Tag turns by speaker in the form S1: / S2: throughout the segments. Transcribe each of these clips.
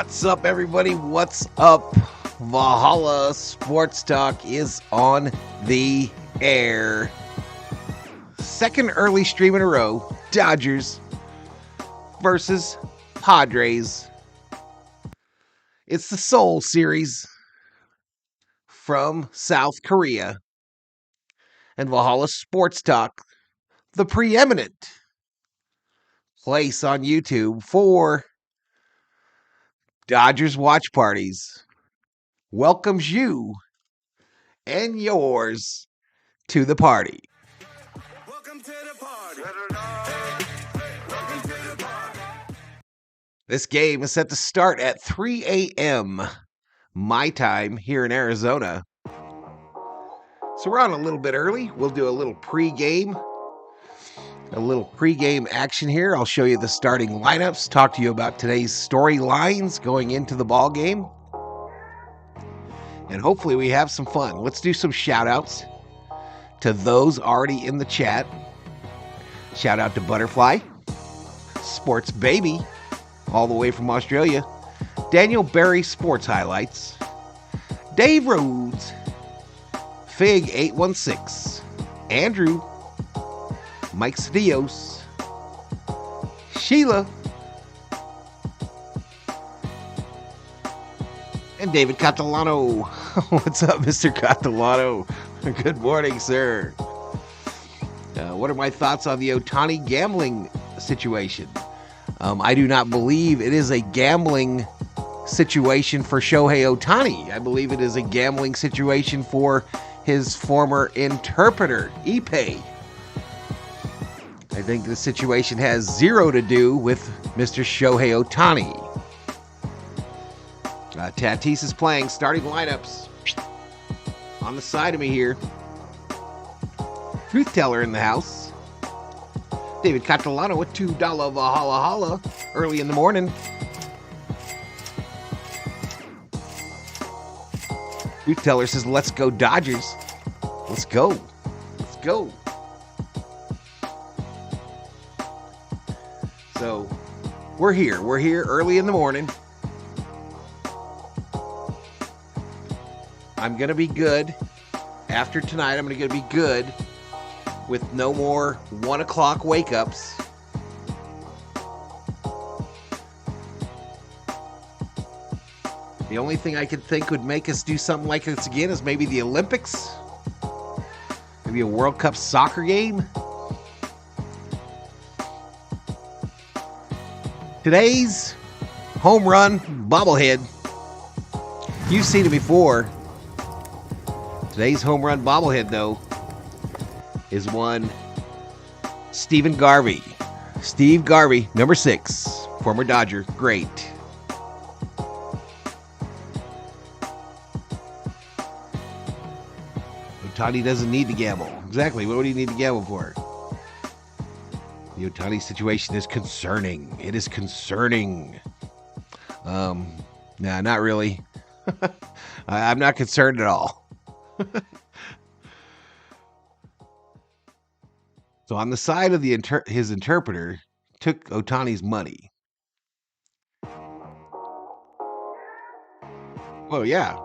S1: What's up, everybody? What's up? Valhalla Sports Talk is on the air. Second early stream in a row. Dodgers versus Padres. It's the Seoul series from South Korea. And Valhalla Sports Talk, the preeminent place on YouTube for Dodgers watch parties, welcomes you and yours to the party. Welcome to the party. Welcome to the party. This game is set to start at 3 a.m. my time here in Arizona. So we're on a little bit early. We'll do a little pregame. A little pregame action here. I'll show you the starting lineups, talk to you about today's storylines going into the ball game, and hopefully we have some fun. Let's do some shout outs to those already in the chat. Shout out to Butterfly, Sports Baby, all the way from Australia, Daniel Berry Sports Highlights, Dave Rhodes, Fig 816, Andrew, Mike Cedillos, Sheila, and David Catalano. What's up, Mr. Catalano? Good morning, sir. What are my thoughts on the Ohtani gambling situation? I do not believe it is a gambling situation for Shohei Ohtani. I believe it is a gambling situation for his former interpreter, Ippei. I think the situation has zero to do with Mr. Shohei Ohtani. Tatis is playing, starting lineups on the side of me here. Truth Teller in the house. David Catalano with $2 Valhalla Holla early in the morning. Truth Teller says, let's go Dodgers. Let's go. Let's go. So, we're here. We're here early in the morning. I'm going to be good. After tonight, I'm going to be good with no more 1 o'clock wake-ups. The only thing I could think would make us do something like this again is maybe the Olympics. Maybe a World Cup soccer game. Today's home run bobblehead, you've seen it before. Today's home run bobblehead, though, is one Stephen Garvey. Steve Garvey, number 6, former Dodger, great. Ohtani doesn't need to gamble. Exactly, what do you need to gamble for? The Ohtani situation is concerning. It is concerning. Nah, not really. I'm not concerned at all. So on the side of his interpreter took Ohtani's money. Well, yeah.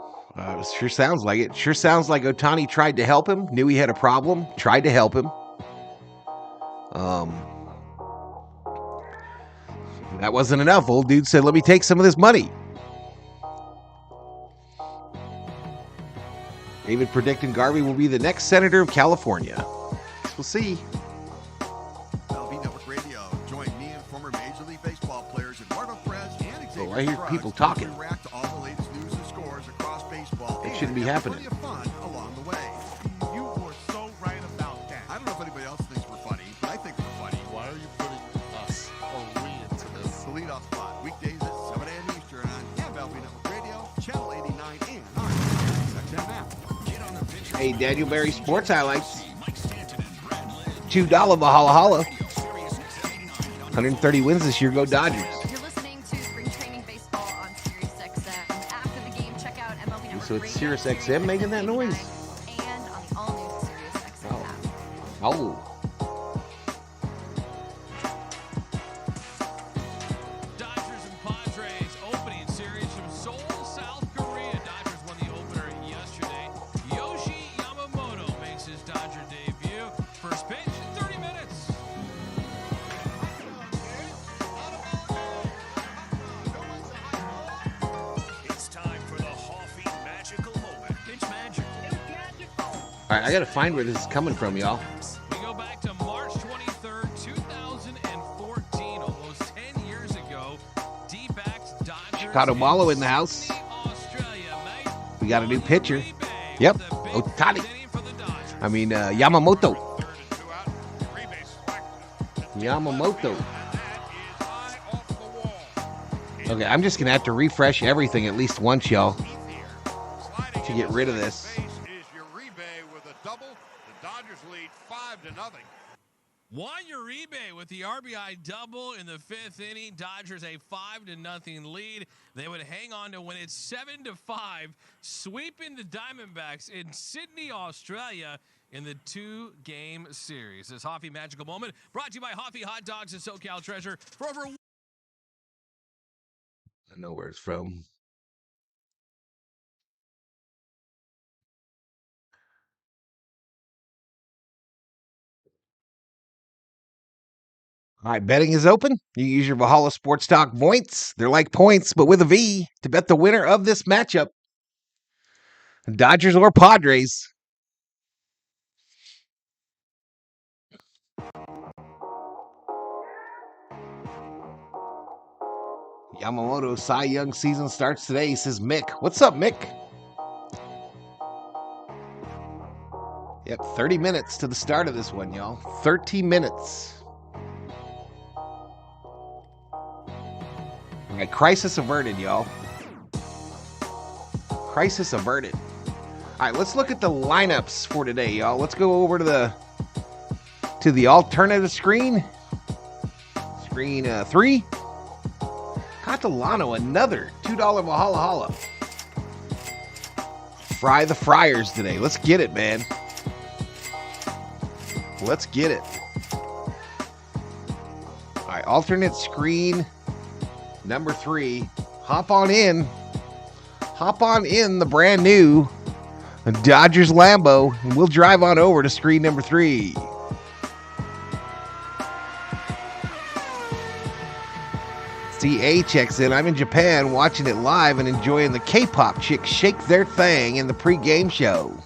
S1: Sure sounds like it. Sure sounds like Ohtani tried to help him, knew he had a problem, tried to help him. That wasn't enough. Old dude said, let me take some of this money. David predicting Garvey will be the next senator of California. We'll see.
S2: LB Network Radio. Join me and former Major League Baseball players Eduardo Perez and Xavier
S1: I hear people talking.
S2: react to all the latest news and scores across baseball.
S1: It shouldn't be happening.
S2: Plenty of fun along the way.
S3: You were so right about that.
S2: I don't know if anybody else thinks we're funny, but I think we're funny.
S3: Why are you putting us or we into this?
S2: The leadoff spot, weekdays at 7 a.m. Eastern on MLB Network Radio, Channel 89 and our XM app.
S1: Hey, Daniel Berry Sports Highlights. $2 Valhalla Holla. 130 wins this year. Go Dodgers.
S4: You're listening to Spring Training Baseball on SiriusXM. After the game, check out MLB Network
S1: So it's
S4: Radio,
S1: SiriusXM making that noise?
S4: and on the all-new SiriusXM app.
S1: Oh.
S5: Dodgers and Padres opening series.
S1: All right, I got to find where this is coming from, y'all.
S5: We go back to March 23rd, 2014, almost 10 years ago. D-backs, Dodgers.
S1: Chicago Malo in the house.
S5: Australia, mate.
S1: We got a new pitcher.
S5: Rebay
S1: Yep,
S5: with the big
S1: Ohtani.
S5: first inning for the Dodgers.
S1: I mean, Yamamoto.
S2: Third and 2 out. Rebase selected.
S1: Yamamoto.
S2: And that is high off the wall.
S1: Okay, I'm just going to have to refresh everything at least once, y'all,
S2: Heath here. Sliding
S1: to get
S2: into
S1: rid of
S2: second
S1: this.
S2: base is Uribe with a double. The Dodgers lead 5-0.
S5: Juan Uribe with the RBI double in the 5th inning. Dodgers a 5-0 lead. They would hang on to win it 7-5, sweeping the Diamondbacks in Sydney, Australia in the 2-game series. This Hoffy magical moment brought to you by Hoffy Hot Dogs and SoCal Treasure for over.
S1: I know where it's from. All right, betting is open. You can use your Valhalla Sports Talk points. They're like points, but with a V, to bet the winner of this matchup. Dodgers or Padres. Yamamoto Cy Young season starts today, says Mick. What's up, Mick? Yep, 30 minutes to the start of this one, y'all. 13 minutes. All right, crisis averted, y'all. Crisis averted. All right, let's look at the lineups for today, y'all. Let's go over to the alternative screen. Screen 3. Catalano, another $2 Valhalla Holla. Fry the Friars today. Let's get it, man. Let's get it. All right, alternate screen number 3. Hop on in. Hop on in the brand new Dodgers Lambo, and we'll drive on over to screen number 3. CA checks in. I'm in Japan watching it live and enjoying the K-pop chicks shake their thing in the pre-game show.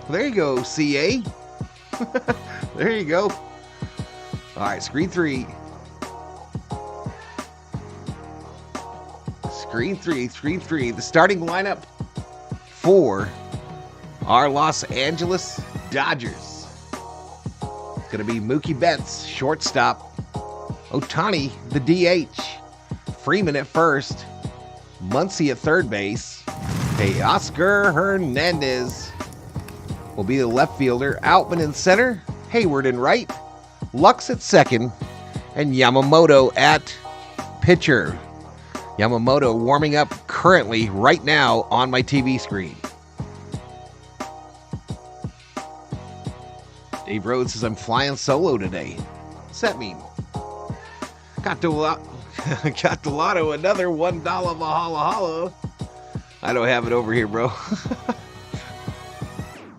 S1: There you go, CA. There you go. All right, screen 3. Screen 3. The starting lineup for our Los Angeles Dodgers. It's going to be Mookie Betts, shortstop. Ohtani, the DH. Freeman at first. Muncy at third base. Oscar Hernandez will be the left fielder. Outman in center. Hayward in right. Lux at second. And Yamamoto at pitcher. Yamamoto warming up currently right now on my TV screen. Dave Rhodes says I'm flying solo today. What's that mean? Got the lotto, another $1 Valhalla Holla. I don't have it over here, bro.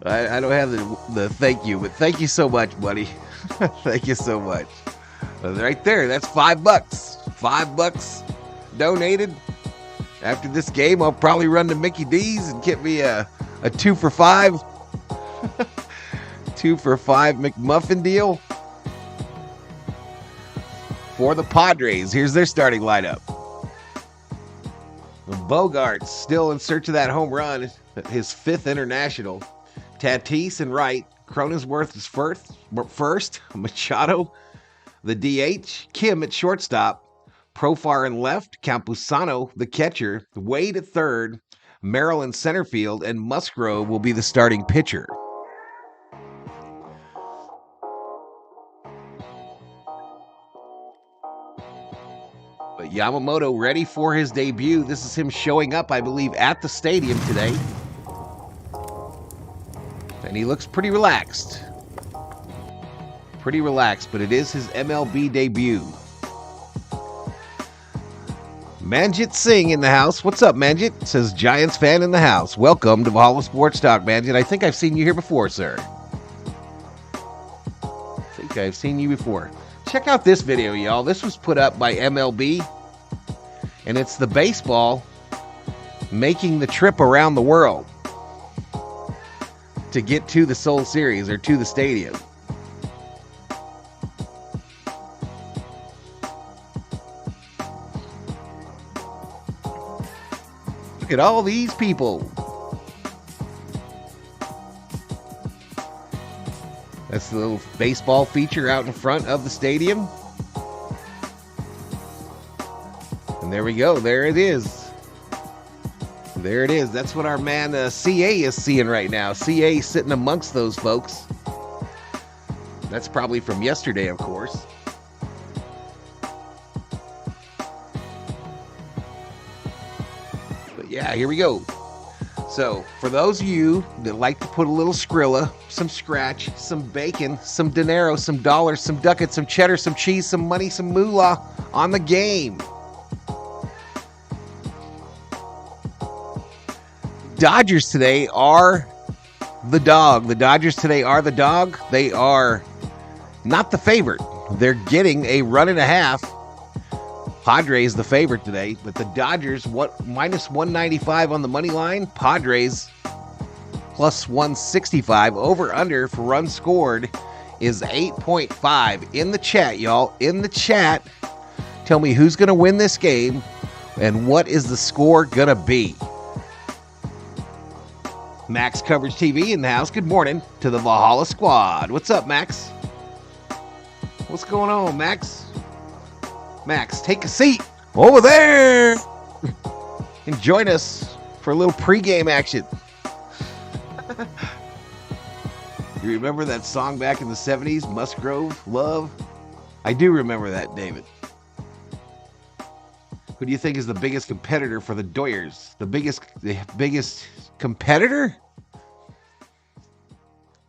S1: I don't have the thank you, but thank you so much, buddy. Thank you so much. Right there, that's $5. $5 donated. After this game, I'll probably run to Mickey D's and get me a 2 for $5. 2 for $5 McMuffin deal. For the Padres, here's their starting lineup. Bogarts still in search of that home run, his 5th international. Tatis in right. Cronenworth is first. Machado, the DH. Kim at shortstop. Profar in left. Campusano, the catcher. Wade at third. Merrill in center field. And Musgrove will be the starting pitcher. But Yamamoto ready for his debut. This is him showing up, I believe, at the stadium today. And he looks pretty relaxed. Pretty relaxed, but it is his MLB debut. Manjit Singh in the house. What's up, Manjit? Says Giants fan in the house. Welcome to Valhalla Sports Talk, Manjit. I think I've seen you here before, sir. I think I've seen you before. Check out this video, y'all. This was put up by MLB. And it's the baseball making the trip around the world. to get to the SeoulSeries or to the stadium. Look at all these people. That's the little baseball feature out in front of the stadium. And there we go. There it is. There it is. That's what our man CA is seeing right now. CA sitting amongst those folks. That's probably from yesterday, of course. But yeah, here we go. So, for those of you that like to put a little Skrilla, some scratch, some bacon, some dinero, some dollars, some ducats, some cheddar, some cheese, some money, some moolah on the game. Dodgers today are the dog. The Dodgers today are the dog. They are not the favorite. They're getting a run and a half. Padres the favorite today, but the Dodgers, minus 195 on the money line. Padres plus 165. Over under for runs scored is 8.5. In the chat, y'all. In the chat, tell me who's going to win this game and what is the score going to be. Max Coverage TV in the house. Good morning to the Valhalla squad. What's up, Max? What's going on, Max? Max, take a seat over there and join us for a little pregame action. You remember that song back in the 70s, Musgrove Love? I do remember that, David. Who do you think is the biggest competitor for the Dodgers? The biggest competitor?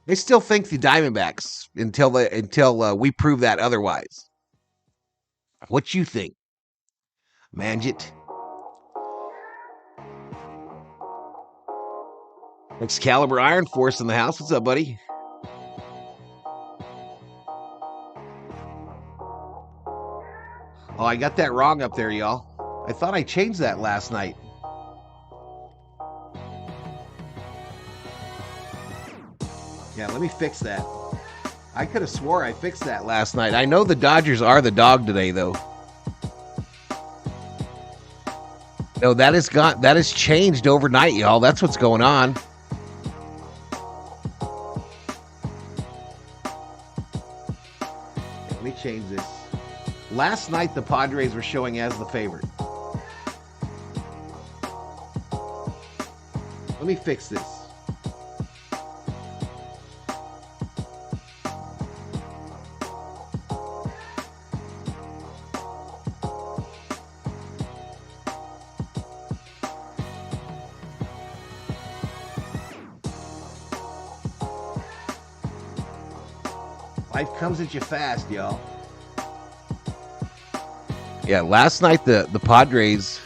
S1: I still think the Diamondbacks until we prove that otherwise. What you think? Manjit. Excalibur Iron Force in the house. What's up, buddy? Oh, I got that wrong up there, y'all. I thought I changed that last night. Yeah, let me fix that. I could have swore I fixed that last night. I know the Dodgers are the dog today, though. No, that has changed overnight, y'all. That's what's going on. Let me change this. Last night, the Padres were showing as the favorite. Let me fix this. Life comes at you fast, y'all. Yeah, last night the Padres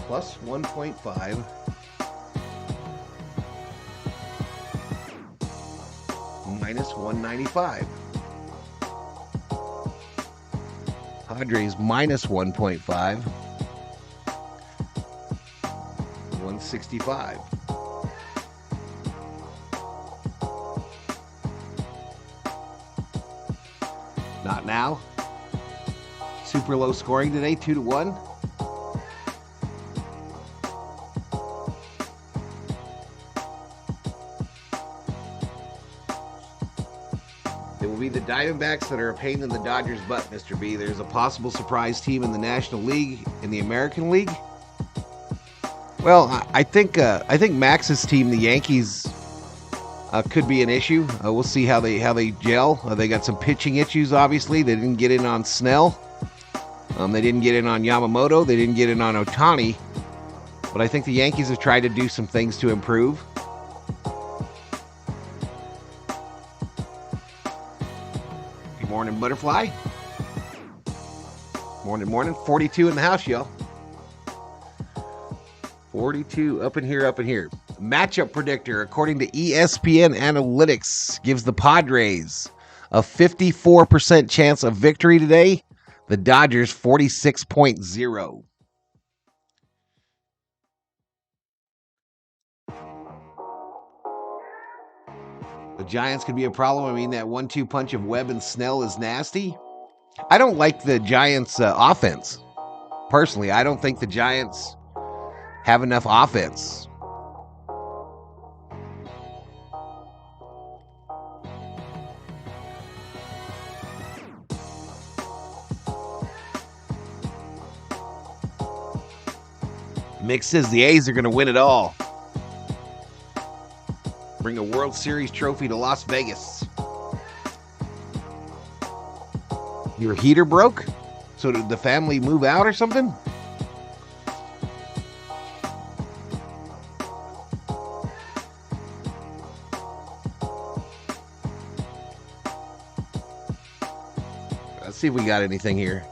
S1: plus 1.5. Minus 195. Padres minus 1.5. 165. Not now. Super low scoring today, 2-1. It will be the Diamondbacks that are a pain in the Dodgers' butt, Mr. B. There's a possible surprise team in the National League, in the American League. Well, I think Max's team, the Yankees, could be an issue. We'll see how they gel. They got some pitching issues, obviously. They didn't get in on Snell. They didn't get in on Yamamoto. They didn't get in on Ohtani. But I think the Yankees have tried to do some things to improve. Good morning, Butterfly. Morning. 42 in the house, y'all. 42 up in here. Matchup predictor, according to ESPN Analytics, gives the Padres a 54% chance of victory today. The Dodgers 46.0. The Giants could be a problem. I mean, that 1-2 punch of Webb and Snell is nasty. I don't like the Giants' offense. Personally, I don't think the Giants have enough offense. Mick says the A's are going to win it all. Bring a World Series trophy to Las Vegas. Your heater broke? So did the family move out or something? Let's see if we got anything here.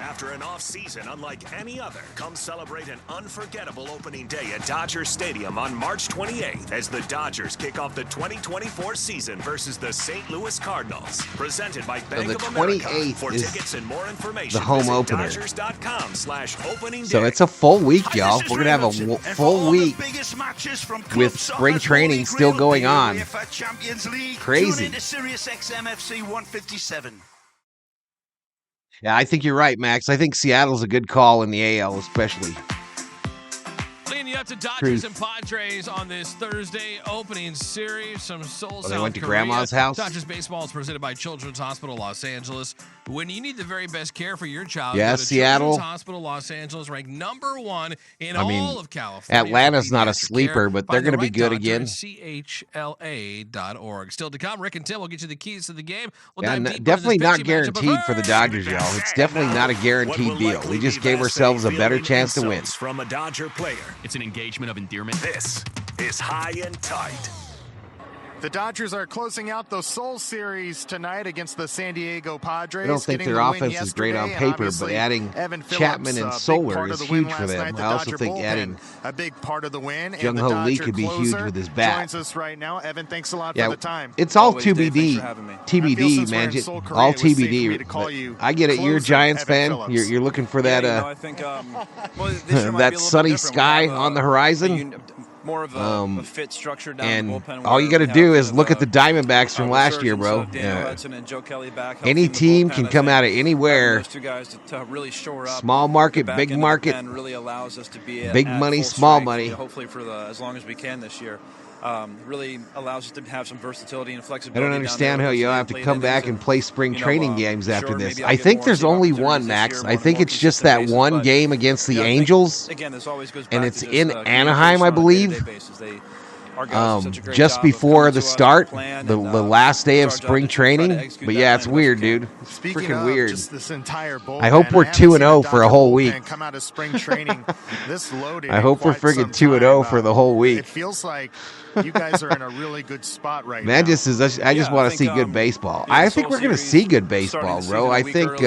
S6: After an off-season unlike any other, come celebrate an unforgettable opening day at Dodger Stadium on March 28th as the Dodgers kick off the 2024 season versus the St. Louis Cardinals. Presented by Bank of America. For tickets and more information,
S1: the home
S6: visit
S1: opener.
S6: Dodgers.com/opening day.
S1: So it's a full week, y'all. We're going to have a full week with spring training still going on. Crazy. Yeah, I think you're right, Max. I think Seattle's a good call in the AL, especially.
S5: Leading you up to Dodgers and Padres on this Thursday opening series. Some Seoul,
S1: They went to Grandma's house.
S5: Dodgers baseball is presented by Children's Hospital Los Angeles. When you need the very best care for your child,
S1: yeah,
S5: go to
S1: Seattle.
S5: Children's Hospital Los Angeles, ranked #1 in all of California.
S1: Atlanta's not a sleeper, but they're going to be good again.
S5: CHLA.org. Still to come, Rick and Tim will get you the keys to the game. We'll
S1: definitely not guaranteed for the Dodgers, y'all. It's definitely not a guaranteed deal. We just gave ourselves a better chance to win.
S6: From a Dodger player.
S7: It's an engagement of endearment.
S6: This is High and Tight.
S8: The Dodgers are closing out the Seoul series tonight against the San Diego Padres.
S1: I don't think their offense is great on paper, but adding Chapman and Solar is huge for them. I also think adding
S8: a big part of the win.
S1: Jung-Ho Lee could be huge with his bat.
S8: Joins us right now. Evan, thanks a lot for the time.
S1: It's all TBD, man. All TBD. I get it. You're a Giants fan. You're looking for that that sunny sky on the horizon.
S9: More of a fit structure down
S1: and
S9: the bullpen.
S1: All you got to do is look at the Diamondbacks from last year, bro. Any team can come out of anywhere. Small market, big market. Big money, small money.
S9: Hopefully for as long as we can this year. Really allows us to have some versatility and
S1: I
S9: flexibility.
S1: don't understand how you'll have to come back and play spring training games after this. I think there's only one, Max. I think it's just that one game against the Angels, and it's in Anaheim, I believe. Just before the start, the last day of spring training. But yeah, it's weird, dude. It's freaking weird. I hope we're 2-0 for a whole week.
S8: Come out of spring training this loaded.
S1: I hope we're friggin' 2-0 for the whole week.
S8: It feels like you guys are in a really good spot right now.
S1: I just want to see good baseball. I think we're going to see good baseball, bro. I think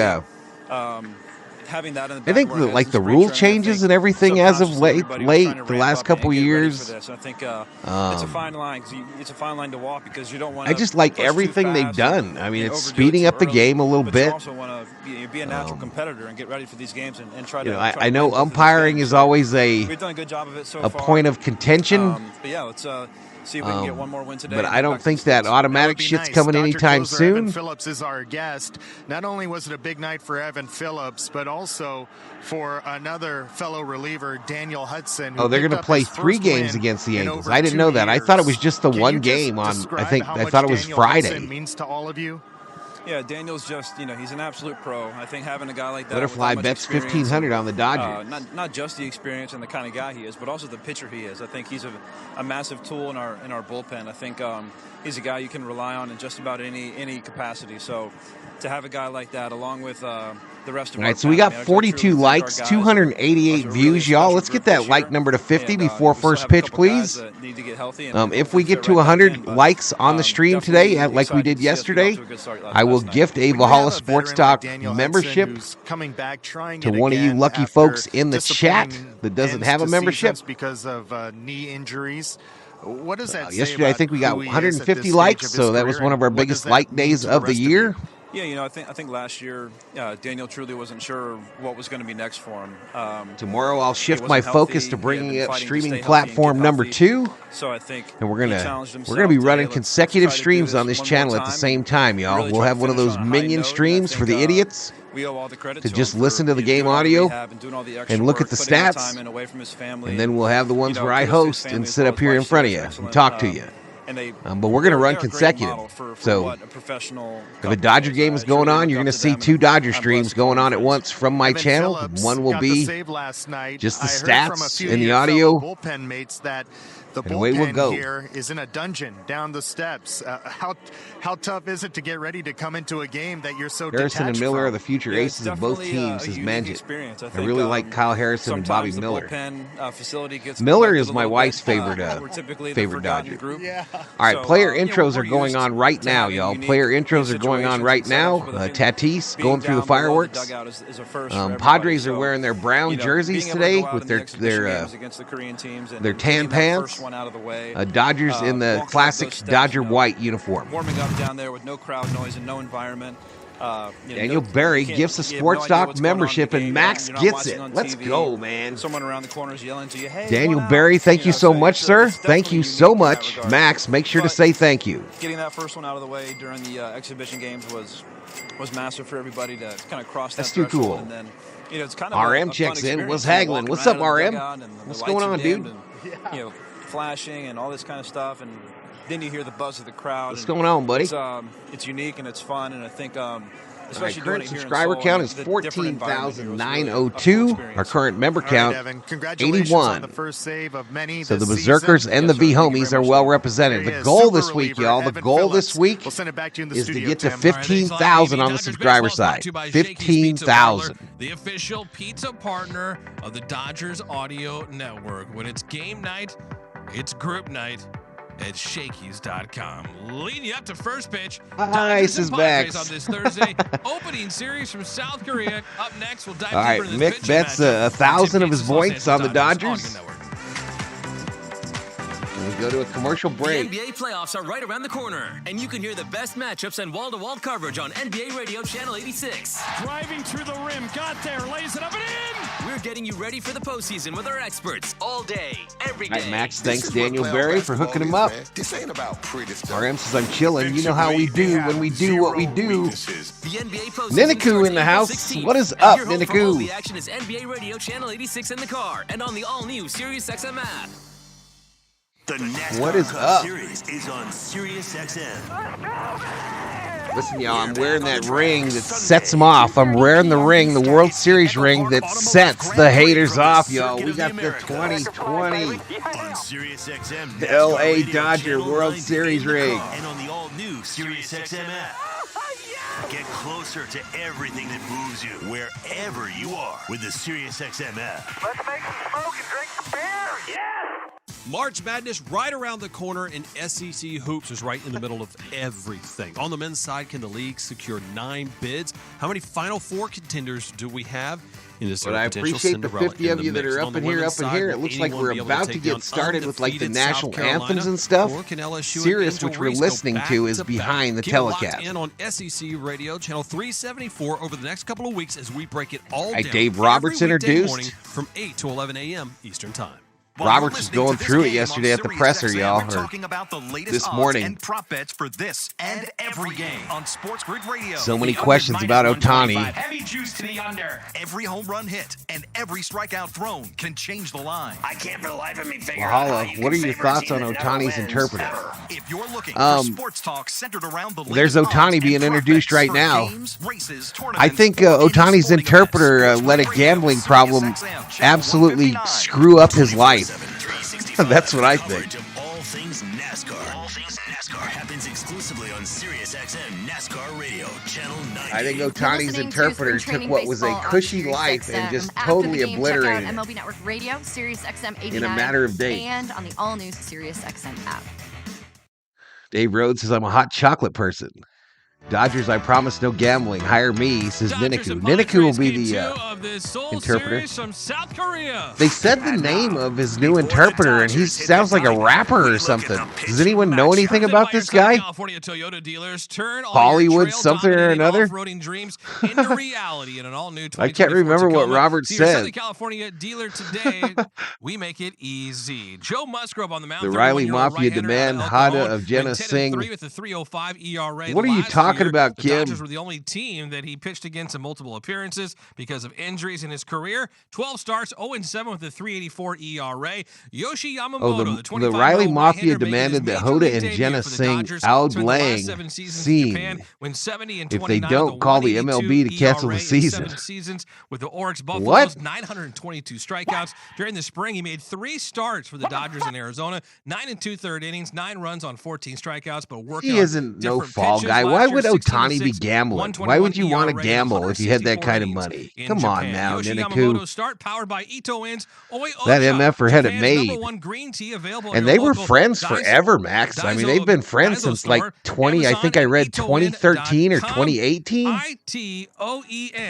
S9: having that in the
S1: I think the rule changes and everything as of late the last couple years.
S9: I think it's a fine line. It's a fine line to walk because you don't want.
S1: I just like everything they've done. I mean, it's speeding up the game a little bit.
S9: You also want to be a natural competitor and get ready for these games and try to.
S1: I know umpiring is always
S9: we've done a good job of it so far.
S1: Point of contention.
S9: But yeah, let's see if we can get one more win today.
S1: But I don't think that automatic shit's coming anytime soon.
S8: Evan Phillips is our guest. Not only was it a big night for Evan Phillips, but also for another fellow reliever, Daniel Hudson.
S1: Oh, they're going to play 3 games against the Angels. I didn't know that. I thought it was just the one game on. I thought it was Friday.
S8: Means to all of you.
S9: Yeah, Daniel's just, he's an absolute pro. I think having a guy like that.
S1: Butterfly bets $1,500 on the Dodgers.
S9: Not just the experience and the kind of guy he is, but also the pitcher he is. I think he's a massive tool in our bullpen. I think he's a guy you can rely on in just about any capacity. So to have a guy like that, along with the rest of
S1: all right, so we got 42 likes, 288 views, y'all. Let's get that like number to 50 before first pitch, please. If we get to 100 likes on the stream today, like we did yesterday, I will gift a Valhalla Sports Talk membership to one of you lucky folks in the chat that doesn't have a membership.
S8: Because of knee injuries. What does that say
S1: yesterday, I think we got 150 likes, so that was one of our biggest like days of the year.
S9: Yeah, I think last year Daniel truly wasn't sure what was going to be next for him.
S1: Tomorrow I'll shift my focus to bringing up streaming platform number 2.
S9: So I think
S1: and we're gonna be running consecutive streams on this channel at the same time, y'all. We'll have one of those minion streams for the idiots
S9: we owe all the credit
S1: to
S9: to
S1: just
S9: him
S1: listen to the game audio and look at the stats, and then we'll have the ones where I host and sit up here in front of you and talk to you. But we're going to run consecutive. So if a Dodger game is going on, you're going to see 2 Dodger streams going on at once from my channel. One will be just the stats and the audio.
S8: The
S1: and away we'll
S8: bullpen
S1: go.
S8: Here is in a dungeon down the steps. How tough is it to get ready to come into a game that you're so
S1: Harrison and Miller
S8: from?
S1: are the future aces of both teams, says Manjit. I really like Kyle Harrison and Bobby Miller. Miller is my wife's favorite Dodger.
S8: Yeah.
S1: All right, player intros are going on right now, y'all. Player intros are going on right now. Tatis going through the fireworks. Padres are wearing their brown jerseys today with their tan pants. Dodgers in the classic Dodger white uniform.
S9: Warming up down there with no crowd noise and no environment.
S1: Daniel Berry gifts a Sports Talk membership, and Max gets it. Let's go, man.
S9: Someone around the corner is yelling to you, "Hey,
S1: Daniel Berry, thank you so much, sir. Thank you so much. Max, make sure to say thank you.
S9: Getting that first one out of the way during the exhibition games was massive for everybody to kind of cross that
S1: threshold. That's too cool.
S9: And then, it's kind
S1: of RM checks in. What's haggling? What's up, RM? What's going on, dude?
S9: And, flashing and all this kind of stuff, and then you hear the buzz of the crowd.
S1: What's going on, buddy?
S9: It's unique and it's fun, and I think
S1: especially current subscriber count is 14,902. Our current member count, 81. So the Berserkers and the V-Homies are well represented. The goal this week, y'all, the goal this week is to get to 15,000 on the subscriber side. 15,000.
S5: The official pizza partner of the Dodgers Audio Network. When it's game night, it's group night at Shakey's.com. Leading you up to first pitch.
S1: Nice is back
S5: on this Thursday. Opening series from South Korea. Up next, we'll dive
S1: all right,
S5: deeper into this
S1: Mick bets 1,000 of his points on the Dodgers. We go to a commercial break.
S7: The NBA playoffs are right around the corner, and you can hear the best matchups and wall-to-wall coverage on NBA Radio Channel 86.
S3: Driving through the rim, got there, lays it up and in!
S7: We're getting you ready for the postseason with our experts all day, every day.
S1: All right, Max, thanks Daniel Berry for hooking him up.
S2: This ain't about pretty stuff.
S1: RM says I'm chilling. You know how we do when we do what we do.
S7: The NBA postseason
S1: Niniku in the house. What is up, Niniku?
S7: The action is NBA Radio Channel 86 in the car and on the all-new SiriusXM app.
S6: The NASCAR
S1: What is
S6: Cup
S1: up?
S6: Series is on SiriusXM.
S1: Listen, y'all, I'm wearing that ring that sets them off. I'm wearing the ring, the World Series ring that sets the haters off, y'all. We got the 2020
S6: On SiriusXM,
S1: the LA Dodger World Series ring.
S6: And on the all-new SiriusXM app. Get closer to everything that moves you, wherever you are, with the SiriusXM app.
S10: Let's make some smoke and drink some beer. Yeah.
S11: March Madness right around the corner, and SEC Hoops is right in the middle of everything. On the men's side, can the league secure 9 bids? How many Final Four contenders do we have in this
S1: But I appreciate the 50 of you that are up in here, It looks like we're about to get started with like the national anthems and stuff. Sirius, which we're listening to, is behind the telecast.
S11: And on SEC Radio, channel 374 over the next couple of weeks as we break it all down.
S1: Dave Roberts
S11: every weekday
S1: introduced.
S11: morning from 8 to 11 a.m. Eastern Time.
S1: Roberts was going through it yesterday at the presser, y'all,
S12: We're talking about the latest
S1: this
S12: odds
S1: morning.
S12: and prop bets for this and every game on Sports Grid Radio.
S1: So many questions about Ohtani.
S12: Heavy juice to the under. Every home run hit and every strikeout thrown can change the line.
S6: I can't for the life of me figure
S1: Wahala, what are your thoughts on Ohtani's interpreter?
S12: If you're looking for sports talk centered around the
S1: There's
S12: latest
S1: Ohtani
S12: odds
S1: being
S12: and prop
S1: introduced
S12: bets
S1: right
S12: for
S1: now.
S12: games, races,
S1: I think Ohtani's interpreter let a gambling problem absolutely screw up his life. That's what I think.
S6: All things NASCAR. All things NASCAR happens exclusively on SiriusXM NASCAR Radio, Channel 90.
S1: I think Ohtani's interpreter took what was a cushy life and just totally obliterated it
S4: MLB Network Radio, SiriusXM 89,
S1: in a matter of days.
S4: and on the all-new SiriusXM app.
S1: Dave Rhodes says I'm a hot chocolate person. Dodgers, I promise no gambling. Hire me, says
S5: Dodgers
S1: Niniku.
S5: and
S1: Niniku will
S5: Padres
S1: be
S5: game
S1: the
S5: two of the Seoul
S1: interpreter.
S5: Series from South Korea.
S1: They said the name of his new interpreter, and he sounds like a rapper or something. Does anyone know anything about this guy?
S5: California Toyota dealers turn all
S1: Hollywood
S5: your
S1: something or
S5: trail-dominated
S1: another?
S5: off-roading dreams into reality in an all-new 2024
S1: I can't remember what
S5: Tacoma.
S1: Robert
S5: See your
S1: said.
S5: Southern California dealer today. We make it easy. Joe Musgrove on the mound.
S1: The Riley
S5: 31-year-old
S1: Mafia
S5: right-hander
S1: demand
S5: out
S1: Hada
S5: Cajon,
S1: of Jenna
S5: went 10-3
S1: Singh.
S5: with a 3.05 ERA.
S1: What are you
S5: Last
S1: talking
S5: year,
S1: about,
S5: the
S1: Kim?
S5: Dodgers were the only team that he pitched against in multiple appearances because of injuries in his career. 12 starts, 0-7 with a 3.84 ERA. Yoshi Yamamoto, the 25-year-old
S1: the Riley Mafia
S5: right-hander,
S1: demanded
S5: making his
S1: that
S5: major
S1: Hoda
S5: league
S1: and
S5: debut
S1: Jenna
S5: for the
S1: Singh
S5: Dodgers.
S1: Auld
S5: Spent the last
S1: Lang
S5: 7 seasons in Japan,
S1: scene
S5: win 70 and
S1: if
S5: 29
S1: they don't call the MLB to cancel the
S5: ERA
S1: season.
S5: in 7 seasons with the Oryx Buffaloes.
S1: What?
S5: 922 strikeouts. During the spring, he made 3 starts for the Dodgers in Arizona. 9 2/3 innings, 9 runs on 14 strikeouts, but working
S1: He isn't no fall guy. Why would Ohtani be gambling? Why would you want to gamble if you had that kind of money? Come on now,
S5: Yoshi
S1: Niniku.
S5: Yamamoto start powered by Ito Wins.
S1: That MFer had it
S5: Japan's
S1: made.
S5: #1 green tea available
S1: And
S5: at
S1: they
S5: your
S1: were
S5: local
S1: friends
S5: Daiso-
S1: forever, Max. I mean, they've been friends
S5: Daiso
S1: since like
S5: store,
S1: 20, I
S5: Amazon,
S1: think I read
S5: and
S1: 2013 or
S5: itoen.com.
S1: 2018.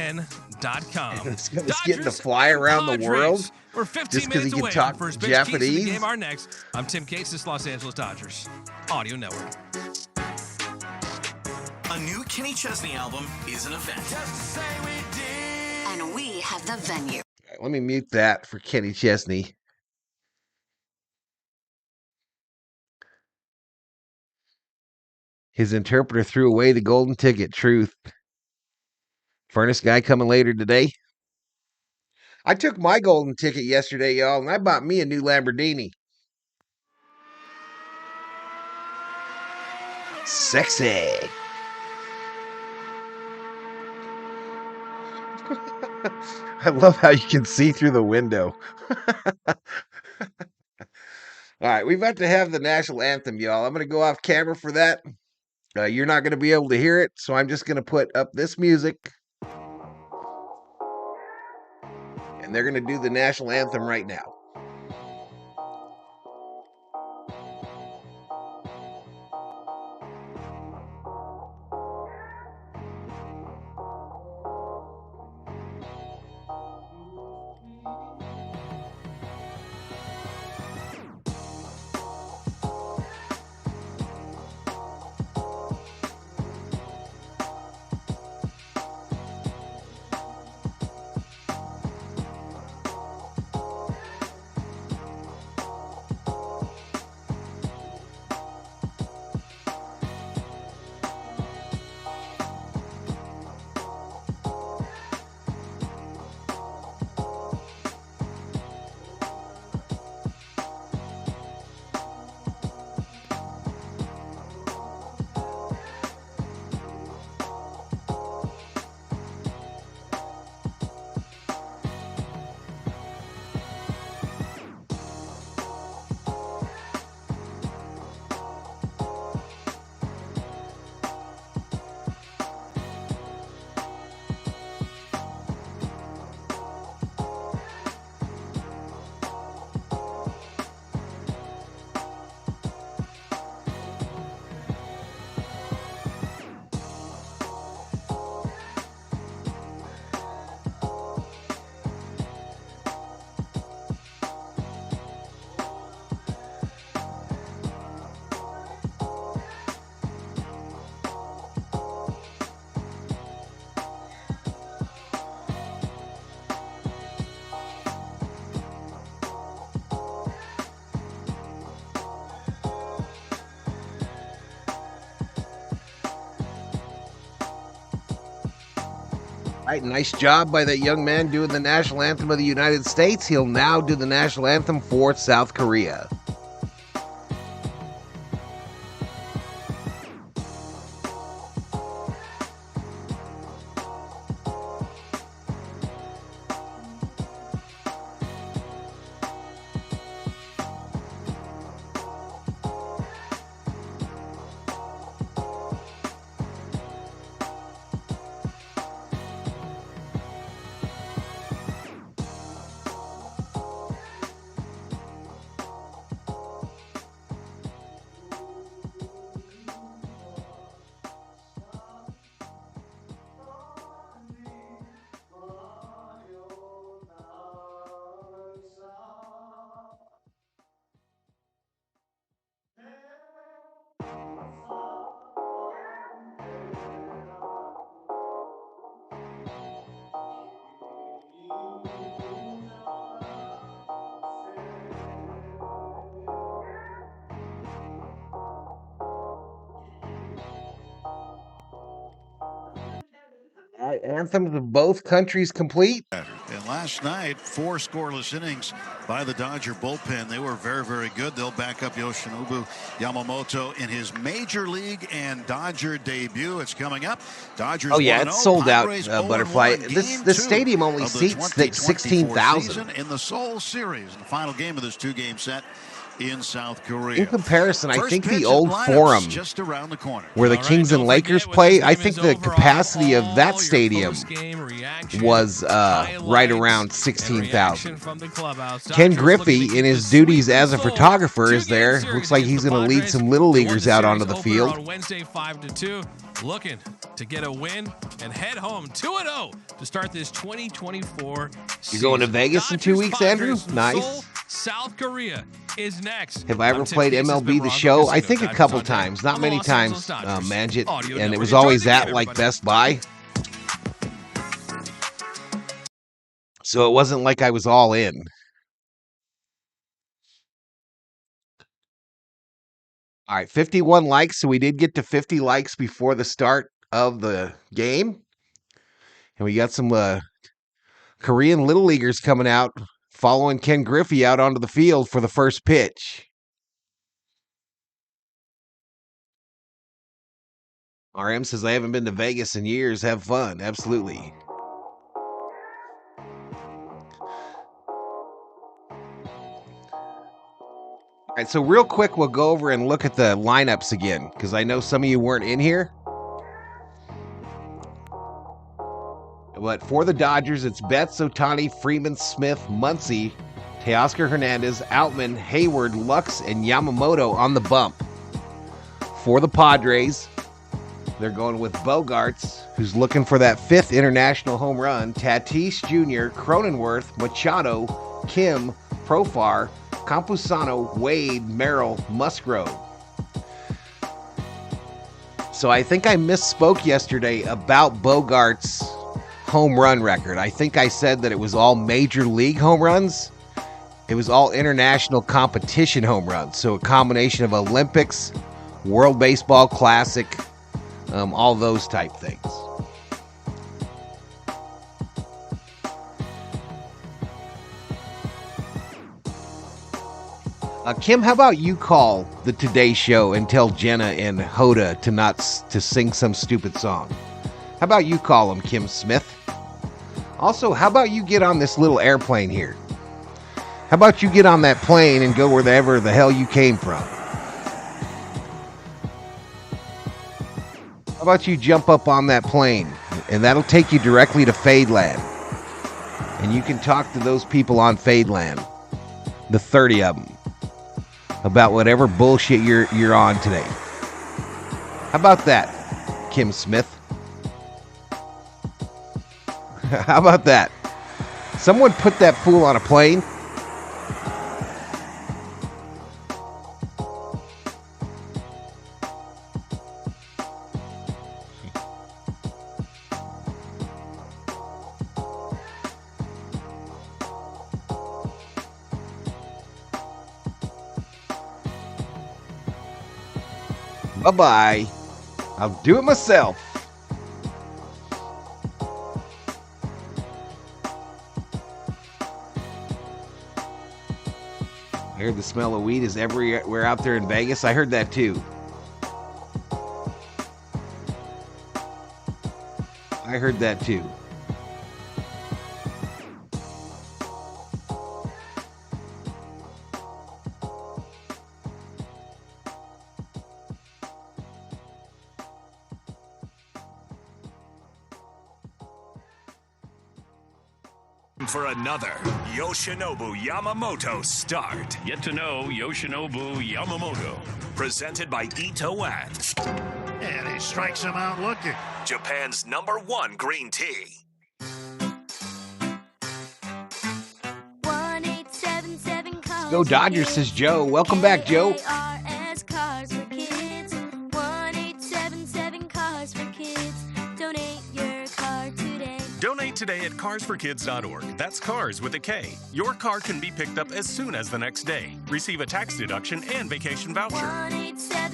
S5: ITOEN.com.
S1: This guy's getting to fly around the world
S5: We're 15
S1: just because he
S5: minutes
S1: can
S5: away
S1: talk
S5: from first pitch. Keys to the
S1: Japanese.
S5: game are next. I'm Tim Cases, Los Angeles Dodgers Audio Network.
S12: A new Kenny Chesney album is an event.
S4: And we have the venue.
S1: All right, let me mute that for Kenny Chesney. His interpreter threw away the golden ticket. Truth. Furnace guy coming later today. I took my golden ticket yesterday, y'all, and I bought me a new Lamborghini. Sexy. I love how you can see through the window. All right, we've got to have the national anthem, y'all. I'm going to go off camera for that. You're not going to be able to hear it, so I'm just going to put up this music. And they're going to do the national anthem right now. All right, nice job by that young man doing the national anthem of the United States. He'll now do the national anthem for South Korea. Anthems of both countries complete.
S13: And last night, 4 scoreless innings by the Dodger bullpen. They were very, very good. They'll back up Yoshinobu Yamamoto in his major league and Dodger debut. It's coming up. Dodgers.
S1: Oh yeah, it's sold out. Butterfly. This stadium only seats 16,000
S13: in the Seoul series. The final game of this 2-game set in South Korea.
S1: In comparison, I think the old Forum,
S13: just around the corner,
S1: where the Kings and Lakers play, I think the capacity of that stadium was right around 16,000. Ken Griffey, in his duties as a photographer, is there. Looks like he's going to lead some little leaguers out onto the field.
S5: On Wednesday, 5-2, looking to get a win and head home 2-0 to start this 2024 season.
S1: You're going to Vegas in 2 weeks, Andrew? Nice.
S5: Seoul, South Korea is next.
S1: Have I ever played MLB The Show? I think a couple times. Not many times, Manjit. And it was always at like Best Buy. So it wasn't like I was all in. All right, 51 likes. So we did get to 50 likes before the start of the game. And we got some Korean Little Leaguers coming out, following Ken Griffey out onto the field for the first pitch. RM says, I haven't been to Vegas in years. Have fun. Absolutely. All right, so real quick, we'll go over and look at the lineups again, because I know some of you weren't in here. But for the Dodgers, it's Betts, Ohtani, Freeman, Smith, Muncy, Teoscar Hernandez, Outman, Hayward, Lux, and Yamamoto on the bump. For the Padres, they're going with Bogarts, who's looking for that 5th international home run, Tatis Jr., Cronenworth, Machado, Kim, Profar, Campusano, Wade, Merrill, Musgrove. So I think I misspoke yesterday about Bogarts' home run record. I think I said that it was all major league home runs. It was all international competition home runs. So a combination of Olympics, World Baseball Classic, all those type things. Kim, how about you call the Today Show and tell Jenna and Hoda to sing some stupid song? How about you call them, Kim Smith? Also, how about you get on this little airplane here? How about you get on that plane and go wherever the hell you came from? How about you jump up on that plane and that'll take you directly to Fadeland. And you can talk to those people on Fadeland, the 30 of them, about whatever bullshit you're on today. How about that, Kim Smith? How about that? Someone put that fool on a plane. Bye-bye. I'll do it myself. I heard the smell of weed is everywhere out there in Vegas. I heard that too. I heard that too.
S6: For another Yoshinobu Yamamoto start.
S3: Get to know Yoshinobu Yamamoto.
S6: Presented by Ito and
S13: he strikes him out looking.
S6: Japan's #1 green tea.
S4: 1877 cars.
S1: Go Dodgers, says Joe. Welcome back, Joe.
S4: Cars for kids. 1877 cars for kids. Donate your car today.
S14: Donate today at carsforkids.org. That's cars with a K. Your car can be picked up as soon as the next day. Receive a tax deduction and vacation voucher.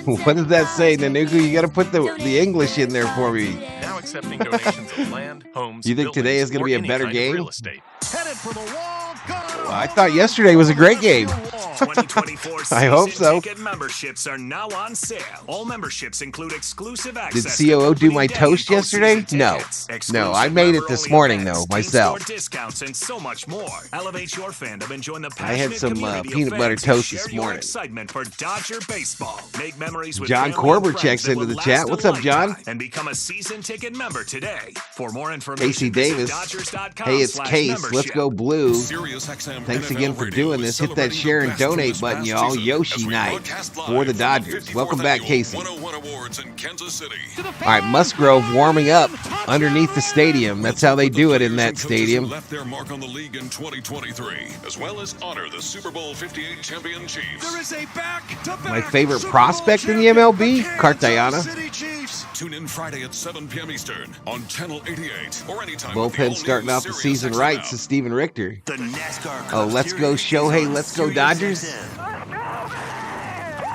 S1: What does that say, Nanuku? You got to put the English in there for me.
S14: Now accepting donations of land, homes.
S1: You think today is going to be a better game?
S14: Real estate.
S2: Headed for the wall.
S1: Well, I thought yesterday was a great game.
S6: 2024
S1: I hope
S6: season
S1: so.
S6: ticket memberships are now on sale. All memberships include exclusive
S1: Did
S6: access.
S1: COO do my
S6: Opening Day
S1: toast yesterday?
S6: postseason
S1: No.
S6: tickets,
S1: No, I
S6: exclusive
S1: made it
S6: member-only
S1: this morning,
S6: events,
S1: though,
S6: team
S1: myself.
S6: store discounts and so much more. Elevate your fandom and join the
S1: I had
S6: passionate
S1: some
S6: community of
S1: peanut butter
S6: fans who
S1: toast
S6: share
S1: this
S6: your
S1: morning.
S6: excitement for Dodger baseball. Make memories with
S1: John
S6: family and
S1: Korber
S6: friends
S1: checks
S6: that
S1: into
S6: will
S1: the chat.
S6: last
S1: What's
S6: a
S1: up, John?
S6: lifetime. And become a season ticket member today. For more information,
S1: Casey
S6: visit
S1: Davis.
S6: Dodgers.com/membership.
S1: Hey, it's Case. Let's go Blue.
S12: SiriusXM
S1: Thanks
S12: NFL
S1: again for
S12: Radio
S1: doing
S12: is
S1: this. Hit that
S12: celebrating
S1: share
S12: the
S1: and
S12: best
S1: donate
S12: this
S1: button,
S12: past
S1: y'all.
S12: season
S1: Yoshi
S12: as we
S1: night
S12: broadcast live
S1: for the
S12: from
S1: Dodgers.
S12: 54th
S1: Welcome back,
S12: Annual
S1: Casey.
S12: 101 Awards in Kansas City.
S1: All right, Musgrove warming up underneath the stadium. That's how they do it in that stadium.
S12: Who left their mark on the league in 2023, as well as honor the Super Bowl 58 champion Chiefs.
S2: There is a back-to-back
S1: My favorite
S2: Super Bowl
S1: prospect in the
S2: champion,
S1: MLB,
S2: the
S1: Cartayana.
S2: Kansas City Chiefs.
S12: Tune in Friday at 7 p.m. Eastern on Channel 88 or anytime.
S1: Bullpen starting off the season right, says Steven Richter.
S15: The NASCAR
S1: Oh, let's go
S15: Series
S1: Shohei,
S15: on
S1: let's go
S15: Sirius
S1: Dodgers.
S15: XM.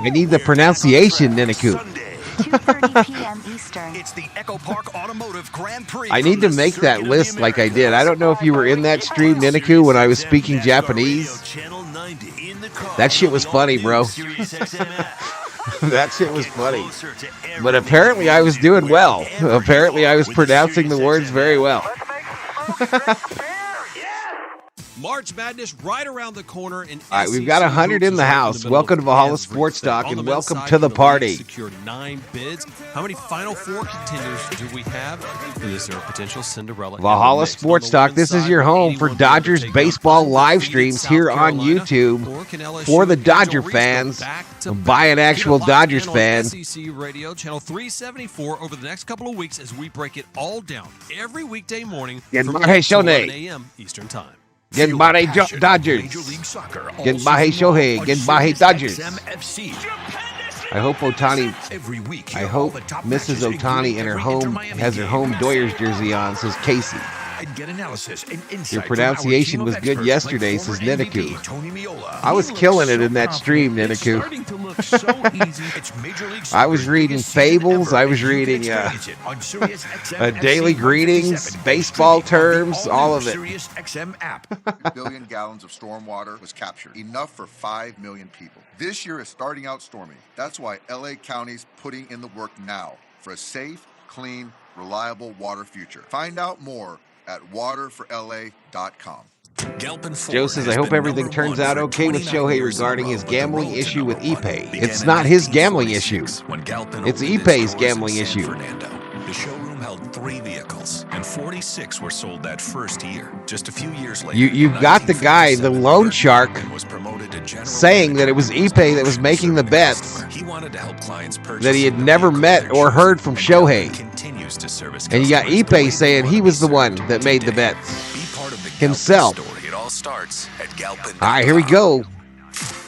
S1: I need the pronunciation, Niniku.
S15: 2:30 p.m. Eastern. It's the Echo Park Automotive Grand Prix.
S1: I need to make that list like I did. I don't know if you were in that stream, Niniku, when I was speaking Japanese. That shit was funny, bro. That shit was funny. But apparently I was doing well. Apparently I was pronouncing the words very well.
S11: March Madness right around the corner. In
S1: All right, we've got 100 in the house. Welcome to Valhalla Sports Talk, and welcome to the party.
S11: Secured 9 bids. How many Final Four contenders do we have? Is there a potential Cinderella?
S1: Valhalla Sports Talk. This is your home for Dodgers baseball live streams here on YouTube for the Dodger fans, by an actual Dodgers fan.
S11: SEC Radio, channel 374 over the next couple of weeks as we break it all down every weekday morning from 8 to 11 a.m. Eastern Time.
S1: Genbare Dodgers. Genbare Shohei. Genbare Dodgers. I hope Ohtani. I hope Mrs. Ohtani in her home has her home Doyers jersey on, says Casey.
S15: Get analysis and insight.
S1: Your pronunciation was good yesterday, says Niniku. I was killing it in that stream, Niniku. I was reading fables. I was reading daily greetings, baseball terms, all of it.
S16: A billion gallons of storm water was captured, enough for 5 million people. This year is starting out stormy. That's why LA County's putting in the work now for a safe, clean, reliable water future. Find out more at waterforla.com.
S1: Joe says, I hope everything turns out okay with Shohei regarding his gambling issue with Ippei. It's not his gambling issue. It's Ippei's gambling issue.
S6: The showroom held 3 vehicles, and 46 were sold that first year. Just a few years later,
S1: You've got the guy, the loan shark, saying that it was Ippei that was making the bets,
S6: he wanted to help clients purchase
S1: that he had never met or heard from Shohei.
S6: continues to service
S1: And you got Ippei saying he was the one that made the bets himself.
S6: It all starts at Galpin.
S1: All right, here we go.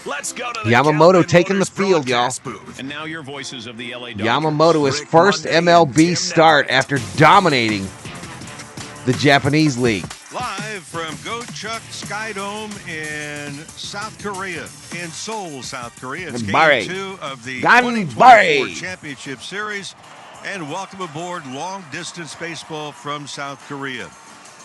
S6: Let's go to the
S1: Yamamoto taking the field, y'all.
S3: And now your voices of the LA Dodgers.
S1: Yamamoto his first MLB start after dominating the Japanese league.
S13: Live from Go-Chuk Skydome in South Korea, in Seoul, South Korea. It's
S1: Ganbare.
S13: Game 2 of the
S1: Ganbare.
S13: 2024 Championship Series. And welcome aboard long-distance baseball from South Korea.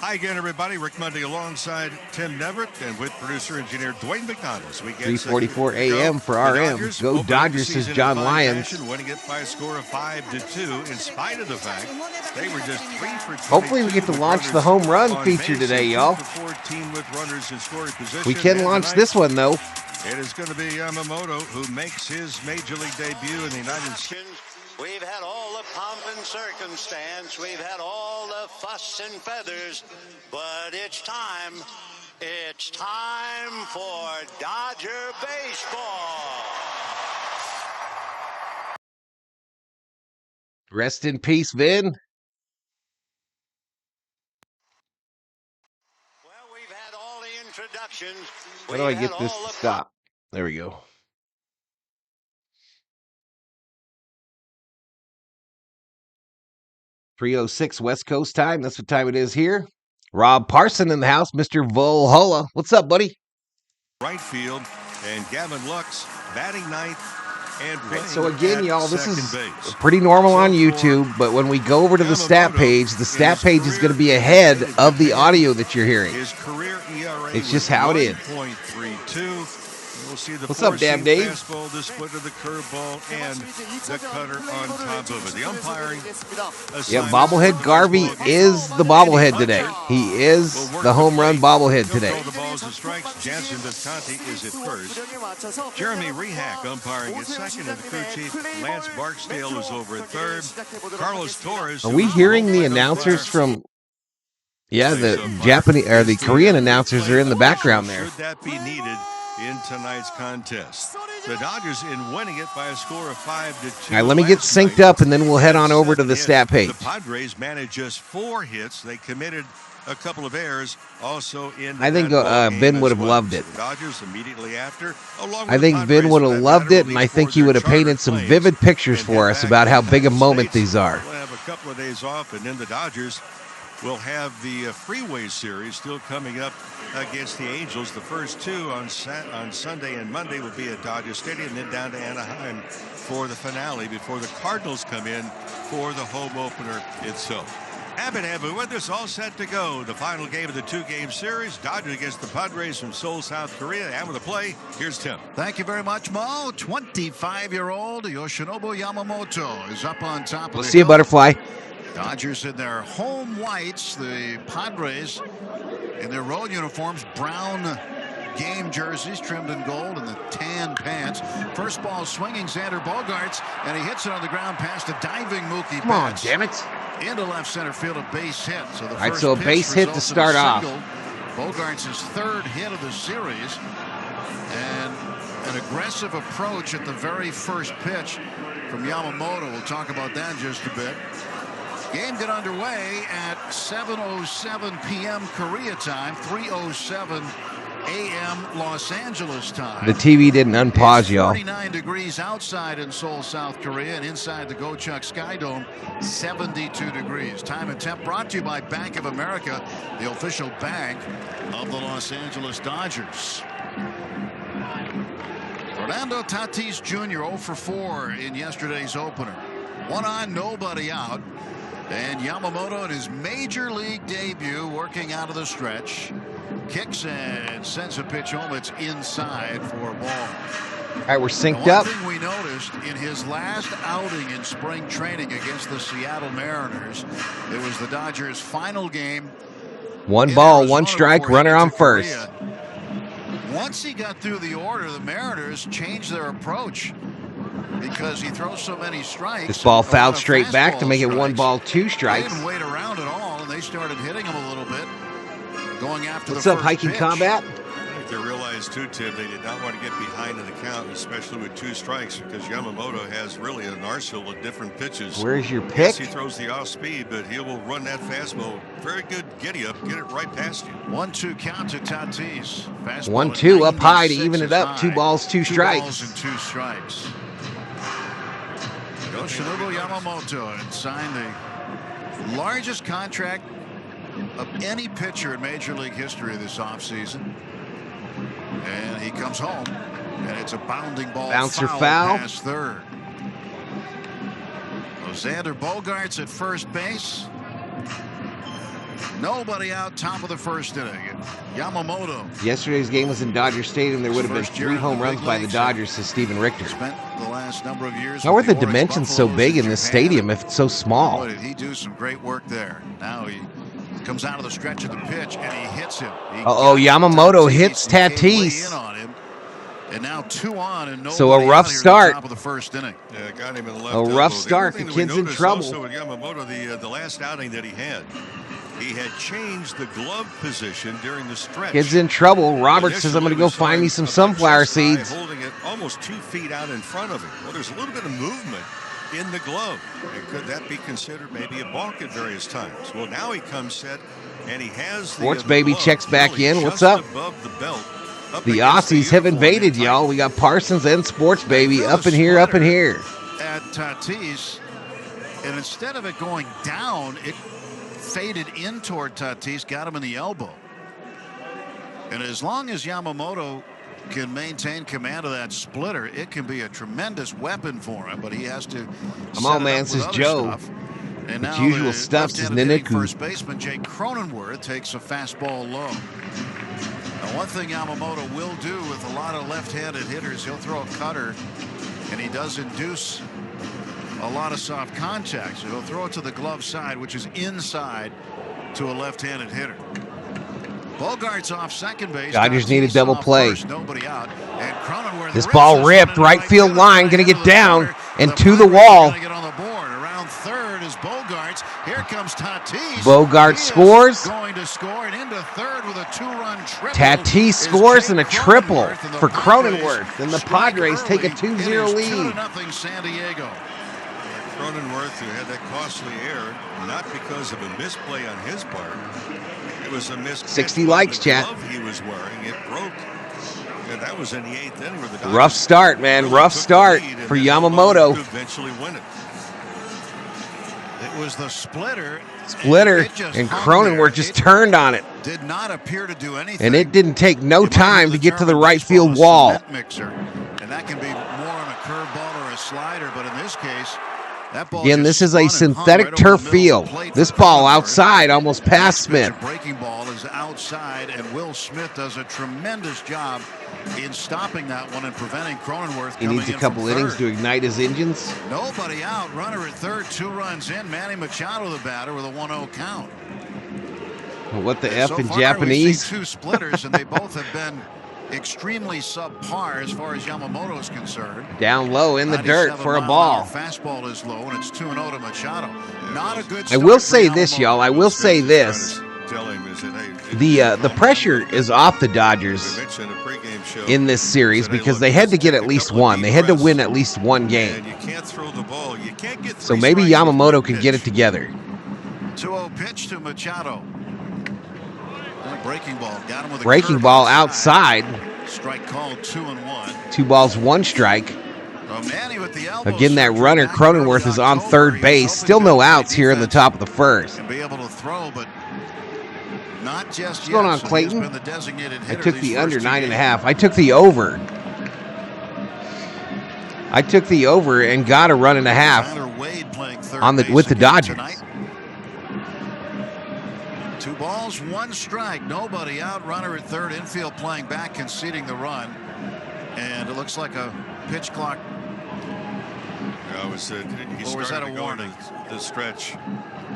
S13: Hi again, everybody. Rick Mundy alongside Tim Neverett and with producer-engineer Dwayne McDonald.
S1: 3:44 a.m. for RM. Go Dodgers, says John Lyons.
S13: Winning it by a score of 5-2, in spite of the fact they were just 3 for 22.
S1: Hopefully we get to launch the home run feature today, y'all.
S13: 14 with runners in scoring position.
S1: We can launch this one, though.
S13: It is going to be Yamamoto who makes his major league debut in the United States.
S17: We've had all the pomp and circumstance. We've had all the fuss and feathers. But it's time. It's time for Dodger baseball.
S1: Rest in peace, Vin.
S17: Well, we've had all the introductions.
S1: How do I get this to stop? There we go. .306 West Coast time. That's what time it is here. Rob Parson in the house. Mr. Valhalla. What's up, buddy?
S13: Right field, and Gavin Lux batting ninth
S1: So again, y'all, this is pretty normal on YouTube, but when we go over to the stat page is going to be ahead of the audio that you're hearing. It's just how it is. What's up, Damn Dave?
S13: Fastball, the split of the curveball, and the cutter on top of it. The umpiring.
S1: Yeah, bobblehead Garvey is the bobblehead today. He is the home run bobblehead today.
S13: The balls and strikes. Jansen Visconti is at first. Jeremy Rehack umpiring at second, and the crew chief Lance Barksdale is over at third. Carlos Torres.
S1: Are we hearing the announcers from? Yeah, the Japanese or the Korean announcers are in the background there.
S13: Should that be needed in tonight's contest? The Dodgers in winning it by a score of 5-2.
S1: All right, let me get synced up, and then we'll head on over to the stat page.
S13: The Padres managed just 4 hits. They committed a couple of errors also in
S1: I think Vin would have loved it.
S13: The Dodgers immediately after.
S1: I think Vin would have loved it, and I think he would have painted some vivid pictures for us about how big a moment these are.
S13: We'll have a couple of days off, and then the Dodgers will have the Freeway Series still coming up against the Angels. The first 2 on Sunday and Monday will be at Dodger Stadium, and then down to Anaheim for the finale before the Cardinals come in for the home opener itself. Abbott with us, all set to go. The final game of the 2-game series, Dodgers against the Padres from Seoul, South Korea. And with the play, here's Tim.
S18: Thank you very much, Mo. 25-year-old Yoshinobu Yamamoto is up on top of
S1: We'll see you, Butterfly.
S18: Dodgers in their home whites. The Padres in their road uniforms, brown game jerseys trimmed in gold and the tan pants. First ball swinging, Xander Bogaerts, and he hits it on the ground past a diving Mookie Betts.
S1: Come on, damn it.
S18: Into left center field, a base hit. So the
S1: all right, so a base hit to start off.
S18: Bogaerts' 3rd hit of the series, and an aggressive approach at the very first pitch from Yamamoto. We'll talk about that in just a bit. Game got underway at 7:07 p.m. Korea time, 3:07 a.m. Los Angeles time.
S1: The TV didn't unpause, y'all.
S18: 49 degrees outside in Seoul, South Korea, and inside the Gochuk Sky Dome, 72 degrees. Time and temp brought to you by Bank of America, the official bank of the Los Angeles Dodgers. Fernando Tatis Jr. 0 for 4 in yesterday's opener. 1 on, nobody out. And Yamamoto in his major league debut working out of the stretch. Kicks and sends a pitch home. It's inside for a ball.
S1: All right, we're synced up.
S18: One thing we noticed in his last outing in spring training against the Seattle Mariners, it was the Dodgers' final game.
S1: 1 ball, 1 strike, runner on first.
S18: Once he got through the order, the Mariners changed their approach because he throws so many strikes.
S1: This ball fouled straight back to make it 1 ball, 2 strikes.
S18: They didn't wait around at all, and they started hitting him a little bit. Going after
S1: What's
S18: the
S1: up,
S18: first
S1: Hiking
S18: pitch.
S1: Combat?
S13: I think they realized too, Tim, they did not want to get behind in the count, especially with 2 strikes, because Yamamoto has really an arsenal of different pitches.
S1: Where's your pick?
S13: Yes, he throws the off speed, but he will run that fastball. Very good giddy up, get it right past you.
S18: 1-2 count to Tatis.
S1: 1-2 up high to even it up. 2 balls, 2 strikes.
S18: 2 balls and 2 strikes. Yoshinobu Yamamoto had signed the largest contract of any pitcher in Major League history this offseason. And he comes home, and it's a bounding ball.
S1: Bouncer foul.
S18: Past third. Xander Bogaerts at first base. Nobody out, top of the first inning. Yamamoto.
S1: Yesterday's game was in Dodger Stadium. There would have been 3 home runs by the Dodgers, says Steven Richter.
S18: Spent the last number of years.
S1: How are the dimensions so big in this stadium if it's so small?
S18: Boy, did he do some great work there. Now he comes out of the stretch of the pitch, and he hits him.
S1: Yamamoto hits Tatis.
S18: And now 2 on, and nobody
S1: so a rough
S18: out here
S1: start.
S18: at the top of the first inning.
S13: Yeah, got him in the left
S1: A rough start. The kid's in trouble.
S13: Also with Yamamoto, the last outing that he had changed the glove position during the stretch.
S1: Kid's in trouble. Robert says, I'm going to go find me some sunflower seeds.
S13: Holding it almost 2 feet out in front of him. Well, there's a little bit of movement in the glove. And could that be considered maybe a balk at various times? Well, now he comes set, and he has the
S1: Sports Baby
S13: glove
S1: checks back
S13: really
S1: in. What's
S13: just
S1: up?
S13: above the belt.
S1: The Aussies have invaded, y'all. We got Parsons and Sports Baby up in here, up in here.
S18: At Tatis, and instead of it going down, it faded in toward Tatis, got him in the elbow. And as long as Yamamoto can maintain command of that splitter, it can be a tremendous weapon for him, but he has to.
S1: Come on, man, says Joe.
S18: And
S1: its
S18: now
S1: usual
S18: the
S1: stuff says
S18: left-handed hitting
S1: Niniku.
S18: First baseman Jake Cronenworth takes a fastball low. Now, one thing Yamamoto will do with a lot of left-handed hitters, he'll throw a cutter, and he does induce a lot of soft contact. So he'll throw it to the glove side, which is inside to a left-handed hitter. Bogart's off second base.
S1: Dodgers need a double play.
S18: First, nobody out. And Cronenworth
S1: This ball ripped, right field line, going to get down and to the wall.
S18: Get on the board. Around third is Bogarts. Here comes Tatis.
S1: Bogart scores.
S18: Going to score and into third with a 2-run triple.
S1: Tatis scores and a triple for Cronenworth. And the Padres take a 2-0 lead.
S18: 2-0 San Diego.
S13: Cronenworth, who had that costly error, not because of a misplay on his part. It was a miss.
S1: 60 likes, chat.
S13: He was wearing it broke. And that was in the 8th inning. Where the
S1: Rough start, man. Rough start for Yamamoto.
S13: Eventually win it.
S18: It was the splitter.
S1: And Cronenworth just turned on it.
S18: Did not appear to do anything.
S1: And it didn't take no time to get to the right field wall.
S18: Mixer. And that can be more on a curveball or a slider, but in this case, that ball
S1: again, this is a synthetic turf field. This ball outside almost past Smith.
S18: Breaking ball is outside, and Will Smith does a tremendous job in stopping that one and preventing Cronenworth.
S1: He needs a couple innings to ignite his engines.
S18: Nobody out. Runner at third. 2 runs in. Manny Machado, the batter, with a 1-0 count.
S1: What the
S18: and
S1: F
S18: so
S1: in
S18: far,
S1: Japanese?
S18: We've seen 2 splitters, and they both have been extremely subpar as far as Yamamoto is concerned.
S1: Down low in the dirt for a ball.
S18: Fastball is low, and it's 2-0 to Machado. Not a good
S1: I
S18: start
S1: will
S18: for
S1: say this,
S18: Yamamoto.
S1: y'all. I will say this. The pressure is off the Dodgers in this series because they had to get at least one. They had to win at least one game. So maybe Yamamoto can get it together.
S18: 2-0 pitch to Machado. Breaking ball. Got him with a
S1: breaking
S18: curve
S1: ball outside.
S18: Strike called 2-1.
S1: 2 balls, 1 strike.
S18: Manny with the elbow.
S1: Again, that runner Cronenworth is on third base. Still no outs here in the top of the first.
S18: And be able to throw, but not just
S1: What's going on,
S18: so
S1: Clayton?
S18: been the designated
S1: I
S18: hitter
S1: took
S18: these
S1: the
S18: first
S1: under
S18: 2
S1: 9.5.
S18: games.
S1: I took the over. I took the over and got a run and a half
S18: Wade playing third
S1: on
S18: base
S1: with the
S18: again
S1: Dodgers.
S18: tonight. 2 balls, 1 strike. Nobody out. Runner at third. Infield playing back, conceding the run. And it looks like a pitch clock.
S13: He
S18: Or was that
S13: started
S18: a
S13: to go
S18: warning?
S13: the stretch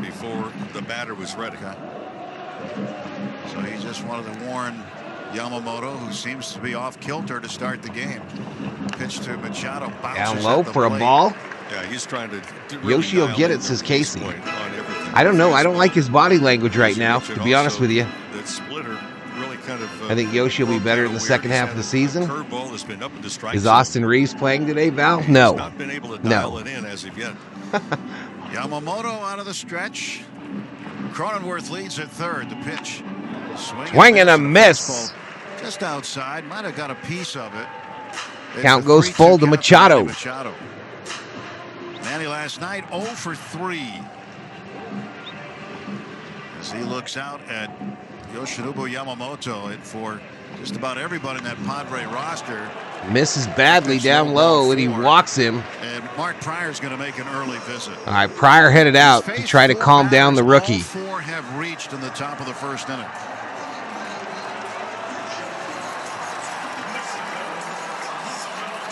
S13: before the batter was ready.
S18: Okay. So he just wanted to warn Yamamoto, who seems to be off kilter to start the game. Pitch to Machado.
S1: Down low for a ball.
S13: Yeah, he's trying to.
S1: Yoshi will get it, says Casey. I don't know. I don't like his body language right now, to be honest with you.
S13: That splitter really kind of.
S1: I think Yoshi will be better in the second half of the season.
S13: Curveball has been up in the strike
S1: Is
S13: zone.
S1: Austin Reeves playing today, Val? No.
S13: He's not been able to dial it in as of yet.
S18: Yamamoto out of the stretch. Cronenworth leads at third. The pitch.
S1: Swing and a miss.
S18: Just outside. Might have got a piece of it. It's
S1: Count
S18: a
S1: goes
S18: 3-2
S1: full to
S18: count
S1: Machado.
S18: Machado. Manny last night 0 for 3. As he looks out at Yoshinobu Yamamoto, and for just about everybody in that Padre roster.
S1: Misses badly down low, and he walks him.
S18: And Mark Pryor's going to make an early visit.
S1: All right, Pryor headed out to try to calm down the rookie.
S18: All 4 have reached in the top of the first inning.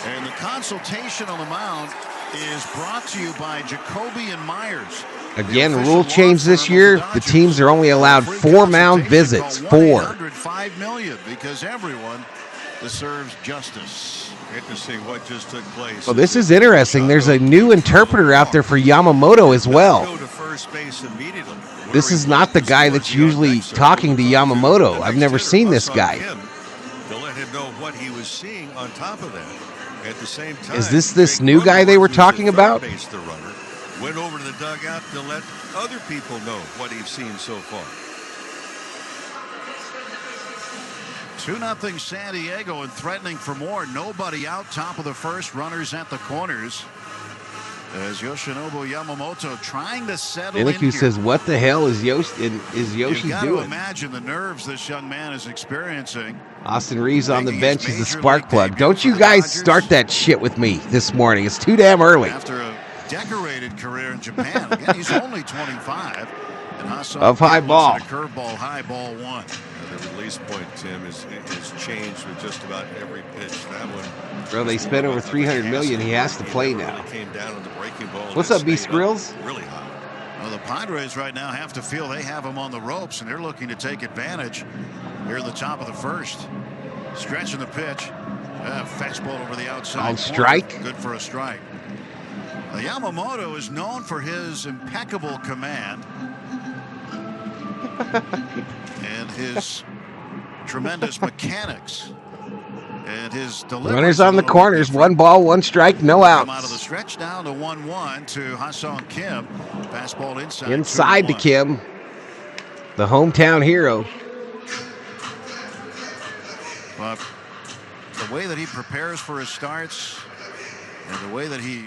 S18: And the consultation on the mound is brought to you by Jacoby and Myers.
S1: Again, rule change this year. The teams are only allowed 4 mound visits. 4.
S18: 105 million because everyone deserves justice.
S13: Interesting what just took place.
S1: Well, this is interesting. There's a new interpreter out there for Yamamoto as well.
S13: Go to first base immediately.
S1: This is not the guy that's usually talking to Yamamoto. I've never seen this guy.
S13: To let him know what he was seeing on top of that. At the same time,
S1: Is this new guy they were talking about?
S13: The runner went over to the dugout to let other people know what he's seen so far.
S18: 2-0 San Diego and threatening for more. Nobody out. Top of the first. Runners at the corners. As Yoshinobu Yamamoto trying to settle in
S1: Iniku
S18: here.
S1: says, "What the hell is Yoshi
S18: You've got to
S1: doing?"
S18: imagine the nerves this young man is experiencing.
S1: Austin Reeves on the bench is the spark plug. Don't you guys start that shit with me this morning. It's too damn early.
S18: After a decorated career in Japan, again, he's only 25. And Hassan
S1: Of high
S18: Kim
S1: ball.
S18: looks at a curveball, high ball one.
S19: The release point, Tim, is changed with just about every pitch. That one.
S1: Bro, they spent over $300 million. He has to play now.
S19: Came down on the breaking ball.
S1: What's up, B. Skrills?
S19: Really hot.
S18: Well, the Padres right now have to feel they have him on the ropes, and they're looking to take advantage here in the top of the first. Stretching the pitch. Fastball over the outside.
S1: On strike.
S18: Good for a strike. Yamamoto is known for his impeccable command and his tremendous mechanics and his delivery.
S1: Runners on the corners. 1 ball, 1 strike, no
S18: Come out of
S1: outs.
S18: the stretch down to 1-1 to Hassan Kim. Fastball inside.
S1: Inside to
S18: 2-1.
S1: Kim, the hometown hero.
S18: But the way that he prepares for his starts and the way that he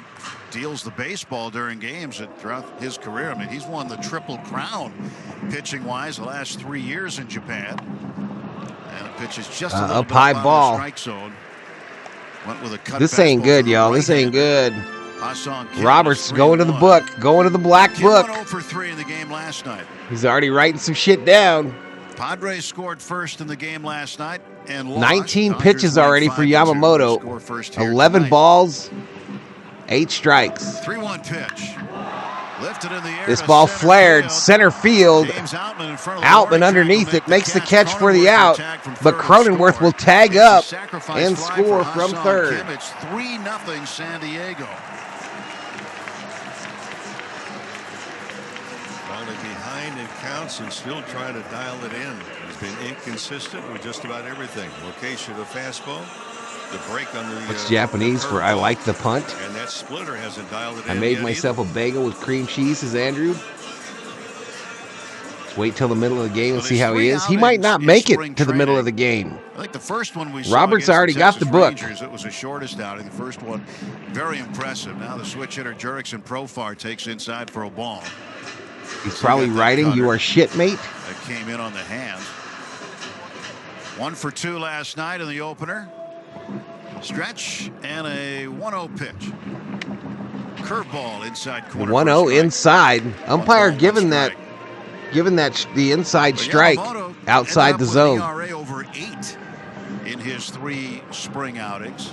S18: deals the baseball during games throughout his career, I mean, he's won the Triple Crown pitching-wise the last 3 years in Japan. And it pitches just a little
S1: up
S18: bit
S1: high
S18: out of the
S1: ball.
S18: strike zone. Went with a cut
S1: This ain't
S18: fastball
S1: good,
S18: to the
S1: y'all. This ain't
S18: right-hander.
S1: good.
S18: Hassan Kim
S1: Roberts
S18: was
S1: going to the
S18: 3-1.
S1: book, going to the black
S18: Kim
S1: book.
S18: went 0 for 3 in the game last night.
S1: He's already writing some shit down.
S18: Padres scored first in the game last night and lost.
S1: 19
S18: Dodgers
S1: pitches
S18: win
S1: already for
S18: 5-2.
S1: Yamamoto.
S18: Score first here
S1: 11
S18: tonight.
S1: balls, 8 strikes.
S18: 3-1 pitch. Lifted in the air.
S1: This
S18: to
S1: ball
S18: center
S1: flared,
S18: field.
S1: center field.
S18: James Outman in front of the
S1: Outman
S18: warning track
S1: underneath
S18: will
S1: it makes the
S18: catch.
S1: catch for the
S18: Cronenworth
S1: out,
S18: will tag from
S1: but
S18: third and
S1: Cronenworth
S18: score.
S1: will tag
S18: It's a
S1: up
S18: sacrifice
S1: and
S18: fly
S1: score
S18: for
S1: from
S18: Hassan
S1: third.
S18: Kim. It's 3-0 San Diego.
S19: Finally behind in counts and still trying to dial it in. He's been inconsistent with just about everything. Location of the fastball, the break on the.
S1: What's Japanese for I like the punt?
S19: And that splitter hasn't dialed it
S1: I
S19: in
S1: made
S19: yet
S1: myself a bagel with cream cheese, says Andrew. Let's wait till the middle of the game and see how he is. He might not make it to the middle of the game.
S18: I think the first one we saw
S1: Roberts
S18: against
S1: already
S18: the
S1: got the
S18: Texas
S1: book.
S18: Rangers, it was the shortest outing. The first one, very impressive. Now the switch hitter Jurickson Profar takes inside for a ball.
S1: He's probably writing, "You are shit, mate."
S18: That came in on the hand. 1 for 2 last night in the opener. Stretch and a 1-0 pitch. Curveball inside corner.
S1: 1-0 inside. Umpire giving that the inside strike outside the zone.
S18: ERA over 8 in his 3 spring outings.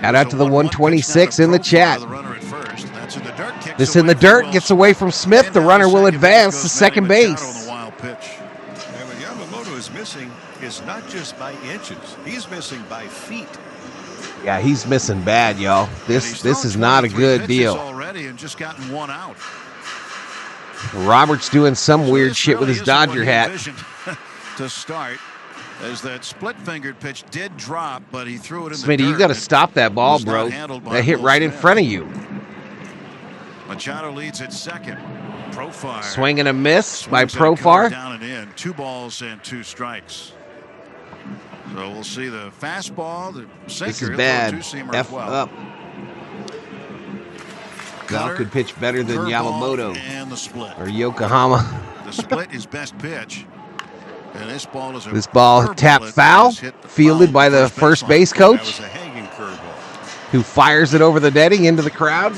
S1: Shout out to the 126 in the chat. This in the dirt gets away from Smith. The runner will advance to second base.
S19: And what Yamamoto is missing is not just by inches. He's missing by feet.
S1: Yeah, he's missing bad, y'all. This is not a good deal.
S18: Already and just gotten 1 out.
S1: Roberts doing some weird shit with his Dodger hat.
S18: To start, as that split-fingered pitch did drop, but he threw it in the
S1: Smitty,
S18: dirt.
S1: you got to stop that ball,
S18: Was not
S1: bro.
S18: handled by
S1: That hit
S18: Will
S1: right in
S18: Smith.
S1: front of you.
S18: Machado leads at second. Profar.
S1: Swing and a miss by
S18: Swings at a cover
S1: Profar.
S18: Down and in. 2 balls and 2 strikes. So we'll see the fastball, the sinker.
S1: This is
S18: He'll
S1: bad.
S18: throw a two-seamer
S1: F
S18: as well.
S1: up. Gal could pitch better than
S18: Curveball
S1: Yamamoto
S18: and the split.
S1: or Yokohama.
S18: The split is best pitch. And this ball is a
S1: This ball
S18: curveball
S1: tapped
S18: that
S1: foul,
S18: has hit the
S1: fielded
S18: foul
S1: by the first base
S19: That
S1: coach,
S19: was a hanging curveball.
S1: who fires it over the netting into the crowd.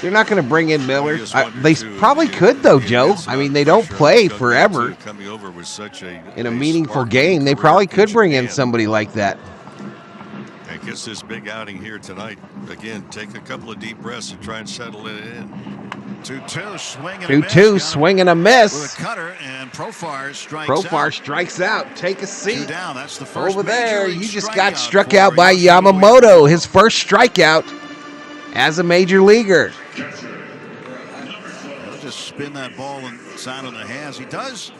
S1: They're not going to bring in Miller. They probably could, though, Joe. I mean, they don't play forever.
S19: Coming over with such
S1: In a meaningful game, they probably could bring in somebody like that.
S19: I guess this big outing here tonight, again, take a couple of deep breaths and try and settle it in.
S18: 2-2 swing and a miss.
S1: 2-2, swing and a miss.
S18: With a cutter, and Profar strikes
S1: Profar
S18: out.
S1: strikes out. Take a seat.
S18: 2 down. That's the first
S1: Over there,
S18: major league
S1: you just got
S18: strikeout
S1: struck
S18: for
S1: out by
S18: Yoshinobu
S1: Yamamoto. His first strikeout as a major leaguer.
S18: He'll just spin that ball inside on the hands. He does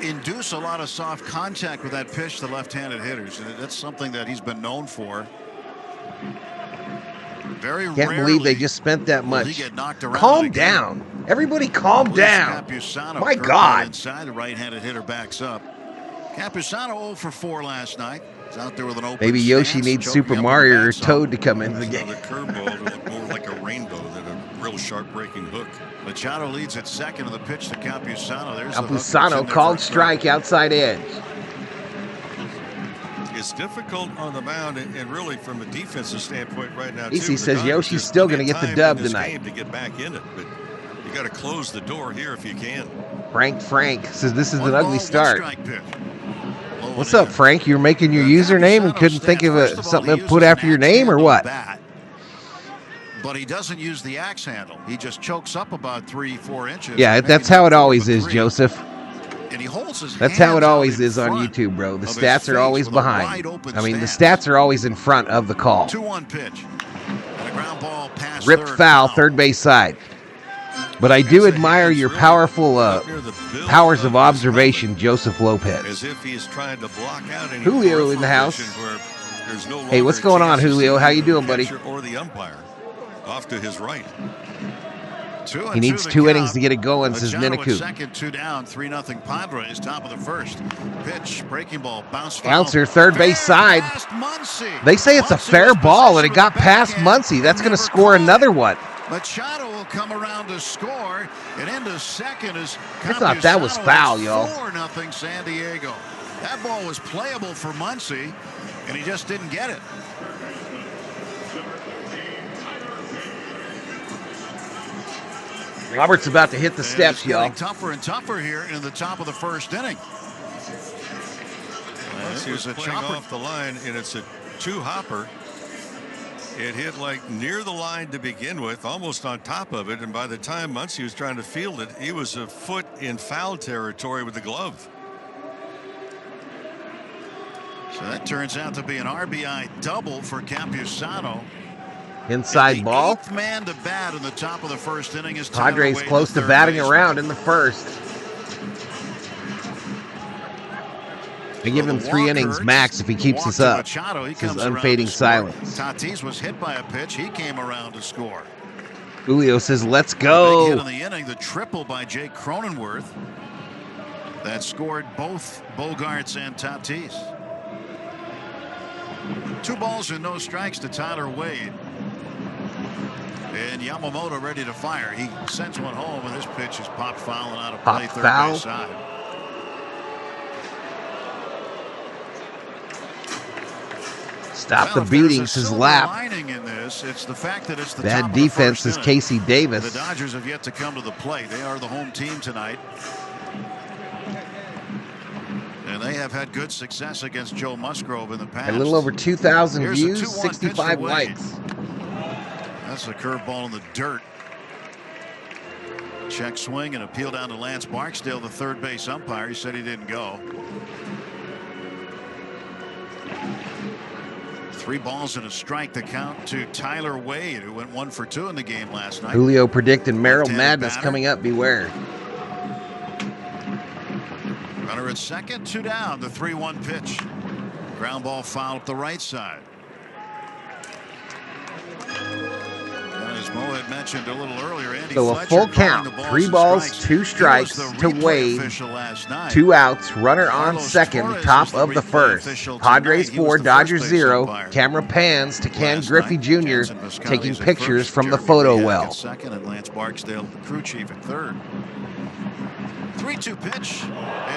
S18: induce a lot of soft contact with that pitch to left-handed hitters. And that's something that he's been known for. Very
S1: Can't believe they just spent that
S18: will he
S1: much.
S18: get knocked around
S1: Calm
S18: again.
S1: down. Everybody calm down.
S18: Campusano,
S1: My
S18: curveball
S1: God.
S18: Inside, the right-handed hitter backs up. Campusano 0 for 4 last night.
S13: He's out there with an open
S1: Maybe Yoshi
S13: stance,
S1: needs
S13: choking
S1: Super
S13: up
S1: Mario
S13: with
S1: or
S13: the bat
S1: Toad to come into the
S19: The
S1: game.
S19: curveball looked more like a rainbow than a real sharp breaking hook.
S13: Machado leads at second of the pitch to Campusano. There's the hook that's in
S1: Campusano
S13: there
S1: called
S13: for a strike.
S1: strike outside edge.
S19: It's difficult on the mound, and really from a defensive standpoint right now.
S1: Easy
S19: too. The
S1: says
S19: Dodgers,
S1: Yoshi's
S19: there's
S1: still
S19: plenty
S1: going to
S19: of
S1: get the
S19: time
S1: dub
S19: in this
S1: tonight.
S19: game to get back in it, but you got to close the door here if you can.
S1: Frank says this is
S13: One
S1: an ugly
S13: ball, one
S1: start.
S13: strike pitch. Low
S1: What's
S13: and
S1: up,
S13: in.
S1: Frank? You're making your username and couldn't think of
S13: First of all,
S1: something
S13: he
S1: to put
S13: uses
S1: after
S13: an
S1: your name or
S13: axe-handled
S1: what?
S13: bat, but he doesn't use the axe handle. He just chokes up about 3-4 inches.
S1: Yeah,
S13: maybe
S1: that's
S13: not
S1: how it
S13: 4,
S1: always
S13: but
S1: is,
S13: 3.
S1: Joseph.
S13: And he holds his
S1: That's how it
S13: hands out
S1: always
S13: in
S1: is on
S13: front
S1: YouTube, bro. The
S13: of his
S1: stats are
S13: face
S1: always
S13: with a
S1: behind.
S13: wide open
S1: I mean, the
S13: stance.
S1: stats are always in front of the call.
S13: 2-1 pitch. And a ground ball past
S1: Ripped
S13: third,
S1: foul, third base side. But I do admire your powerful powers of observation, Joseph Lopez.
S19: As if he's trying to block out any
S1: Julio in the house.
S19: where there's no
S1: Hey, what's
S19: longer
S1: going
S19: a
S1: on,
S19: chance to
S1: Julio?
S19: see
S1: How you
S19: the
S1: doing, buddy?
S19: catcher or the umpire off to his right.
S1: He needs 2 innings to get it going, says Ninaku.
S13: Second, 2 down, 3-0 Padres, top of the first. Pitch, breaking ball, bounce foul.
S1: Bouncer, third base side. They say it's a fair ball, and it got past Muncy. That's going to score another one.
S13: Machado will come around to score, and into second is
S1: I thought that was foul, y'all.
S13: 4-0 San Diego. That ball was playable for Muncy, and he just didn't get it.
S1: Robert's about to hit the steps, y'all.
S13: It's getting tougher and tougher here in the top of the first inning.
S19: He was playing off the line, and it's a 2-hopper. It hit like near the line to begin with, almost on top of it, and by the time Muncy was trying to field it, he was a foot in foul territory with the glove.
S13: So that turns out to be an RBI double for Campusano.
S1: Inside ball.
S13: 8th man to bat in the top of the first inning is
S1: Padres close to batting around in the first. They give him 3 innings max if he keeps this up. His unfading silence.
S13: Tatis was hit by a pitch. He came around to score.
S1: Julio says, let's
S13: Big
S1: go.
S13: hit in the inning, the triple by Jake Cronenworth. That scored both Bogarts and Tatis. 2 balls and no strikes to Tyler Wade. And Yamamoto ready to fire. He sends one home, and this pitch is popped foul and out of play, third base side.
S1: Stop the beating, says Lap.
S13: It's the fact that it's the
S1: Bad
S13: top of the
S1: defense,
S13: first
S1: says Casey
S13: inning.
S1: Davis.
S13: The Dodgers have yet to come to the plate. They are the home team tonight. And they have had good success against Joe Musgrove in the past.
S1: A little over 2,000
S13: Here's a
S1: views,
S13: 2-1 pitch
S1: 65
S13: to Wade.
S1: likes.
S13: That's a curveball in the dirt. Check swing and appeal down to Lance Barksdale, the third base umpire. He said he didn't go. 3 balls and a strike to count to Tyler Wade, who went 1 for 2 in the game last night.
S1: Julio predicted Merrill
S13: Left-handed
S1: Madness
S13: batter.
S1: coming up. Beware.
S13: Runner at second, 2 down. The 3-1 pitch. Ground ball foul up the right side. And as Mo had mentioned a little earlier, Andy
S1: So a
S13: Fletcher
S1: full
S13: calling
S1: count.
S13: the balls
S1: 3
S13: and
S1: balls,
S13: strikes.
S1: 2 strikes
S13: He was the
S1: to
S13: replay
S1: Wade.
S13: official last night.
S1: 2 outs. Runner on
S13: Carlos
S1: second.
S13: Torres
S1: Top
S13: was the
S1: of the
S13: replay
S1: first.
S13: official
S1: Padres
S13: tonight. He was
S1: 4,
S13: the
S1: Dodgers
S13: first base
S1: 0.
S13: umpire.
S1: Camera pans to Ken
S13: Last
S1: Griffey
S13: night,
S1: Jr.
S13: Jensen Visconti's
S1: taking
S13: at
S1: pictures
S13: first,
S1: from the
S13: Jeremy
S1: photo
S13: Riak
S1: well.
S13: at second, and Lance Barksdale, the crew chief, at third. 3-2 pitch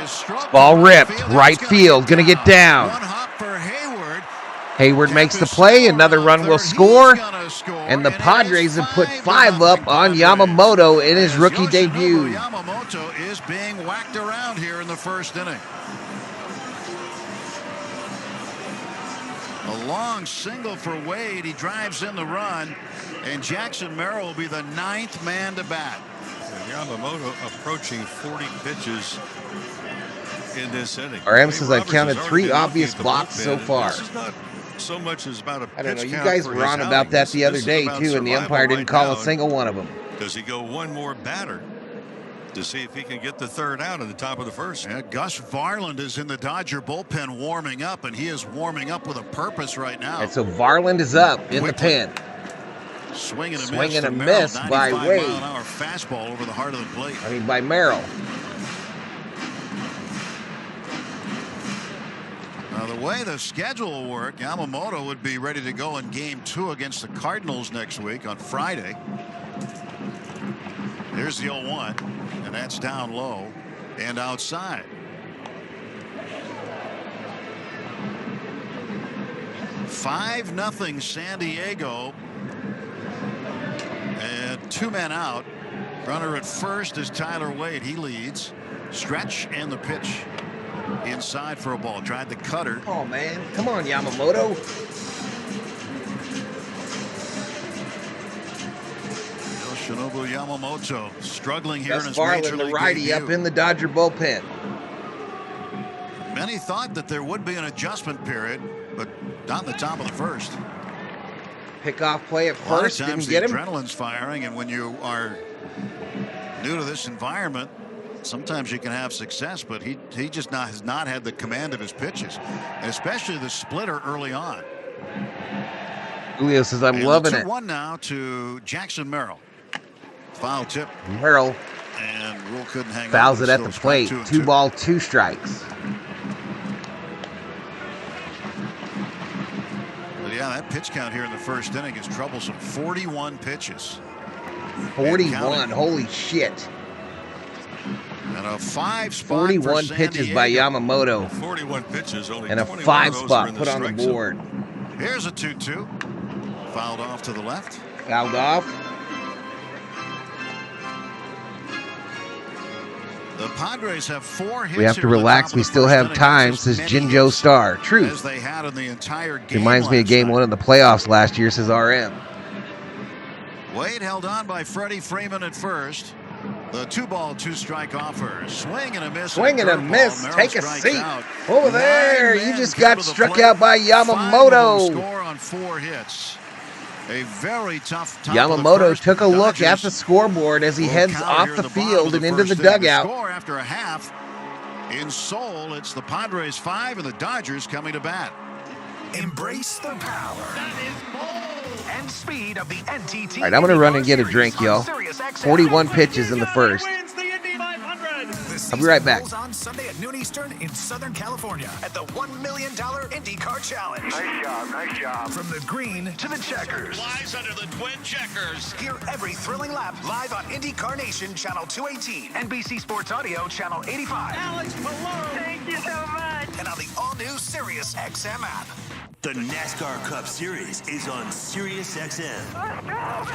S13: is struck.
S1: Ball ripped. Right field. Going to get down.
S13: One hop for Hayward.
S1: Hayward makes the play. Another run will score. And the Padres have put 5 up on Yamamoto in his rookie debut.
S13: Yamamoto is being whacked around here in the first inning. A long single for Wade. He drives in the run, and Jackson Merrill will be the 9th man to bat.
S19: Yamamoto approaching 40 pitches in this inning.
S1: RM says I've counted
S19: Roberts has
S1: 3
S19: already been
S1: obvious
S19: looking at the
S1: blocks so
S19: bullpen.
S1: far.
S19: This is not so much as about a
S1: I don't know.
S19: pitch
S1: You
S19: count
S1: guys
S19: for
S1: were
S19: his
S1: on about
S19: outing.
S1: that the other
S19: This is
S1: day,
S19: about
S1: too, and the
S19: survival
S1: umpire didn't
S19: right
S1: call
S19: now.
S1: a single one of them.
S19: Does he go one more batter to see if he can get the third out in the top of the first?
S13: Yeah, Gus Varland is in the Dodger bullpen warming up, and he is warming up with a purpose right now.
S1: And so Varland is up in the pen.
S13: Swing and a
S1: Swing
S13: miss,
S1: and
S13: to
S1: a
S13: Merrill,
S1: miss by
S13: 95
S1: Wade.
S13: mile an hour fastball over the heart of the plate.
S1: I mean, by Merrill.
S13: Now the
S18: The way the schedule will work, Yamamoto would be ready to go in Game 2 against the Cardinals next week on Friday. Here's the 0-1, and that's down low and outside. 5-0 San Diego. And 2 men out. Runner at first is Tyler Wade. He leads. Stretch and the pitch inside for a ball. Tried the cutter.
S1: Oh, man. Come on, Yamamoto.
S18: Yoshinobu Yamamoto struggling here in his
S1: Varlin,
S18: major
S1: the
S18: league
S1: righty,
S18: debut.
S1: up in the Dodger bullpen.
S18: Many thought that there would be an adjustment period, but not the top of the first.
S1: Pickoff play at first, didn't get him.
S18: Adrenaline's firing, and when you are new to this environment, sometimes you can have success, but he just has not had the command of his pitches, especially the splitter early on.
S1: Julio says, I'm loving it.
S18: 2-1 now to Jackson Merrill. Foul tip.
S1: Merrill.
S18: And Rule couldn't hang on.
S1: Fouls it at the plate. 2 balls, 2 strikes.
S18: But yeah, that pitch count here in the first inning is troublesome. 41 pitches.
S1: 41. Holy shit.
S18: And a 5 spot
S1: 41
S18: for
S1: pitches
S18: San
S1: by
S18: Diego.
S1: Yamamoto.
S19: 41 pitches, only
S1: and a
S19: 21
S1: 5
S19: of those
S1: spot
S19: are in
S1: put on the
S19: strike zone.
S1: board.
S18: Here's a 2-2. Fouled off to the left.
S1: Fouled off.
S18: The Padres have 4 hits.
S1: We have to relax. We still have time, says Jinjo Star. Truth.
S18: As they had in the entire game.
S1: Reminds me of game 1 of the playoffs last year, says RM.
S18: Wade held on by Freddie Freeman at first. The 2-ball, 2-strike offer. Swing and a miss.
S1: Swing and a miss.
S18: Merrill
S1: Take a
S18: strikes
S1: seat.
S18: out.
S1: Over there.
S18: 9
S1: You
S18: men
S1: just
S18: come
S1: got
S18: to the
S1: struck
S18: plate.
S1: out by
S18: 5 of them
S1: Yamamoto.
S18: score on 4 hits. A very tough top
S1: Yamamoto took a look at the scoreboard as he heads off the field and into the dugout.
S18: Score after a half. In Seoul, it's the Padres 5 and the Dodgers coming to bat.
S12: Embrace the power and speed of the NTT.
S1: All right, I'm going to run and get a drink, y'all. 41 pitches in the first. I'll be right back.
S12: On Sunday at noon Eastern in Southern California at the $1 million IndyCar Challenge.
S10: Nice job, nice job.
S12: From the green to the checkers.
S3: Lies under the twin checkers.
S12: Hear every thrilling lap live on IndyCar Nation Channel 218, NBC Sports Audio Channel 85.
S10: Alex Malone. Thank you so much.
S12: And on the all-new Sirius XM app.
S20: The NASCAR Cup Series is on SiriusXM.
S10: Let's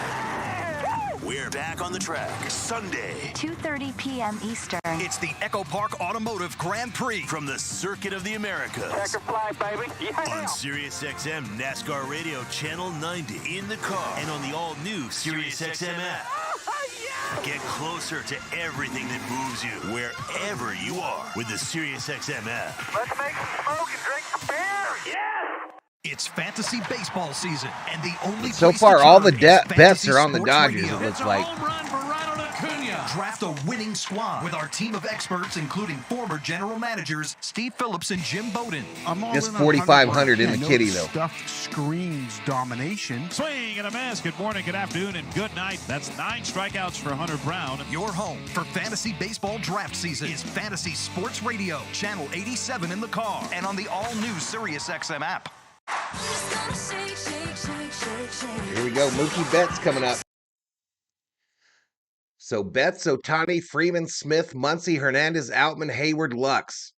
S10: go.
S20: We're back on the track Sunday.
S15: 2:30 p.m. Eastern.
S12: It's the Echo Park Automotive Grand Prix
S20: From the Circuit of the Americas.
S10: Checker flag, baby. Yeah.
S20: On SiriusXM NASCAR Radio Channel 90. In the car. And on the all-new SiriusXM app. Get closer to everything that moves you, wherever you are, with the SiriusXM app.
S10: Let's make some smoke and drink some beer. Yeah.
S12: It's fantasy baseball season, and the only
S1: So
S12: place
S1: far,
S12: to
S1: all
S12: turn
S1: the
S12: is
S1: bets
S12: Fantasy
S1: are on the
S12: Sports
S1: Dodgers,
S12: Radio.
S1: it looks like.
S12: Draft a winning squad with our team of experts, including former general managers Steve Phillips and Jim Bowden.
S1: Just 4,500 in the kitty, though.
S2: Stuffed screens domination.
S21: Swing and a miss. Good morning, good afternoon, and good night. That's 9 strikeouts for Hunter Brown.
S12: Your home for fantasy baseball draft season is Fantasy Sports Radio, Channel 87 in the car, and on the all-new SiriusXM app.
S1: Here we go. Mookie Betts coming up. So Betts, Ohtani, Freeman, Smith, Muncy, Hernandez, Outman, Hayward, Lux.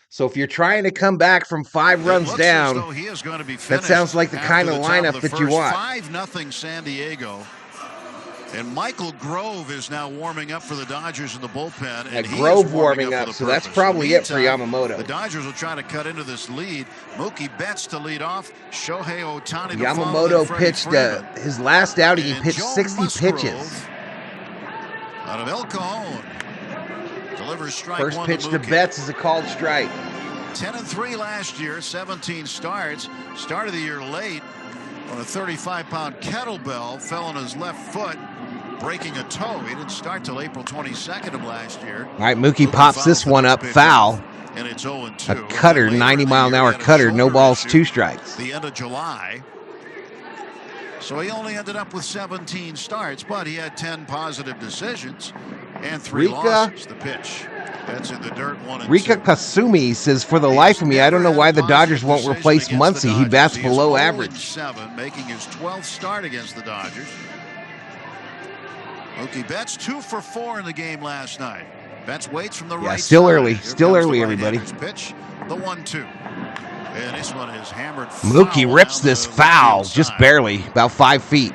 S1: So if you're trying to come back from 5 runs down, that sounds like the kind of lineup that you want.
S18: 5-0 San Diego. And Michael Grove is now warming up for the Dodgers in the bullpen. And he
S1: Grove
S18: is
S1: warming up,
S18: for the
S1: so that's
S18: purpose.
S1: probably it for
S18: Meantime,
S1: Yamamoto.
S18: The Dodgers will try to cut into this lead. Mookie Betts to lead off. Shohei Ohtani to follow,
S1: Yamamoto
S18: then Freddie
S1: pitched
S18: Freeman.
S1: his last outing. He
S18: And
S1: pitched
S18: Joe
S1: 60
S18: Musgrove
S1: pitches.
S18: Out of El Cajon. Delivers strike
S1: First
S18: one
S1: pitch to
S18: Mookie.
S1: Betts is a called strike.
S18: 10-3 last year, 17 starts. Started the year late on a 35-pound kettlebell. Fell on his left foot, breaking a toe. He didn't start till April 22nd of last year.
S1: All right, Mookie pops this one up foul.
S18: And it's 0-2.
S1: A cutter, 90-mile-an-hour cutter, no balls, 2 strikes.
S18: The end of July. So he only ended up with 17 starts, but he had 10 positive decisions and 3
S1: Rika.
S18: losses. The pitch. That's in the dirt, 1-2.
S1: Rika Kasumi says, for the life of me, I don't know why the Dodgers won't replace Muncy. He bats below average.
S18: 7, making his 12th start against the Dodgers. Mookie Betts 2 for 4 in the game last night. Betts waits from the right
S1: still
S18: side.
S1: early.
S18: Here
S1: Still
S18: comes
S1: early,
S18: the
S1: everybody.
S18: right-hander's pitch, the 1-2. And this one is hammered.
S1: Mookie
S18: foul
S1: rips
S18: down
S1: this
S18: the
S1: foul,
S18: left field
S1: just
S18: side.
S1: barely, about 5 feet.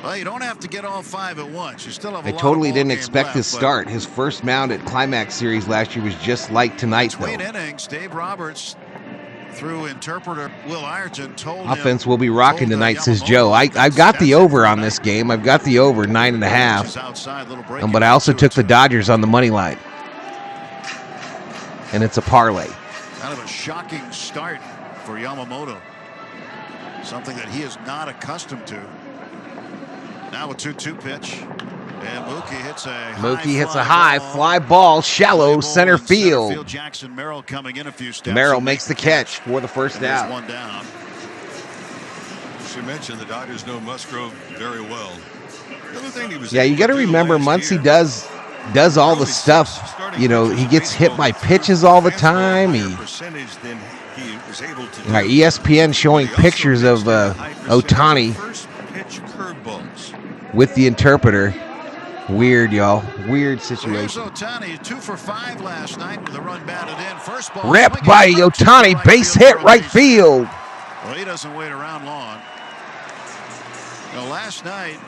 S18: Well, you don't have to get all 5 at once. You still have a
S1: I
S18: lot
S1: totally
S18: of
S1: didn't
S18: ball game
S1: expect
S18: left,
S1: his
S18: but
S1: start. His first mound at Climax Series last year was just like tonight, though.
S18: between innings, Dave Roberts, through interpreter Will Ireton, told
S1: Offense
S18: him,
S1: will be rocking tonight, says Joe. I've got the over on this game. I've got the over 9.5. But I also took the Dodgers on the money line. And it's a parlay.
S18: Kind of a shocking start for Yamamoto. Something that he is not accustomed to. Now a 2-2 pitch. And Mookie hits a
S1: high fly ball, shallow center field.
S18: Jackson Merrill coming in a few steps.
S1: Merrill makes the catch for the first
S18: There's
S1: out.
S18: one down.
S19: As you mentioned, the Dodgers know Musgrove very well. The other thing he was
S1: Yeah, you got to remember, Muncy does all the stuff. You know, he gets hit by pitches all the time.
S19: percentage than he was able to do.
S1: Right, ESPN showing pictures of Ohtani
S19: First pitch curveballs.
S1: with the interpreter. Weird, y'all. Weird
S18: Here's
S1: situation.
S18: Ohtani, 2 for 5 last night with a run batted in. First ball.
S1: Ripped
S18: swinging
S1: by
S18: straight to
S1: Ohtani,
S18: right
S1: base
S18: field
S1: hit
S18: for a
S1: right
S18: base.
S1: field.
S18: Well, he doesn't wait around long. You know, last night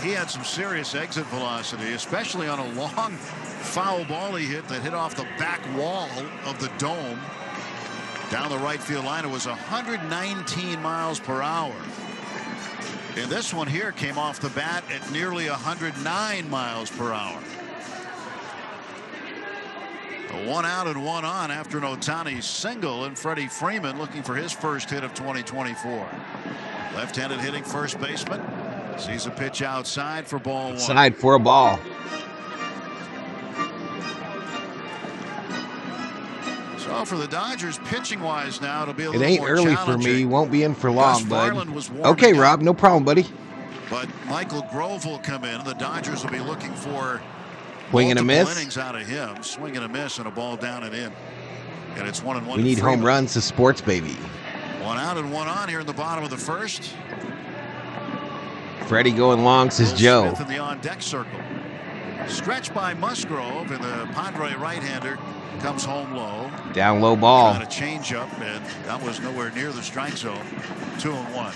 S18: he had some serious exit velocity, especially on a long foul ball he hit that hit off the back wall of the dome down the right field line. It was 119 miles per hour. And this one here came off the bat at nearly 109 miles per hour. A 1 out and 1 on after an Ohtani single, and Freddie Freeman looking for his first hit of 2024. Left-handed hitting first baseman sees a pitch outside for ball 1.
S1: Side for a ball.
S18: So for the Dodgers, pitching-wise now, it'll be a
S1: It
S18: little
S1: ain't
S18: more
S1: early for
S18: challenging.
S1: me. Won't be in for long, bud.
S18: Farland was warming
S1: Okay,
S18: up.
S1: Rob. No problem, buddy.
S18: But Michael Grove will come in. The Dodgers will be looking for
S1: Swing and a
S18: multiple
S1: miss.
S18: innings out of him. Swing and a miss and a ball down and in. And it's 1-1.
S1: We need
S18: Freeman.
S1: home runs to sports, baby.
S18: 1 out and 1 on here in the bottom of the first.
S1: Freddie going long, says
S18: Will
S1: Joe.
S18: Smith in the on-deck circle. Stretched by Musgrove, and the Padre right-hander comes home low.
S1: Down low ball.
S18: Got a changeup, and that was nowhere near the strike zone. 2-1.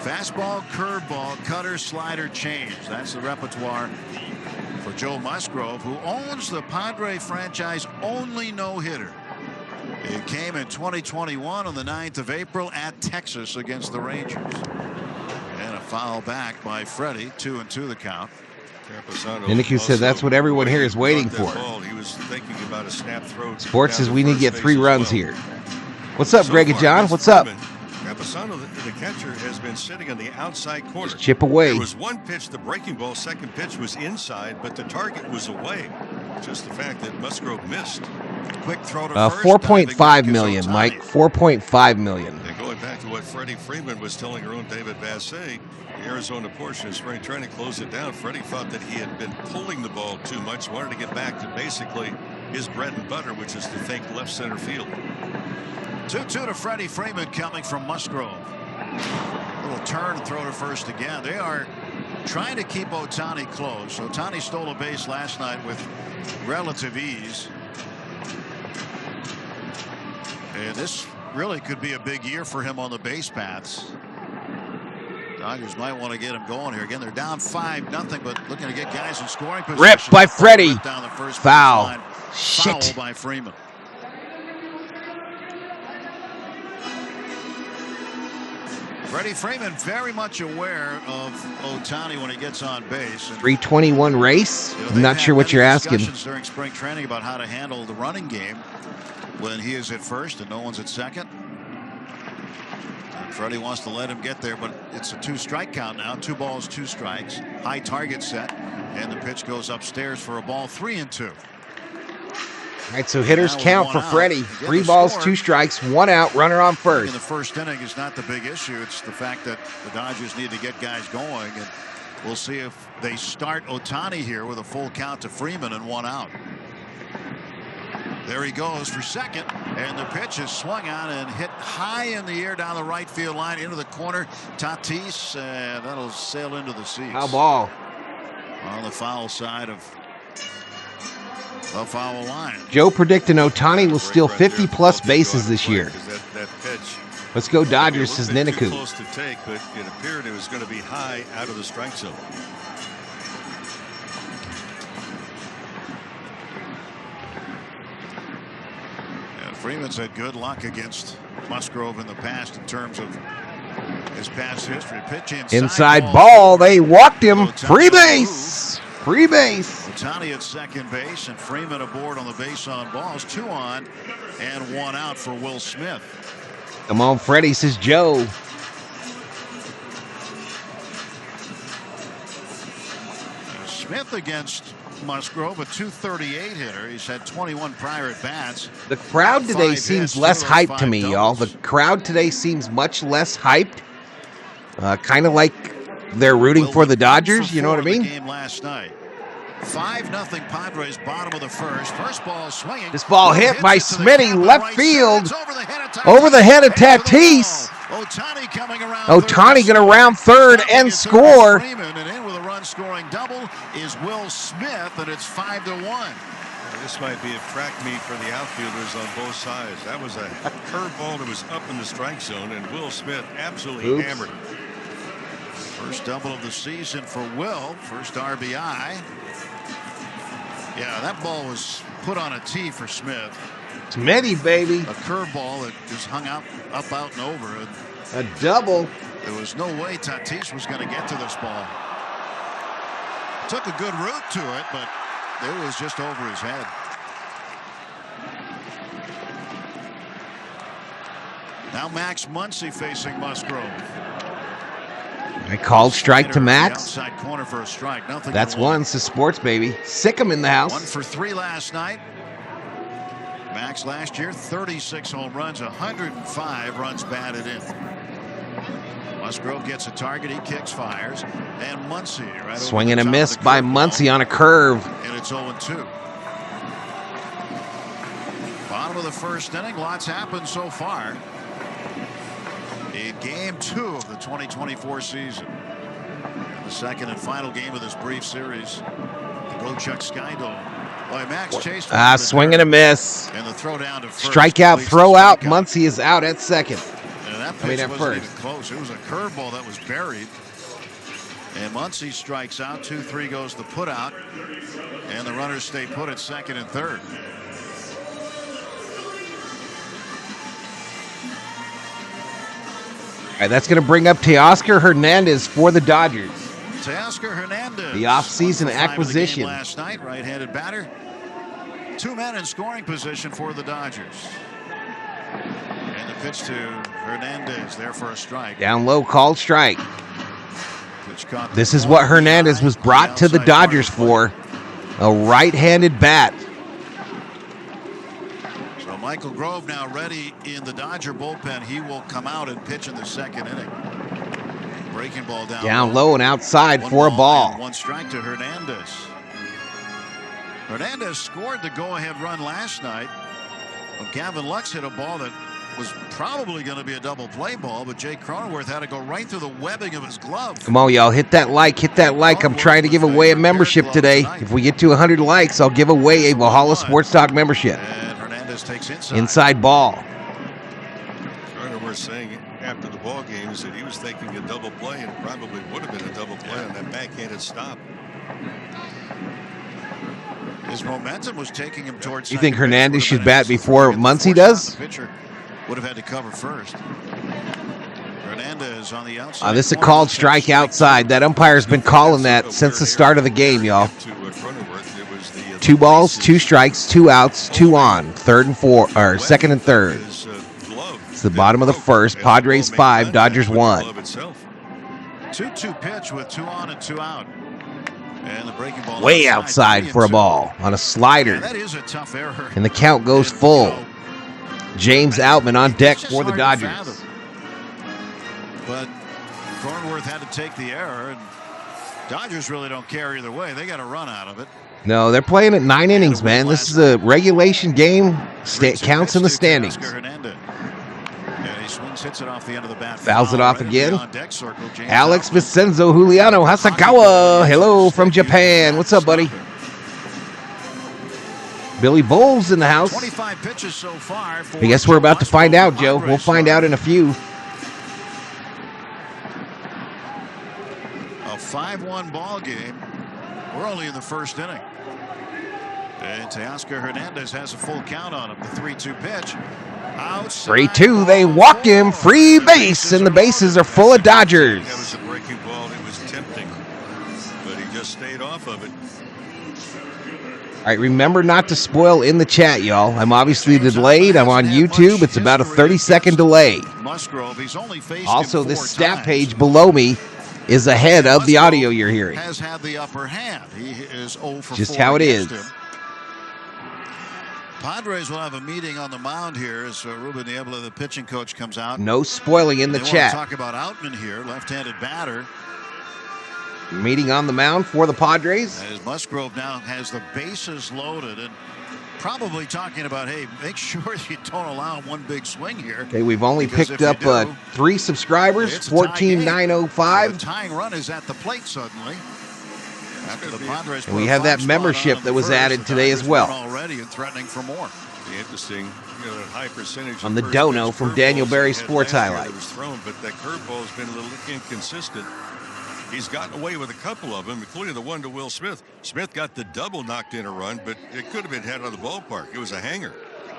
S18: Fastball, curveball, cutter, slider, change. That's the repertoire for Joe Musgrove, who owns the Padre franchise only no-hitter. It came in 2021 on the 9th of April at Texas against the Rangers. And a foul back by Freddie. 2-2 the count.
S1: Niku said that's what everyone here is waiting for.
S19: He was thinking about a snap throw.
S1: Sports says we need to get 3 runs here. What's up, Greg and John? What's up?
S19: Campusano, the catcher, has been sitting on the outside corner.
S1: Just chip away.
S19: There was one pitch, the breaking ball. Second pitch was inside, but the target was away. Just the fact that Musgrove missed.
S18: Quick throw to
S1: 4.5 million, Mike. 4.5 million.
S19: And going back to what Freddie Freeman was telling our own David Bassett, the Arizona portion of spring training closed it down. Freddie thought that he had been pulling the ball too much, wanted to get back to basically his bread and butter, which is to think left center field.
S18: 2-2 to Freddie Freeman coming from Musgrove. Little turn and throw to first again. They are trying to keep Ohtani close. Ohtani stole a base last night with relative ease. And this really could be a big year for him on the base paths. Dodgers might want to get him going here. Again, they're down 5-0, but looking to get guys in scoring position.
S1: Ripped by Freddie.
S18: Ripped down the first
S1: Foul.
S18: line.
S1: Shit.
S18: Foul by Freeman. Freddie Freeman very much aware of Ohtani when he gets on base.
S1: 321 race. I'm not sure what you're asking.
S18: Discussions during spring training about how to handle the running game when he is at first and no one's at second. And Freddie wants to let him get there, but it's a 2-strike count now. 2 balls, 2 strikes. High target set, and the pitch goes upstairs for a ball. 3-2.
S1: All right, so hitters
S18: Now
S1: count
S18: one
S1: for
S18: out.
S1: Freddie.
S18: Again,
S1: 3
S18: the
S1: balls,
S18: score
S1: 2 strikes, 1 out, runner on
S18: in
S1: first.
S18: the first inning is not the big issue. It's the fact that the Dodgers need to get guys going. And We'll see if they start Ohtani here with a full count to Freeman and 1 out. There he goes for second, and the pitch is swung on and hit high in the air down the right field line into the corner. Tatis, and that'll sail into the seats.
S1: Foul ball.
S18: On the foul side of the foul line.
S1: Joe predicting Ohtani will steal 50-plus bases this year.
S19: That pitch.
S1: Let's go Dodgers, says
S19: Too
S1: Niniku.
S19: close to take, but it appeared it was going to be high out of the strike zone.
S18: Freeman's had good luck against Musgrove in the past in terms of his past history. Pitch
S1: inside ball. They walked him. Free base. Free base.
S18: Ohtani at second base and Freeman aboard on the base on balls. 2 on and 1 out for Will Smith.
S1: Come on, Freddie, says Joe.
S18: Smith against Musgrove, a .238 hitter. He's had 21 prior at bats.
S1: The crowd today seems less hyped to me, y'all. The crowd today seems much less hyped. Kind of like they're rooting for the Dodgers. You know what I mean?
S18: Game last night. 5-0 Padres, bottom of the first. First ball swinging.
S1: This ball hit by Smitty, left field. Over the head of Tatis.
S18: Ohtani coming around.
S1: Ohtani going to round third and score.
S18: And in with a run-scoring double is Will Smith, and it's 5-1.
S19: This might be a track meet for the outfielders on both sides. That was a curveball that was up in the strike zone, and Will Smith absolutely hammered it.
S18: First double of the season for Will. First RBI. Yeah, that ball was put on a tee for Smith.
S1: Smitty, baby.
S18: A curveball that just hung up, out, and over.
S1: A double.
S18: There was no way Tatis was going to get to this ball. Took a good route to it, but it was just over his head. Now Max Muncy facing Musgrove.
S1: I called strike to Max.
S18: Outside corner for a strike. Nothing.
S1: That's one. It's the sports, baby. Sick 'em in the house.
S18: 1 for 3 last night. Max last year, 36 home runs, 105 runs batted in. Musgrove gets a target. He kicks, fires, and Muncy right
S1: swing and a miss by Muncy on a curve.
S18: And it's 0-2. Bottom of the first inning. Lots happened so far in game 2 of the 2024 season. The second and final game of this brief series. The Go Chuck Skydome. Boy, Max chased
S1: swing and a miss.
S18: And the throw down to first.
S1: Strikeout, throw out. Muncy is out at second.
S18: And that pitch wasn't even close. It was a curveball that was buried. And Muncy strikes out. 2-3 goes the put out. And the runners stay put at second and third.
S1: All right, that's going to bring up Teoscar Hernandez for the Dodgers.
S18: Teoscar Hernandez.
S1: The offseason acquisition.
S18: Last night, right-handed batter. 2 men in scoring position for the Dodgers. And the pitch to Hernandez there for a strike.
S1: Down low, called strike. This is what Hernandez was brought to the Dodgers for. A right-handed bat.
S18: So Michael Grove now ready in the Dodger bullpen. He will come out and pitch in the second inning. Breaking ball down
S1: low and outside for a ball.
S18: 1 strike to Hernandez. Hernandez scored the go-ahead run last night. Well, Gavin Lux hit a ball that was probably going to be a double play ball, but Jake Cronenworth had to go right through the webbing of his glove.
S1: Come on, y'all. Hit that like. Hit that like. I'm trying to give away a membership today. If we get to 100 likes, I'll give away a Valhalla Sports Talk membership.
S18: And Hernandez takes inside.
S1: Inside ball.
S19: Cronenworth saying after the ball game is that he was thinking a double play, and it probably would have been a double play on that backhanded stop.
S18: His momentum was taking him towards.
S1: You think Hernandez should bat before Muncy does?
S18: Pitcher would have had to cover first. Hernandez on the outside.
S1: This is a called strike outside. That umpire's been calling that since the start of the game, y'all. 2 balls, 2 strikes, 2 outs, 2 on. Second and third. It's the bottom of the first. Padres 5, Dodgers 1.
S18: 2-2 pitch with 2 on and 2 out. And the breaking ball
S1: way outside for a ball on a slider.
S18: Yeah, that is a tough error.
S1: And the count goes full. James Outman on deck for the Dodgers.
S18: But Cronenworth had to take the error. And Dodgers really don't care either way. They got a run out of it.
S1: No, they're playing at 9 innings, man. This is a regulation game. Counts in the standings. Fouls it off again. Alex Vincenzo Juliano Hasakawa. Hello from Japan. What's up, buddy? Billy Bowles in the house.
S18: 25 pitches so far.
S1: I guess we're about to find out, Joe. We'll find out in a few.
S18: A 5-1 ball game. We're only in the first inning. And Teoscar Hernandez has a full count on him. The 3-2 pitch.
S1: 3-2. They walk him. Free base, and the bases are full of Dodgers.
S19: That was a breaking ball. It was tempting, but he just stayed off of it.
S1: All right, remember not to spoil in the chat, y'all. I'm obviously delayed. I'm on YouTube. It's about a 30-second delay. Also, this stat page below me is ahead of the audio you're hearing.
S18: Has had the upper hand. He is 0 for
S1: Just
S18: 4
S1: how it
S18: against
S1: is.
S18: him. Padres will have a meeting on the mound here as Ruben Niebla, the pitching coach, comes out.
S1: No spoiling in the
S18: They
S1: chat.
S18: want to talk about Outman here, left-handed batter.
S1: Meeting on the mound for the Padres.
S18: As Musgrove now has the bases loaded and probably talking about, hey, make sure you don't allow one big swing here.
S1: Okay, we've only
S18: Because
S1: picked
S18: if you
S1: up
S18: do,
S1: 3 subscribers,
S18: it's a tie game.
S1: 14,905.
S18: The tying run is at the plate suddenly. After the Padres
S1: And we
S18: put a
S1: have that
S18: 5 spot
S1: membership
S18: on in
S1: that
S18: the
S1: was
S18: first,
S1: added
S18: the
S1: today as
S18: Dodgers
S1: well.
S18: won already and threatening for more.
S19: The interesting, that high percentage
S1: On the
S19: of
S1: dono
S19: first pitch
S1: from Daniel
S19: curveballs
S1: Berry
S19: he had
S1: Sports
S19: last year
S1: Highlights.
S19: that was thrown, but that curveball has been a little inconsistent. He's gotten away with a couple of them, including the one to Will Smith. Smith got the double knocked in a run, but it could have been had on the ballpark. It was a hanger.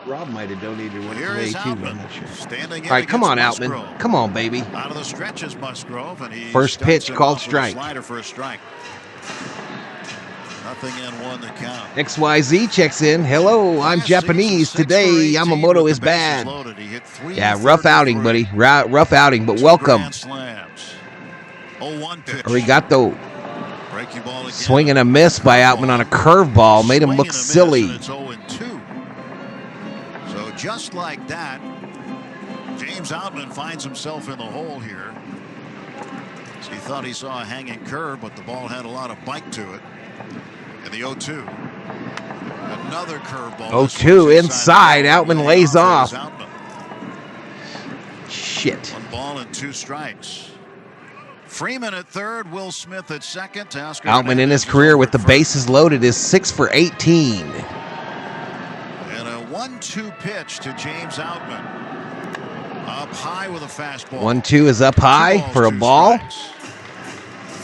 S1: Rob might have donated one
S18: Here
S1: today,
S18: is
S1: too.
S18: Outman,
S1: I'm not sure.
S18: standing in
S1: All right, come on,
S18: against
S1: Outman.
S18: Musgrove.
S1: Come on, baby.
S18: Out of the stretches, Musgrove, and he
S1: First
S18: starts
S1: pitch
S18: him
S1: called
S18: off with a
S1: strike.
S18: Slider for a strike. Nothing and 1 to count.
S1: XYZ checks in. Hello, I'm Japanese. Today, Yamamoto is bad. Yeah, rough outing, buddy. Rough outing, but welcome. Arigato.
S18: Breaking ball again.
S1: Swing and a miss by Outman on a curveball. Made him
S18: Swing
S1: look
S18: and a miss,
S1: silly.
S18: and it's 0-2. So just like that, James Outman finds himself in the hole here. He thought he saw a hanging curve, but the ball had a lot of bite to it. And the 0-2. Another curveball.
S1: 0-2 inside. Outman lays off. Shit.
S18: 1 ball and 2 strikes. Freeman at third, Will Smith at second.
S1: Outman in his career with the bases loaded is 6 for 18.
S18: And a 1-2 pitch to James Outman. Up high with a fastball.
S1: 1-2 is up high
S18: 2 balls,
S1: for a
S18: 2
S1: ball.
S18: strikes.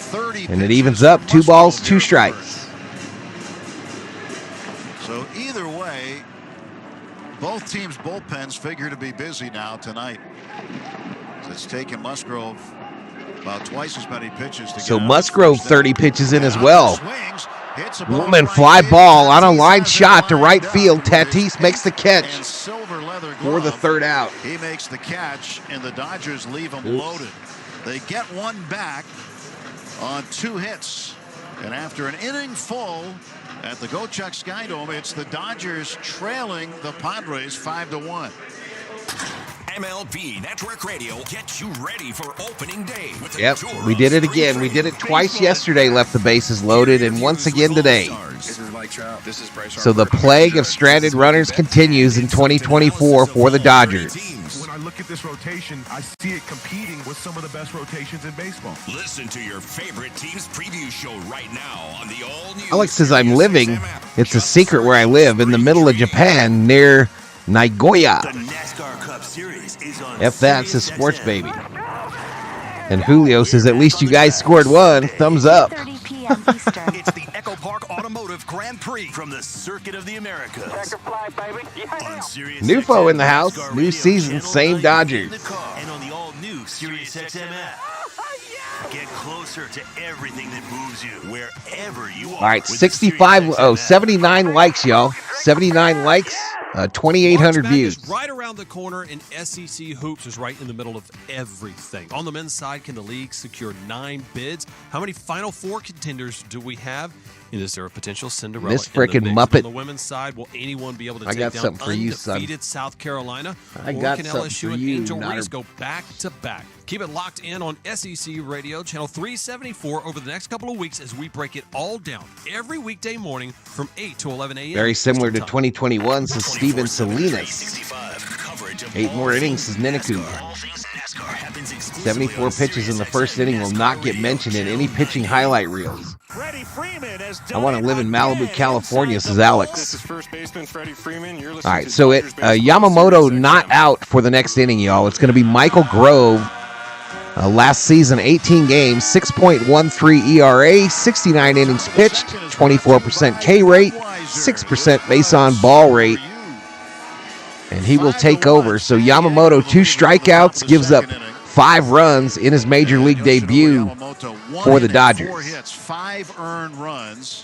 S18: 30
S1: And it
S18: pitches
S1: evens up. 2 balls, 2
S18: here.
S1: strikes.
S18: So either way, both teams' bullpens figure to be busy now tonight. It's taken Musgrove about twice as many pitches to
S1: So
S18: get out.
S1: Musgrove 30 pitches in as well.
S18: Swings, hits a ball
S1: Woman
S18: right
S1: fly
S18: field.
S1: ball on a
S18: Tatis
S1: line
S18: has it
S1: shot to
S18: lined
S1: right
S18: up.
S1: field. Tatis makes the catch
S18: And silver leather
S1: for the
S18: glove.
S1: 3rd out.
S18: He makes the catch, and the Dodgers leave him
S1: Oops.
S18: loaded. They get 1 back on 2 hits. And after an inning full at the Gochuk Skydome, it's the Dodgers trailing the Padres 5-1.
S8: MLB Network Radio gets you ready for opening day. With a
S1: Yep,
S8: tour
S1: we
S8: of
S1: did it
S8: spring
S1: again. We
S8: training,
S1: did it twice
S8: baseball,
S1: yesterday, left the bases loaded, and once again today.
S22: This is Mike Trout. This is Bryce
S1: So the plague of stranded runners continues in 2024 for the Dodgers.
S22: When I look at this rotation, I see it competing with some of the best rotations in baseball.
S8: Listen to your favorite team's preview show right now on the all-new
S1: Alex says I'm living. It's a secret where I live in the middle of Japan near Nagoya.
S20: The NASCAR Cup Series is on
S1: F that's a sports
S20: SiriusXM.
S1: baby. And Julio says at least you guys scored 1. Thumbs up.
S15: 3:30 p.m. Eastern.
S12: It's the Echo Park Automotive Grand Prix.
S20: From the Circuit of the Americas.
S10: Checker fly, baby.
S20: On Sirius
S1: Newfo
S20: XM
S1: in the house.
S20: NASCAR
S1: New
S20: Radio
S1: season,
S20: Channel
S1: same
S20: 90
S1: Dodgers.
S20: in the car. And on the all-new SiriusXM app. Get closer to everything that moves you, wherever you are.
S1: All right,
S20: with the
S1: 79 likes, y'all. 79 likes, 2,800
S11: March
S1: views.
S11: Madness right around the corner, and SEC Hoops is right in the middle of everything. On the men's side, can the league secure 9 bids? How many Final Four contenders do we have? And is there a potential Cinderella?
S1: This
S11: in the
S1: frickin'
S11: mix?
S1: Muppet.
S11: On the women's side, will anyone be able to
S1: I
S11: take
S1: got
S11: down
S1: something for you, son.
S11: undefeated South Carolina?
S1: I
S11: Or
S1: got
S11: can
S1: something
S11: LSU
S1: for
S11: and
S1: you,
S11: Angel
S1: Nutter.
S11: Reese go back to back? Keep it locked in on SEC Radio, channel 374, over the next couple of weeks as we break it all down every weekday morning from 8 to 11 a.m.
S1: Very similar to
S11: Eastern Time.
S1: 2021, says Steven Salinas. 8 more innings, says Niniku. 74 pitches in the first inning will not get mentioned in any pitching highlight reels. I want to live in Malibu, California, says Alex. All right, so Yamamoto not out for the next inning, y'all. It's going to be Michael Grove. Last season, 18 games, 6.13 ERA, 69 innings pitched, 24% K rate, 6% base on ball rate. And he will take over. So Yamamoto, 2 strikeouts, gives up 5 runs in his major league debut for the Dodgers.
S13: 4 hits, 5 earned runs,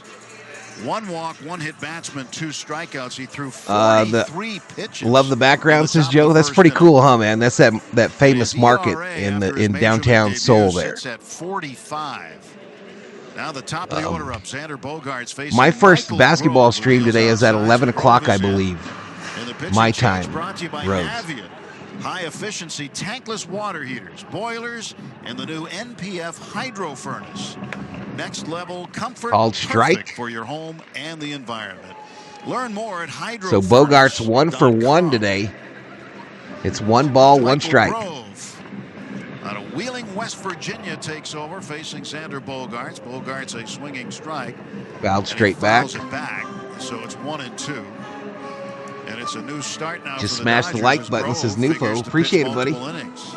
S13: 1 walk, 1 hit batsman, 2 strikeouts. He threw 43 pitches.
S1: Love the background, says Joe. That's pretty cool, huh, man? That's that famous market in downtown Seoul there.
S13: At 45. Now the top of the order up. Xander Bogaerts facing
S1: My first
S13: Michael
S1: basketball
S13: Grove,
S1: stream today is at 11 o'clock, I believe.
S13: And the pitching
S1: My
S13: change
S1: time,
S13: brought to you by
S1: Rose.
S13: Avian. High efficiency tankless water heaters, boilers, and the new NPF hydro furnace. Next level comfort,
S1: Called
S13: perfect
S1: strike.
S13: for your home and the environment. Learn more at hydro.
S1: So Bogart's 1 for 1 today. It's 1 ball, 1 strike.
S13: Grove out of Wheeling, West Virginia, takes over facing Xander Bogaerts. Bogaerts a swinging strike.
S1: Fouled straight back.
S13: Fouls it back. So it's 1-2. And it's a new start now.
S1: Just
S13: for the
S1: smash the
S13: Dodgers
S1: like
S13: as
S1: button,
S13: Grove
S1: says
S13: figures
S1: Nufo.
S13: to
S1: Appreciate
S13: pitch
S1: it, buddy.
S13: multiple innings.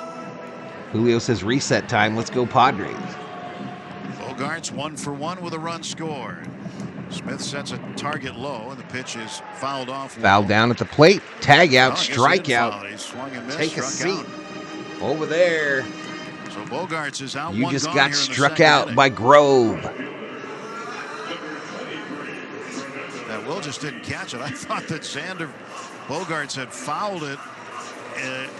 S1: Julio says reset time. Let's go Padres.
S13: Bogaerts 1 for 1 with a run scored. Smith sets a target low, and the pitch is fouled off.
S1: Foul down at the plate. Tag out.
S13: Well, I guess he didn't foul
S1: Strikeout.
S13: it. He swung and missed,
S1: Take a
S13: struck
S1: seat.
S13: out.
S1: Over there.
S13: So Bogaerts is out.
S1: You
S13: one
S1: just
S13: gone
S1: got
S13: here in the
S1: struck
S13: second
S1: out
S13: inning.
S1: by Grove.
S13: That Will just didn't catch it. I thought that Xander Bogaerts had fouled it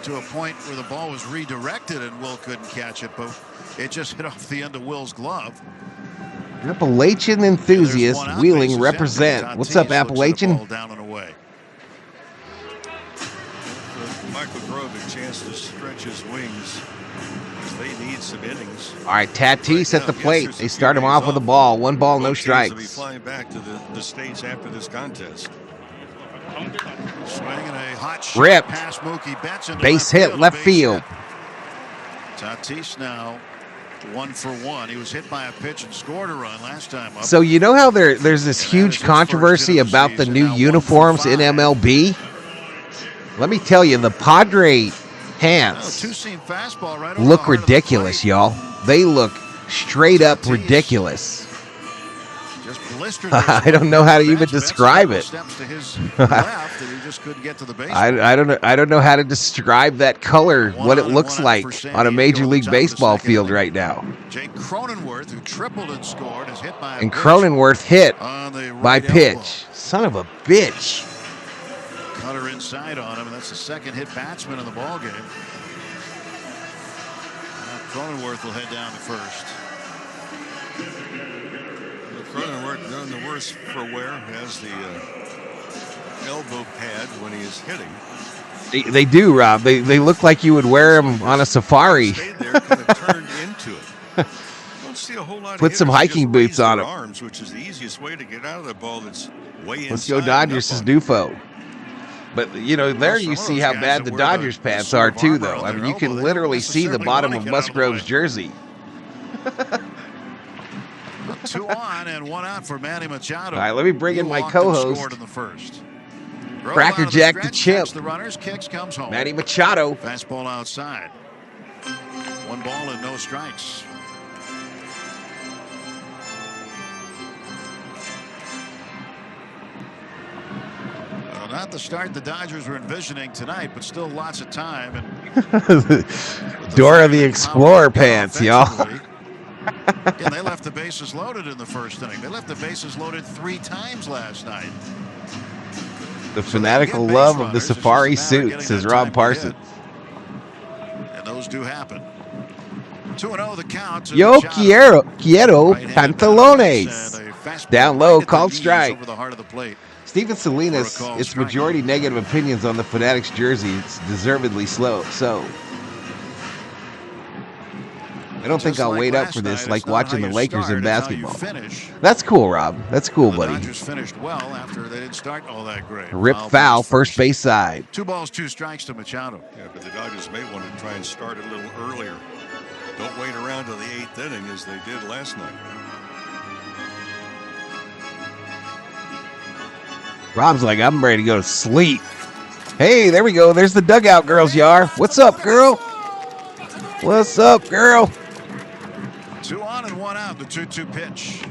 S13: to a point where the ball was redirected and Will couldn't catch it, but it just hit off the end of Will's glove.
S1: Appalachian enthusiast,
S13: One out,
S1: Wheeling
S13: bases
S1: represent.
S13: empty.
S1: What's up,
S13: Tatis looks at the
S1: Appalachian?
S13: ball down and away.
S19: Michael Grove a chance to stretch his wings because they need some innings.
S1: All right, Tatis at the plate. They start him off with a ball. 1 ball, no
S19: Both teams will be
S1: strikes.
S19: flying back to the States after this contest.
S13: Swinging a hot shot
S1: Ripped.
S13: past Mookie Betts into
S1: Base hit, left
S13: base
S1: field.
S13: hit. Tatis now 1 for 1. He was hit by a pitch and scored a run last time up.
S1: So you know how there's this huge controversy about the new uniforms in MLB? Let me tell you, the Padre pants
S13: Two-seam fastball right
S1: look
S13: over the
S1: ridiculous, y'all. They look straight up ridiculous.
S13: Just blistered
S1: I don't know how to even describe it.
S13: Steps to his left, and he just couldn't get to the base.
S1: I don't know how to describe that color, what it looks like on a Major League Baseball field right now.
S13: Jake Cronenworth, who tripled and scored, is hit by a
S1: And
S13: pitch
S1: Cronenworth hit
S13: on the
S1: by
S13: right elbow.
S1: pitch. Son of a bitch.
S13: Cutter inside on him, and that's the second hit batsman in the ball game. Cronenworth will head down to first.
S19: Cronenworth, none the worse for wear, has the elbow pad when he is hitting.
S1: They do, Rob. They look like you would wear them on a safari.
S19: Stayed there, kind of turned into it. Don't see a whole lot of
S1: Put some
S19: hitters
S1: hiking
S19: just
S1: boots
S19: raise
S1: on
S19: their
S1: 'em.
S19: arms, which is the easiest way to get out of the ball that's way inside.
S1: Let's go
S19: and
S1: Dodgers,
S19: up
S1: says
S19: on.
S1: Dufo. But, you know, there you
S13: some of
S1: see
S13: those
S1: how
S13: guys
S1: bad
S13: that
S1: the
S13: wear
S1: Dodgers
S13: the
S1: pants
S13: suit
S1: are,
S13: of
S1: too,
S13: armor
S1: though.
S13: on
S1: I
S13: their
S1: mean, you
S13: elbow,
S1: can
S13: they don't
S1: literally see the
S13: necessarily
S1: bottom
S13: wanna
S1: of
S13: get out of the
S1: Musgrove's
S13: way.
S1: jersey.
S13: 2 on and 1 out for Manny Machado.
S1: All right, let me bring in
S13: He
S1: my
S13: walked and
S1: co-host.
S13: scored in the first. Grove
S1: Cracker
S13: out of the
S1: Jack the
S13: stretch,
S1: Chimp.
S13: catch the runners, kicks, comes home.
S1: Manny Machado.
S13: Fastball outside. 1 ball and no strikes. Well, not the start the Dodgers were envisioning tonight, but still lots of time. And
S1: Dora the Explorer pants, y'all.
S13: again, they left the bases loaded in the first inning. They left the bases loaded 3 times last night.
S1: The fanatical love of the safari suit, says Rob Parsons.
S13: And those do happen. 2-0 the count. to
S1: Yo
S13: Machado.
S1: quiero
S13: Right-handed
S1: pantalones.
S13: And a
S1: Down low,
S13: right at the
S1: called
S13: knees
S1: strike.
S13: over the heart of the plate.
S1: Stephen Salinas,
S13: For a called
S1: it's
S13: strike.
S1: majority negative opinions on the Fanatics jersey. It's deservedly slow. So I don't think
S13: Just
S1: I'll
S13: like
S1: wait up
S13: last
S1: for this
S13: night,
S1: like
S13: it's not
S1: watching
S13: how
S1: the
S13: you
S1: Lakers in
S13: start, it's how you
S1: basketball.
S13: finish.
S1: That's cool, Rob. That's cool,
S13: The
S1: buddy.
S13: Dodgers finished well after they didn't start all that great.
S1: Rip
S13: Foul
S1: foul,
S13: balls
S1: first base side.
S13: 2 balls, 2 strikes to Machado.
S19: Yeah, but the Dodgers may want to try and start a little earlier. Don't wait around till the 8th inning as they did last night.
S1: Rob's like, I'm ready to go to sleep. Hey, there we go. There's the dugout girls, Yar. What's up, girl? What's up, girl?
S13: 2 on and 1 out. The 2-2 pitch.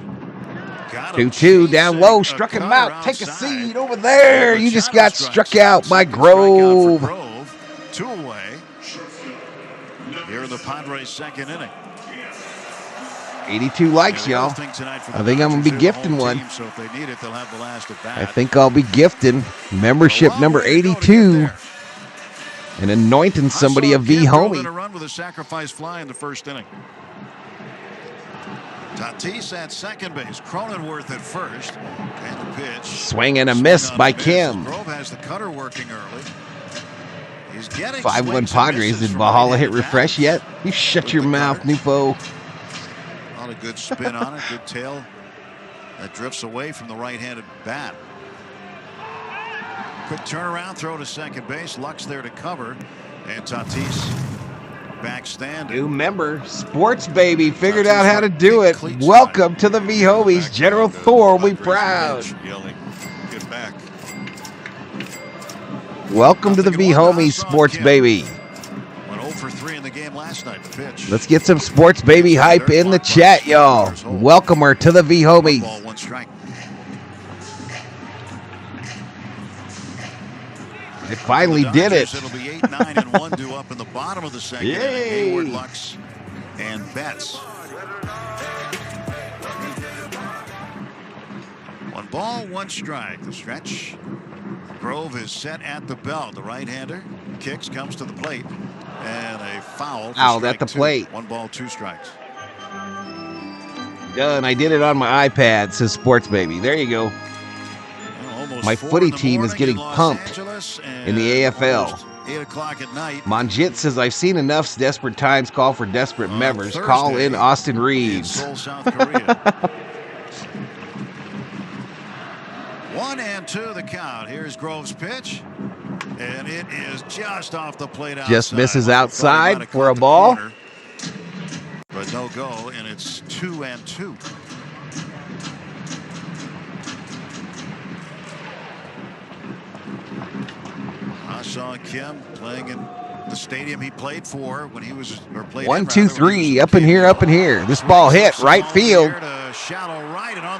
S13: Got him
S1: 2-2 down low,
S13: chasing
S1: struck
S13: a
S1: him
S13: cutter
S1: out. Take a
S13: outside.
S1: seat over there. You just got struck out by
S13: Strikeout for
S1: Grove.
S13: Grove. 2 away. Here in the Padres' second inning.
S1: 82 likes, y'all. I think I'm going to be gifting one.
S13: So if they need it, they'll have the last at bat.
S1: I think I'll be gifting membership number 82 and anointing somebody a V homie.
S13: A run with a sacrifice fly in the first inning. Tatis at second base. Cronenworth at first. And the pitch.
S1: Swing and a miss by Kim.
S13: Grove has the cutter working early. He's getting
S1: 5-1 Padres. Did Valhalla hit refresh yet? You shut your mouth, Nupo.
S13: A lot of good spin on it. Good tail that drifts away from the right-handed bat. Quick turnaround, throw to second base. Luck's there to cover. And Tatis backstanding.
S1: New member, Sports Baby, figured out how to do it. Welcome to the V Homies. General Thor will be proud.
S19: Yelling, get back.
S1: Welcome to the V Homies, Sports Baby.
S13: Went 0 for 3 in the game last night. The pitch.
S1: Let's get some Sports Baby hype in the chat, y'all. Welcome her to the V Homies.
S13: Ball, 1 strike.
S1: They finally did it.
S13: It'll be 8-9 and 1 due up in the bottom of the second.
S1: Yay.
S13: Hayward, Lux, and Betts. 1 ball, 1 strike. The stretch. Grove is set at the belt. The right-hander kicks, comes to the plate, and a foul.
S1: Out at the plate.
S13: 1 ball, 2 strikes.
S1: Done. I did it on my iPad, says Sports Baby. There you go. My footy team is getting pumped in the AFL.
S13: 8 o'clock at night.
S1: Monjit says, I've seen enough desperate times call for desperate members. Call in Austin Reeves.
S13: In Seoul, South Korea. 1-2 the count. Here's Grove's pitch. And it is just off the plate outside.
S1: Just misses outside for a ball.
S13: Corner, but no go, and it's 2-2. I saw Kim playing in the stadium he played for when he was, or played
S1: 1, 2, 3, up in here, up in here. This ball hit right field.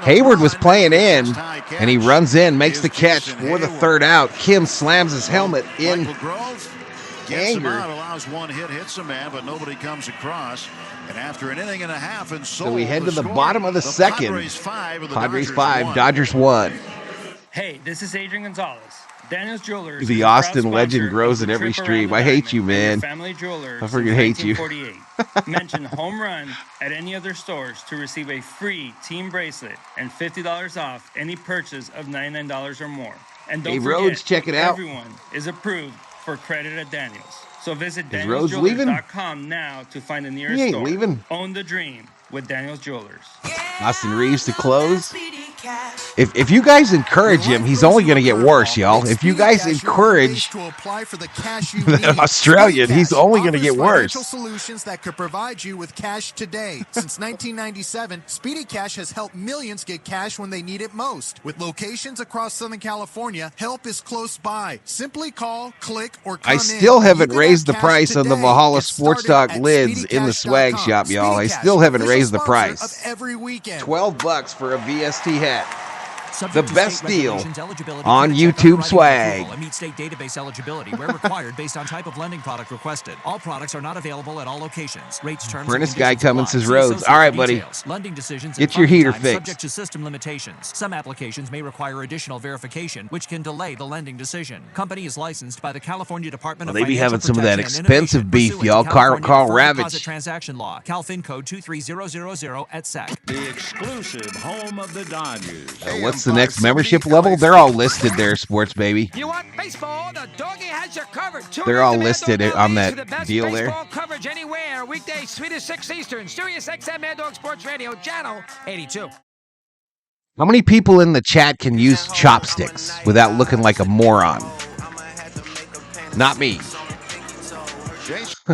S1: Hayward was playing in, and he runs in, makes the catch for the third out. Kim slams his helmet in anger.
S13: Allows 1 hit, hits a man, but nobody comes across. And after an inning and a half in Seoul,
S1: So we head to the
S13: score,
S1: bottom of the second.
S13: Padres 5,
S1: Dodgers 1.
S7: Hey, this is Adrian Gonzalez. Daniel's Jewelers.
S1: The Austin legend grows in every stream. I hate you, man.
S7: Family Jewelers.
S1: I freaking hate you.
S7: Mention home run at any other stores to receive a free team bracelet and $50 off any purchase of $99 or more. And don't
S1: Hey,
S7: forget,
S1: Rhodes, check it out.
S7: Everyone is approved for credit at Daniel's. So visit
S1: Is Rhodes leaving?
S7: DanielsJewelers.com now to find the nearest
S1: He ain't
S7: store.
S1: leaving.
S7: Own the dream with Daniel's Jewelers.
S1: Austin Reeves to close. If you guys encourage him, he's only going to get worse, y'all. If you guys encourage that Australian, he's only going to get worse.
S9: Solutions that could provide you with cash today. Since 1997, Speedy Cash has helped millions get cash when they need it most. With locations across Southern California, help is close by. Simply call, click, or come
S1: I still haven't raised the price on the Valhalla Sports Talk lids in the swag shop, y'all. I still haven't raised the price. $12 for a VST hat. The best deal on YouTube swag.
S4: Meet state database eligibility where required based on type of lending product requested. All products are not available at all locations. Rates, terms,
S1: Furnace
S4: and
S1: guy
S4: conditions
S1: coming
S4: apply.
S1: says
S4: See
S1: roads.
S4: associate
S1: All right,
S4: for
S1: buddy.
S4: details. Lending decisions
S1: Get
S4: and
S1: your
S4: funding
S1: heater
S4: times
S1: fixed.
S4: subject to system limitations. Some applications may require additional verification, which can delay the lending decision. Company is licensed by the California Department
S1: Well,
S4: of
S1: they be
S4: Financial
S1: having some of that
S4: Protection and
S1: expensive
S4: Innovation,
S1: beef,
S4: pursuant to
S1: y'all. Carl
S4: California Deferred
S1: Ravage.
S4: Deposit Transaction Law. CalFin code 23000 at SEC.
S5: The exclusive home of the Dodgers.
S1: What's the next membership level? They're all listed there, Sports Baby.
S23: You want baseball? The doggy has your covered.
S1: They're all listed on that deal there.
S23: Baseball coverage anywhere. Weekdays 3 to 6 Eastern. Sirius XM Mad Dog Sports Radio, channel 82.
S1: How many people in the chat can use chopsticks without looking like a moron? Not me.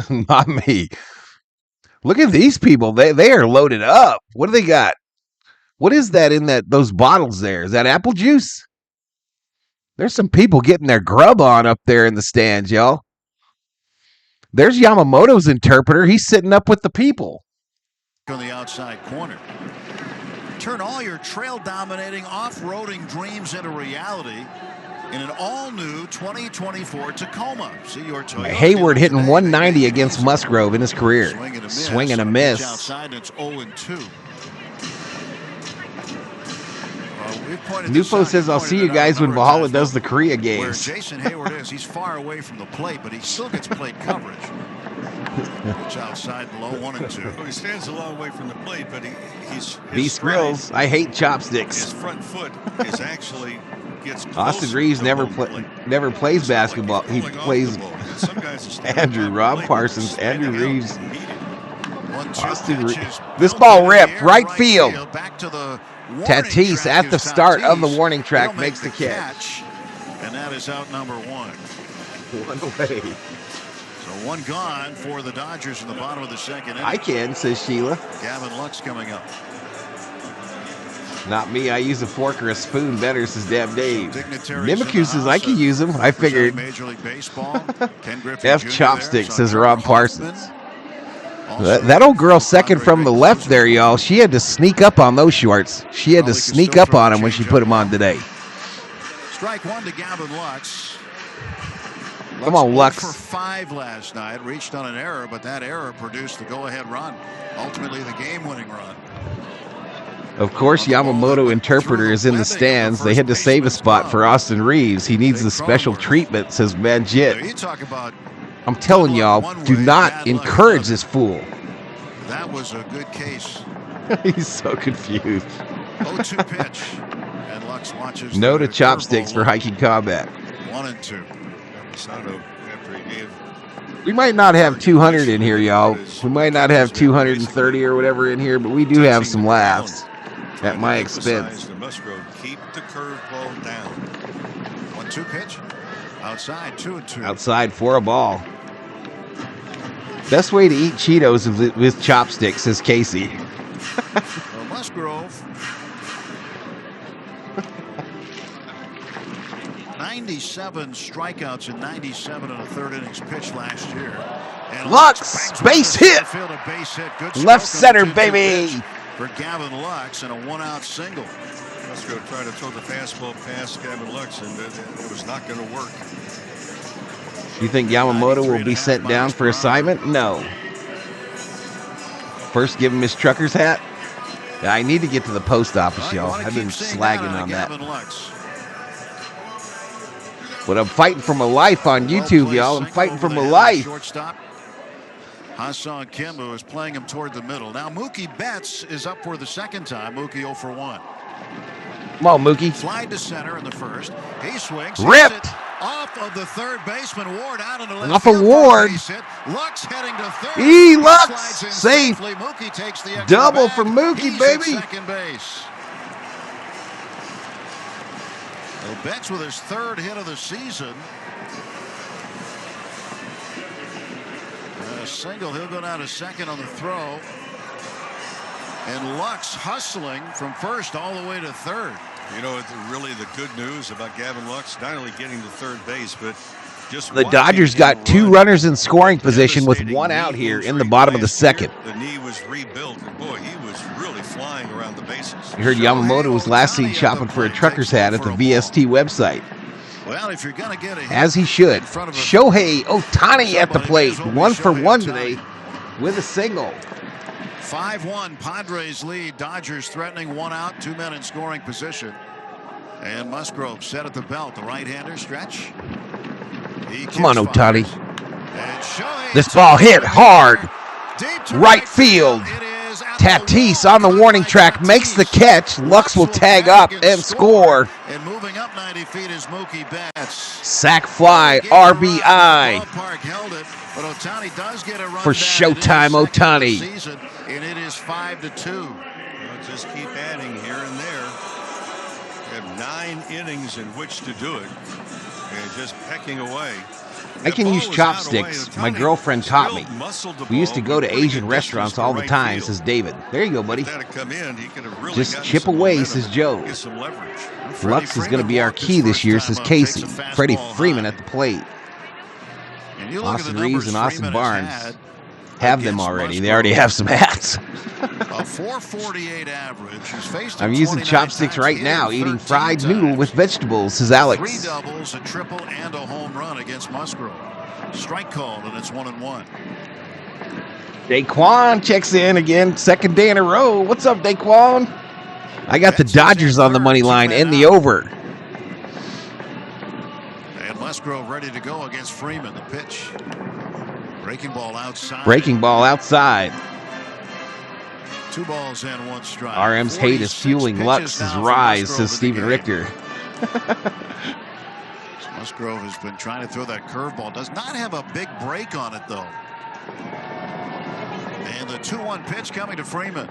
S1: Not me. Look at these people. They are loaded up. What do they got? What is that in those bottles there? Is that apple juice? There's some people getting their grub on up there in the stands, y'all. There's Yamamoto's interpreter. He's sitting up with the people.
S18: On the outside corner. Turn all your trail-dominating off-roading dreams into reality in an all-new 2024 Tacoma. See your Toyota.
S1: Hayward hitting 190 against Musgrove in his career. Swing and a miss.
S18: Outside, it's 0-2.
S1: Nufo says, I'll see you guys when Valhalla does the Korea games.
S18: Where Jason Hayward is, he's far away from the plate, but he still gets plate coverage. Pitch outside low 1-2.
S19: Well, he stands a long way from the plate, but he's
S1: These grills, I hate chopsticks.
S19: His front foot is actually gets
S1: Austin Reeves never plays basketball. He plays Andrew, Rob Parsons, Andrew Reeves. Austin Reeves. This ball ripped right field. Tatis at the start of the warning track makes the catch.
S18: And that is out number 1.
S1: One away.
S18: So one gone for the Dodgers in the bottom of the second inning.
S1: I can, says Sheila.
S18: Gavin Lux coming up.
S1: Not me. I use a fork or a spoon better, says Dab Dave. Mimikyu says I can use them. I figured.
S18: Major League Baseball.
S1: F chopsticks, says Rob Parsons. That old girl second from the left there, y'all. She had to sneak up on those shorts. She had to sneak up on them when she put them on today.
S18: Strike one to Gavin Lux.
S1: Come on, Lux.
S18: For 5 last night, reached on an error, but that error produced the go-ahead run. Ultimately, the game-winning run.
S1: Of course, Yamamoto interpreter is in the stands. They had to save a spot for Austin Reeves. He needs the special treatment, says Manjit.
S18: You talk about.
S1: I'm telling y'all, do not encourage this fool.
S18: That was a good case.
S1: He's so confused.
S18: 0-2 pitch. And Lux watches.
S1: No to chopsticks for hiking combat.
S18: 1-2.
S19: After he gave.
S1: We might not have 200 in here, y'all. We might not have 230 or whatever in here, but we do have some laughs at my expense.
S19: Keep the curveball down.
S18: 1-2 pitch. Outside, 2-2.
S1: Outside for a ball. Best way to eat Cheetos is with chopsticks, says Casey.
S18: Well, Musgrove. 97 strikeouts in 97 and a third innings pitched last year. And
S1: Lux, base hit. Left center, baby.
S18: For Gavin Lux and a 1-out single.
S19: Musgrove tried to throw the fastball past Gavin Lux, and it was not going to work.
S1: You think Yamamoto will be sent down for assignment? No. First, give him his trucker's hat. Yeah, I need to get to the post office, y'all. I've been slagging on that. But I'm fighting for my life on YouTube, y'all. I'm fighting for my life.
S18: Shortstop. Hassan Kimbo is playing him toward the middle. Now Mookie Betts is up for the second time. Mookie 0 for 1.
S1: Come on, Mookie.
S18: Slide to center in the first. He swings.
S1: Ripped.
S18: Off of the third baseman. Ward out into left
S1: off of Ward.
S18: Lux heading to third.
S1: Lux. Safe.
S18: Mookie takes the
S1: double
S18: back.
S1: for Mookie,
S18: He's
S1: baby.
S18: At second base. Well, Betts with his third hit of the season. A single. He'll go down to second on the throw. And Lux hustling from first all the way to third.
S19: You know, really the good news about Gavin Lux, not only getting to third base, but
S1: The Dodgers got 2 runners in scoring position with 1 out here in the bottom of the second.
S19: The knee was rebuilt, and boy, he was really flying around the bases.
S1: You heard Yamamoto was last seen shopping for a trucker's hat at the VST website.
S13: Well, if you're going to get a hit
S1: As he should.
S13: in front of a-
S1: Shohei Ohtani at the plate. 1 for 1 today with a single.
S13: 5-1 Padres lead. Dodgers threatening 1 out, 2 men in scoring position. And Musgrove set at the belt. The right-hander stretch.
S1: Come on, Ohtani.
S13: And Shohei
S1: This ball hit hard. Right field. Tatis on the warning track makes the catch. Lux will tag up and score.
S13: And moving up 90 feet is Mookie Betts.
S1: Sack fly, RBI.
S13: Ballpark held it, but Ohtani does get a run
S1: For
S13: back.
S1: Showtime,
S13: It is second of the
S1: Ohtani.
S13: season, and it is 5-2.
S19: Well, just keep adding here and there. You have 9 innings in which to do it, and just pecking away.
S1: I can use chopsticks. My girlfriend taught me. We used to go to Asian restaurants all the time, says David. There you go, buddy. Just chip away, says Joe. Lux is going to be our key this year, says Casey. Freddie Freeman at the plate. Austin Reeves and Austin Barnes have them already. They already have some hats.
S13: A 448 average. He's faced
S1: I'm
S13: him
S1: using
S13: 29
S1: chopsticks
S13: times,
S1: right
S13: hit
S1: now,
S13: him
S1: eating
S13: 13
S1: fried
S13: times.
S1: noodle with vegetables, says Alex.
S13: 3 doubles, a triple, and a home run against Musgrove. Strike called, and it's 1-1.
S1: Daquan checks in again, second day in a row. What's up, Daquan? I got the Dodgers on the money line and the over.
S13: And Musgrove ready to go against Freeman. The pitch. Breaking ball outside.
S1: Breaking ball outside.
S13: 2 balls and 1 strike.
S1: RM's hate is
S13: 46
S1: fueling
S13: pitches
S1: Lux's
S13: now for
S1: rise,
S13: Musgrove
S1: says
S13: in
S1: Stephen
S13: the
S1: Richter.
S13: Musgrove has been trying to throw that curveball. Does not have a big break on it, though. And the 2-1 pitch coming to Freeman.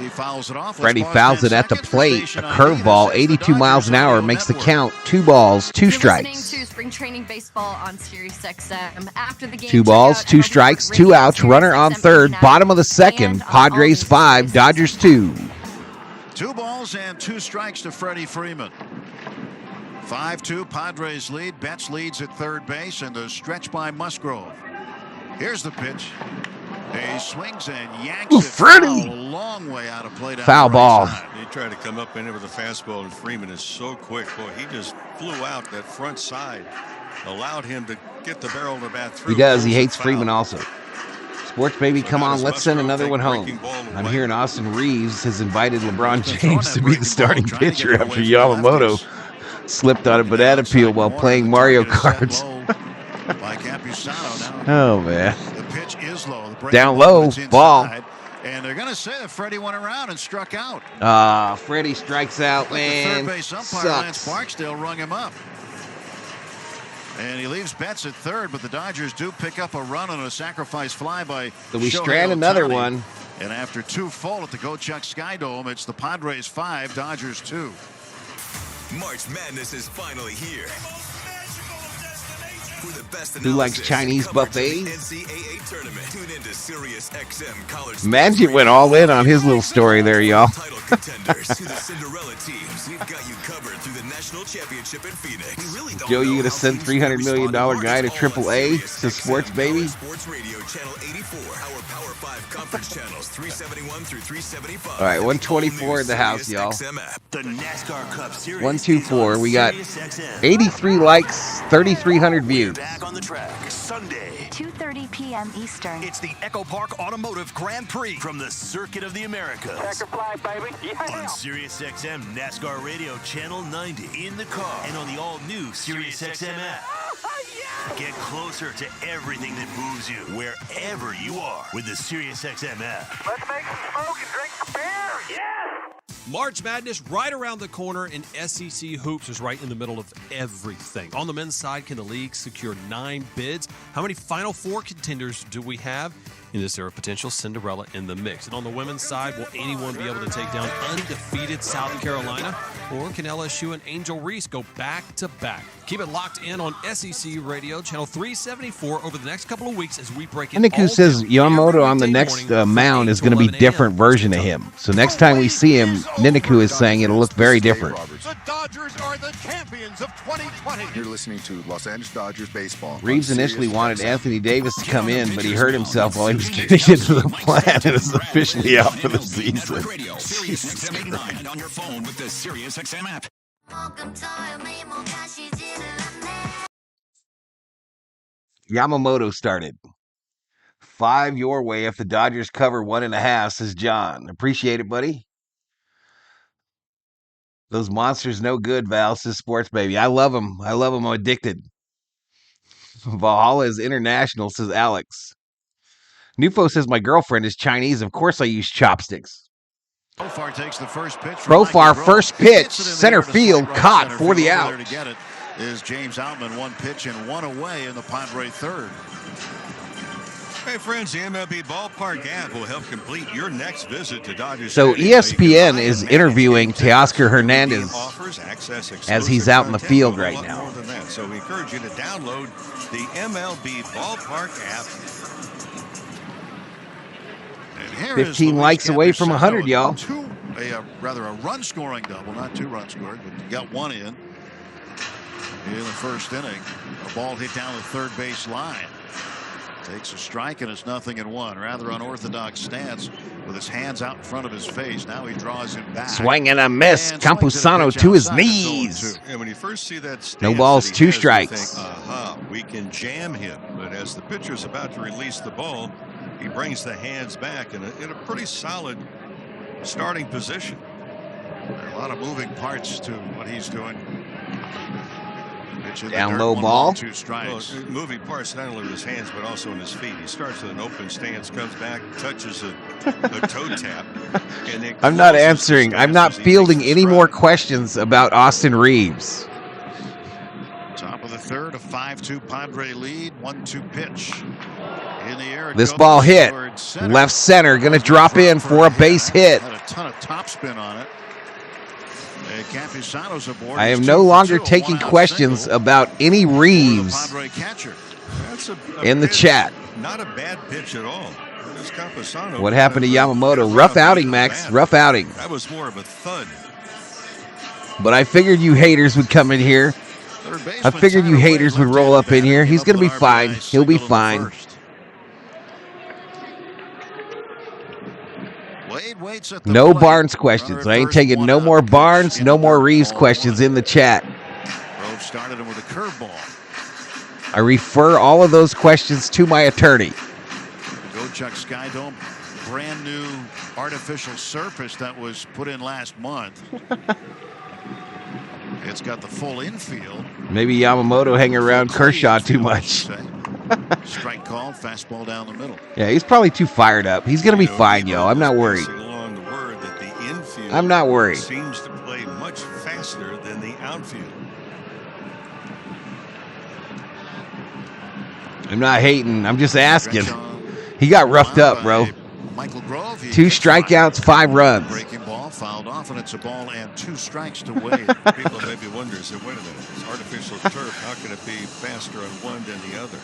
S13: He fouls it off.
S1: Freddie fouls it at the plate. A curveball, 82 miles an hour, makes the count. 2 balls, 2 strikes.
S6: Listening to Spring Training Baseball on Sirius XM. After the game,
S1: 2 balls, 2 strikes, 2 outs. Runner on third. Bottom of the second. Padres 5, Dodgers 2.
S13: 2 balls and 2 strikes to Freddie Freeman. 5-2 Padres lead. Betts leads at third base, and the stretch by Musgrove. Here's the pitch. He swings and yanks it foul, a long way out of play down
S1: Foul
S13: the right
S1: ball.
S13: side.
S19: He tried to come up in there with a fastball, and Freeman is so quick. Boy, he just flew out that front side, allowed him to get the barrel of the bat through.
S1: He does. He hates Freeman also. Sports Baby, come on, let's send another one home. I'm hearing Austin Reeves has invited LeBron James to be the starting pitcher after Yamamoto slipped on a banana peel while playing Mario Kart.
S13: By Campusano now.
S1: Oh, man.
S13: The pitch is low. The breaking
S1: Down
S13: ball
S1: low,
S13: is inside.
S1: ball.
S13: And they're going to say that Freddie went around and struck out.
S1: Freddie strikes out,
S13: But
S1: man.
S13: the third base umpire, Lance
S1: Sucks.
S13: Barksdale, rung him up. And he leaves Betts at third, but the Dodgers do pick up a run on a sacrifice fly by
S1: So we
S13: Shohei
S1: strand another
S13: Ohtani.
S1: one.
S13: And after 2 full at the Gochuck Skydome, it's the Padres 5, Dodgers 2.
S8: March Madness is finally here. For the best
S1: Who likes
S8: analysis,
S1: Chinese
S8: coverage of
S1: buffets?
S8: the NCAA tournament. Tune into Sirius XM College
S1: Magic went all in on his little story there, y'all.
S8: title contenders to the Cinderella teams. We've got you covered through the national championship in Phoenix. We really don't
S1: Joe, you
S8: know
S1: gonna
S8: how
S1: send
S8: teams will
S1: $300 million
S8: respond to
S1: guy to
S8: markets all on
S1: AAA
S8: Sirius
S1: to
S8: XM
S1: Sports Baby?
S8: College Sports Radio Channel 84. Our Power 5 conference channels 371 through 375.
S1: All right, 124 in the house, y'all.
S20: The NASCAR Cup Series.
S1: 124. We got
S20: Sirius XM.
S1: 83 likes, 3,300 views.
S20: Back on the track Sunday.
S15: 2:30 p.m. Eastern.
S12: It's the Echo Park Automotive Grand Prix
S20: From the Circuit of the Americas.
S10: Checker fly, baby. Yeah.
S20: On Sirius XM NASCAR Radio Channel 90 in the car and on the all-new Sirius XM app. Get closer to everything that moves you wherever you are with the Sirius XM app.
S10: Let's make some smoke and drink some beer. Yes.
S11: March Madness right around the corner, and SEC Hoops is right in the middle of everything. On the men's side, can the league secure 9 bids? How many Final Four contenders do we have? And is there a potential Cinderella in the mix? And on the women's side, will anyone be able to take down undefeated South Carolina? Or can LSU and Angel Reese go back-to-back? Keep it locked in on SEC Radio, channel 374, over the next couple of weeks as we break it.
S1: Niku says Yamamoto on the next mound is going to be a different version of him. So next time we see him, Niniku is saying it'll look very different.
S2: The Dodgers are the champions of 2020.
S22: You're listening to Los Angeles Dodgers baseball.
S1: Reeves initially wanted Anthony Davis to come in, but he hurt himself while he was getting into the plan and is officially out for the season.
S8: Radio, Sirius XM 89, and on your phone with the Sirius XM app.
S1: Yamamoto started. 5 your way if the Dodgers cover 1.5, says John. Appreciate it, buddy. Those monsters no good, Val, says Sports Baby. I love them. I'm addicted. Valhalla is international, says Alex. Nufo says my girlfriend is Chinese. Of course I use chopsticks.
S13: Profar takes the first pitch.
S1: Profar, first pitch, center field, caught for the out.
S13: There to get it is James Outman, 1 pitch and 1 away in the Padre third.
S19: Hey, friends, the MLB Ballpark app will help complete your next visit to Dodgers.
S1: So ESPN is interviewing Teoscar Hernandez as he's out in the field right now.
S19: So we encourage you to download the MLB Ballpark app.
S1: 15 likes away from 100, y'all.
S13: Rather a run-scoring double, not 2 runs scored, but you got 1 in the first inning. A ball hit down the third base line. Takes a strike, and it's 0-1. Rather unorthodox stance with his hands out in front of his face. Now he draws him back.
S1: Swing and a miss. Campusano to his knees.
S19: And when you first see that stance,
S1: no balls, 2 strikes.
S19: Think, we can jam him. But as the pitcher's about to release the ball, he brings the hands back in a pretty solid starting position.
S13: There are a lot of moving parts to what he's doing.
S1: Down low ball.
S13: 2 strikes.
S19: Well, moving parts not only with his hands but also in his feet. He starts with an open stance, comes back, touches a toe tap. And then
S1: I'm not answering. I'm not fielding any more questions about Austin Reeves.
S13: Top of the third, a 5-2 Padre lead. 1-2 pitch. In the air.
S1: This ball hit left center. Going to drop in for a base hit.
S13: Had a ton of topspin on it.
S1: I am no longer taking questions about any Reeves in the chat.
S19: Not a bad pitch at all.
S1: What happened to Yamamoto? Rough outing, Max. Rough outing.
S19: That was more of a thud.
S1: But I figured you haters would come in here. I figured you haters would roll up in here. He's going to be fine. He'll be fine. No Barnes questions. I ain't taking no more Barnes, no more Reeves questions in the chat.
S13: Started him with a curveball.
S1: I refer all of those questions to my attorney.
S13: Go Chuck Skydome, brand new artificial surface that was put in last month. It's got the full infield.
S1: Maybe Yamamoto hanging around Kershaw too much.
S13: Strike call, fastball down the middle.
S1: Yeah, he's probably too fired up. He's going to be fine, y'all. I'm not worried. I'm not worried.
S19: Seems to play much faster than the outfield.
S1: I'm not hating. I'm just asking. He got roughed up, bro. 2 strikeouts, 5 runs.
S13: Breaking ball, fouled off, and it's a ball and 2 strikes to Wade.
S19: People may be wondering, say, wait a minute, it's artificial turf. How can it be faster on one than the other?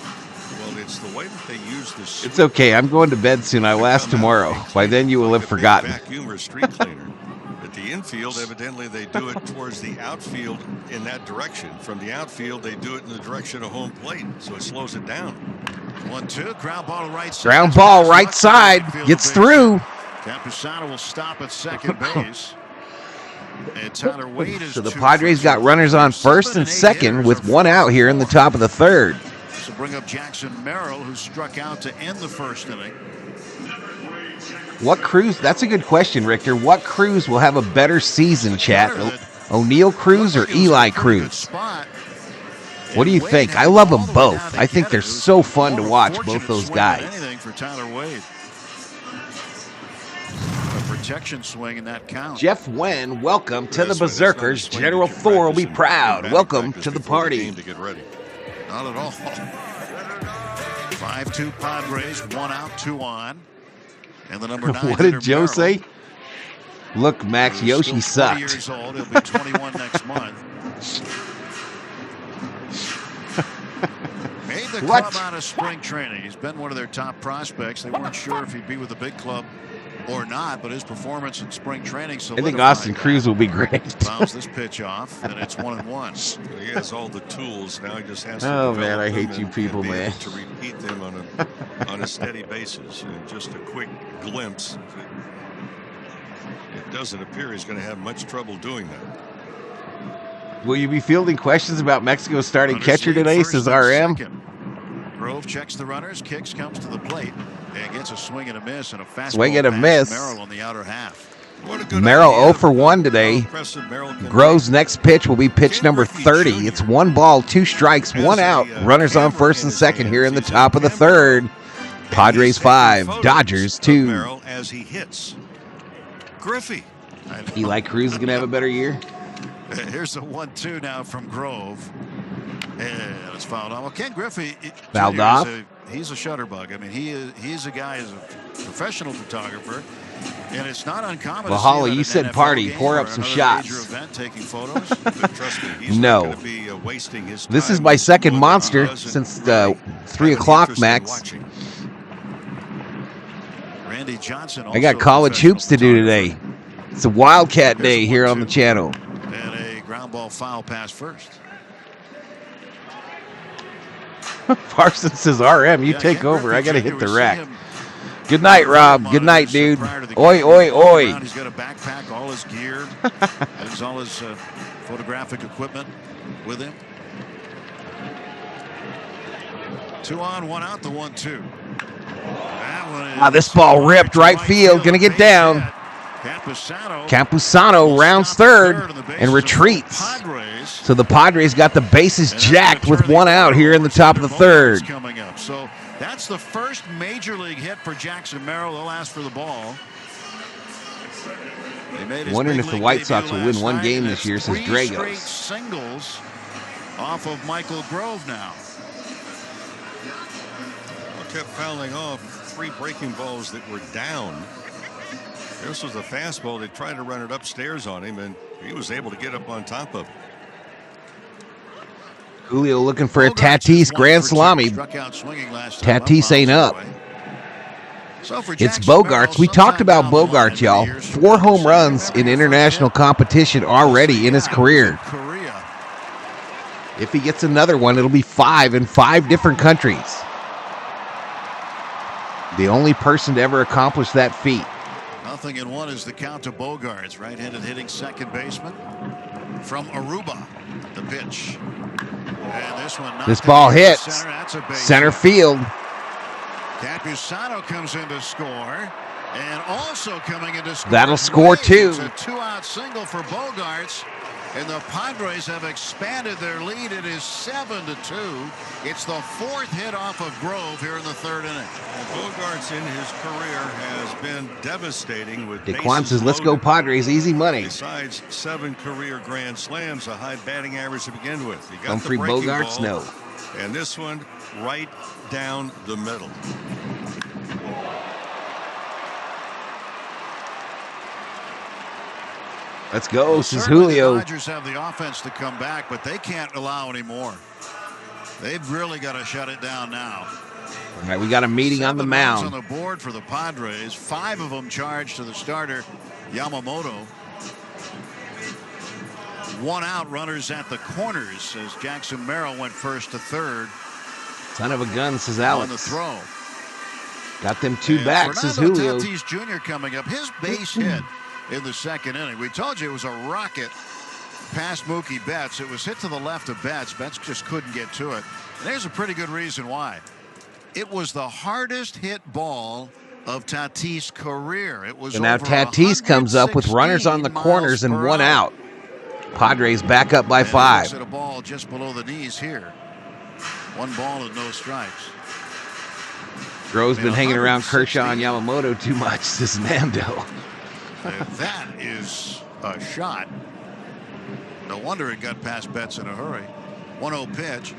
S19: Well, it's the way that they use this.
S1: It's okay. I'm going to bed soon. I will ask tomorrow. By then, you will have forgotten.
S19: Vacuum or street cleaner. At the infield, evidently, they do it towards the outfield in that direction. From the outfield, they do it in the direction of home plate, so it slows it down.
S13: 1-2, ground ball right side.
S1: Ground ball right side. Gets through.
S13: Campusano will stop at second base. And Tyler Wade is
S1: so the Padres got runners on first and second with 1 out here in the top of the third.
S13: So bring up Jackson Merrill, who struck out to end the first inning.
S1: What Cruz? That's a good question, Richter. What Cruz will have a better season, chat? O'Neal Cruz or Eli Cruz? What do you think? I love them both. I think they're so fun to watch, both those guys.
S13: Anything for Tyler Wade. A protection swing in that count.
S1: Jeff Wen, welcome to the Berserkers. General Thor will be proud. Welcome to the party.
S13: Not at all. 5-2 Padres, 1 out, 2 on. And the number 9.
S1: What did Joe say? Look, Max, Yoshi
S13: still 20
S1: sucked.
S13: years old. He'll be 21 next month. Made the
S1: What?
S13: club out of spring training. He's been one of their top prospects. They weren't sure if he'd be with the big club or not, but his performance in spring training
S1: I think Austin Cruz will be great.
S13: bounce this pitch off, and it's 1-1.
S19: He has all the tools. Now he just has to
S1: Oh,
S19: develop
S1: man, I hate
S19: them
S1: you
S19: and
S1: people,
S19: be able
S1: man.
S19: to repeat them on a steady basis. And just a quick glimpse. It doesn't appear he's going to have much trouble doing that.
S1: Will you be fielding questions about Mexico's starting
S13: Runners
S1: catcher
S13: lead
S1: today,
S13: first
S1: says
S13: and
S1: RM?
S13: second. Grove checks the runners, kicks, comes to the plate, and gets a swing and a miss, and a fastball
S1: Swing and a
S13: past
S1: miss.
S13: Merrill on the outer half.
S1: Merrill 0 for 1 today. Grove's next pitch will be pitch number 30. It's 1 ball, 2 strikes, 1 out. Runners on first and second here in the top of the third. Padres 5, Dodgers 2.
S19: Merrill as he hits. Griffey.
S1: Eli Cruz is going to have a better year.
S13: Here's the 1-2 now from Grove. And it's fouled off. Well, Ken Griffey,
S1: Fouled
S13: Jr.
S1: off?
S13: He's a shutterbug. I mean, he's a guy who's a professional photographer, and it's not uncommon
S1: Valhalla,
S13: to see
S1: you said party. Pour up some shots.
S13: Event, taking photos.
S19: But trust me, he's
S1: No.
S19: not going to be wasting his time.
S1: This is my second monster since 3 o'clock, Max.
S13: Randy Johnson
S1: I got college hoops to do today. It's a Wildcat day here on the channel.
S13: And a ground ball foul pass first.
S1: Parsons says, RM, you take over. I got to hit the rack. Good night, Rob. Good night, dude. Oi, oi, oi.
S13: He's got a backpack, all his gear, and all his photographic equipment with him. 2 on, 1 out, the 1-2.
S1: This ball ripped right field. Going to get down. Campusano rounds third and retreats. So the Padres got the bases jacked with 1 out here in the top of the third.
S13: Coming up. So that's the first major league hit for Jackson Merrill. They'll ask for the ball.
S1: Wondering if the White Sox will win one game this year, says
S13: 3 straight
S1: Dragos.
S13: singles off of Michael Grove now.
S19: Kept fouling off 3 breaking balls that were down. This was a fastball. They tried to run it upstairs on him, and he was able to get up on top of it.
S1: Julio looking for a Tatis grand salami. Tatis ain't up. It's Bogarts. We talked about Bogarts, y'all. 4 home runs in international competition already in his career. If he gets another one, it'll be 5 in 5 different countries. The only person to ever accomplish that feat.
S13: 0-1 is the count to Bogarts, right-handed hitting second baseman from Aruba. The pitch. And this one.
S1: This ball hits center field.
S13: Campusano comes in to score, and also coming in to score.
S1: That'll score 2.
S13: It's a 2-out single for Bogarts, and the Padres have expanded their lead. It is 7-2. It's the 4th hit off of Grove here in the 3rd inning.
S19: And Bogarts in his career has been devastating with
S1: Daquan says, let's go Padres, easy money.
S19: Besides 7 career grand slams, a high batting average to begin with. He got
S1: Humphrey
S19: the breaking
S1: Bogarts,
S19: ball,
S1: no.
S19: And this one right down the middle.
S1: Let's go, says
S13: Certainly
S1: Julio.
S13: The Dodgers have the offense to come back, but they can't allow any more. They've really got to shut it down now.
S1: All right, we got a meeting on the
S13: 7 runs
S1: mound.
S13: on the board for the Padres. 5 of them charged to the starter, Yamamoto. 1 out, runners at the corners as Jackson Merrill went first to third.
S1: Son of a gun, says
S13: On the
S1: Alex.
S13: throw.
S1: Got them 2
S13: And
S1: back, says
S13: Fernando
S1: Julio.
S13: Tatis Jr. coming up. His base hit in the 2nd inning. We told you it was a rocket past Mookie Betts. It was hit to the left of Betts. Betts just couldn't get to it. And there's a pretty good reason why. It was the hardest hit ball of Tatis' career. It was
S1: And now
S13: over
S1: Tatis comes up with runners on the
S13: 116
S1: corners and
S13: miles
S1: 1
S13: per hour.
S1: out. Padres back up by
S13: And he
S1: 5.
S13: looks at a ball just below the knees here. 1 ball and no strikes.
S1: Grove's been hanging around Kershaw and Yamamoto too much, says Nando.
S13: That is a shot. No wonder it got past Betts in a hurry. 1-0 pitch.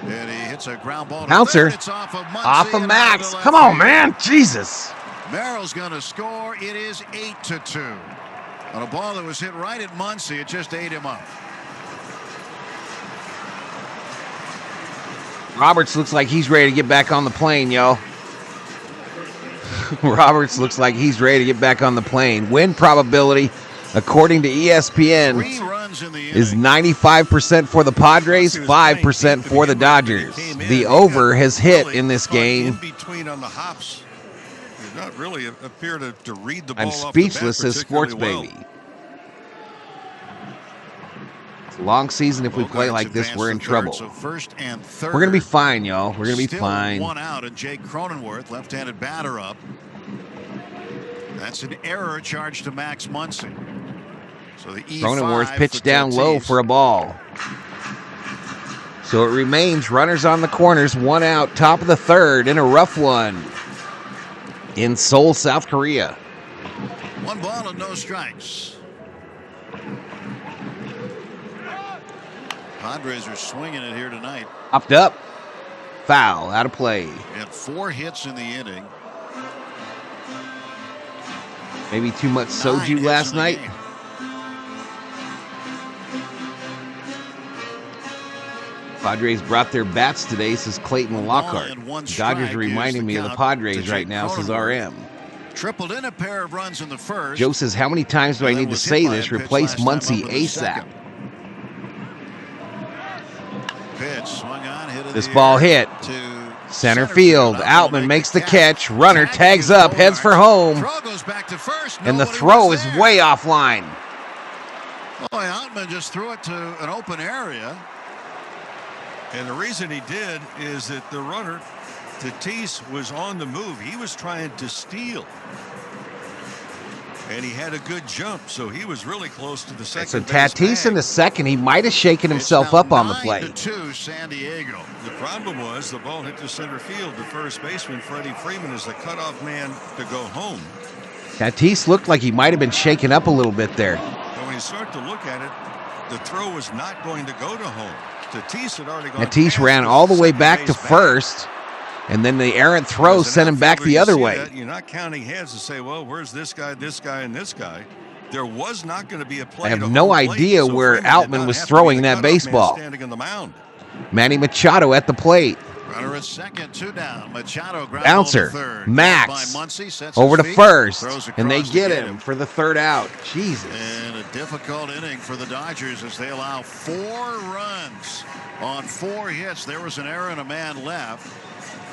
S13: And he hits a ground ball.
S1: Bouncer.
S13: It's off of Muncy
S1: Off of
S13: and
S1: Max.
S13: out to
S1: Come
S13: left
S1: on,
S13: field.
S1: man. Jesus.
S13: Merrill's going to score. It is 8-2.
S18: On a ball that was hit right at Muncy, it just ate him up.
S1: Roberts looks like he's ready to get back on the plane, y'all. Roberts looks like he's ready to get back on the plane. Win probability, according to ESPN, is 95% for the Padres, 5% for the Dodgers. The over has hit in this game.
S19: In between on the hops. Did not really appear to read the ball.
S1: I'm
S19: off the bat
S1: speechless, says Sports
S19: particularly
S1: Baby. It's a long season. If we play like this, we're in trouble.
S18: So first and third.
S1: We're going to be fine, y'all. We're going to be
S18: Still
S1: fine.
S18: One out, and Jake Cronenworth, left-handed batter up. That's an error charged to Max Muncy. So the E5
S1: Cronenworth pitched down
S18: Tatis.
S1: low for a ball. So it remains runners on the corners, one out, top of the third in a rough one in Seoul, South Korea.
S18: 1 ball and no strikes. Padres are swinging it here tonight.
S1: Popped up. Foul. Out of play.
S18: Had 4 hits in the inning.
S1: Maybe too much soju last night.
S18: Game.
S1: Padres brought their bats today, says Clayton Lockhart. Dodgers are reminding me of the Padres right now, says RM.
S18: Tripled in a pair of runs in the first.
S1: Joe says, how many times do I need to say this? Replace Muncy ASAP.
S18: Pitch swung on, hit
S1: This ball hit. Center field. Outman makes the catch. Runner tags up, heads for home. And the throw is way offline.
S18: Boy, Outman just threw it to an open area.
S19: And the reason he did is that the runner, Tatis, was on the move. He was trying to steal. And he had a good jump, so he was really close to the second
S1: So
S19: base
S1: Tatis in the second, he might have shaken himself up on the play.
S18: 9-2 San Diego.
S19: The problem was the ball hit the center field. The first baseman, Freddie Freeman, is the cutoff man to go home.
S1: Tatis looked like he might have been shaken up a little bit there.
S19: But when you start to look at it, the throw was not going to go to home. Tatis had already gone.
S1: Tatis ran all the way back to first, and then the errant throw sent him back the other way.
S19: You're not counting heads to say, well, where's this guy, and this guy? There was not going to be a play.
S1: I have no idea where Outman was throwing that baseball.
S19: Standing on the mound.
S1: Manny Machado at the plate.
S18: Runner at second, 2 down. Machado
S1: Bouncer, Max, over to first, and they get him for the third out. Jesus.
S18: And a difficult inning for the Dodgers as they allow 4 runs on 4 hits. There was an error and a man left.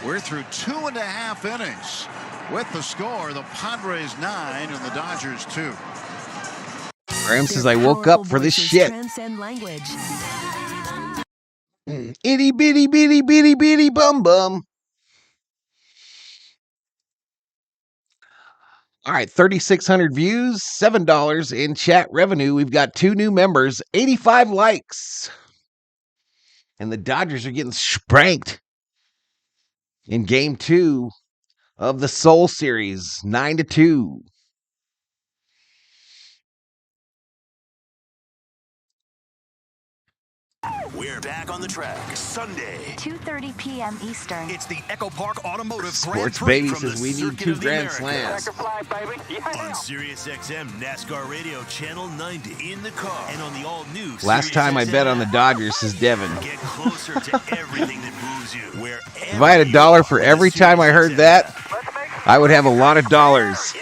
S18: We're through 2.5 innings. With the score, the Padres 9 and the Dodgers 2.
S1: Graham says, I woke up for this shit. Itty bitty bitty bitty bitty bum bum. All right, 3,600 views, $7 in chat revenue. We've got 2 new members, 85 likes. And the Dodgers are getting spanked in game 2 of the Seoul series, 9-2.
S20: We're back on the track Sunday,
S15: 2:30 p.m. Eastern.
S20: It's the Echo Park Automotive
S1: Sports
S20: Grand
S1: Baby
S20: Prix from
S1: says
S20: the
S1: we need
S20: Circuit
S1: 2
S20: of the
S1: grand
S20: Americas.
S1: slams.
S20: On SiriusXM NASCAR Radio Channel 90 in the car and on the all-new
S1: Last time I bet on the Dodgers, says Devin.
S20: Get closer to everything that moves you.
S1: If I had $1 for every time I heard that, I would have a lot of dollars.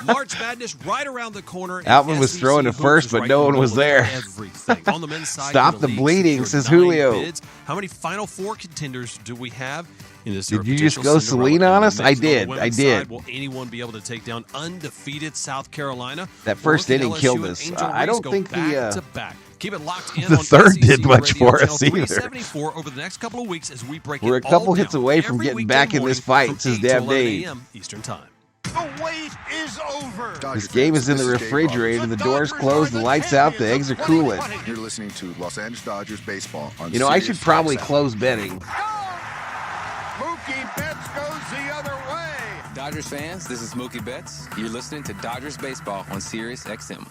S11: March Madness right around the corner.
S1: Outman was throwing to first, but no one was there.
S11: On the men's side,
S1: Stop the bleeding, says Julio.
S11: Bids. How many Final Four contenders do we have in this?
S1: Did you just go Selena on us? I did. I did.
S11: Will anyone be able to take down undefeated South Carolina?
S1: That first inning killed us. I don't think the
S11: Keep it locked in
S1: the
S11: on
S1: third
S11: SEC
S1: did much
S11: Radio
S1: for
S11: Channel
S1: us either.
S11: 374 over the next couple of weeks as we break
S1: We're a
S11: it
S1: couple
S11: all
S1: hits
S11: down
S1: away from
S11: every
S1: getting
S11: weekday
S1: back in this
S11: morning
S1: fight,
S11: from
S1: says
S11: 8 to
S1: Dab
S11: 11
S1: Dave.
S11: a.m. Eastern Time.
S2: The wait is over.
S1: This game is in the refrigerator. The door's closed, the lights out, the eggs are cooling.
S14: You're listening to Los Angeles Dodgers baseball on
S1: You know, I should
S14: Sirius
S1: probably
S14: XM.
S1: close betting.
S2: Mookie Betts goes the other way.
S16: Dodgers fans, this is Mookie Betts. You're listening to Dodgers baseball on Sirius XM.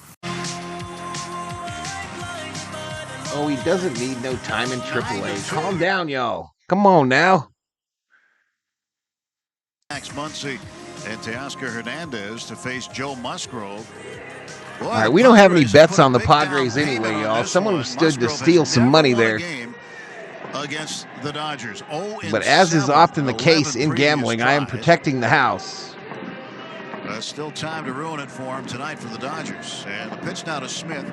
S1: Oh, he doesn't need no time in AAA. Calm down, y'all. Come on now.
S18: Max Muncy and Teoscar Hernandez to face Joe Musgrove
S1: All right, we don't have any bets on the Padres anyway, y'all. Someone stood to steal some money there.
S18: Against the Dodgers.
S1: But as is often the case in gambling, I am protecting the house.
S18: Still time to ruin it for him tonight for the Dodgers. And the pitch now to Smith.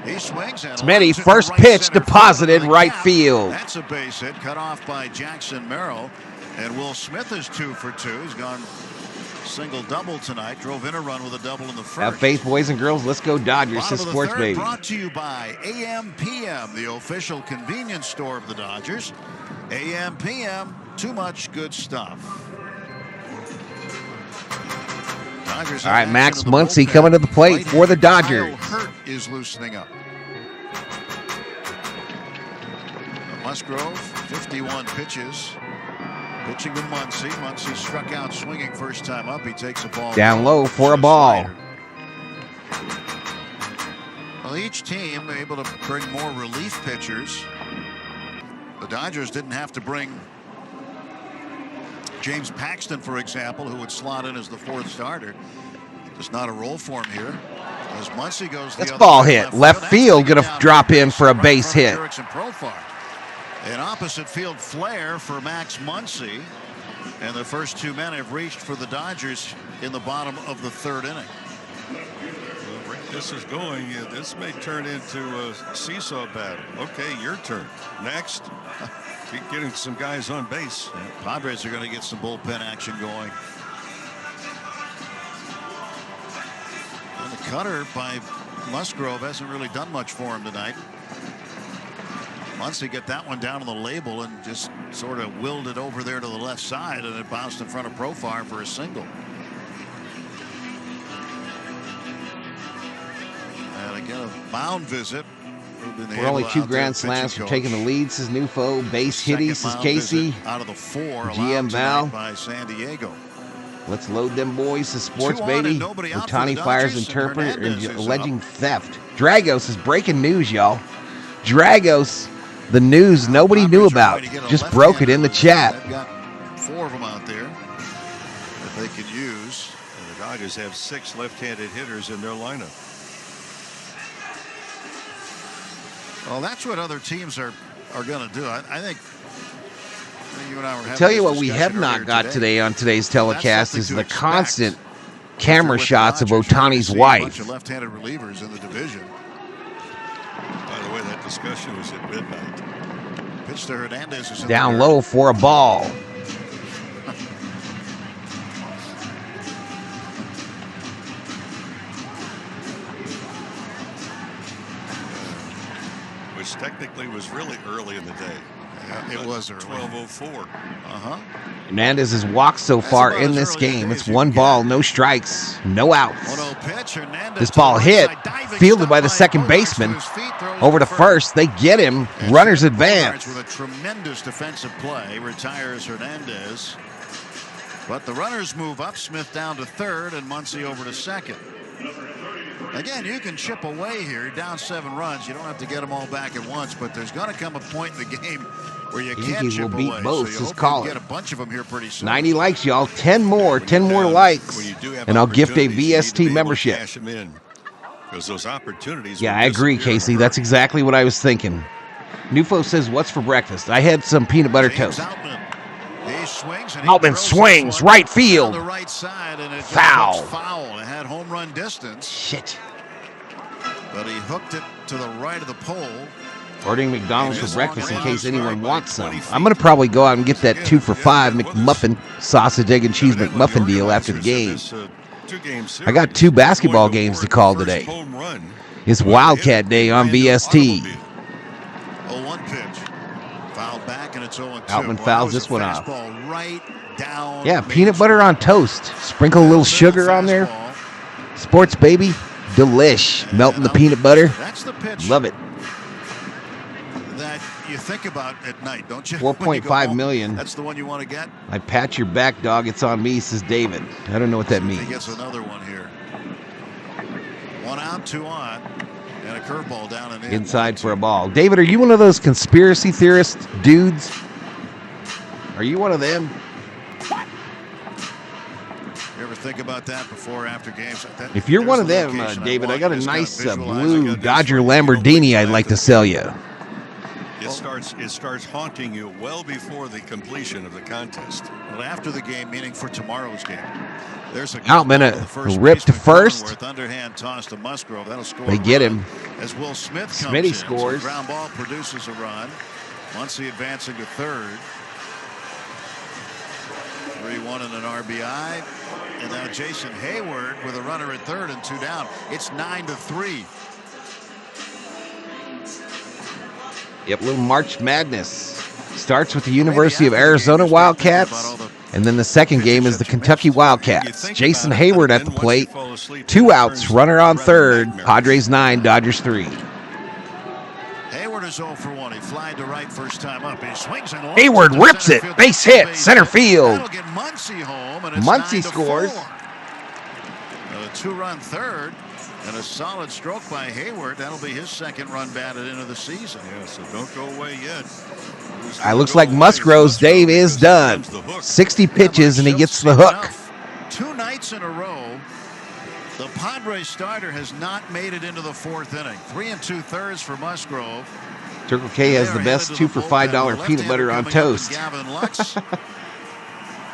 S18: He swings and
S1: Smitty, first pitch deposited right field.
S18: That's a base hit cut off by Jackson Merrill. And Will Smith is 2 for 2. He's gone single-double tonight. Drove in a run with a double in the first.
S1: Have faith, boys and girls. Let's go Dodgers. This is Sports Baby.
S18: Brought to you by AM/PM, the official convenience store of the Dodgers. AM/PM, too much good stuff. Dodgers.
S1: All right, Max Muncy coming to the plate for the Dodgers.
S18: Hurt is loosening up. Musgrove, 51 pitches. Pitching to Muncy. Muncy struck out swinging first time up. He takes a ball
S1: down low for a ball.
S18: Well, each team able to bring more relief pitchers. The Dodgers didn't have to bring James Paxton, for example, who would slot in as the 4th starter. Just not a role for him here. As Muncy goes the
S1: That's
S18: other
S1: ball
S18: way,
S1: hit. Left field going to drop in for a base hit.
S18: An opposite field flare for Max Muncy. And the first 2 men have reached for the Dodgers in the bottom of the 3rd inning.
S19: Well, Rick, this is going. This may turn into a seesaw battle. Okay, your turn. Next. Keep getting some guys on base.
S18: Yeah, Padres are going to get some bullpen action going. And the cutter by Musgrove hasn't really done much for him tonight. Muncy get that one down on the label and just sort of willed it over there to the left side, and it bounced in front of Profar for a single. And again, a mound visit.
S1: We're only 2 grand slams for taking the lead, says Nufo. Base hitty, says Casey.
S18: Out of the 4,
S1: GM Val.
S18: By San Diego.
S1: Let's load them boys, says Sports Baby. Ohtani fires interpreter and alleging theft. Dragos is breaking news, y'all. Dragos. The news nobody knew about. Just broke it in the chat.
S18: They've got 4 of them out there that they can use.
S19: And the Dodgers have 6 left-handed hitters in their lineup.
S18: Well, that's what other teams are going to do. I think you and I were having
S1: Tell you
S18: this
S1: what we have
S18: discussion
S1: not
S18: earlier
S1: got today on today's telecast is
S18: to
S1: the
S18: expect.
S1: constant camera shots of Ohtani's
S18: A bunch
S1: wife.
S18: of left-handed relievers in the division.
S19: By the way, that discussion was at midnight.
S18: Pitch to Hernandez is in
S1: Down
S18: the
S1: low for a ball.
S19: Which technically was really early in the day.
S18: Yeah, it was early.
S19: 12:04.
S1: Hernandez has walked so far in this game. It's 1 ball, no strikes, no outs. This ball hit, fielded by the second baseman. Over to first, they get him. Runners advance.
S18: With a tremendous defensive play, retires Hernandez. But the runners move up. Smith down to 3rd, and Muncy over to 2nd. Again, you can chip away here. You're down 7 runs. You don't have to get them all back at once, but there's going to come a point in the game where you can't chip
S1: will beat
S18: away.
S1: both,
S18: so you
S1: says
S18: hope
S1: caller.
S18: you get a bunch of them here pretty soon.
S1: 90 likes, y'all. 10 more likes. And I'll gift a VST membership.
S19: Cash them in, because those opportunities.
S1: Yeah, I agree, Casey. That's exactly what I was thinking. Nufo says, what's for breakfast? I had some peanut butter toast. Altman swings, right field.
S18: On the right side, and it
S1: Foul.
S18: Foul. It had home run distance.
S1: Shit.
S18: But he hooked it to the right of the pole.
S1: Ordering McDonald's for breakfast in case anyone wants some. I'm going to probably go out and get that 2 for $5 McMuffin, sausage, egg, and cheese McMuffin deal after the game. I got 2 basketball games to call today. It's Wildcat Day on VST.
S18: 0-1 pitch. Fouled back, and it's 0-2.
S1: Outman fouls this one off.
S18: Right down.
S1: Yeah, peanut butter on toast. Sprinkle a little sugar on there. Sports Baby. Delish. Melting the peanut butter.
S18: That's the pitch.
S1: Love it.
S18: That you think about at night, don't you?
S1: 4.5 million.
S18: That's the one you want to get.
S1: I pat your back, dog. It's on me, says David. I don't know what that means.
S18: He gets another one here. 1 out, 2 on, and a curveball down and in.
S1: Inside for a ball. David, are you one of those conspiracy theorist dudes? Are you one of them?
S18: You ever
S13: think about that before or after games.
S1: If you're one of them, David, I got a nice blue Dodger Lamborghini I'd like to sell you.
S19: It starts haunting you well before the completion of the contest.
S13: Well, after the game, meaning for tomorrow's game. There's a
S1: Outman ripped to first.
S13: Underhand toss to Musgrove. That'll score.
S1: They get him.
S13: As Will Smith comes
S1: Smitty
S13: in.
S1: scores.
S13: So ground ball produces a run. Muncy advancing to third. 3-1 and an RBI. And now Jason Hayward with a runner at third and 2 down. It's 9-3.
S1: Yep, little March Madness. Starts with the University of Arizona Wildcats. And then the second game is the Kentucky Wildcats. Jason Hayward at the plate. 2 outs, runner on third. Padres 9, Dodgers 3.
S13: Hayward is 0 for 1. He flied to right first time up. He swings and
S1: Hayward rips it. Base hit, center field.
S13: That'll get Muncy home, and it's
S1: Muncy scores.
S13: A 2-run third. And a solid stroke by Hayward. That'll be his second run batted into the season.
S19: Yeah, so don't go away yet.
S1: It looks like Musgrove's Dave is done. 60 pitches and he gets the hook.
S13: 2 nights in a row, the Padres starter has not made it into the 4th inning. 3 2/3 for Musgrove.
S1: Circle K has the best 2 for $5 peanut butter on toast.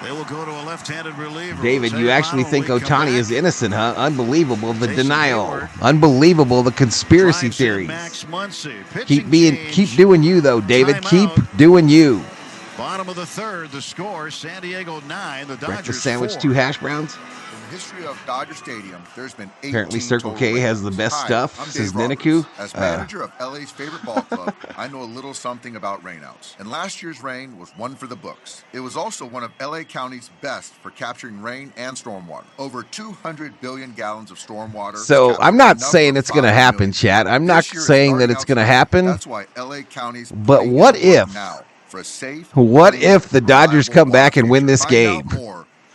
S13: They will go to a left-handed reliever.
S1: David, you actually think Ohtani is innocent, huh? Unbelievable, the denial. Unbelievable, the conspiracy theories. Keep doing you, though, David. Keep doing you.
S13: Bottom of the 3rd, the score, San Diego 9, the Dodgers
S1: Breakfast sandwich,
S13: 4.
S1: 2 hash browns.
S14: In the history of Dodger Stadium, there's been 18
S1: Apparently Circle K has the best
S14: Hi,
S1: stuff,
S14: I'm
S1: says
S14: Dave Roberts.
S1: Niniku.
S14: As manager of LA's favorite ball club, I know a little something about rainouts. And last year's rain was one for the books. It was also one of LA County's best for capturing rain and stormwater. Over 200 billion gallons of stormwater.
S1: So I'm not saying it's going to happen, Chad. I'm not saying that it's going to happen.
S14: That's why LA County's
S1: But what if?
S14: Now for a safe,
S1: What if the Dodgers come back and win this game?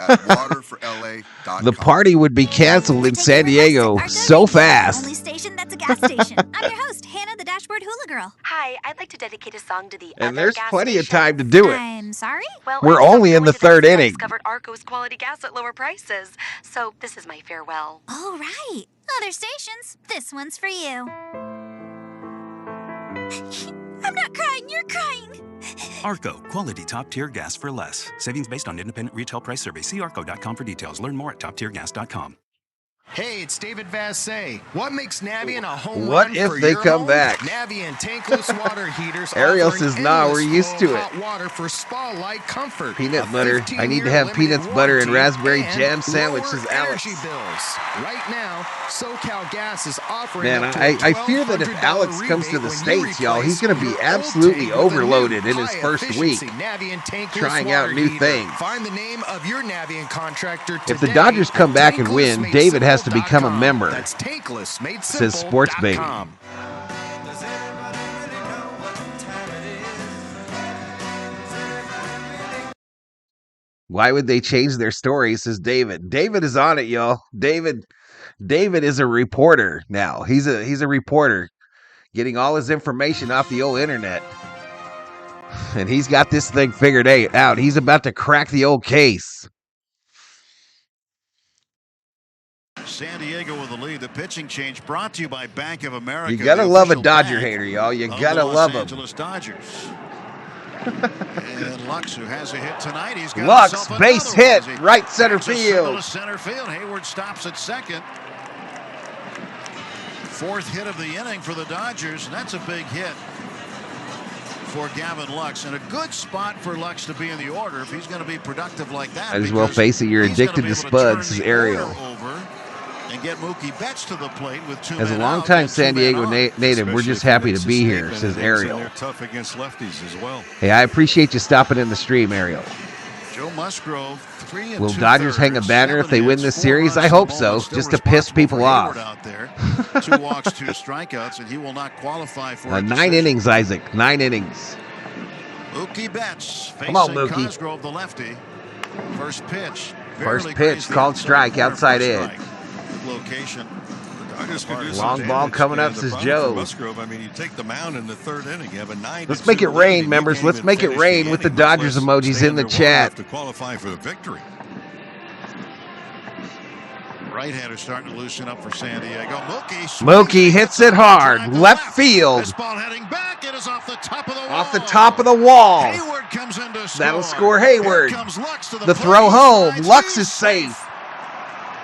S1: The party would be canceled in San Diego so fast.
S3: Only station that's a gas station. I'm your host, Hannah, the Dashboard Hula Girl. Hi, I'd like to dedicate a song to the
S1: And there's plenty of time to do it.
S3: I'm sorry? Well,
S1: We're only in the 3rd inning.
S3: Discovered Arco's quality gas at lower prices. So this is my farewell. All right. Other stations, this one's for you. I'm not crying, you're crying.
S17: Arco, quality top-tier gas for less. Savings based on independent retail price survey. See arco.com for details. Learn more at toptiergas.com.
S21: Hey, it's David Vassay. What makes Navien a home
S1: What
S21: run
S1: if
S21: for
S1: they
S21: your
S1: come
S21: home?
S1: back?
S21: Navien tankless water heaters.
S1: Ariel
S21: offering
S1: says, nah, we're
S21: endless
S1: used to
S21: flow
S1: it.
S21: Hot water for spa-like comfort.
S1: Peanut
S21: A
S1: butter. I need to
S21: 15-year
S1: have peanuts,
S21: limited
S1: butter, and
S21: warranty
S1: raspberry
S21: and
S1: jam sandwich, says
S21: lower
S1: Alex.
S21: energy bills. Right now, SoCal Gas is offering
S1: Man,
S21: up to
S1: I fear that if
S21: $1,200
S1: Alex comes to the
S21: rebate when you
S1: States, y'all, he's
S21: replace
S1: going to be
S21: your
S1: absolutely
S21: old tank with a new
S1: overloaded in his first week,
S21: high-efficiency Navien tankless
S1: trying out
S21: water
S1: new
S21: heater.
S1: things.
S21: Find the name of your Navien contractor today.
S1: If the Dodgers come back and win, David has to become a member,
S21: That's tankless made
S1: says Sports Baby. Why would they change their story, says David. David is on it, y'all. David is a reporter now. He's a reporter getting all his information off the old internet. And he's got this thing figured out. He's about to crack the old case.
S13: San Diego with the lead. The pitching change brought to you by Bank of America.
S1: You gotta
S13: the
S1: love a
S13: official
S1: Dodger
S13: bank
S1: hater, y'all. You
S13: of
S1: gotta
S13: the
S1: love
S13: Los
S1: him.
S13: Angeles Dodgers. And Lux, who has a hit tonight, he's got
S1: Lux,
S13: himself
S1: base
S13: another
S1: hit,
S13: one as he
S1: right center
S13: backs a single
S1: field.
S13: to center field. Hayward stops at second. 4th hit of the inning for the Dodgers, and that's a big hit for Gavin Lux, and a good spot for Lux to be in the order if he's going to be productive like that.
S1: Might as well face it, you're
S13: he's gonna
S1: addicted
S13: be
S1: to
S13: able
S1: spuds,
S13: turn
S1: says
S13: the
S1: Ariel.
S13: order over and get Mookie Betts to the plate with 2
S1: As a
S13: men
S1: longtime
S13: out,
S1: San
S13: and 2 men
S1: Diego
S13: on.
S1: native, we're just happy to be here, says Ariel.
S19: They're tough against lefties as well.
S1: Hey, I appreciate you stopping in the stream, Ariel.
S13: Joe Musgrove, 3
S1: Will Dodgers hang a banner if they win this series? I hope so, just to piss people off.
S13: Out there. 2 walks, 2 strikeouts, and he will not qualify for a
S1: 9
S13: decision.
S1: innings, Isaac. 9 innings.
S13: Mookie Betts facing
S1: Come on, Mookie.
S13: Cosgrove, the lefty. First pitch.
S1: First
S13: barely
S1: pitch,
S13: grazed the
S1: called
S13: outside
S1: strike,
S13: corner for
S1: outside
S13: a
S1: edge.
S13: strike. Good location.
S19: The Dodgers could do some
S1: Long ball
S19: damage,
S1: coming up,
S19: and the
S1: says
S19: problem
S1: Joe.
S19: for Musgrove, I mean, you take the mound in the 3rd inning. You have a 9-2
S1: Let's make it
S19: lead,
S1: rain,
S19: and you
S1: members.
S19: can't
S1: Let's
S19: even
S1: make it
S19: finish
S1: rain
S19: the
S1: with the
S19: inning,
S1: Dodgers
S19: much less
S1: emojis
S19: stay
S1: in the
S19: under one
S1: chat.
S19: enough to qualify for the victory.
S18: Right-hander starting to loosen up for San Diego.
S1: Mookie hits it hard. Left field.
S18: This ball heading back. It is off the top of the wall.
S1: Off the top of the wall.
S18: Hayward comes in to score.
S1: That'll score Hayward.
S18: Here comes Lux to
S1: the throw home. Lux is safe.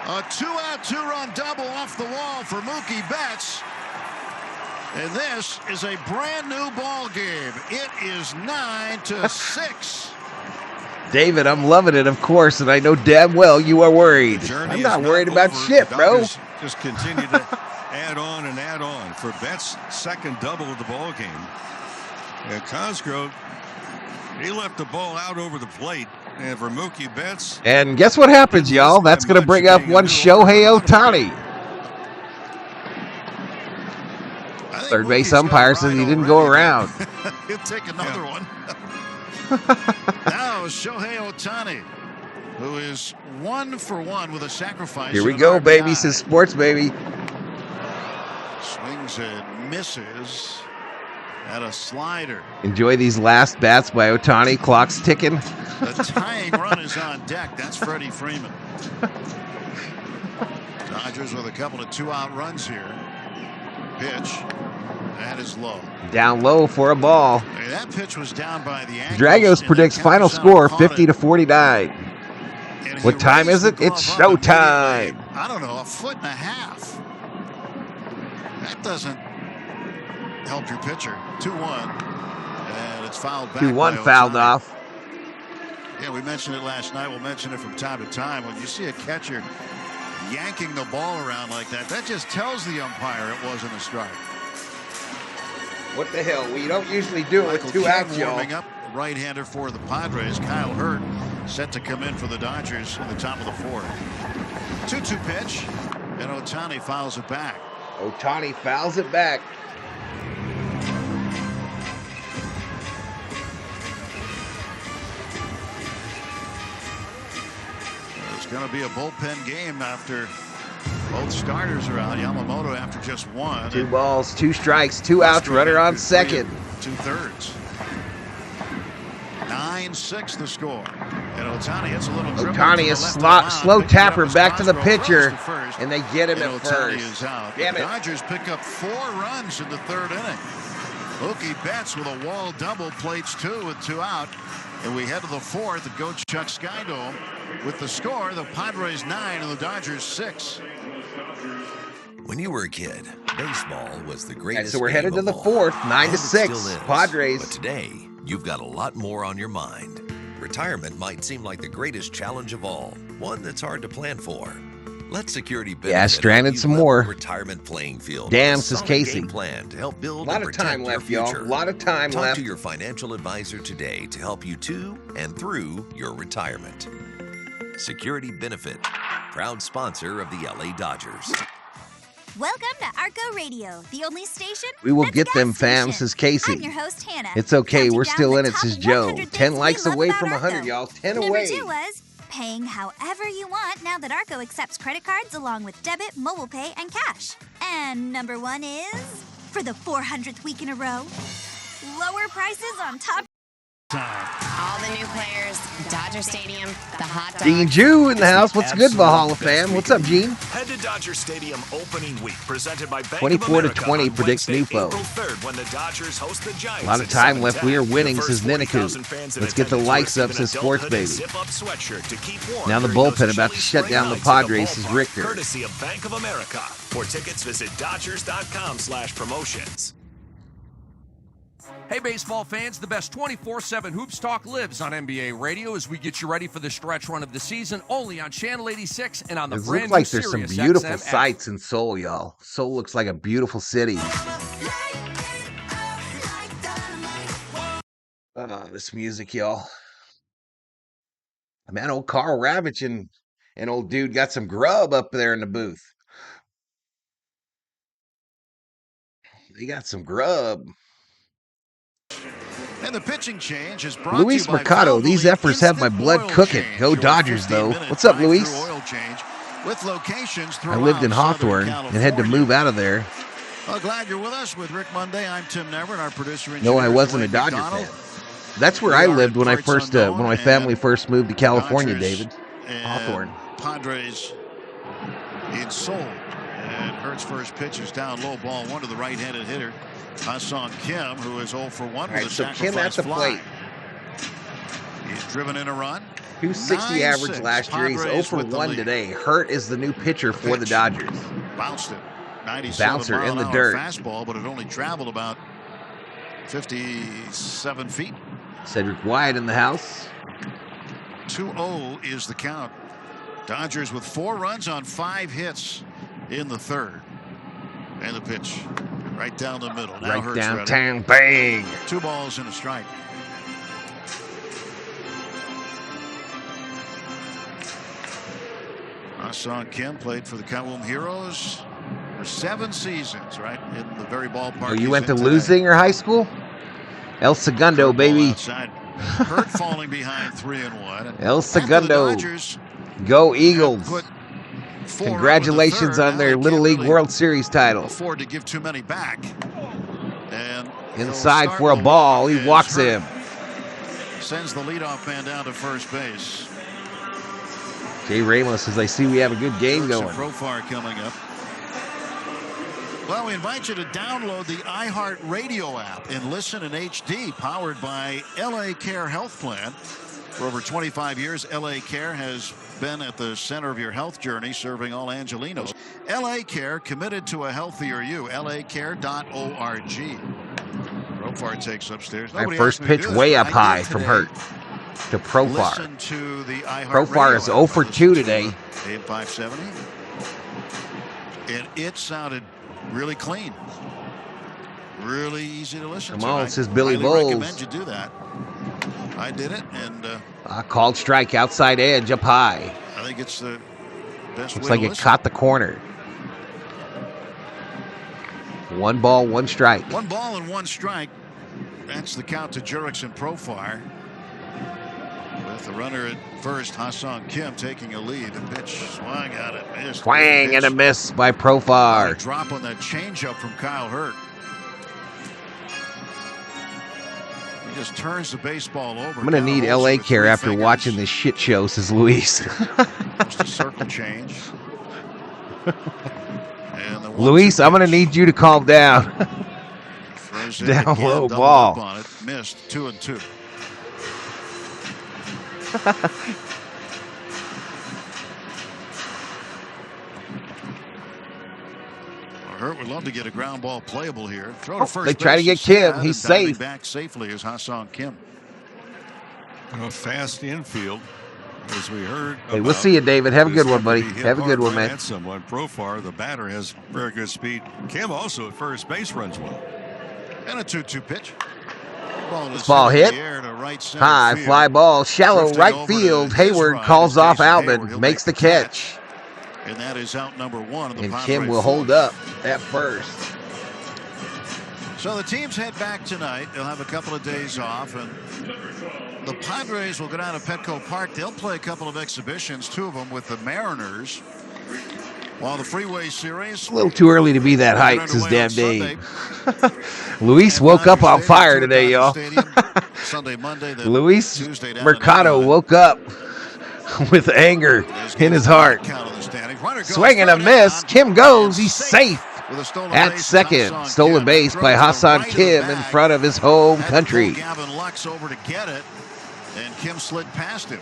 S18: A 2-out, 2-run double off the wall for Mookie Betts. And this is a brand new ball game. It is 9-6.
S1: David, I'm loving it, of course, and I know damn well you are worried. I'm not worried about shit, bro.
S19: Just continue to add on and add on for Betts' second double of the ball game. And Cosgrove, he left the ball out over the plate. And for Mookie Betts.
S1: And guess what happens, y'all? That's going to bring up one Shohei Ohtani. Third base umpire says he didn't go around.
S18: He'll take another one. Now Shohei Ohtani, who is 1 for 1 with a sacrifice.
S1: Here we go, baby. Says Sports Baby.
S18: Swings and misses at a slider.
S1: Enjoy these last bats by Ohtani. Clock's ticking.
S18: The tying run is on deck. That's Freddie Freeman. Dodgers with a couple of 2-out runs here. Pitch. That is low.
S1: Down low for a ball.
S18: Hey, that pitch was down by the Yankees.
S1: Dragos predicts final score 50-49. What time is it? It's showtime.
S18: I don't know, 1.5 feet. That doesn't help your pitcher. 2-1. And it's fouled back.
S1: 2-1 fouled off.
S18: Yeah, we mentioned it last night. We'll mention it from time to time. When you see a catcher yanking the ball around like that, that just tells the umpire it wasn't a strike.
S1: What the hell? We don't usually do it with 2 outs, y'all.
S18: Warming up, right-hander for the Padres. Kyle Hurt set to come in for the Dodgers in the top of the 4th. 2-2 pitch, and Ohtani fouls it back.
S1: Ohtani fouls it back.
S18: It's going to be a bullpen game after both starters are out. Yamamoto after just 1.
S1: 2 balls, 2 strikes, 2 outs, runner on second.
S18: 2/3. 9-6 the score. And Ohtani hits a little dribble.
S1: Ohtani is slow tapper back to the pitcher, and they get him at first.
S18: Is out.
S1: Damn it.
S18: The Dodgers pick up 4 runs in the 3rd inning. Mookie Betts with a wall double, plates 2 with 2 out. And we head to the 4th at Go Chuck Skydome with the score, the Padres 9 and the Dodgers 6.
S8: When you were a kid, baseball was the greatest.
S1: So we're headed to the 4th, 9-6. Padres.
S8: But today, you've got a lot more on your mind. Retirement might seem like the greatest challenge of all, one that's hard to plan for. Let Security Benefit.
S1: Yeah, stranded some more.
S8: Retirement playing field.
S1: Damn, says Casey.
S8: Plan to help build
S1: a lot of time left, y'all. A lot of time left.
S8: Talk to your financial advisor today to help you to and through your retirement. Security Benefit, proud sponsor of the LA Dodgers.
S3: Welcome to Arco Radio, the only station.
S1: We will get them, fam, says Casey.
S3: I'm your host, Hannah.
S1: It's okay, we're still in it, says Joe.
S3: 10
S1: 10 likes away from 100, y'all. 10
S3: Number
S1: away.
S3: 2 was paying however you want now that Arco accepts credit cards along with debit, mobile pay, and cash. And number 1 is, for the 400th week in a row, lower prices on top.
S4: All the new players, Dodger Stadium, the hot dog.
S1: Gene Jew in the house. What's good, Valhalla fam? What's up, Gene?
S20: Head to Dodger Stadium opening week, presented by Bank
S1: 24-20 predicts Newfo.
S20: When the Dodgers host the Giants.
S1: A lot of time left. We are winning, says Niniku. Let's get the likes up, says Sports Baby. Now the bullpen about to shut down the Padres, says Richter.
S20: Courtesy of Bank of America. For tickets, visit Dodgers.com/promotions.
S7: Hey, baseball fans, the best 24/7 Hoops Talk lives on NBA radio as we get you ready for the stretch run of the season, only on Channel 86 and on the brand
S1: It
S7: new
S1: looks like there's some
S7: Sirius
S1: beautiful
S7: XM
S1: sights in Seoul, y'all. Seoul looks like a beautiful city. This music, y'all. Man, old Carl Ravitch and old dude got some grub up there in the booth. They got some grub.
S18: And the pitching change is brought
S1: Luis
S18: to you by
S1: Mercado, these
S18: Valvoline
S1: efforts have my blood
S18: Instant
S1: cooking.
S18: Oil
S1: Go
S18: Change.
S1: Dodgers,
S18: Your
S1: though.
S18: 15-minute
S1: What's up,
S18: drive-through
S1: Luis?
S18: oil change with locations
S1: I lived in
S18: throughout
S1: Hawthorne
S18: Southern
S1: and had to move out of there.
S18: Well, glad you're with us with Rick Monday. I'm Tim Nevern, our producer.
S1: No, I wasn't a Dodger fan. That's where I lived when I first, when my family first moved to California,
S18: Dodgers
S1: David. Hawthorne.
S18: Padres in Seoul. And Hurt's first pitch is down low, ball one to the right-handed hitter, Ha-Seong Kim, who is 0 for 1 with a sacrifice
S1: Kim at the
S18: fly.
S1: plate.
S18: He's driven in a run.
S1: 260 average last year. He's 0 for 1 today. Hurt is the new pitcher for the Dodgers.
S18: Bounced it. 97
S1: Bouncer in the
S18: mile-an-hour
S1: dirt.
S18: fastball, but it only traveled about 57 feet.
S1: Cedric Wyatt in the house.
S18: 2-0 is the count. Dodgers with 4 runs on 5 hits in the third. And the pitch right down the middle. Now
S1: Right
S18: Hurt's
S1: downtown,
S18: ready.
S1: bang.
S18: 2 balls and a strike. Ha-Seong Kim played for the Kowloon Heroes for 7 seasons, right, in the very ballpark.
S1: Oh, you went to Losing High School? El Segundo, baby.
S18: Hurt falling behind 3-1.
S1: El Segundo. Go Eagles. Congratulations on their Little League World Series title.
S18: Afford to give too many back. And
S1: Inside for a ball. He walks him.
S18: Sends the leadoff man down to first base.
S1: Jay Ramos says, I see we have a good game going.
S18: Profar coming up. Well, we invite you to download the iHeartRadio app and listen in HD, powered by LA Care Health Plan. For over 25 years, LA Care has been at the center of your health journey, serving all Angelinos. LA Care, committed to a healthier you. LAcare.org. Profar takes upstairs.
S1: My first pitch way up high from Hurt to Profar.
S18: To the
S1: Profar is 0 for 2 today.
S18: AM 570. And it sounded really clean. Really easy to listen to.
S1: Come on, says Billy
S18: I
S1: Bowles.
S18: recommend you do that. I did it, and
S1: Called strike outside edge up high.
S18: I think it's the best
S1: Looks
S18: way
S1: like
S18: to
S1: it
S18: listen.
S1: caught the corner. 1 ball, 1 strike.
S18: 1 ball and 1 strike. That's the count to Jurix and Profar. With the runner at first, Ha-Seong Kim taking a lead. The pitch swung at it. Missed.
S1: Twang and a miss by Profar.
S18: A drop on that changeup from Kyle Hurt. He just turns the baseball over.
S1: I'm going to need LA Care after watching this shit show, says Luis.
S18: Just a circle change. And the
S1: Luis, I'm going to need you to calm down.
S18: throws it
S1: Down
S18: again,
S1: low
S18: double
S1: ball.
S18: up on it. Missed. 2-2. Hurt would love to get a ground ball playable here. Throw to first
S1: They try to
S18: base
S1: get
S18: instead,
S1: Kim. He's
S18: and diving
S1: safe.
S18: back safely is Ha-Seong Kim.
S19: A fast infield, as we heard.
S1: Hey, we'll see you, David. Have a good one, buddy. Have a good one, man.
S19: Someone Profar, the batter, has very good speed. Kim also at first base runs well.
S18: And a 2-2 pitch.
S1: Ball hit. High
S18: field.
S1: fly ball. Shallow
S18: Drifting
S1: right
S18: over to
S1: field.
S18: his
S1: Hayward
S18: right
S1: calls
S18: is
S1: off
S18: Jason
S1: Alvin.
S18: Hayward. He'll
S1: Makes the
S18: make
S1: catch.
S18: And that is out number 1 of the
S1: And
S18: Padres
S1: Kim will
S18: fourth.
S1: hold up at first.
S18: So the teams head back tonight. They'll have a couple of days off, and the Padres will go down to Petco Park. They'll play a couple of exhibitions, 2 of them with the Mariners. While the Freeway Series,
S1: A little too early to be that hyped, says Damn Dave. Luis woke up on fire today, y'all.
S18: Sunday, Monday, then
S1: Luis
S18: Tuesday down
S1: Mercado woke up with anger in his heart. Swing and a miss. Kim goes. He's safe at second. Stolen base by Ha-Seong Kim in front of his home country.
S18: Gavin Lux over to get it, and Kim slid past him.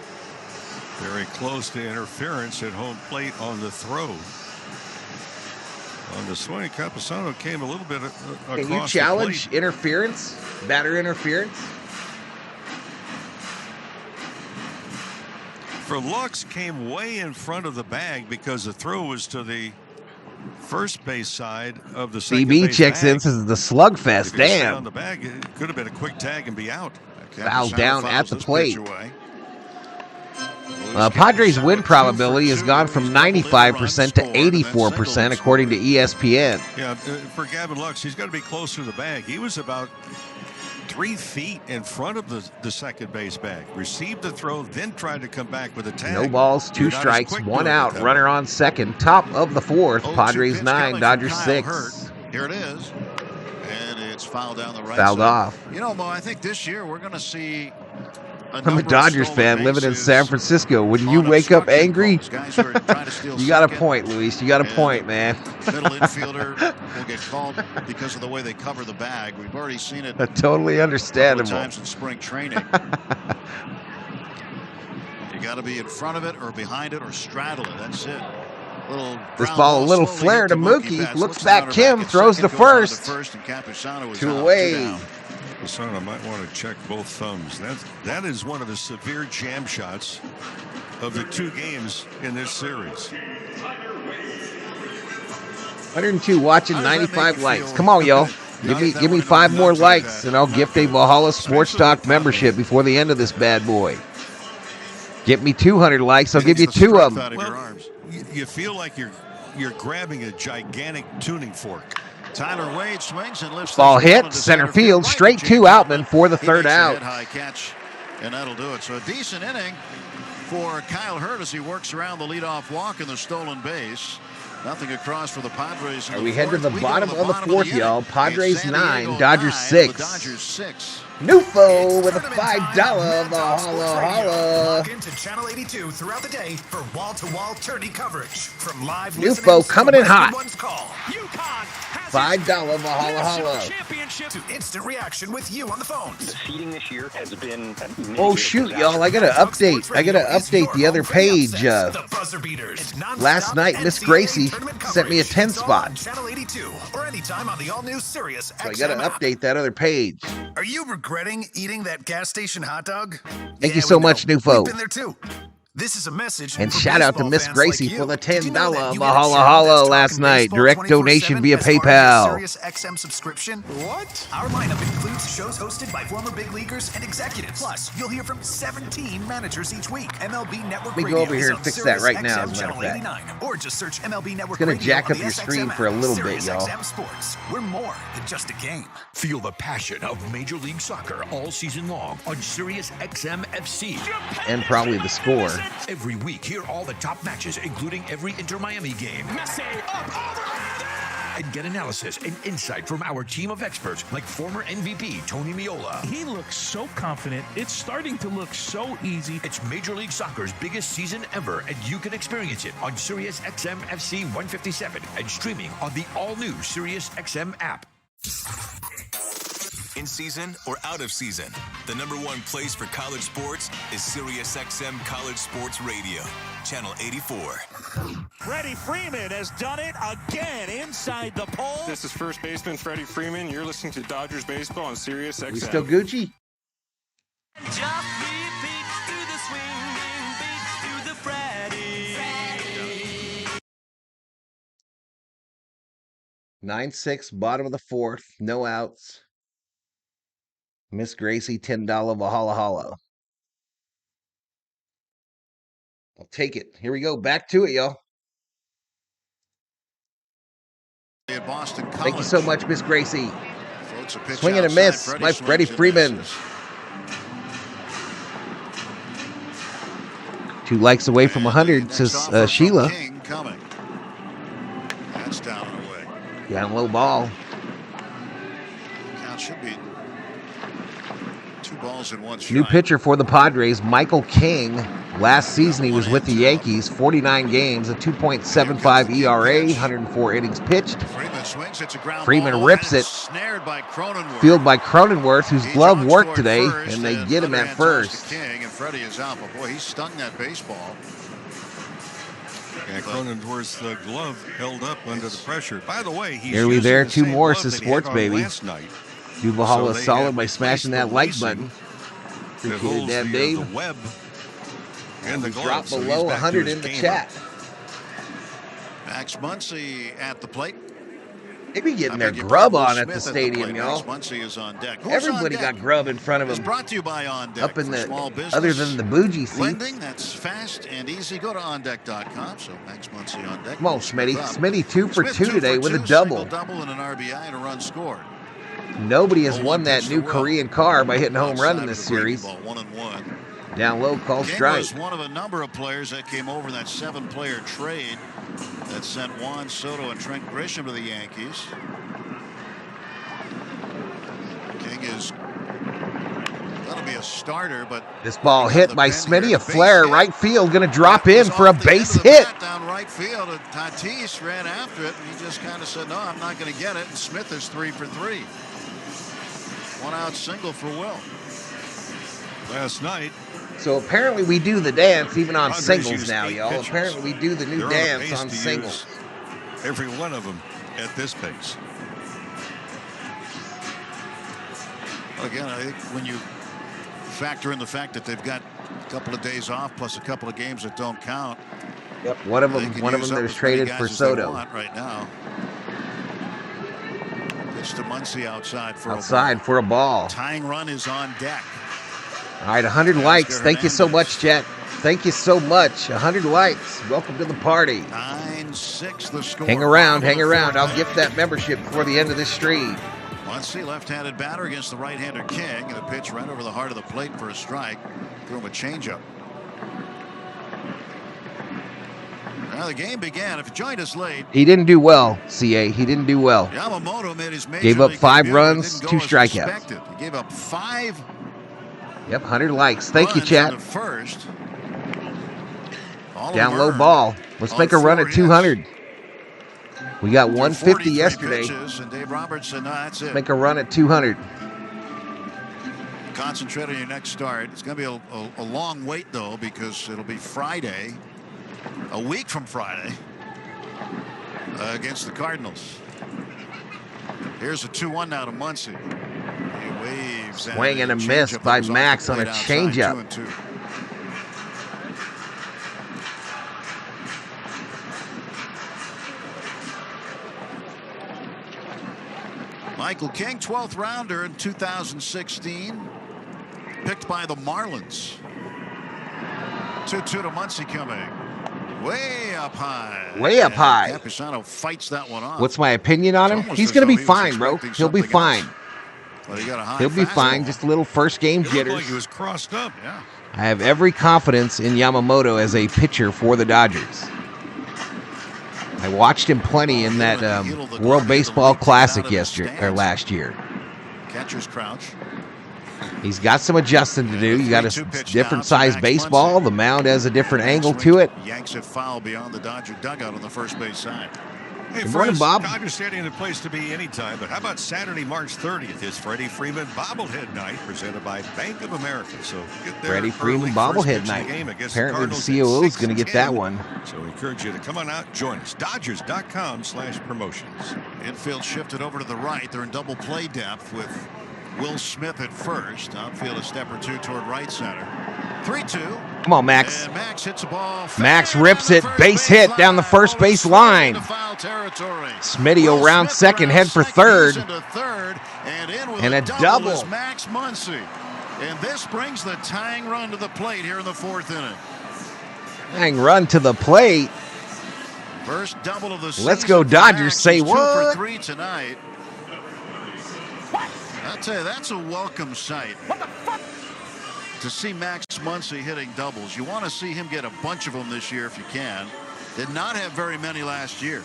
S19: Very close to interference at home plate on the throw. On the swing, Campusano came a little bit across
S1: Can you challenge interference? Batter interference?
S19: For Lux, came way in front of the bag because the throw was to the first base side of the second
S1: CB
S19: base
S1: checks
S19: bag.
S1: in, says the slugfest.
S19: If you stay
S1: Damn.
S19: on the bag, it could have been a quick tag and be out.
S1: Foul down at the plate.
S18: Away.
S1: Padres' win probability has gone from 95% to 84%, according to ESPN.
S19: Yeah, for Gavin Lux, he's got to be closer to the bag. He was about 3 feet in front of the second base bag. Received the throw, then tried to come back with a tag.
S1: No balls, 2
S19: You're not as
S1: strikes,
S19: quick
S1: 1
S19: doing it
S1: out.
S19: that
S1: Runner
S19: way.
S1: on second. Top of the 4th.
S18: 0-2
S1: Padres
S18: pitch
S1: 9,
S18: coming
S1: Dodgers
S18: from Kyle
S1: 6.
S18: Hurt. Here it is. And it's fouled down the right
S1: Fouled
S18: side.
S1: off.
S18: You know, Mo, I think this year we're going to see
S1: I'm a Dodgers fan living in San Francisco. When you wake up angry, you got a point, Luis. You got a point, man.
S18: Middle infielder will get called because of the way they cover the bag. We've already seen it
S1: Totally understandable.
S18: times in spring training. You got to be in front of it or behind it or straddle it. That's it.
S1: This ball, a little flare to Mookie. Looks back Kim, throws to first. 2 away.
S19: Pisano might want to check both thumbs. That is one of the severe jam shots of the 2 games in this series.
S1: 102 watching, 95 likes. Come on, y'all. Give me 5 more likes, and I'll gift a Valhalla Sports Talk membership before the end of this bad boy. Get me 200 likes, I'll give you 2 of them.
S19: Well, you feel like you're grabbing a gigantic tuning fork.
S18: Tyler Wade swings and lifts
S1: Ball hit, center field, straight to Outman for the third out.
S18: High catch, and that'll do it. So a decent inning for Kyle Hurt as he works around the leadoff walk and the stolen base. Nothing across for the Padres.
S1: We head to the bottom of the 4th, y'all. Padres 9, Dodgers 6. Nufo with a $5 Valhalla.
S12: Log into Channel 82 throughout the day for wall-to-wall tourney coverage. From live
S1: Nufo coming in hot. $5
S12: Valhalla to instant reaction with you on the phone.
S5: The seeding this year has been
S1: Oh shoot, y'all! I gotta update the other page. Last night, Miss Gracie sent me a 10 spot.
S12: Channel 82 or anytime on the all-new Sirius XM.
S1: So I gotta update that other page.
S12: Are you regretting eating that gas station hot dog?
S1: Thank you so much, Nufo.
S12: We've been there too. This is a message.
S1: And shout out to Miss Gracie for the $10 Valhalla last night. Direct donation via PayPal.
S12: Sirius XM subscription. What? Our lineup includes shows hosted by former big leaguers and executives. Plus, you'll hear from 17 managers each week. MLB Network.
S1: Let me go over here and fix that right now, as a matter of fact.
S12: Or just search MLB Network.
S1: It's gonna jack up your screen for a little bit, y'all.
S12: Sports. We're more than just a game.
S9: Feel the passion of Major League Soccer all season long on Sirius XM FC.
S1: And probably the score.
S9: Every week, hear all the top matches, including every Inter Miami game. And get analysis and insight from our team of experts like former MVP Tony Meola.
S23: He looks so confident. It's starting to look so easy.
S9: It's Major League Soccer's biggest season ever, and you can experience it on Sirius XM FC 157 and streaming on the all-new Sirius XM app.
S24: In season or out of season, the #1 place for college sports is SiriusXM College Sports Radio, Channel 84.
S25: Freddie Freeman has done it again inside the pole.
S26: This is first baseman Freddie Freeman. You're listening to Dodgers Baseball on SiriusXM.
S1: We still Gucci?
S25: Just repeats to the swinging beats to the Freddie.
S1: 9-6, bottom of the 4th, no outs. Miss Gracie, $10 Valhalla. I'll take it. Here we go. Back to it, y'all. Thank you so much, Miss Gracie. Swing and a miss by Freddie Freeman. 2 likes away from 100, says Sheila.
S18: That's down and away.
S1: Down low ball.
S18: Count should be 2 balls and 1 strike.
S1: New pitcher for the Padres, Michael King. Last season, he was with the Yankees. 49 games, a 2.75 ERA, 104 innings pitched. Freeman rips it. Fielded by Cronenworth, whose glove worked today, and they get him at first.
S18: King and Freddie is out, but boy, he stung that baseball.
S19: Yeah, Cronenworth's glove held up under the pressure. By the way, he's
S1: nearly there.
S19: the
S1: 2 more,
S19: glove
S1: says
S19: that he had
S1: Sports
S19: on
S1: Baby.
S19: last night.
S1: Do Valhalla
S19: So they
S1: solid
S19: have
S1: by smashing that like button.
S19: That
S1: Appreciate
S19: holds
S1: that,
S19: the
S1: Dave.
S19: web and the glove.
S1: Drop
S19: So he's
S1: below
S19: back to
S1: 100
S19: his
S1: in the
S19: gamer.
S1: chat.
S18: Max Muncy at the plate.
S1: They be getting their grub on at the stadium, y'all.
S18: Muncy is on deck.
S1: Everybody got grub in front of
S18: It's
S1: them.
S18: brought to you by On Deck.
S1: Up in
S18: For
S1: the,
S18: small business
S1: other than the bougie seats.
S18: lending, that's fast and easy. Go to ondeck.com. So Max Muncy on deck.
S1: Come on, Smitty. Smitty 2 for
S18: Smith
S1: 2
S18: 2
S1: today
S18: for
S1: with a
S18: 2,
S1: double.
S18: single double and an RBI and a run scored.
S1: Nobody has won that new Korean car by hitting a home run in this
S18: Outside with a breaking
S1: series.
S18: ball, 1-1.
S1: Down low, call
S18: King
S1: strike.
S18: was one of a number of players that came over in that 7-player trade that sent Juan Soto and Trent Grisham to the Yankees. King has done a to be a starter, but
S1: This ball hit by Smitty. A flare right field. Going to drop in for a base hit.
S18: Down right field. And Tatis ran after it, and he just kind of said, no, I'm not going to get it. And Smith is 3 for 3. 1 out single for Will.
S19: Last night.
S1: So apparently we do the dance even on
S19: Padres
S1: singles now, y'all.
S19: pitchers.
S1: Apparently we do the new
S19: They're
S1: dance
S19: on
S1: on
S19: pace to
S1: singles.
S19: use every one of them at this pace.
S18: Again, I think when you factor in the fact that they've got a couple of days off plus a couple of games that don't count.
S1: Yep, one of them that was traded for Soto.
S18: Right now. Pitch to Muncy outside for
S1: a ball.
S18: Tying run is on deck.
S1: All right, 100 likes. Thank you so much, chat. Thank you so much. 100 likes. Welcome to the party.
S18: 9-6 the score.
S1: Hang around. I'll gift that membership before the end of this stream.
S18: Muncy, left-handed batter against the right-hander King, and a pitch right over the heart of the plate for a strike. Threw him a changeup. Now the game began. If you joined us late,
S1: He didn't do well, CA. He didn't do well.
S18: Yamamoto made his major
S1: Gave up
S18: league
S1: 5
S18: debut,
S1: runs,
S18: but
S1: 2
S18: didn't go as
S1: strikeouts.
S18: expected. He gave up 5.
S1: Yep, 100 likes. Thank you,
S18: runs
S1: chat.
S18: in the first. All of
S1: Down
S18: them
S1: low
S18: earned
S1: ball. Let's
S18: on
S1: make a run
S18: 4
S1: at 200. We got
S18: hits.
S1: 150
S18: 43
S1: yesterday.
S18: pitches, and Dave Roberts said, no, that's it.
S1: Make a run at 200.
S18: Concentrate on your next start. It's going to be a long wait, though, because it'll be Friday, a week from Friday, against the Cardinals. Here's a 2-1 now to Muncy. He waves.
S1: Swing and a miss by Max on a changeup.
S18: 2-2. Michael King, 12th rounder in 2016, picked by the Marlins. 2-2 to Muncy coming. Way up high.
S1: Way up high.
S18: Campusano fights that one off.
S1: What's my opinion on him? He's going to be fine, bro. He'll be fine.
S18: Well, he got a high
S1: He'll be
S18: fastball.
S1: fine. Just a little first game
S19: It looked
S1: jitters.
S19: like he was crossed up.
S18: Yeah.
S1: I have every confidence in Yamamoto as a pitcher for the Dodgers. I watched him plenty in that World Baseball Classic last year.
S18: Catcher's crouch.
S1: He's got some adjusting to do. You got a different size baseball. The mound has a different angle to it.
S18: Yanks it foul beyond the Dodger dugout on the first base side.
S19: Hey,
S1: Good morning, Bob.
S19: Dodger Stadium, the place to be anytime. But how about Saturday, March 30th? Is Freddie Freeman Bobblehead Night presented by Bank of America. So get there.
S1: Freddie Freeman
S19: early, first
S1: Bobblehead
S19: pitch of the
S1: Night.
S19: game against
S1: Apparently the
S19: Cardinals
S1: COO
S19: at
S1: is going to get that
S19: 6:10.
S1: one.
S19: So we encourage you to come on out, join us. Dodgers.com/promotions.
S18: Infield shifted over to the right. They're in double play depth with Will Smith at first. Outfield a step or two toward right center. 3-2.
S1: Come on, Max.
S18: And Max hits a ball.
S1: Max rips it. Base hit down the first base line.
S18: Foul territory.
S1: Smitty around second, head for third.
S18: Into third, and in with
S1: And a double.
S18: is Max Muncy. And this brings the tying run to the plate here in the 4th inning.
S1: Dang, run to the plate.
S18: First double of the season.
S1: Let's go
S18: for
S1: Dodgers.
S18: Max.
S1: Say
S18: He's 2
S1: what?
S18: for 3 tonight. I'll tell you, that's a welcome sight. To see Max Muncy hitting doubles. You want to see him get a bunch of them this year if you can. Did not have very many last year.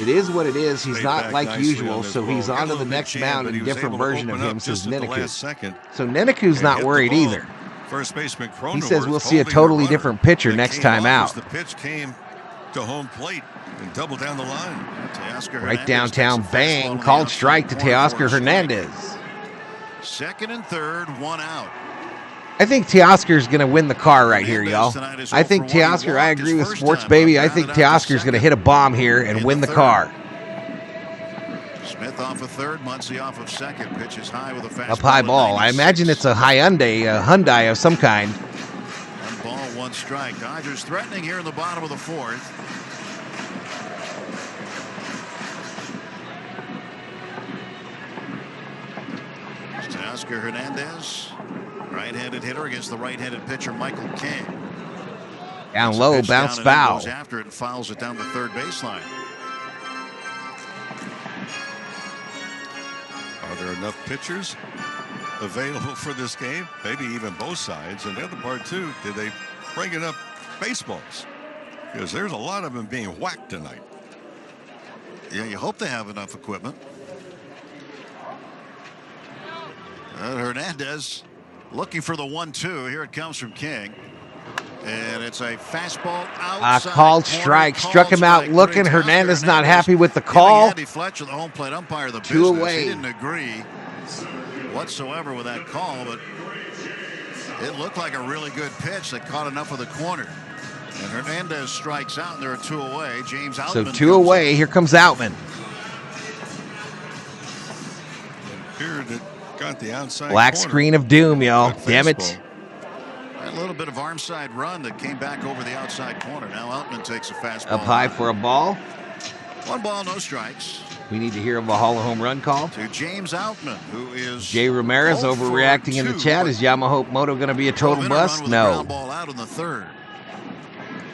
S1: It is what it is. He's
S19: Laid
S1: not
S19: back
S1: like
S19: nicely
S1: usual,
S19: on this
S1: so
S19: ball.
S1: he's
S19: Got a
S1: on to the
S19: little
S1: next
S19: bit jammed,
S1: mound
S19: but
S1: and
S19: he
S1: a
S19: was
S1: different
S19: able to
S1: version of
S19: open
S1: him,
S19: up
S1: says
S19: just at the last
S1: Neniku.
S19: second.
S1: So Neneku's
S19: And
S1: not
S19: hit the
S1: worried
S19: ball.
S1: either.
S19: First baseman
S1: He
S19: Cronenworth
S1: says we'll see a
S19: holding
S1: totally
S19: the runner.
S1: different pitcher
S19: That
S1: next
S19: came
S1: time
S19: off as
S1: out.
S19: the pitch came to home plate and doubled down the line.
S1: Right downtown, bang. Called strike to Teoscar Hernandez.
S18: Second and third, 1 out.
S1: I think Teoscar's going to win the car right here, y'all. I think Teoscar, I agree with Sports Baby. I think Teoscar's going to hit a bomb here and win the car.
S18: Smith off of third, Muncy off of second. Pitches high with a fastball.
S1: Up high ball. I imagine it's a Hyundai of some kind.
S18: 1 ball, 1 strike. Dodgers threatening here in the bottom of the 4th. Teoscar Hernandez, right-handed hitter against the right-handed pitcher Michael King.
S1: Down low, bounce foul.
S18: Goes after it and fouls it down the third baseline.
S19: Are there enough pitchers available for this game? Maybe even both sides. And the other part, too, did they bring enough baseballs? Because there's a lot of them being whacked tonight.
S18: Yeah, you hope they have enough equipment. Hernandez Looking for the 1-2. Here it comes from King. And it's a fastball outside.
S1: Called strike. Struck him out looking. Hernandez not happy with the call.
S18: Andy Fletcher, the home plate umpire, the
S1: 2 away.
S18: He didn't agree whatsoever with that call, but it looked like a really good pitch that caught enough of the corner. And Hernandez strikes out, and there are 2 away. James Outman.
S1: So 2 away. Here comes Outman.
S19: Got the outside
S1: Black
S19: corner.
S1: screen of doom, y'all. Damn it.
S18: A little bit of arm side run that came back over the outside corner. Now Outman takes a fastball.
S1: Up high for a ball.
S18: 1 ball, no strikes.
S1: We need to hear a Valhalla home run call.
S18: To James Outman, who is
S1: Jay Ramirez overreacting in the chat. Is Yamamoto going to be a total bust? No.
S18: Ball out in the 3rd.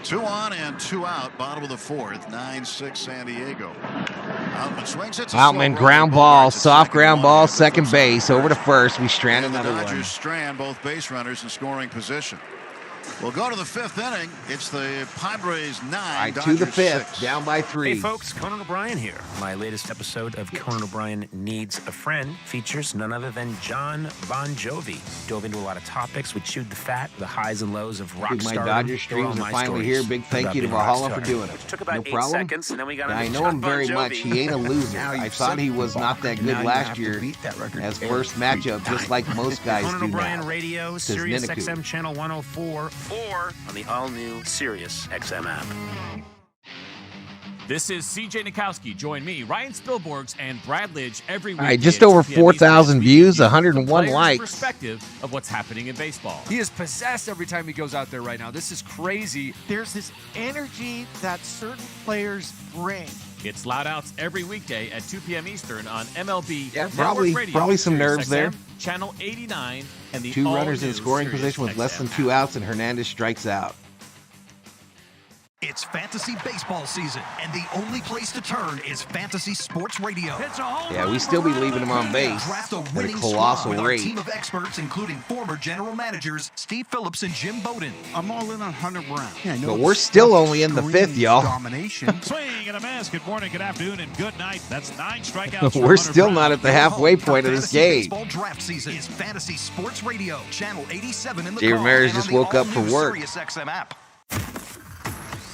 S18: 2 on and 2 out. Bottom of the 4th. 9-6 San Diego. Outman swings.
S1: Outman ground ball. Soft ground ball. Second base. Over to first. We strand another one.
S18: The Dodgers strand both base runners in scoring position. We'll go to the 5th inning. It's the Padres 9.
S1: Right, to the 5th. 6. Down by 3.
S2: Hey, folks. Conan O'Brien here. My latest episode of Conan O'Brien Needs a Friend features none other than John Bon Jovi. Dove into a lot of topics. We chewed the fat, the highs and lows of rock stardom.
S1: My Dodgers streams are finally here. Big thank you to Valhalla for doing it.
S2: Took about
S1: no
S2: 8
S1: problem.
S2: seconds, and then we got
S1: I know him very much. He ain't a loser. I thought he was not that good last year as first matchup, just like most guys do now.
S2: Conan O'Brien Radio, Sirius XM Channel 104, or on the all-new Sirius XM app.
S6: This is CJ Nikowski. Join me, Ryan Spilborgs, and Brad Lidge every week.
S1: All right, just over 4,000 views, 101 likes.
S6: Perspective of what's happening in baseball.
S7: He is possessed every time he goes out there right now. This is crazy.
S10: There's this energy that certain players bring.
S6: It's Loud Outs every weekday at 2 p.m. Eastern on MLB.
S1: Yeah,
S6: Network Radio,
S1: probably some
S6: Sirius
S1: nerves
S6: XM,
S1: there.
S6: Channel 89 and the
S1: 2 runners in scoring
S6: Sirius
S1: position with
S6: XM
S1: less than 2 outs, and Hernandez strikes out.
S12: It's fantasy baseball season, and the only place to turn is Fantasy Sports Radio.
S1: Yeah, we still be leaving him on base
S12: Draft a
S1: at a
S12: winning
S1: colossal
S12: squad with
S1: rate.
S12: our team of experts, including former general managers Steve Phillips and Jim Bowden.
S10: I'm all in on Hunter Brown.
S1: But we're still only in the 5th, y'all.
S10: Domination.
S11: Swing and a miss. Good morning, good afternoon, and good night. That's 9 strikeouts.
S1: We're still not at the halfway point of this game.
S12: Baseball draft season is Fantasy Sports Radio, channel 87 in the
S1: Jay
S12: car,
S1: Ramirez
S12: and on
S1: just
S12: the
S1: woke up for
S12: all-new
S1: work.
S12: Sirius XM app.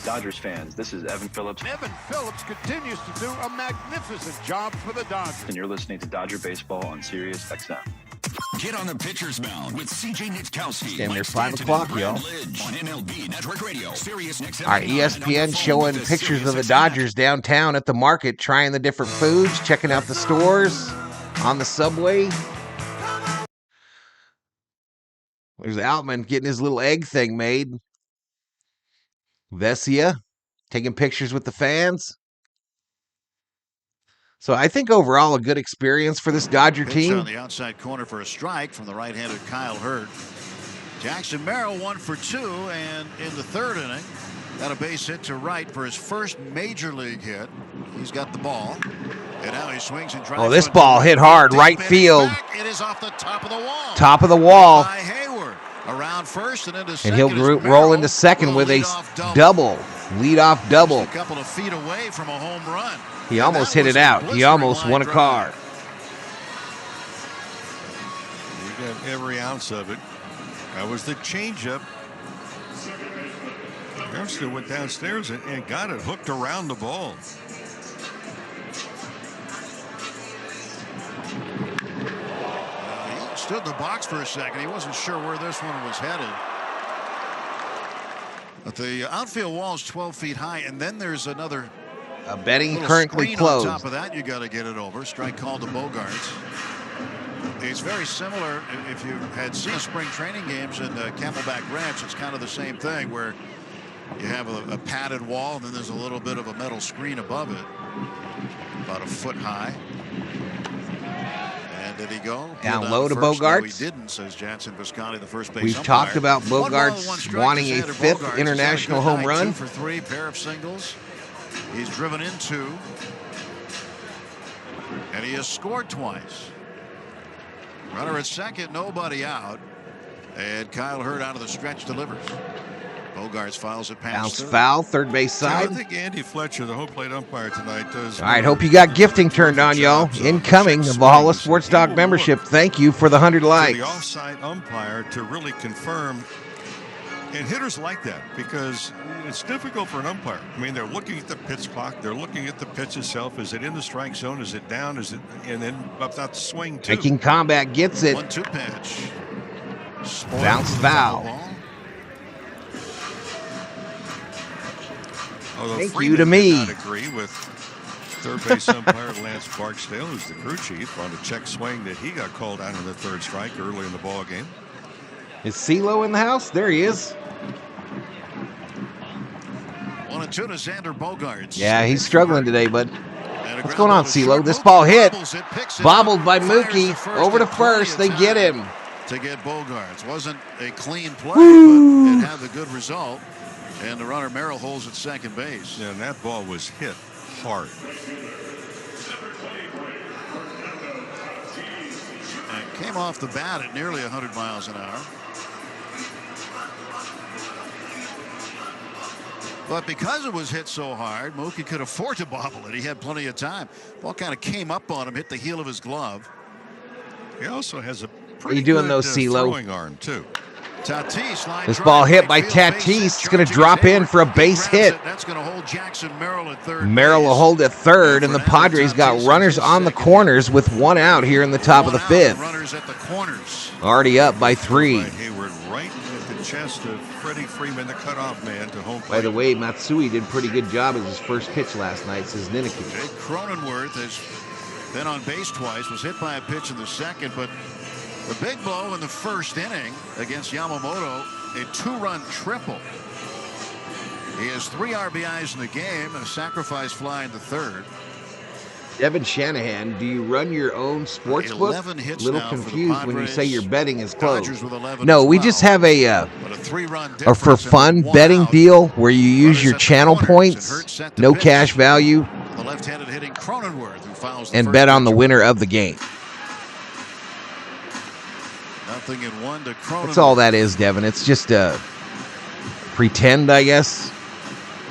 S5: Dodgers fans, this is Evan Phillips.
S10: Evan Phillips continues to do a magnificent job for the Dodgers.
S5: And you're listening to Dodger Baseball on Sirius XM.
S20: Get on the pitcher's mound with CJ Nitkowski.
S1: Damn near 5 o'clock, y'all.
S20: On MLB Network Radio, Sirius XM.
S1: All right, ESPN showing pictures of the Dodgers downtown at the market, trying the different foods, checking out the stores, on the subway. There's Outman getting his little egg thing made. Vesia taking pictures with the fans. So I think overall a good experience for this Dodger
S18: Pitch
S1: team.
S18: on the outside corner for a strike from the right-handed Kyle Hurd. Jackson Merrill 1 for 2, and in the 3rd inning, got a base hit to right for his first major league hit. He's got the ball, and now he swings and drives.
S1: Oh, this ball hit hard, right field.
S18: It is off the top of the wall.
S1: Top of the wall.
S18: By Hayward. Around first and into
S1: And he'll
S18: second.
S1: roll into second with a double. Leadoff double.
S18: A couple of feet away from a home run.
S1: He almost hit it out. He almost won a car.
S19: You got every ounce of it. That was the changeup. Youngster went downstairs and got it hooked around the ball.
S18: He stood in the box for a second. He wasn't sure where this one was headed. But the outfield wall is 12 feet high, and then there's another
S1: betting
S18: little
S1: currently
S18: screen
S1: closed.
S18: On top of that, you got to get it over. Strike called to Bogarts. It's very similar. If you had seen spring training games in Camelback Ranch, it's kind of the same thing where you have a padded wall, and then there's a little bit of a metal screen above it, about a foot high. And did he go?
S1: Down low to Bogarts?
S18: No, he didn't, says Jansen Visconti, the first base
S1: We've
S18: umpire.
S1: talked about
S18: 1 ball, 1
S1: Bogarts
S18: strike
S1: wanting
S18: to
S1: a
S18: Xander
S1: 5th
S18: Bogaerts.
S1: international
S18: He's had a
S1: home
S18: good
S1: run.
S18: night, 2 for 3, pair of singles. He's driven in 2. And he has scored twice. Runner at second, nobody out. And Kyle Hurd out of the stretch delivers. Bogarts fouls it past
S1: Bounce
S18: third.
S1: foul, third base side.
S19: I think Andy Fletcher, the home plate umpire tonight, does.
S1: All right, hope you got gifting turned on, y'all. Incoming, the Valhalla Sports Talk membership. Thank you for the 100 likes.
S19: The offside umpire to really confirm. And hitters like that because it's difficult for an umpire. I mean, they're looking at the pitch clock. They're looking at the pitch itself. Is it in the strike zone? Is it down? Is it? And then up that swing, too.
S1: Making Combat gets it.
S18: 1-2 pitch.
S1: Bounce foul. Thank you to me.
S19: I agree with third base umpire Lance Barksdale, who's the crew chief, on a check swing that he got called out on the third strike early in the ball game.
S1: Is CeeLo in the house? There he is.
S18: 1-2 to Xander Bogaerts.
S1: Yeah, he's struggling today, bud. What's going on, CeeLo? This ball hit. Bobbled by Mookie. Over to first. They get him.
S18: To get Bogaerts. Wasn't a clean play, but it had the good result. And the runner Merrill holds at second base.
S19: Yeah, and that ball was hit hard.
S18: And came off the bat at nearly 100 miles an hour. But because it was hit so hard, Mookie could afford to bobble it. He had plenty of time. Ball kind of came up on him, hit the heel of his glove.
S19: He also has a
S1: pretty good
S19: throwing arm, too.
S18: Tatis,
S1: this ball hit by Tatis. It's going to drop in for a base hit.
S18: That's going to hold Jackson Merrill at third.
S1: Merrill will hold at third, and the Padres got runners on the corners with one out here in the top of the fifth.
S18: Runners at the corners.
S1: Already up by 3.
S19: Hayward right at the chest of Freddie Freeman, the cutoff man, to home plate.
S1: By the way, Matsui did a pretty good job as his first pitch last night, says Ninneke.
S18: Jake Cronenworth has been on base twice, was hit by a pitch in the second, but the big blow in the first inning against Yamamoto, a 2-run triple. He has 3 RBIs in the game and a sacrifice fly in the third.
S1: Devin Shanahan, do you run your own sports book? A little confused when you say your betting is closed. No, we just have a for fun betting deal where you use your channel points, no cash value,
S18: The left-handed hitting Cronenworth, who fouls the
S1: and
S18: first
S1: bet on the
S18: pitch.
S1: winner of the game.
S18: 0-1 to Cronenworth.
S1: That's all that is, Devin. It's just a pretend, I guess.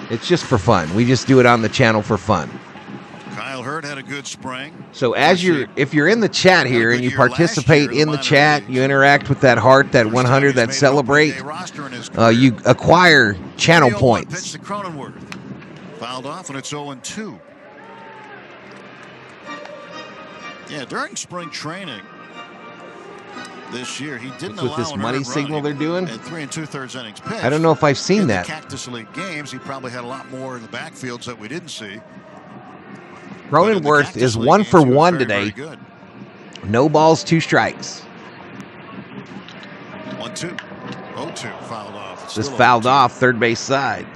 S1: It's just for fun. We just do it on the channel for fun.
S18: Kyle Hurd had a good spring.
S1: So if you're in the chat here and you participate in the chat, you interact with that heart, that 100, that celebrate, you acquire channel points.
S18: Pitch to Cronenworth. Fouled off, and it's 0-2. Yeah, during spring training this year, he didn't
S1: What's with
S18: allow
S1: this
S18: an
S1: money
S18: earned
S1: signal
S18: run
S1: they're doing?
S18: in 3 2/3 innings pitched.
S1: I don't know if I've seen
S18: in
S1: that.
S18: The Cactus League games, he probably had a lot more in the backfields that we didn't see.
S1: Cronenworth is 1 for 1 today. No balls, 2 strikes.
S18: 1-2. 0-2 fouled off. It's
S1: This
S18: still
S1: fouled
S18: 0-2.
S1: off, third base side.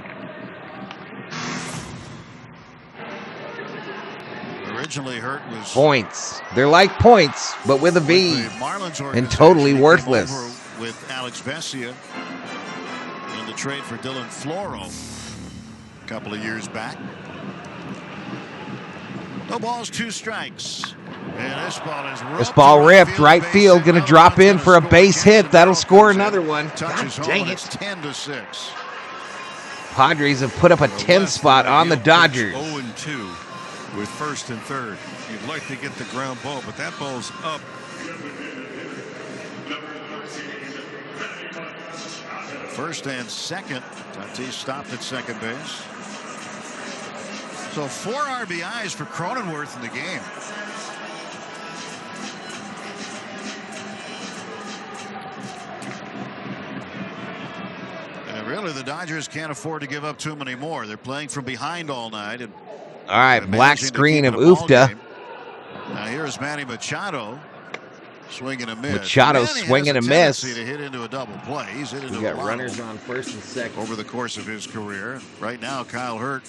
S18: Originally Hurt was
S1: Points. They're like points, but with a V.
S18: with the Marlins
S1: And totally
S18: organization. He
S1: worthless.
S18: came over with Alex Vesia in the trade for Dylan Floro a couple of years back. No balls, 2 strikes. And
S1: This ball ripped right field, going to drop in for a base hit. That'll score another one. God
S18: Touches home,
S1: dang
S18: and
S1: it.
S18: it's 10-6.
S1: Padres have put up a 10 spot on the Dodgers.
S19: 0-2 with first and third. You'd like to get the ground ball, but that ball's up.
S18: First and second. Tatis stopped at second base. So 4 RBIs for Cronenworth in the game. And really, the Dodgers can't afford to give up too many more. They're playing from behind all night. And
S1: All right, black
S18: managing to
S1: screen
S18: keep
S1: of
S18: it a ball
S1: Ufta.
S18: game. Now here's Manny Machado swinging a miss.
S1: Machado
S18: Manny
S1: swinging
S18: has
S1: a miss.
S18: tendency to hit into a double play. He's hit into
S1: We
S18: a
S1: got
S18: lot
S1: runners
S18: of
S1: on first and second.
S18: over the course of his career. Right now, Kyle Hurt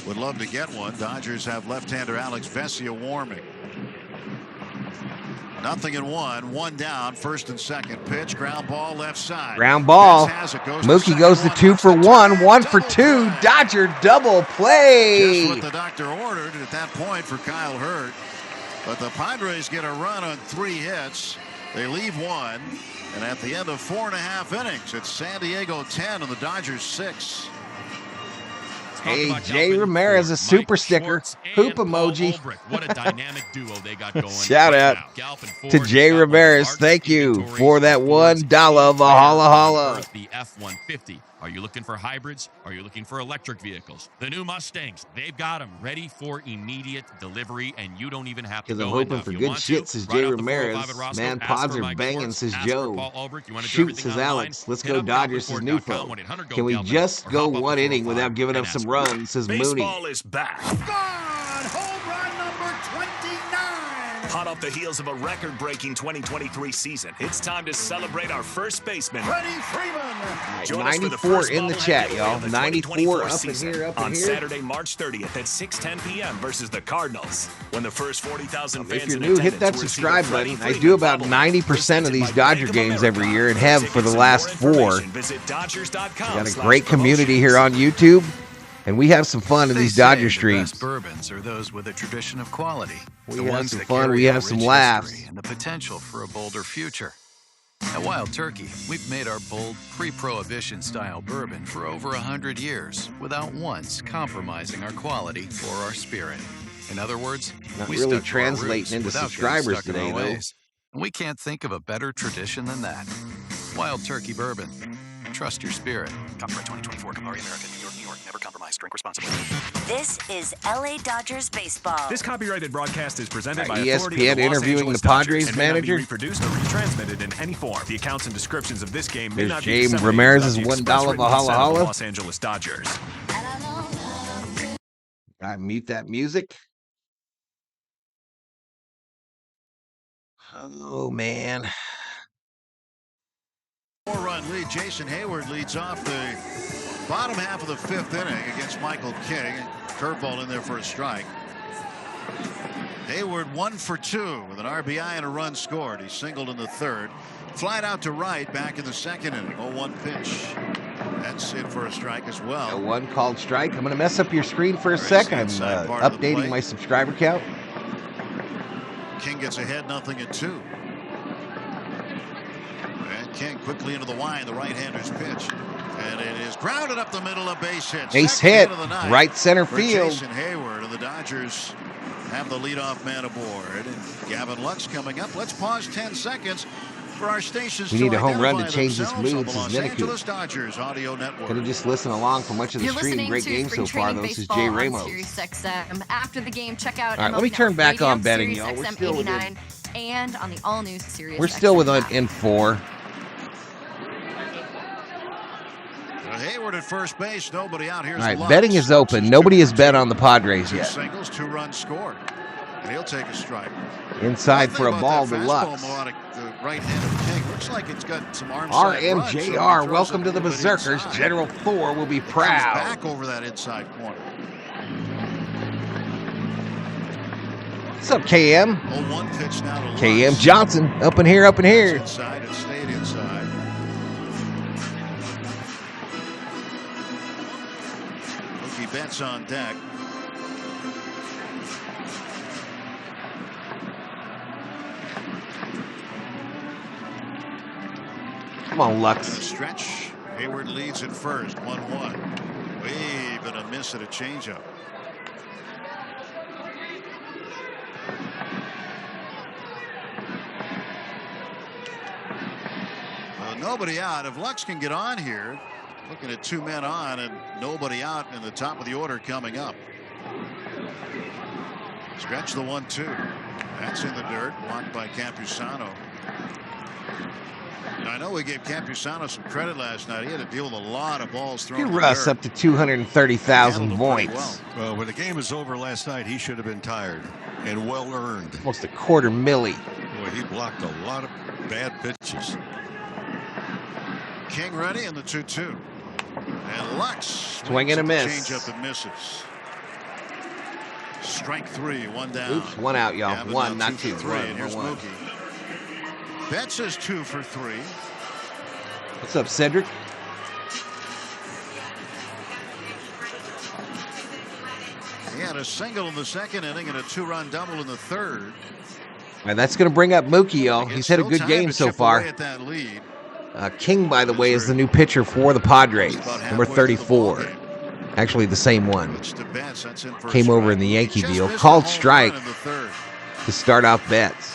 S18: would love to get one. Dodgers have left-hander Alex Vesia warming. 0-1, 1 down, first and second pitch, ground ball left side.
S1: Ground ball.
S18: Betts has it, goes
S1: Mookie goes to 2 for 1, 1 for 2. Dodger double play.
S18: Just what the doctor ordered at that point for Kyle Hurt. But the Padres get a run on 3 hits. They leave one, and at the end of 4.5 innings, it's San Diego 10 and the Dodgers 6.
S1: Hey, Jay Ramirez, a super sticker, hoop emoji.
S6: What a dynamic duo they got going.
S1: Shout out to Jay Ramirez. Thank you for that $1 Valhalla holla.
S6: The F-150. Are you looking for hybrids? Are you looking for electric vehicles? The new Mustangs, they've got them ready for immediate delivery, and you don't even have to
S1: Because
S6: go
S1: I'm hoping for good shit, says Jay Ramirez. Man, pods are banging, says Joe. Shoot, says Alex. Let's go Dodgers, says Newfo. Can we just go one inning without giving up some runs, says Mooney.
S9: Baseball is back.
S12: Gone! Home run number 29!
S9: Hot off the heels of a record-breaking 2023 season, it's time to celebrate our first baseman,
S12: Freddie Freeman.
S9: Join us for the
S1: 94
S9: first
S1: in the
S9: ball
S1: chat,
S9: happening
S1: y'all.
S9: of the
S1: 94
S9: 2024
S1: up in
S9: season
S1: here, up in
S9: on
S1: here.
S9: Saturday, March 30th at 6:10 p.m. versus the Cardinals. When the first 40,000 fans
S1: If you're
S9: in
S1: new, hit
S9: attendance
S1: that
S9: will
S1: subscribe
S9: receive a
S1: button.
S9: Freddie
S1: I do
S9: Freeman
S1: about
S9: bobblehead
S1: 90% of these
S9: presented by
S1: Dodger
S9: Bank of
S1: games every
S9: America.
S1: year and have for the
S9: Tickets and
S1: last
S9: more
S1: 4.
S9: information, visit Dodgers.com.
S1: We got a great community here on YouTube, and we have some fun in these Dodger streams.
S14: The best bourbons are those with a tradition of quality.
S1: We
S14: the
S1: have
S14: ones
S1: some
S14: that
S1: fun,
S14: carry
S1: we
S14: a
S1: have some
S14: rich
S1: laughs.
S14: history and the potential for a bolder future. At Wild Turkey, we've made our bold, pre-prohibition style bourbon for over 100 years without once compromising our quality or our spirit. In other words,
S1: Not
S14: we
S1: really
S14: stuck to our roots
S1: translating into
S14: without getting
S1: subscribers
S14: stuck in our
S1: today, though.
S14: ways. And we can't think of a better tradition than that. Wild Turkey Bourbon. Trust your spirit. Copyright 2024, Campari America, New York, New York. Never compromise. Drink responsibly.
S15: This is LA Dodgers baseball.
S11: This copyrighted broadcast is presented by
S1: ESPN
S11: authority of the Los
S1: interviewing
S11: Angeles
S1: the Padres
S11: Dodgers and may not be
S1: manager.
S11: reproduced or retransmitted in any form. The accounts and descriptions of this game may
S1: There's
S11: not be
S1: James
S11: disseminated
S1: Ramirez's
S11: without the
S1: $1
S11: express written
S1: Valhalla
S11: consent of the
S1: holla.
S11: Los Angeles Dodgers.
S1: I mute that music. Oh, man.
S18: 4-run lead. Jason Hayward leads off the bottom half of the 5th inning against Michael King. Curveball in there for a strike. Hayward 1 for 2 with an RBI and a run scored. He singled in the 3rd. Flied out to right back in the 2nd inning. 0-1 pitch. That's it for a strike as well.
S1: A one called strike. I'm going to mess up your screen for a second. I'm updating my subscriber count.
S18: King gets ahead 0-2. And King quickly into the line. The right-hander's pitch. And it is grounded up the middle, a base hit.
S1: Base
S18: Second
S1: hit,
S18: of the night
S1: right center
S18: for
S1: field.
S18: Jason Hayward, and the Dodgers have the leadoff man aboard. And Gavin Lux coming up. Let's pause 10 seconds for our stations.
S1: We need a home run to
S18: identify
S1: change this
S18: themselves
S1: mood,
S18: on the
S1: says
S18: Los
S1: Miniku.
S18: Angeles Dodgers audio network.
S1: Gonna just listen along for much of the
S16: You're
S1: stream.
S16: listening
S1: Great
S16: to
S1: game so
S16: Spring
S1: far,
S16: Training
S1: though. This is
S16: Baseball
S1: Jay
S16: on
S1: Ramos.
S16: Sirius XM. After the game, check out
S1: All right, let me
S16: MLB
S1: turn back
S16: Radio,
S1: on betting,
S16: Sirius
S1: y'all. We're
S16: XM
S1: still with
S16: 89, and on the all-new Sirius
S1: We're still
S16: XM
S1: with
S16: app.
S1: in 4.
S18: Hayward at first base. Nobody out. Here's
S1: All right,
S18: Lux.
S1: betting is open. Nobody has bet on the Padres
S18: Two
S1: yet.
S18: singles, 2 runs scored. And he'll take a strike.
S1: Inside for a ball to
S18: Lux.
S1: Lux.
S18: Melodic, the right-handed King. Looks like it's got some arm side runs, so he
S1: RMJR,
S18: throws
S1: welcome
S18: it
S1: to
S18: a
S1: the
S18: little bit
S1: Berserkers.
S18: inside.
S1: General Thor will be
S18: Comes
S1: proud.
S18: back over that inside corner.
S1: What's up, KM?
S18: 0-1 pitch now to Lux.
S1: KM Johnson, up in here, up in here.
S18: Inside, it stayed inside. Mookie Betts on deck.
S1: Come on,
S18: In the
S1: Lux.
S18: stretch, Hayward leads at first, 1-1. Wave and a miss at a changeup. Nobody out. If Lux can get on here, looking at 2 men on and nobody out in the top of the order coming up. Stretch the 1-2. That's in the dirt. Blocked by Campusano. And I know we gave Campusano some credit last night. He had to deal with a lot of balls thrown.
S1: Get
S18: in the
S1: Russ
S18: dirt.
S1: up to 230,000
S18: Handled it pretty
S1: points.
S19: Well, when the game was over last night, he should have been tired and well earned.
S1: Almost a quarter milli.
S19: Boy, he blocked a lot of bad pitches.
S18: King ready in the 2-2. And Lux
S1: Swing and a miss.
S18: Changeup that misses. Strike 3, 1 down.
S1: Oops, 1 out, y'all.
S18: Gavin
S1: 1,
S18: now
S1: not 2.
S18: 2 for 3.
S1: One,
S18: And here's
S1: one.
S18: Mookie. Betts is 2 for 3.
S1: What's up, Cedric?
S18: He had a single in the 2nd inning and a 2-run double in the 3rd.
S1: And that's going to bring up Mookie, y'all. He's had a good game so far. King, by the way, is the new pitcher for the Padres, number 34. Actually, the same one. Came over in the Yankee deal. Called strike to start out Betts.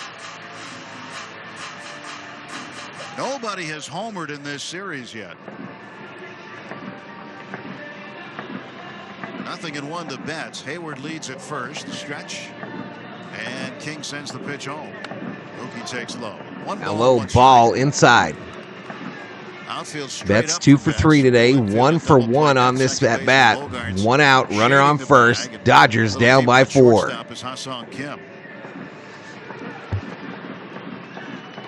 S18: Nobody has homered in this series yet. 0-1 to Betts. Hayward leads at first. Stretch. And King sends the pitch home. Mookie takes low.
S1: A low ball inside. Betts 2 for 3 today. 1 for 1 on this at bat. 1 out. Runner on first. Dodgers down by 4.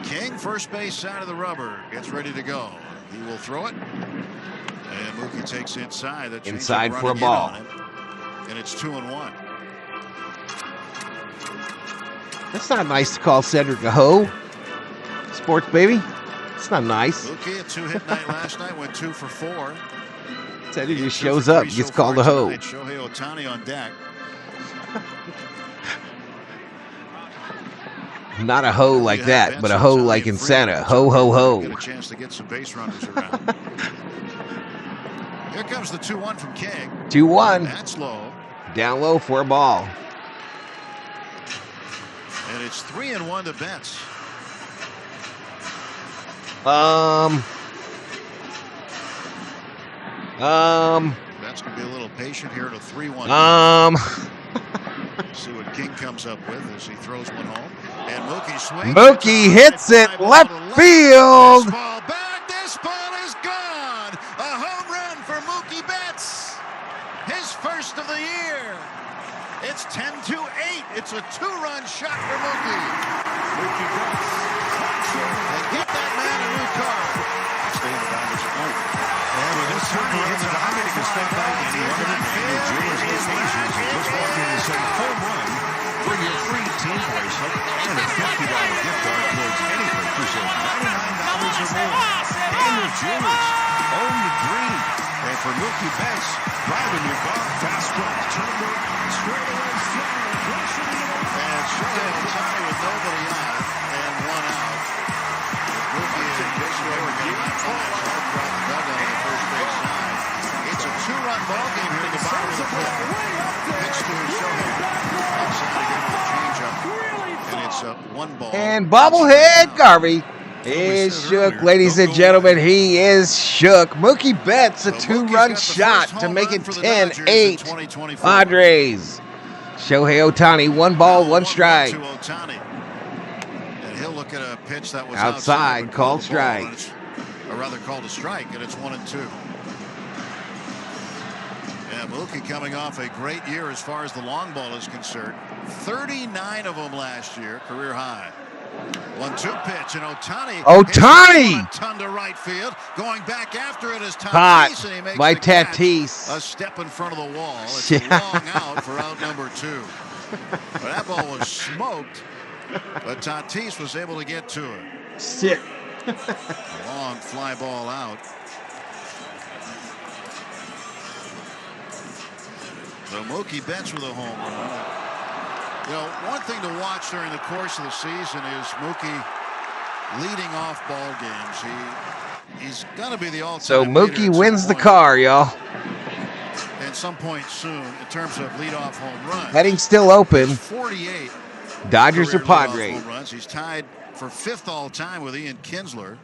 S18: King, first base side of the rubber, gets ready to go. He will throw it. And Mookie takes inside.
S1: Inside for a ball.
S18: And it's 2-1.
S1: That's not nice to call Cedric a hoe. Sports baby. It's not nice.
S18: Mookie, a 2-hit night last night, went 2 for 4.
S1: Cedric just shows up, gets called a hoe.
S18: Shohei Ohtani on deck.
S1: Not a hoe like that, but a hoe like in Santa. Ho, ho, ho.
S18: Get a chance to get some base runners around. Here comes the 2-1 from King.
S1: 2-1.
S18: That's low.
S1: Down low for a ball.
S18: And it's 3-1 to Betts. Betts can be a little patient here at a 3-1. See what King comes up with as he throws one home. And Mookie swings.
S1: Mookie hits it left field.
S18: This ball back. This ball is gone. A home run for Mookie Betts. His first of the year. It's 10-8. It's a 2-run shot for Mookie. Mookie Betts. And get that man a new card. Stay in the Dodgers point. And with this turn around the Dodgers can step back and he won it. And Jewelers occasions will just walk in and say home run. Bring your free team bracelet and a $50 gift card towards any purchase of $99 or more. Daniel Jewelers. Own the dream. And for Mookie Betts, driving your car fast strike. Straight away, and Shohei Ohtani with nobody out and 1 out. Mookie and Glasnow are getting that flash right across the dugout on the first base side. It's a 2-run ball game here in the bottom of the 5th. Pitch to Shohei. Outside again with a changeup. And it's a 1 ball.
S1: And bobblehead Garvey is shook, ladies and gentlemen. He is shook. Mookie Betts, a 2-run shot to make it 10-8. Padres. Shohei Ohtani, 1 ball, 1 strike.
S18: And he'll look at a pitch that was
S1: outside called strike.
S18: Or rather called a strike, and it's 1-2. And Mookie coming off a great year as far as the long ball is concerned. 39 of them last year, career high. 1-2 pitch, and Ohtani. A ton to right field. Going back after it is Tatis, and he makes
S1: by
S18: the catch.
S1: Tatis.
S18: A step in front of the wall. It's a long out for out number 2. But that ball was smoked, but Tatis was able to get to it.
S1: Sick.
S18: A long fly ball out. So Mookie Betts with a home run. You know, one thing to watch during the course of the season is Mookie leading off ball games. He's got to be the all-time
S1: So Mookie wins the car, y'all.
S18: At some point soon, in terms of leadoff home runs.
S1: Heading still open.
S18: 48.
S1: Dodgers or Padres.
S18: Home runs. He's tied for 5th all-time with Ian Kinsler.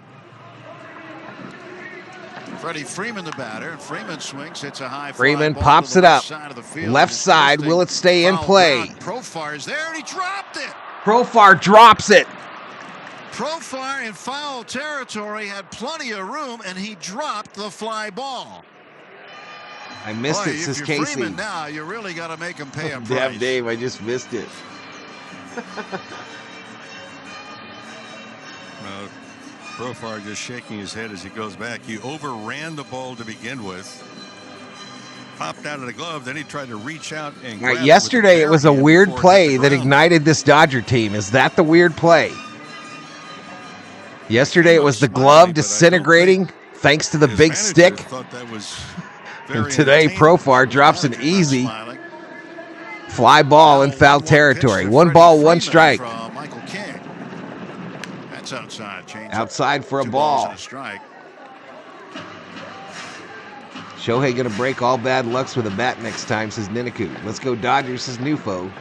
S18: Freddie Freeman the batter, and Freeman swings. It's a high fly
S1: Freeman
S18: ball
S1: pops
S18: to
S1: it
S18: the
S1: up.
S18: side of the field.
S1: Left side, will it stay in play?
S18: Profar is there, and he dropped it.
S1: Profar drops it.
S18: Profar in foul territory had plenty of room, and he dropped the fly ball.
S1: I missed it, says
S18: if you're
S1: Casey.
S18: Freeman now, you really got to make him pay a
S1: Damn,
S18: price.
S1: Dave, I just missed it.
S19: Profar just shaking his head as he goes back. He overran the ball to begin with. Popped out of the glove, then he tried to reach out and grab it.
S1: Yesterday, it was a weird play that ignited this Dodger team. Is that the weird play? Yesterday, it was the glove disintegrating thanks to the big stick. And today, Profar drops an easy fly ball in foul territory. 1 ball, 1 strike.
S18: Michael King. That's outside. Change
S1: outside
S18: up.
S1: for a
S18: 2
S1: ball.
S18: balls and a strike.
S1: Shohei going to break all bad lucks with a bat next time, says Niniku. Let's go Dodgers, says Nufo.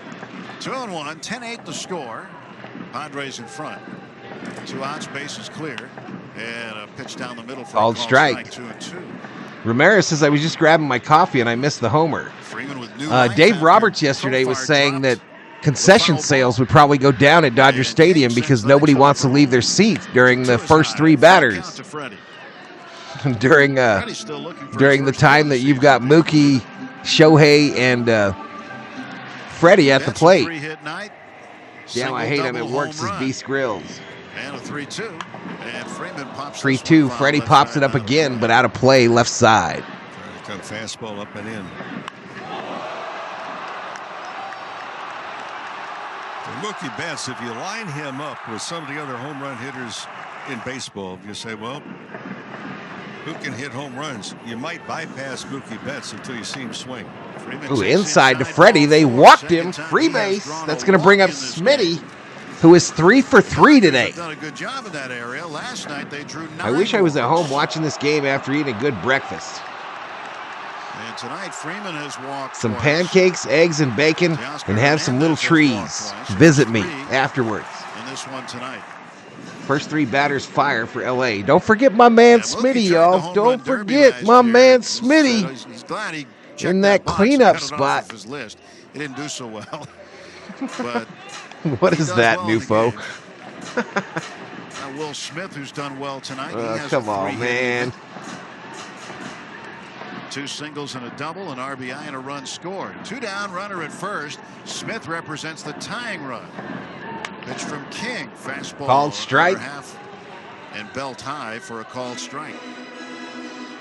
S18: 2-1, 10-8 the score. Padres in front. 2 outs, bases clear. And a pitch down the middle for
S1: called
S18: a called
S1: strike.
S18: 2-2.
S1: Ramirez says, I was just grabbing my coffee and I missed the homer. Dave Roberts yesterday was saying that concession sales would probably go down at Dodger Stadium because nobody wants to leave their seats during the first 3 batters. during the time that you've got Mookie, Shohei, and Freddie at the plate. Damn, I hate him. It works as Beast Grills.
S18: And a 3-2. And Freeman pops
S1: 3-2. Freddie pops it up again, but out of play, left side.
S19: Come fastball up and in. For Mookie Betts, if you line him up with some of the other home run hitters in baseball, you say, well, who can hit home runs? You might bypass Mookie Betts until you see him swing.
S1: Ooh, inside to Freddie. They walked him. Free base. That's going to bring up Smitty, who is 3 for 3 today.
S18: Done a good job in that area. Last night they drew 9.
S1: I wish I was at home watching this game after eating a good breakfast.
S18: And tonight Freeman has walked
S1: some
S18: twice.
S1: Pancakes, eggs, and bacon, and have some little trees. Visit me afterwards.
S18: In this one tonight.
S1: First 3 batters fire for LA. Don't forget my man Smitty, y'all. Don't forget my man Smitty.
S18: He's glad he
S1: in that cleanup spot.
S18: His list. He didn't do so well. But
S1: what is that,
S18: well
S1: Nufo?
S18: Will Smith, who's done well tonight.
S1: Come on, man.
S18: 2 singles and a double, an RBI and a run scored. 2 down, runner at first. Smith represents the tying run. Pitch from King, fastball
S1: called strike,
S18: half, and belt high for a called strike.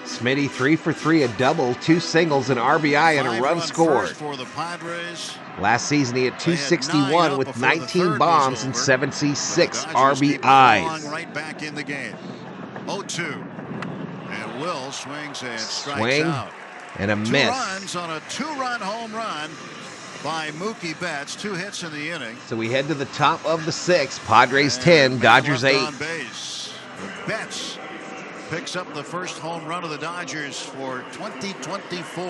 S1: Smitty 3 for 3, a double, 2 singles, an RBI, and a run scored.
S18: For the Padres.
S1: Last season he had 261 with 19 bombs and 76 RBIs.
S18: Right back in the game. 0-2, and Will swings and strikes out.
S1: And a
S18: 2
S1: miss.
S18: runs on a 2-run home run by Mookie Betts. 2 hits in the inning.
S1: So we head to the top of the 6th. Padres 10, Dodgers 8.
S18: On base. Betts picks up the first home run of the Dodgers for 2024.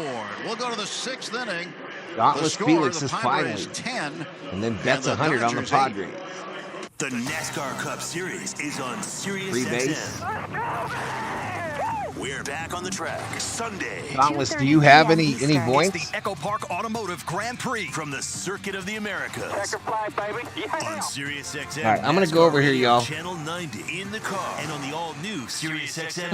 S18: We'll go to the 6th inning.
S1: Dauntless Felix is finally
S18: 10,
S1: and then Betts 100 on the Padres.
S20: The NASCAR Cup Series is on Sirius
S1: Free base.
S20: We're back on the track Sunday.
S1: Dauntless, do you have any points?
S20: The Echo Park Automotive Grand Prix from the Circuit of the Americas.
S10: Checker flag, baby. Yeah.
S20: On Sirius XM.
S1: All right, I'm going to go over here, y'all.
S20: Channel 90 in the car and on the all-new Sirius XM.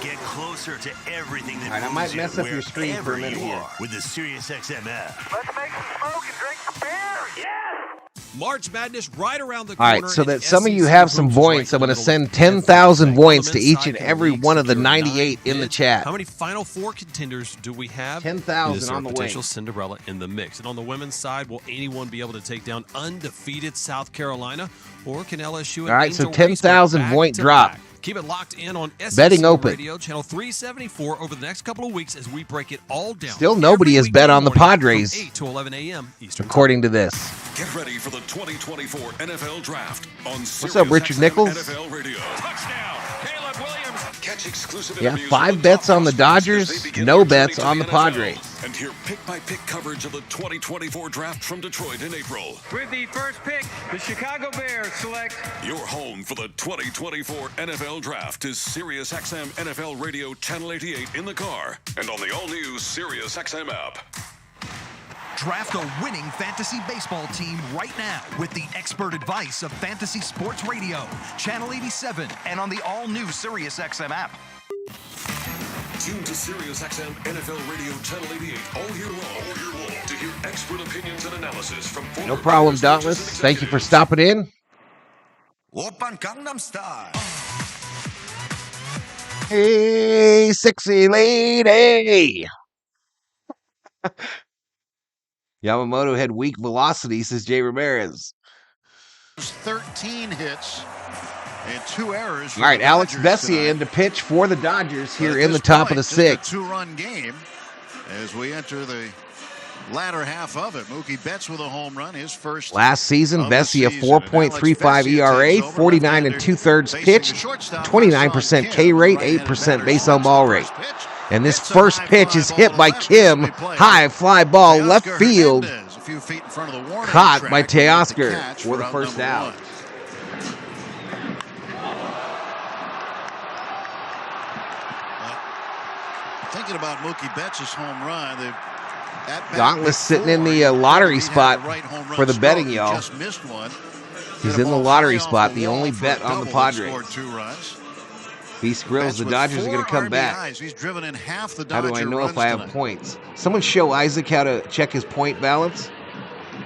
S20: Get closer to everything that
S1: I might mess up your screen for a minute here.
S20: With the Sirius XM app.
S10: Let's make some smoke and drink some beer. Yeah.
S7: March Madness right around the
S1: corner. All right, so that some of you have some points, I'm going to send 10,000 points to each and every one of the 98 in the chat.
S3: How many Final Four contenders do we have?
S1: 10,000 on the way.
S3: Potential Cinderella in the mix. And on the women's side, will anyone be able to take down undefeated South Carolina, or can LSU?
S1: All right, so 10,000 point drop.
S3: Keep it locked in on
S1: Betting Open
S3: Radio, channel 374 over the next couple of weeks as we break it all down.
S1: Still nobody has bet on the Padres,
S3: 8 to 11 a.m. Eastern
S1: according to this.
S8: Get ready for the 2024 NFL Draft on
S1: What's up, Richard Nichols?
S8: NFL Radio. Touchdown, Caleb Williams. Catch exclusive
S1: yeah, 5 bets on the Dodgers, no bets on the Padres.
S8: And hear pick-by-pick coverage of the 2024 Draft from Detroit in April.
S13: With the first pick, the Chicago Bears select.
S8: Your home for the 2024 NFL Draft is Sirius XM NFL Radio Channel 88 in the car and on the all-new Sirius XM app.
S12: Draft a winning fantasy baseball team right now with the expert advice of Fantasy Sports Radio, Channel 87, and on the all-new SiriusXM app.
S8: Tune to SiriusXM NFL Radio Channel 88 all year long to hear expert opinions and analysis from
S1: no problem, Dauntless. Thank you for stopping in.
S12: Oppan Gangnam Style.
S1: Hey, sexy lady. Yamamoto had weak velocity, says Jay Ramirez.
S18: 13 hits and 2 errors.
S1: All right, Alex Vessier in to pitch for the Dodgers here in the top of the 6th.
S18: 2-run game as we enter the latter half of it. Mookie Betts with a home run, his first.
S1: Last season, Vesia 4.35 ERA, 49 2/3 pitch, 29% K rate, 8% base on ball rate. And this first pitch is hit by Kim. High fly ball left field. Caught by Teoscar for the first out.
S18: Thinking about Mookie Betts' home run.
S1: Gauntlet's sitting in the lottery spot for the betting, y'all. He's in the lottery spot, the only bet on the Padres. If he skrills, the Dodgers are going to come back. How do I know if I have points? Someone show Isaac how to check his point balance,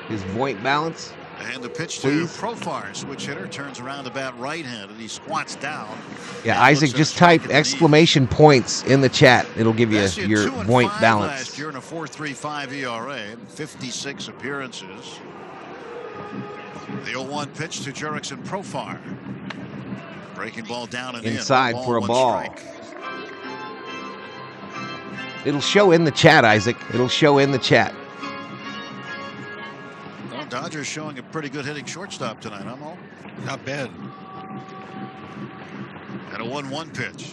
S1: his point balance.
S18: And the pitch to Profar, switch hitter, turns around to bat right-handed. He squats down.
S1: Yeah, Isaac, just type exclamation points in the chat. It'll give you your point balance.
S18: Last year in a 4.35 ERA, 56 appearances. The 0-1 pitch to Jurickson Profar. Breaking ball down and
S1: inside
S18: in.
S1: For a ball. It'll show in the chat, Isaac. It'll show in the chat.
S18: Dodgers showing a pretty good hitting shortstop tonight, huh, Mo?
S19: Not bad.
S18: And a 1-1 pitch.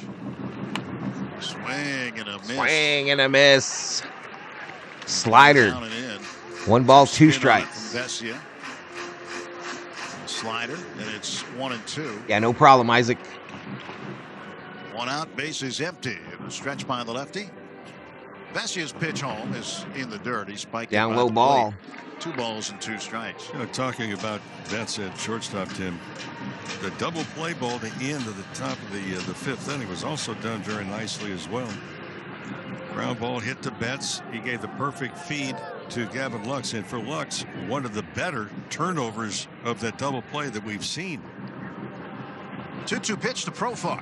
S18: Swing and a miss.
S1: Swing and a miss. Slider. 1 ball, 2 strikes.
S18: Vesia. Slider, and it's 1-2.
S1: Yeah, no problem, Isaac.
S18: 1 out, bases empty. And a stretch by the lefty. Vesia's pitch home is in the dirt. He spiked
S1: down low ball.
S18: 2 balls and 2 strikes.
S19: You know, talking about Betts at shortstop, Tim, the double play ball to end of the top of the 5th inning was also done very nicely as well. Ground ball hit to Betts. He gave the perfect feed to Gavin Lux, and for Lux, one of the better turnovers of that double play that we've seen.
S18: 2-2 pitch to Profar.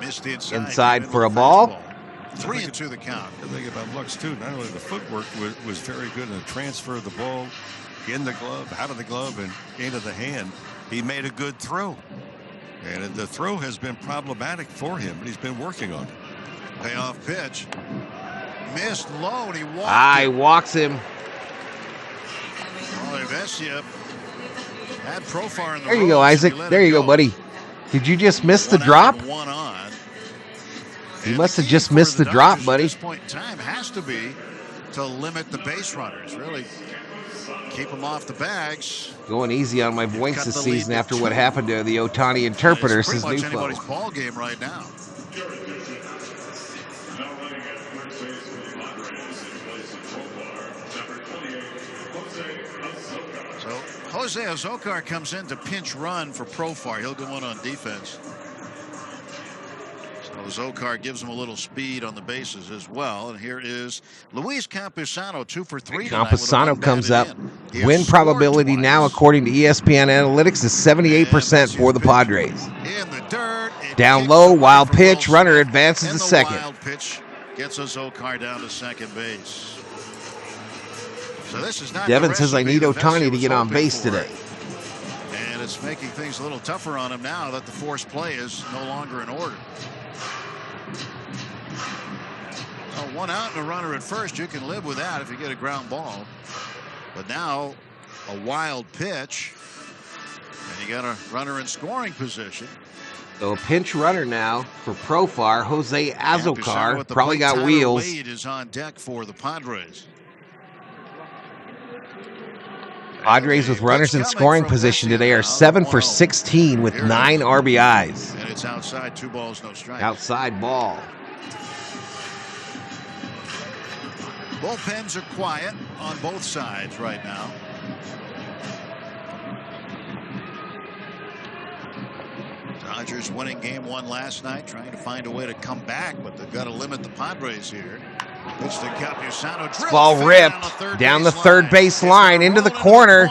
S18: Missed the
S1: inside for a ball.
S18: 3-2 the count.
S19: The thing about Lux too, not only the footwork was very good in the transfer of the ball in the glove, out of the glove, and into the hand. He made a good throw, and the throw has been problematic for him, but he's been working on it.
S18: Payoff pitch. Missed low, and he walked.
S1: He walks him.
S18: Vesia had Profar in the
S1: there you go, Isaac. There you go, buddy. Did you just miss the drop?
S18: 1 on.
S1: You must have just missed the drop, buddy.
S18: At this point in time has to be to limit the base runners. Really keep them off the bags.
S1: Going easy on my points this season after what happened to the Ohtani interpreters.
S18: It's
S1: his
S18: pretty
S1: new
S18: much
S1: foe.
S18: anybody's ball game right now. So Jose Azocar comes in to pinch run for Profar. He'll go in on defense. Zokar gives him a little speed on the bases as well. And here is Luis Campusano, 2 for 3.
S1: Campusano comes up. Win probability now, according to ESPN Analytics, is 78% for the Padres.
S18: In the dirt.
S1: Down low, wild pitch. Runner advances to second.
S18: Wild pitch gets Zokar down to second base. So this is not
S1: Devin says, I need Ohtani to get on base today.
S18: And it's making things a little tougher on him now that the forced play is no longer in order. 1 out and a runner at first, you can live with that if you get a ground ball. But now a wild pitch, and you got a runner in scoring position.
S1: So a pinch runner now for Profar. Jose Azocar probably got wheels.
S18: Wade is on deck for the Padres.
S1: Padres with runners in scoring position today are 7 for 16 with 9 RBIs.
S18: And it's outside, 2 balls, no strikes.
S1: Outside ball.
S18: Bullpens are quiet on both sides right now. Dodgers winning game 1 last night, trying to find a way to come back, but they've got to limit the Padres here. Pitch to Campusano.
S1: Ball ripped down the third base line into the corner.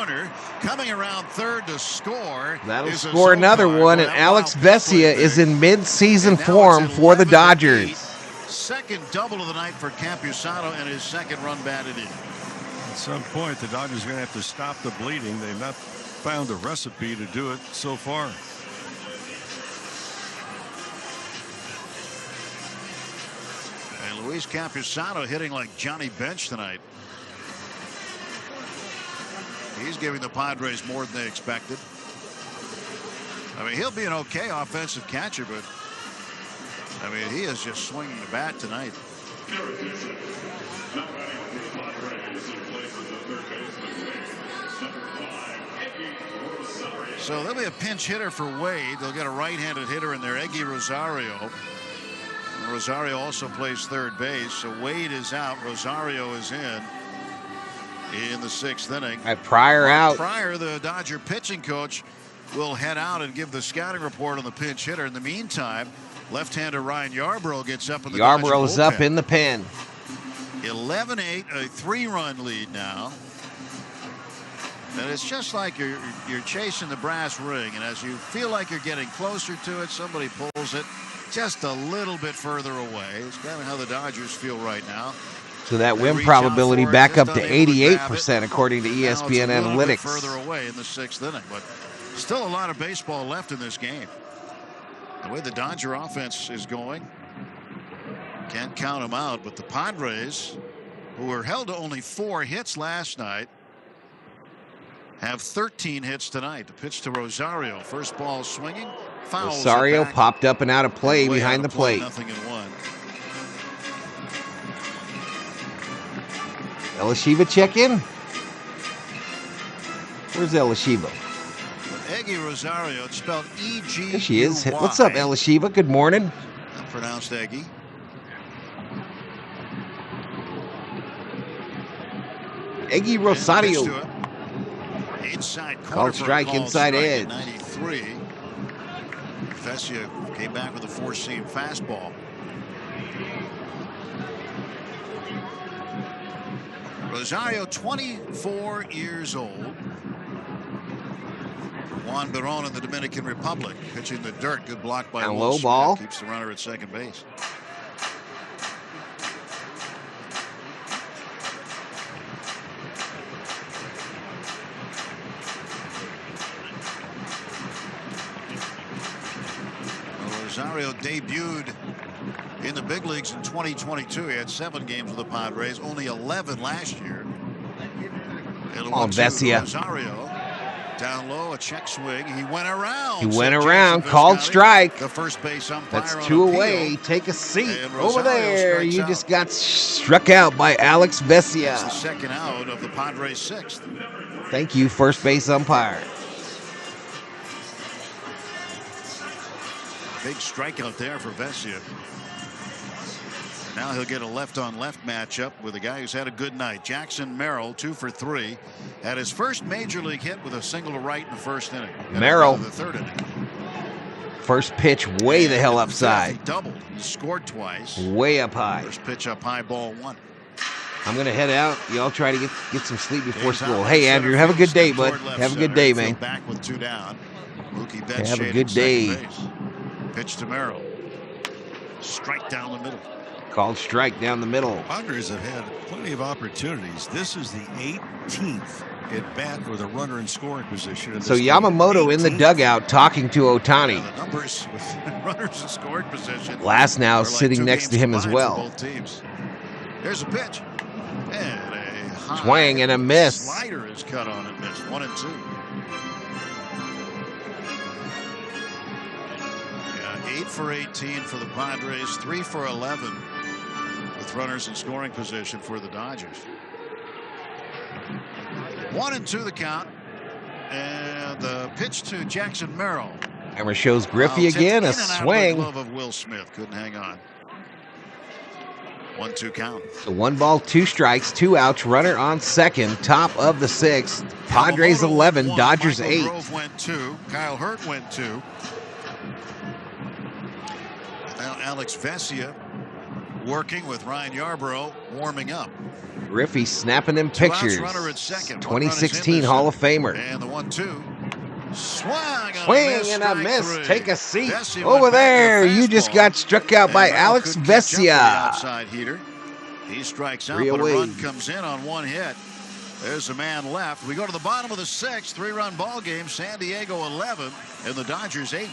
S18: Coming around third to score.
S1: That'll score another one, and Alex Vesia is in mid-season form for the Dodgers.
S18: Second double of the night for Campusano and his second run batted in.
S19: At some point, the Dodgers are going to have to stop the bleeding. They've not found a recipe to do it so far.
S18: And Luis Campusano hitting like Johnny Bench tonight. He's giving the Padres more than they expected. I mean, he'll be an okay offensive catcher, but I mean, he is just swinging the bat tonight. So there'll be a pinch hitter for Wade. They'll get a right-handed hitter in there, Eggy Rosario. Rosario also plays third base, so Wade is out. Rosario is in the 6th inning.
S1: Pryor out.
S18: Pryor, the Dodger pitching coach, will head out and give the scouting report on the pinch hitter. In the meantime, left-hander Ryan Yarbrough gets up in the
S1: Yarborough's up in the pen.
S18: 11-8, a 3-run lead now. And it's just like you're chasing the brass ring, and as you feel like you're getting closer to it, somebody pulls it just a little bit further away. It's kind of how the Dodgers feel right now.
S1: So that win probability back up to 88% according to ESPN Analytics.
S18: Further away in the 6th inning, but still a lot of baseball left in this game. The way the Dodger offense is going, can't count them out, but the Padres, who were held to only 4 hits last night, have 13 hits tonight. The pitch to Rosario. First ball swinging. Fouls
S1: Rosario popped up and out of play behind the plate.
S18: Nothing in 1.
S1: Elishiva check in. Where's Elishiva?
S18: Eggy Rosario. It's spelled E-G-U-Y.
S1: There she is. What's up, Elishiva? Good morning.
S18: Pronounced Eggy.
S1: Eggy Rosario.
S18: Inside
S1: called strike, inside edge.
S18: 93. Vesia came back with a 4-seam fastball. Rosario, 24 years old. Juan Barón in the Dominican Republic pitching the dirt. Good block by
S1: low ball.
S18: Keeps the runner at second base. Rosario debuted in the big leagues in 2022. He had 7 games with the Padres, only 11 last year.
S1: On Vesia.
S18: Rosario down low, a check swing. He went around.
S1: He went around, called strike.
S18: The first base umpire.
S1: That's 2 away. Take a seat over there. You just got struck out by Alex Vesia.
S18: That's the second out of the Padres' 6th.
S1: Thank you, first base umpire.
S18: Big strikeout there for Vesia. Now he'll get a left-on-left matchup with a guy who's had a good night. Jackson Merrill, 2 for 3. Had his first major league hit with a single to right in the 1st inning.
S1: Merrill.
S18: The 3rd inning.
S1: First pitch way the hell upside.
S18: He doubled. He scored twice.
S1: Way up high.
S18: First pitch up high, ball 1.
S1: I'm going to head out. Y'all try to get some sleep before school. Hey, Andrew, have a good day, bud. Have a good day, man.
S18: Back with 2 down. Mookie Betts
S1: have a good day.
S18: Pitch to Merrill. Strike down the middle.
S1: Called strike down the middle.
S19: Padres have had plenty of opportunities. This is the 18th at bat with a runner in scoring position.
S1: So Yamamoto in the dugout talking to Ohtani.
S18: The numbers with runners in scoring position.
S1: Glasnow sitting next to him as well.
S18: Both teams. Here's a pitch. And a high
S1: swing and a miss.
S18: Slider is cut on and missed. 1-2. 8 for 18 for the Padres, 3 for 11 with runners in scoring position for the Dodgers. 1-2 the count, and the pitch to Jackson Merrill.
S1: Camera shows Griffey again, a swing.
S18: Glove of Will Smith couldn't hang on. 1-2 count.
S1: So 1 ball, 2 strikes, 2 outs. Runner on second, top of the 6th. Padres 11, Dodgers 8.
S18: Grove went 2. Kyle Hurt went 2. Now Alex Vesia working with Ryan Yarbrough warming up.
S1: Griffey snapping them pictures. 2016 Hall of Famer.
S18: And the 1-2.
S1: Swing and a miss. Take a seat over there. You just got struck out by Alex Vesia.
S18: Outside heater. He strikes out, but a run comes in on 1 hit. There's a man left. We go to the bottom of the 6th. 3-run ball game. San Diego 11 and the Dodgers 8.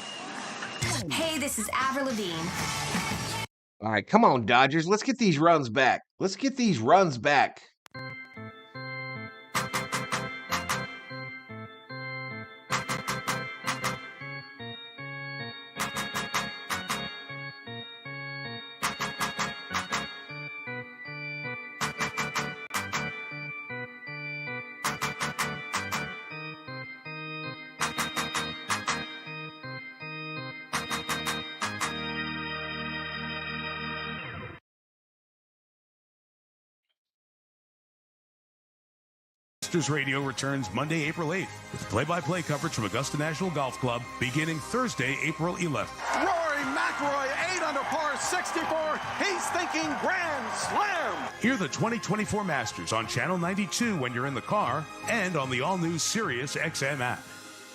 S15: Hey, this is Avril Lavigne.
S1: All right, come on, Dodgers. Let's get these runs back. Let's get these runs back.
S11: Masters Radio returns Monday, April 8th, with play-by-play coverage from Augusta National Golf Club beginning Thursday, April 11th.
S10: Rory McIlroy, 8 under par, 64. He's thinking grand slam.
S11: Hear the 2024 Masters on Channel 92 when you're in the car and on the all-new Sirius XM app.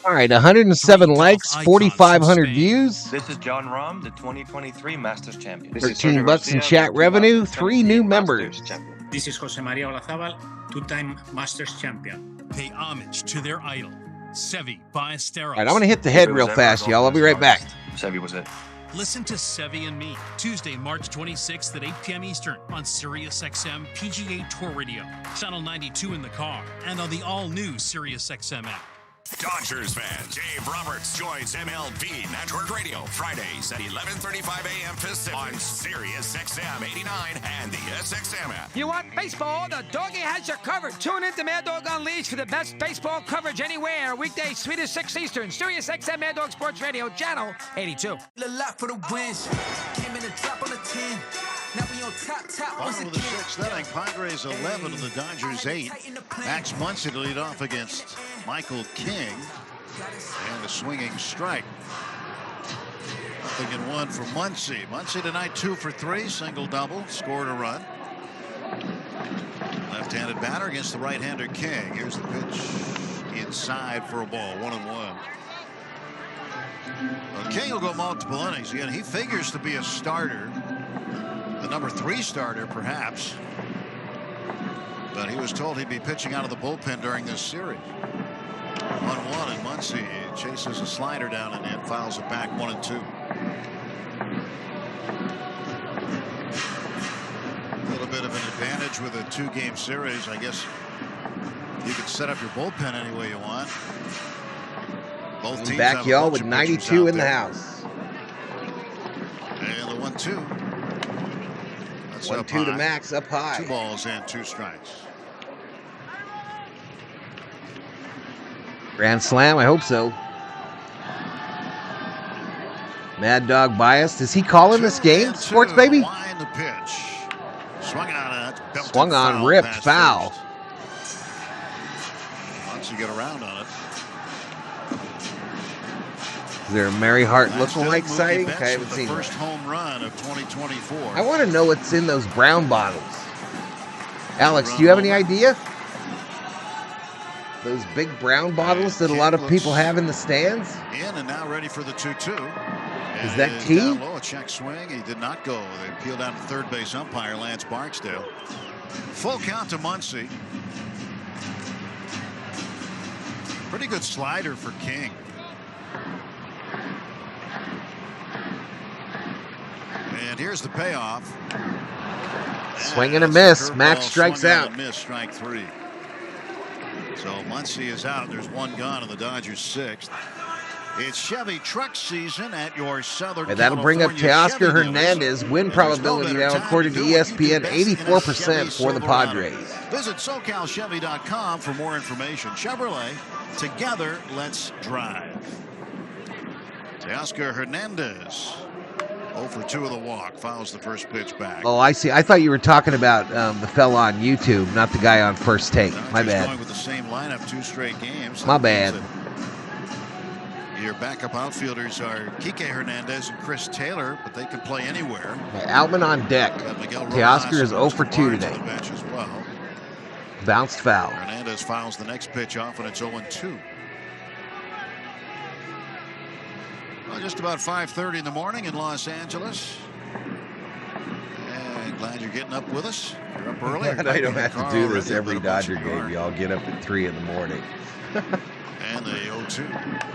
S1: All right, 107 likes, 4,500 views.
S4: This is John Rahm, the 2023 Masters champion.
S1: $13 in chat revenue, 3 new members.
S17: This is Jose Maria Olazabal, two-time Masters champion.
S21: Pay homage to their idol, Sevi Ballesteros.
S1: All right, I'm going to hit the head real fast, y'all. I'll be right back.
S4: Sevi was it.
S21: Listen to Sevi and Me, Tuesday, March 26th at 8 p.m. Eastern on Sirius XM PGA Tour Radio, Channel 92 in the car, and on the all-new Sirius XM app.
S8: Dodgers fans, Dave Roberts joins MLB Network Radio Fridays at 11:35 a.m. Pacific on Sirius XM 89 and the SXM app.
S22: You want baseball? The doggy has you covered. Tune in to Mad Dog Unleashed for the best baseball coverage anywhere. Weekdays 3 to 6 Eastern. Sirius XM Mad Dog Sports Radio, Channel 82.
S25: The lot for the wins. Came in the top on the 10. Now we on top.
S18: Bottom of the 6th inning, Padres 11 and the Dodgers 8. Max Muncy to lead off against Michael King. And a swinging strike. Nothing in 1 for Muncy. Muncy tonight 2 for 3, single double, scored a run. Left-handed batter against the right-hander King. Here's the pitch inside for a ball, 1-1. Well, King will go multiple innings again. He figures to be a starter. The number 3 starter, perhaps. But he was told he'd be pitching out of the bullpen during this series. 1-1, and Muncy chases a slider down and in, fouls it back 1-2. A little bit of an advantage with a 2-game series. I guess you can set up your bullpen any way you want. Both teams
S1: back,
S18: have
S1: y'all, with 92 in the house.
S18: And the 1-2.
S1: 1-2 to Max, up high.
S18: 2 balls and 2 strikes.
S1: Grand slam, I hope so. Mad Dog Bias, is he calling this game? Sports Baby?
S18: Wind the pitch. Swung on it.
S1: Swung on, ripped, foul.
S18: Once you get around on it.
S1: Is there a Mary Hart lookalike sighting? I haven't seen
S18: the first home run of 2024.
S1: I want to know what's in those brown bottles. Alex, do you have any idea? Those big brown bottles that a lot of people have in the stands?
S18: In and now ready for the 2-2.
S1: Is that tea?
S18: Down low, a check swing. He did not go. They peeled out to third base umpire Lance Barksdale. Full count to Muncy. Pretty good slider for King. And here's the payoff.
S1: Swing and a miss. Max strikes out.
S18: Miss, strike 3. So Muncy is out. There's 1 gone in the Dodgers 6th. It's Chevy truck season at your Southern
S1: And that'll bring up Teoscar Hernandez. Win probability now, according to ESPN, 84% for the Padres.
S18: Visit SoCalChevy.com for more information. Chevrolet, together, let's drive. Teoscar Hernandez. 0 for 2 of the walk. Fouls the first pitch back.
S1: Oh, I see. I thought you were talking about the fella on YouTube, not the guy on First Take. My bad.
S18: Going with the same lineup 2 straight games.
S1: My bad.
S18: Your backup outfielders are Kike Hernandez and Chris Taylor, but they can play anywhere.
S1: Outman on deck. Teoscar is 0 for 2 today.
S18: Bench as well.
S1: Bounced foul.
S18: Hernandez fouls the next pitch off, and it's 0-2. Well, just about 5:30 in the morning in Los Angeles. And glad you're getting up with us. You're up early.
S1: I don't have to do this every Dodger game. Y'all get up at 3 in the morning.
S18: And the 0-2.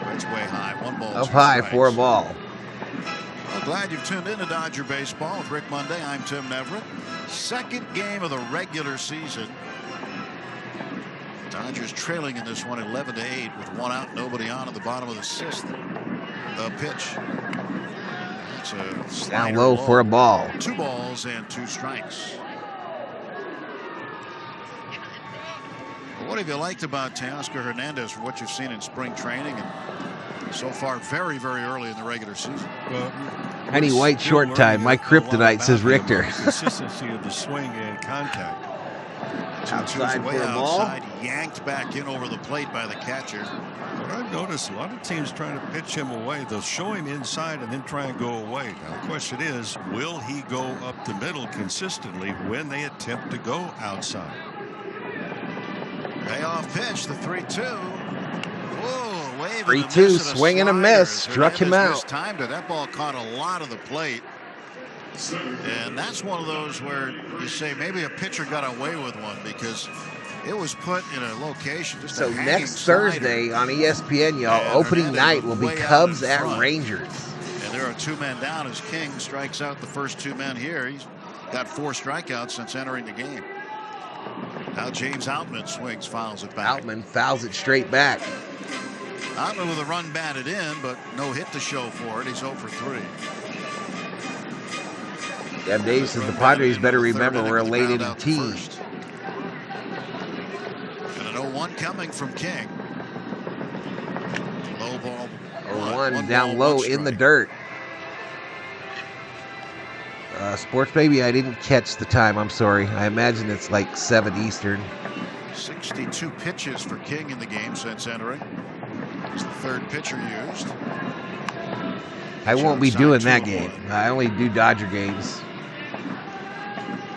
S18: That's way high. 1 ball.
S1: Up high for a ball.
S18: Well, glad you've tuned in to Dodger Baseball with Rick Monday. I'm Tim Neverett. Second game of the regular season. Dodgers trailing in this one 11-8 with 1 out, nobody on at the bottom of the 6th. The pitch. That's a slider
S1: down low for a ball.
S18: 2 balls and 2 strikes. What have you liked about Teoscar Hernandez for what you've seen in spring training and so far very, very early in the regular season?
S1: Penny White short time. My kryptonite, says Richter.
S19: Consistency of the swing and contact.
S1: Outside
S18: way
S1: for a ball.
S18: outside, yanked back in over the plate by the catcher.
S19: What I've noticed, a lot of teams trying to pitch him away. They'll show him inside and then try and go away. Now the question is, will he go up the middle consistently when they attempt to go outside?
S18: Payoff pitch, the 3-2. Whoa, wave
S1: 3-2, swing and a miss, struck him out.
S18: Timed it. That ball caught a lot of the plate. And that's one of those where you say maybe a pitcher got away with one because it was put in a location. Just
S1: So
S18: a
S1: next
S18: slider.
S1: Thursday on ESPN, y'all, opening night will be Cubs at Rangers.
S18: And there are 2 men down as King strikes out the first 2 men here. He's got 4 strikeouts since entering the game. Now James Outman swings, fouls it back.
S1: Outman fouls it straight back.
S18: Outman with a run batted in, but no hit to show for it. He's 0 for 3.
S1: Deb Davis says the Padres better remember we're a late inning team.
S18: And an 0-1 coming from King. Low ball.
S1: 0-1 down low in the dirt. Sports Baby, I didn't catch the time. I'm sorry. I imagine it's like 7 Eastern.
S18: 62 pitches for King in the game since entering. He's the 3rd pitcher used.
S1: I won't be doing that game. I only do Dodger games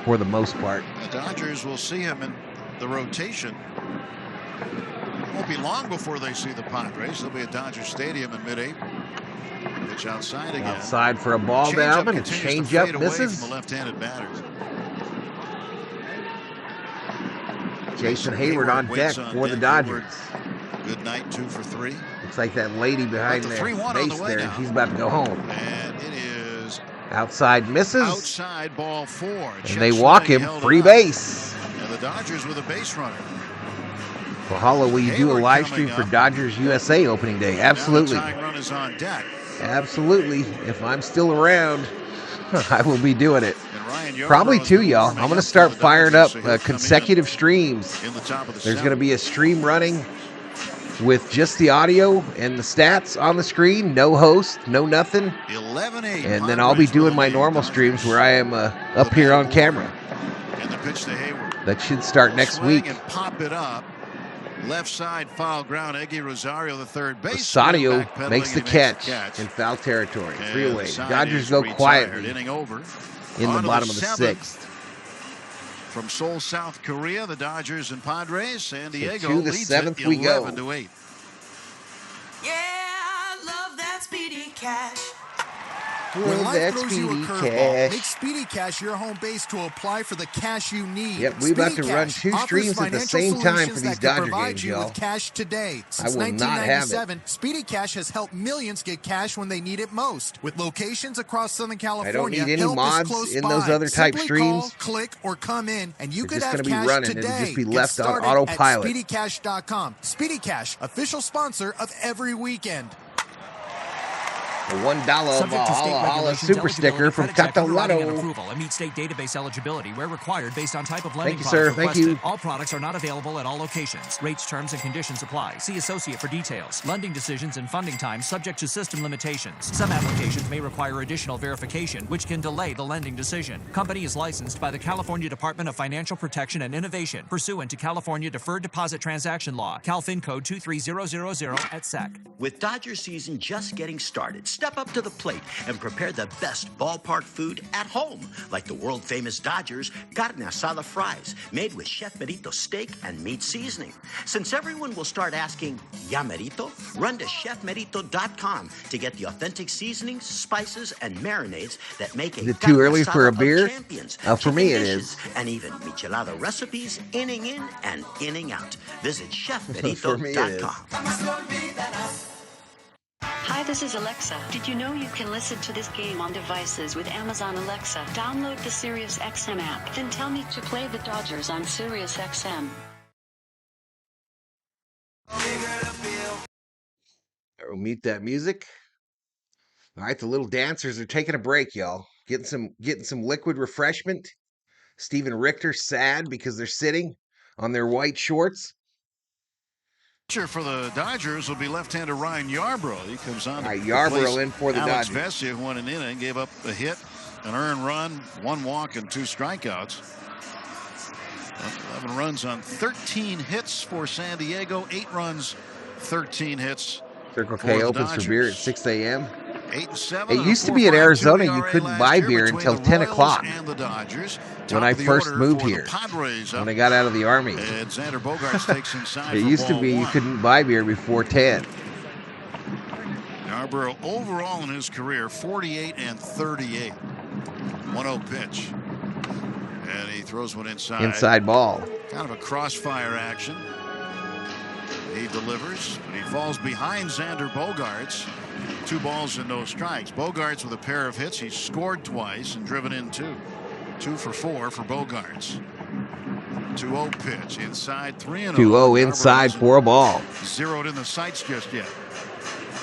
S1: for the most part.
S18: The Dodgers will see him in the rotation. Won't be long before they see the Padres. They'll be at Dodger Stadium in mid-April. Pitch outside again.
S1: Outside for a ball down and a change-up misses.
S18: From the left-handed batters.
S1: Jason Hayward on deck for the Dodgers.
S18: Good night, 2 for 3.
S1: Looks like that lady behind the base there. She's about to go home.
S18: And it is
S1: outside misses.
S18: Outside ball 4.
S1: And they walk him, free base.
S18: And the Dodgers with a base runner.
S1: Valhalla, will you do a live stream for Dodgers USA opening day? Absolutely.
S18: Now the tying run is on deck.
S1: Absolutely. If I'm still around, I will be doing it. Probably 2, y'all. I'm going to start firing up consecutive streams. There's going to be a stream running with just the audio and the stats on the screen. No host, no nothing.
S18: 11-8.
S1: And then I'll be doing my normal streams where I am up here on camera.
S18: And the pitch to Hayward.
S1: That should start next week.
S18: And pop it up. Left side foul ground. Eggy Rosario, the third base.
S1: Rosario makes the catch in foul territory. 3 away. Dodgers go quietly
S18: inning over.
S1: In the bottom of the 6th.
S18: From Seoul, South Korea, the Dodgers and Padres. San Diego
S1: So to the
S18: leads
S1: 7th
S18: it
S1: we go.
S18: 11-8.
S25: Yeah, I love that speedy cash.
S2: When life throws you a
S1: Speedy
S2: curveball,
S1: Cash.
S2: make Speedy Cash your home base to apply for the cash you need.
S1: Yep, we about
S2: Speedy
S1: to run
S2: Cash
S1: 2
S2: offers
S1: streams at the
S2: financial
S1: same time for
S2: solutions
S1: these
S2: that can
S1: Dodger
S2: provide
S1: games,
S2: you
S1: y'all.
S2: with cash today. Since
S1: I will not have it.
S2: 1997, Speedy Cash has helped millions get cash when they need it most. With locations across Southern California,
S1: I don't need any
S2: help is
S1: mods
S2: close
S1: in
S2: by.
S1: those other type
S2: Simply
S1: streams.
S2: Call, click, or come in, and you
S1: They're
S2: could
S1: just
S2: have
S1: gonna be
S2: cash
S1: running.
S2: today.
S1: It'll just be
S2: Get
S1: left on
S2: started
S1: autopilot.
S2: At SpeedyCash.com. Speedy Cash, official sponsor of every weekend.
S1: A $1
S5: Subject to state
S1: Valhalla
S5: regulations,
S1: super
S5: eligibility,
S1: sticker from
S5: credit check, underwriting, and
S1: Catalano.
S5: approval, and meet state database eligibility where required based on type of lending
S1: Thank you, sir.
S5: product
S1: Thank
S5: requested.
S1: you.
S5: All products are not available at all locations. Rates, terms, and conditions apply. See associate for details. Lending decisions and funding times subject to system limitations. Some applications may require additional verification, which can delay the lending decision. Company is licensed by the California Department of Financial Protection and Innovation, pursuant to California Deferred Deposit Transaction Law, CalFin Code 23000 at SEC.
S6: With Dodger season just getting started, step up to the plate and prepare the best ballpark food at home, like the world-famous Dodgers carne asada fries, made with Chef Merito steak and meat seasoning. Since everyone will start asking, ¿Ya Merito?, run to chefmerito.com to get the authentic seasonings, spices, and marinades that make a
S1: Is it too
S6: carne
S1: early for a
S6: asada of
S1: beer?
S6: champions,
S1: For me,
S6: chicken
S1: it
S6: dishes,
S1: is.
S6: and even michelada recipes, inning in and inning out. Visit
S1: For me, it is.
S6: chefmerito.com.
S23: Hi, this is Alexa. Did you know you can listen to this game on devices with Amazon Alexa? Download the SiriusXM app, then tell me to play the Dodgers on SiriusXM.
S1: We'll mute that music. All right, the little dancers are taking a break, y'all. Getting some liquid refreshment. Steven Richter sad because they're sitting on their white shorts.
S18: For the Dodgers will be left-hander Ryan Yarbrough. He comes on.
S1: All right, Yarbrough in for the
S18: Alex
S1: Dodgers.
S18: Vesia, who won an inning, gave up a hit, an earned run, 1 walk, and 2 strikeouts. 11 runs on 13 hits for San Diego. 8 runs, 13 hits.
S1: Circle K opens for beer at 6 a.m.
S18: 8-7.
S1: It used to be in Arizona you couldn't buy beer until 10 o'clock. When I first moved here, when I got out of the Army. It used to be you couldn't buy beer before 10.
S18: Yarbrough overall in his career, 48 and 38. 1-0 pitch. And he throws one inside.
S1: Inside ball.
S18: Kind of a crossfire action. He delivers, but he falls behind Xander Bogaerts. 2 balls and no strikes. Bogaerts with a pair of hits. He's scored twice and driven in 2. 2 for 4 for Bogaerts. 2-0 pitch inside, 3-0.
S1: 2-0 inside for a ball.
S18: Zeroed in the sights just yet.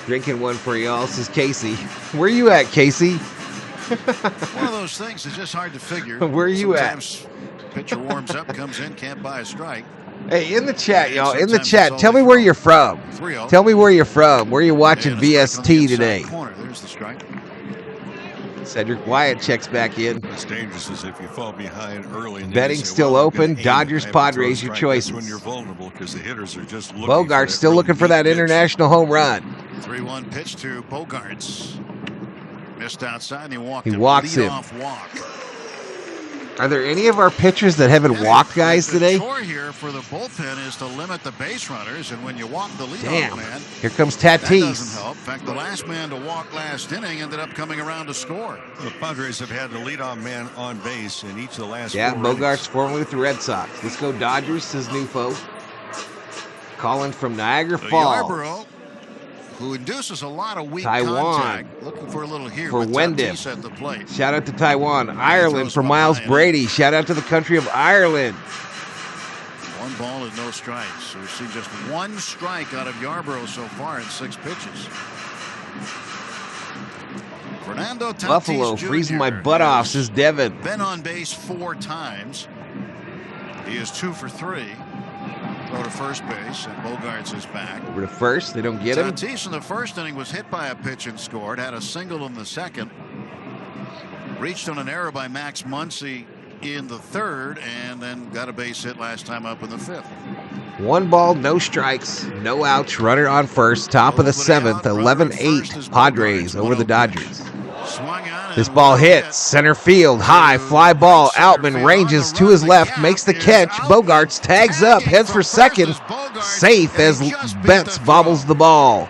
S1: Drinking one for y'all, says Casey. Where you at, Casey?
S18: One of those things is just hard to figure.
S1: Where are you
S18: Sometimes pitcher warms up, comes in, can't buy a strike.
S1: Hey, in the chat, y'all, in the chat, tell me where you're from. Tell me where you're from. Where you watching VST today?
S18: There's the strike.
S1: Cedric Wyatt checks back in.
S19: What's dangerous is if you fall behind early.
S1: Betting still open. Dodgers, Padres, your choices.
S19: When you're vulnerable because the hitters are just looking.
S1: Bogaerts still looking for that international home run.
S18: 3-1 pitch to Bogaerts. Missed outside and
S1: he walks him.
S18: Walk.
S1: Are there any of our pitchers that haven't walked guys today?
S18: The chore here for the bullpen is to limit the base runners, and when you walk the leadoff man,
S1: here comes Tatis.
S18: That doesn't help. In fact, the last man to walk last inning ended up coming around to score.
S19: The Padres have had the leadoff man on base in each of the last 4
S1: Bogaerts
S19: innings.
S1: formerly with the Red Sox. Let's go Dodgers, says Nufo. Calling from Niagara Falls.
S18: Yarbrough, who induces a lot of weak
S1: Taiwan.
S18: contact. Looking for a little here
S1: for
S18: with
S1: Wendiff.
S18: At the plate.
S1: Shout out to Taiwan. Ireland for Miles Brady. Shout out to the country of Ireland.
S18: 1 ball and no strikes. So we've seen just 1 strike out of Yarbrough so far in 6 pitches. Fernando Tatis
S1: Buffalo
S18: Jr.
S1: freezing my butt off, says Devin.
S18: Been on base 4 times. He is 2 for 3. Throw to first base, and Bogaerts is back.
S1: Over to first, they don't get him.
S18: Tatis in the first inning was hit by a pitch and scored. Had a single in the second. Reached on an error by Max Muncy in the third, and then got a base hit last time up in the 5th.
S1: 1 ball, no strikes, no outs. Runner on first. Top of the 7th. 11-8 Padres over the Dodgers. This ball hits center field, high fly ball. Outman ranges to his left, makes the catch. Bogaerts tags up, heads for second. Safe as Betts bobbles the ball.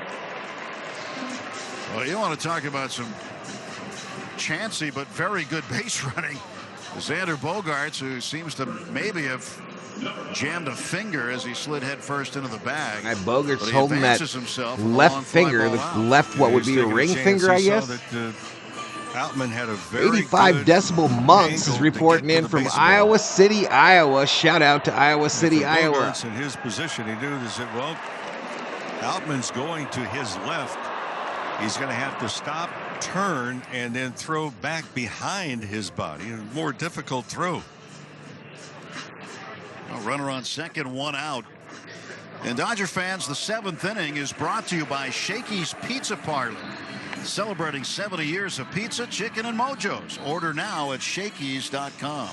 S18: Well, you want to talk about some chancy but very good base running. Xander Bogaerts, who seems to maybe have jammed a finger as he slid head first into the bag.
S1: Bogaerts holding that left finger, the left what would be a ring finger, I guess.
S19: Outman had a very
S1: 85 decibel Monks is reporting in from Iowa City, Iowa. Shout out to Iowa City, Iowa.
S19: In his position, he knew that, well, Outman's going to his left. He's going to have to stop, turn, and then throw back behind his body. A more difficult throw.
S18: A runner on second, 1 out. And Dodger fans, the 7th inning is brought to you by Shakey's Pizza Parlor. Celebrating 70 years of pizza, chicken, and mojos. Order now at Shakey's.com.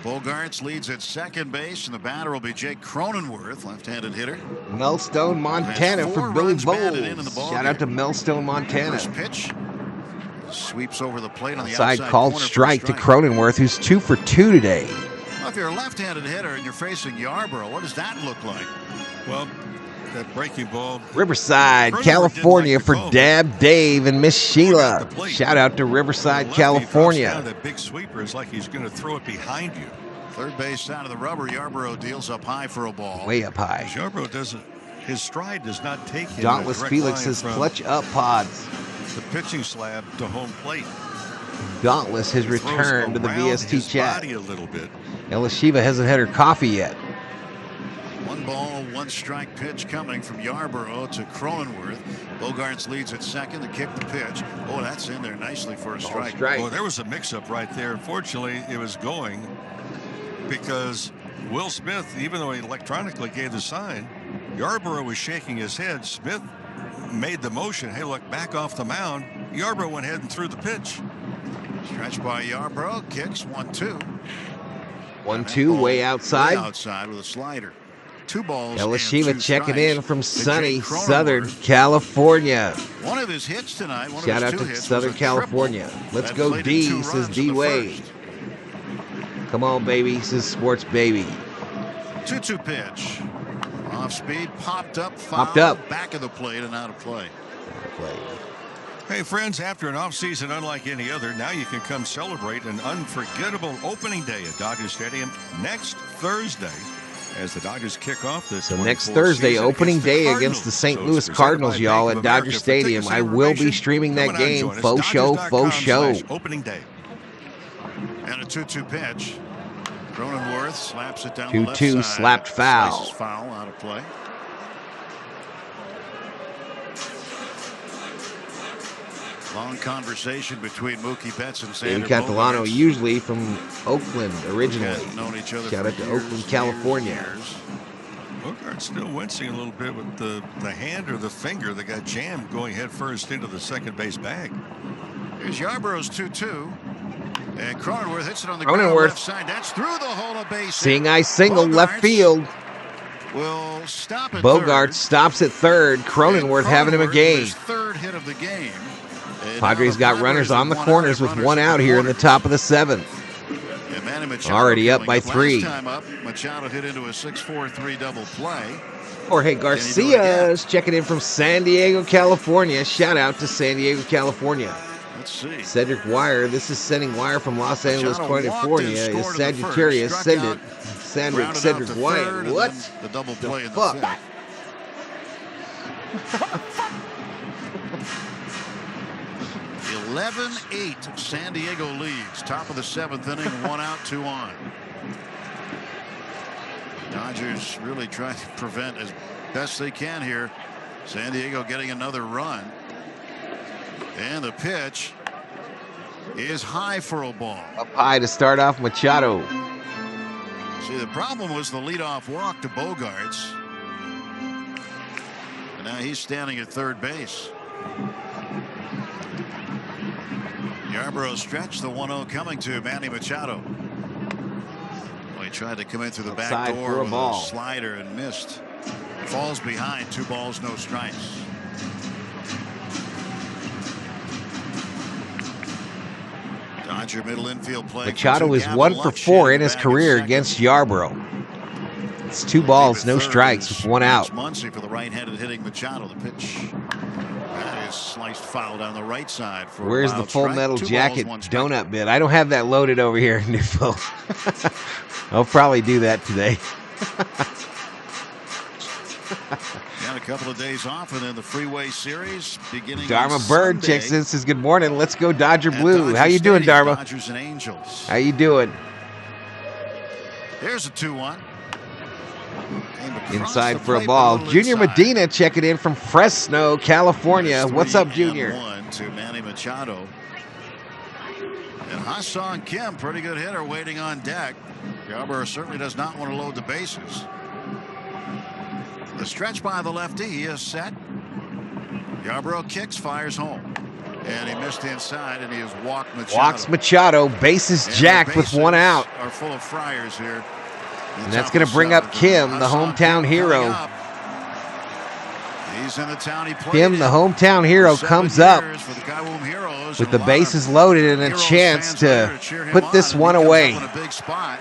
S18: Bogaerts leads at second base, and the batter will be Jake Cronenworth, left-handed hitter.
S1: Melstone, Montana for Billy Bowles. Shout out to Melstone, Montana.
S18: First pitch. Sweeps over the plate on the
S1: outside
S18: outside
S1: called
S18: corner
S1: strike to Cronenworth, who's 2 for 2 today.
S18: Well, if you're a left-handed hitter and you're facing Yarbrough, what does that look like?
S19: Well, that breaking ball.
S1: Riverside, California for Dab Dave and Miss Sheila. Shout out to Riverside, California.
S19: That big sweeper is like he's going to throw it behind you.
S18: Third base side of the rubber. Yarbrough deals up high for a ball.
S1: Way up high.
S19: Yarbrough doesn't. His stride does not take him.
S1: Dauntless Felix says clutch up Pods.
S19: The pitching slab to home plate.
S1: Dauntless his return to the VST chat.
S19: A little bit.
S1: Ella Shiva hasn't had her coffee yet.
S18: 1 ball, 1 strike pitch coming from Yarbrough to Cronenworth. Bogaerts leads at second to kick the pitch. Oh, that's in there nicely for a strike.
S19: Well, there was a mix-up right there. Unfortunately, it was going because Will Smith, even though he electronically gave the sign, Yarbrough was shaking his head. Smith made the motion. Hey, look, back off the mound. Yarbrough went ahead and threw the pitch.
S18: Stretch by Yarbrough. Kicks 1-2.
S1: 1-2, way outside.
S18: Way outside with a slider. 2 balls.
S1: Elishima checking in from sunny Southern California.
S18: One of his hits tonight.
S1: Shout out to Southern California. Let's go D, says D Wade. Come on, baby, says Sports Baby.
S18: 2-2 pitch. Off speed, popped up,
S1: popped up.
S18: Back of the plate and out of play.
S19: Hey, friends, after an offseason unlike any other, now you can come celebrate an unforgettable opening day at Dodger Stadium next Thursday as the Dodgers kick off this.
S1: So next Thursday, opening day against the St. Louis Cardinals, y'all, at Dodger Stadium. I will be streaming that game. Faux show, faux show.
S19: Opening day.
S18: And a 2-2 pitch. Cronenworth slaps it down
S1: 2-2,
S18: the left side.
S1: slapped foul.
S18: Foul out of play. Long conversation between Mookie Betts and Xander
S1: Catalano,
S18: Bogaerts.
S1: usually from Oakland originally.
S18: Known each other
S1: Shout out to
S18: years,
S1: Oakland, California.
S19: Bogaerts still wincing a little bit with the hand or the finger that got jammed going head first into the second base bag.
S18: Here's Yarbrough's 2-2. And Cronenworth hits it on the ground left side. That's through the whole of base.
S1: Seeing eye single,
S18: Bogaerts
S1: left field.
S18: Will stop at
S1: Bogaerts stops at third. Cronenworth having him a game.
S18: Third hit of the game.
S1: Padres got runners on the corners with 1 out here in the top of the 7th. Already up by 3.
S18: Last time up, Machado hit into a 6-4-3 double play.
S1: Jorge Garcia is checking in from San Diego, California. Shout out to San Diego, California.
S18: Let's see.
S1: Cedric Wire. This is sending Wire from Los Angeles, California. Is Sagittarius. Send it. Cedric Wire. What?
S18: The double play in the
S1: fuck?
S18: 11-8. San Diego leads. Top of the 7th inning. 1 out, 2 on. Dodgers really trying to prevent as best they can here. San Diego getting another run. And the pitch is high for a ball.
S1: Up high to start off Machado.
S18: See, the problem was the leadoff walk to Bogaerts. And now he's standing at third base. Yarbrough stretch, the 1-0 coming to Manny Machado. Well, he tried to come in through the back door with a slider and missed. Falls behind, 2 balls, no strikes. Dodger middle infield play.
S1: Machado is 1 for 4 in his career against Yarbrough. It's 2 balls, no strikes, with 1 out.
S18: Muncy for the right-handed hitting Machado. The pitch that is sliced foul down the right side. For
S1: Where's the Full Metal Jacket donut bit? I don't have that loaded over here, Newfo. I'll probably do that today.
S18: Got a couple of days off, and then the Freeway Series beginning.
S1: Dharma Bird checks in, says good morning. Let's go Dodger Blue. How you doing, Dharma?
S18: Dodgers and Angels.
S1: How you doing?
S18: There's a 2-1.
S1: Inside for a ball. Junior Medina checking in from Fresno, California. What's up, Junior?
S18: 1 to Manny Machado. And Ha-Seong Kim, pretty good hitter, waiting on deck. Yarbrough certainly does not want to load the bases. The stretch by the lefty. He is set. Yarbrough kicks, fires home. And he missed inside, and he has walked Machado.
S1: Walks Machado. Bases jacked with 1 out.
S18: Are full of Friars here.
S1: And that's going to bring up Kim, the hometown hero.
S18: He's in the town he played
S1: Kim, the hometown hero, comes up with the bases loaded and a chance to put this one away.
S18: In a big spot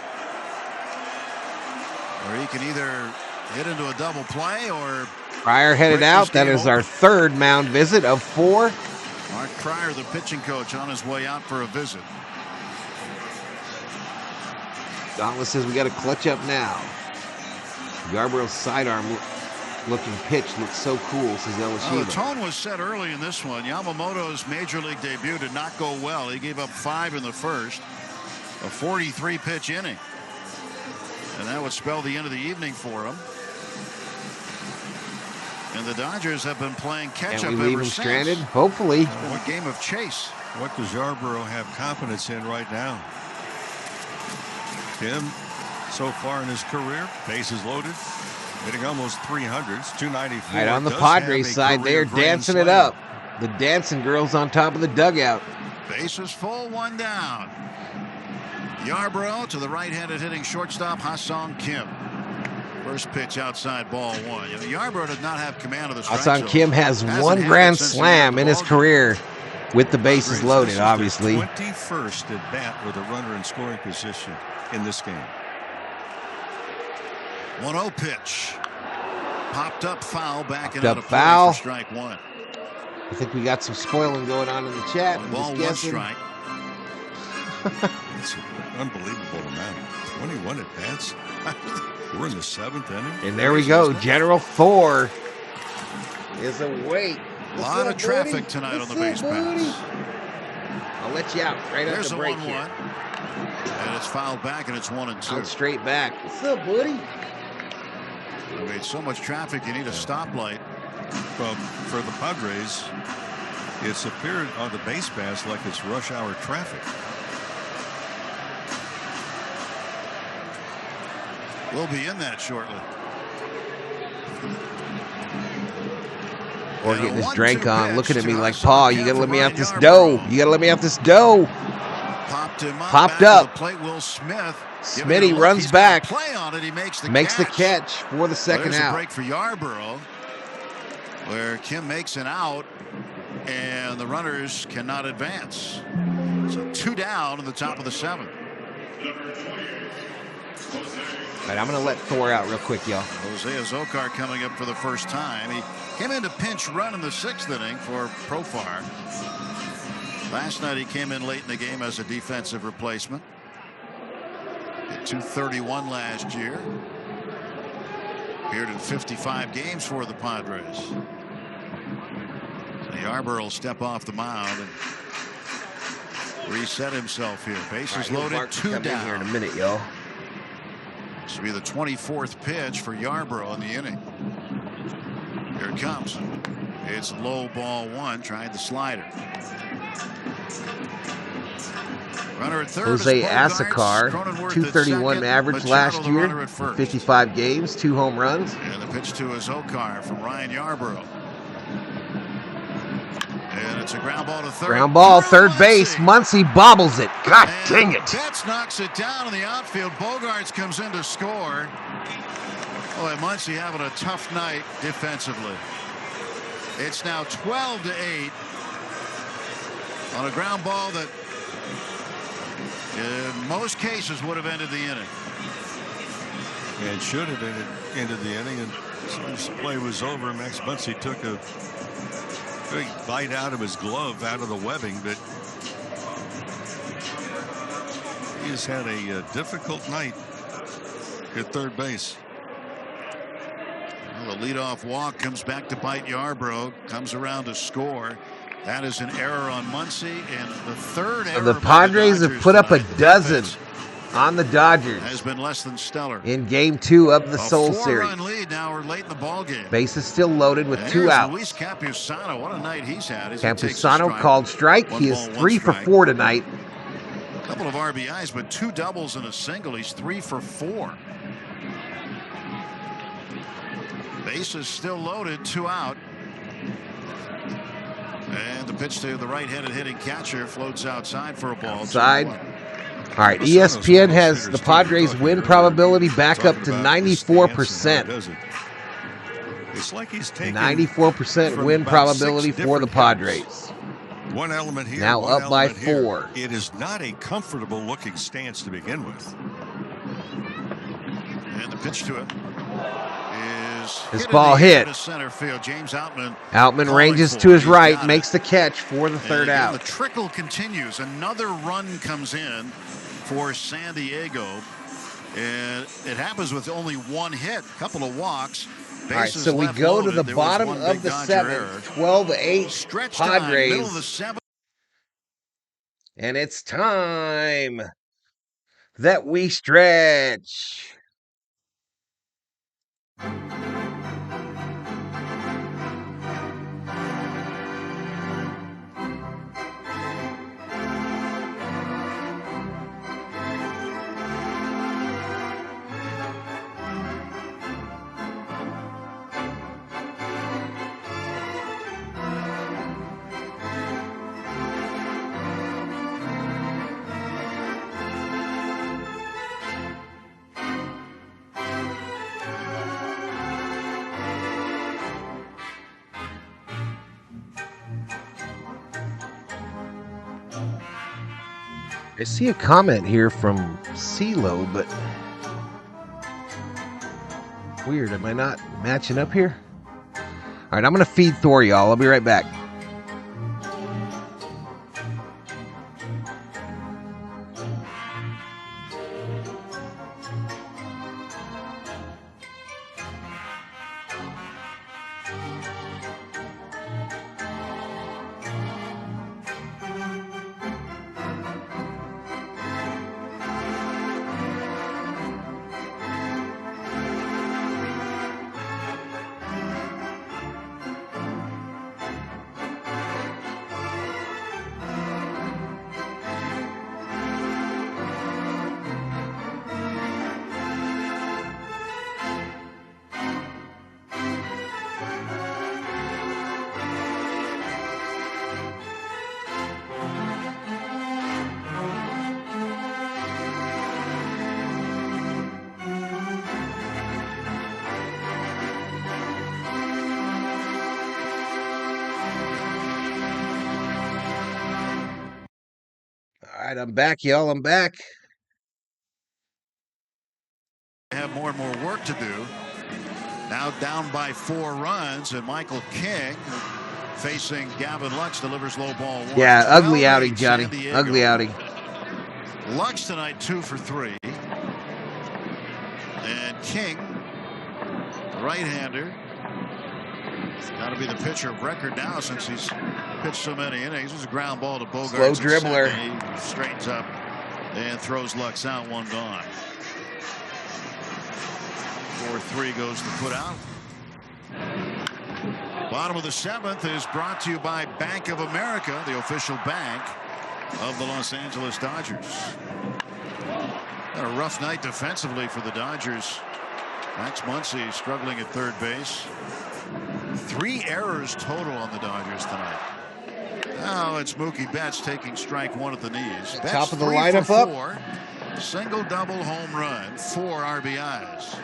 S18: where he can either hit into a double play or.
S1: Pryor headed out. That is our 3rd mound visit of 4.
S18: Mark Pryor, the pitching coach, on his way out for a visit.
S1: Dauntless says we got to clutch up now. Yarbrough's sidearm looking pitch looks so cool, says Elishima.
S18: The tone was set early in this one. Yamamoto's major league debut did not go well. He gave up 5 in the first, a 43-pitch inning. And that would spell the end of the evening for him. And the Dodgers have been playing catch-up ever since.
S1: Can we leave him stranded? Hopefully.
S18: What game of chase?
S19: What does Yarbrough have confidence in right now? Tim, so far in his career, bases loaded, Hitting almost 300s, 294.
S1: Right on the Padres side, they're dancing it up. The dancing girls on top of the dugout.
S18: Bases full, one down. Yarbrough to the right-handed hitting shortstop Ha-Sung Kim. First pitch outside, ball one. Yarbrough did not have command of the strike
S1: Ha-Sung
S18: zone.
S1: Kim has one grand slam in his career with the bases loaded, obviously.
S19: 21st at bat with a runner in scoring position in this game.
S18: 1-0 pitch. Popped up foul, back and
S1: Popped
S18: out of
S1: up
S18: play
S1: foul.
S18: for strike one.
S1: I think we got some spoiling going on in the chat.
S18: One ball, one strike.
S19: It's an unbelievable amount. 21 at bats. We're in the 7th inning.
S1: And there we go. General 4 is awake.
S18: A lot of traffic tonight on the base paths.
S1: I'll let you out right
S18: There's
S1: after the break
S18: 1-1.
S1: here.
S18: And it's fouled back, and it's 1-2.
S1: Out straight back. What's up, buddy?
S18: We made so much traffic, you need a stoplight.
S19: Well, for the Padres, it's appeared on the base pass like it's rush hour traffic.
S18: We'll be in that shortly.
S1: Or getting his drink on, looking at me like, Paul, you gotta let me out this dough. You gotta let me out this dough. Popped up.
S18: Plate, Will Smith.
S1: Smitty runs back.
S18: Play on it. He makes
S1: the catch for the second
S18: There's
S1: out.
S18: A break for Yarbrough, where Kim makes an out, and the runners cannot advance. So 2 down in the top of the 7th.
S1: All right, I'm going to let Thor out real quick, y'all.
S18: Jose Azocar coming up for the first time. He came in to pinch run in the 6th inning for Profar. Last night he came in late in the game as a defensive replacement. Hit 231 last year. Appeared in 55 games for the Padres. Yarbrough will step off the mound and reset himself here. Bases loaded, 2 down.
S1: Here in a minute, y'all.
S18: This will be the 24th pitch for Yarbrough in the inning. Here it comes. It's low, ball 1. Tried the slider. Runner at third.
S1: Jose Azocar, 231 average last year, 55 games, 2 home runs.
S18: And the pitch to Azocar from Ryan Yarbrough. And it's a ground ball to third.
S1: Ground ball, third base. Muncy bobbles it. God dang it.
S18: Betts knocks it down in the outfield. Bogarts comes in to score. Boy, Muncy having a tough night defensively. It's now 12-8 on a ground ball that in most cases would have ended the inning.
S19: And should have ended the inning. And as soon as the play was over, Max Muncy took a big bite out of his glove, out of the webbing, but he has had a difficult night at third base.
S18: Well, the leadoff walk comes back to bite Yarbrough, comes around to score. That is an error on Muncy, and the third error.
S1: The Padres have put up a dozen on the Dodgers.
S18: Has been less than stellar.
S1: In Game 2 of the Seoul Series.
S18: 4-run lead now. We're late in the ball game.
S1: Bases still loaded with 2 outs.
S18: Luis Campusano, what a night he's had.
S1: Campusano called strike. He is 3 for 4 tonight.
S18: A couple of RBIs, but 2 doubles and a single. He's 3 for 4. Bases still loaded, 2 out. And the pitch to the right-handed hitting catcher floats outside for a ball.
S1: Outside. All right, ESPN has the Padres win probability back up to 94%.
S19: It's like he's taking
S1: 94% win probability for the Padres.
S19: One element here.
S1: Now up by 4.
S19: It is not a comfortable looking stance to begin with.
S18: And the pitch to it is
S1: This ball hit.
S18: Center field. James
S1: Outman ranges to his right, makes the catch for the third out.
S18: The trickle continues. Another run comes in for San Diego. And it happens with only 1 hit, a couple of walks.
S1: All right, so we go to the bottom of the 7th, 12-8 Padres. And it's time that we stretch. I see a comment here from CeeLo, but weird. Am I not matching up here? All right, I'm going to feed Thor, y'all. I'll be right back. All right, I'm back, y'all. I'm back.
S18: Have more and more work to do. Now down by 4 runs, and Michael King facing Gavin Lux delivers low ball 1.
S1: Yeah, ugly outing, Johnny. Ugly outing.
S18: Lux tonight 2 for 3. And King, right-hander, got to be the pitcher of record now since he's pitched so many innings. There's a ground ball to Bogarts.
S1: Slow dribbler.
S18: He straightens up and throws Lux out, 1 gone. 4-3 goes to put out. Bottom of the 7th is brought to you by Bank of America, the official bank of the Los Angeles Dodgers. Had a rough night defensively for the Dodgers. Max Muncy struggling at third base. 3 errors total on the Dodgers tonight. Now it's Mookie Betts taking strike 1 at the knees. Betts
S1: Top of the
S18: 3
S1: lineup
S18: for 4.
S1: up.
S18: Single, double, home run, 4 RBIs.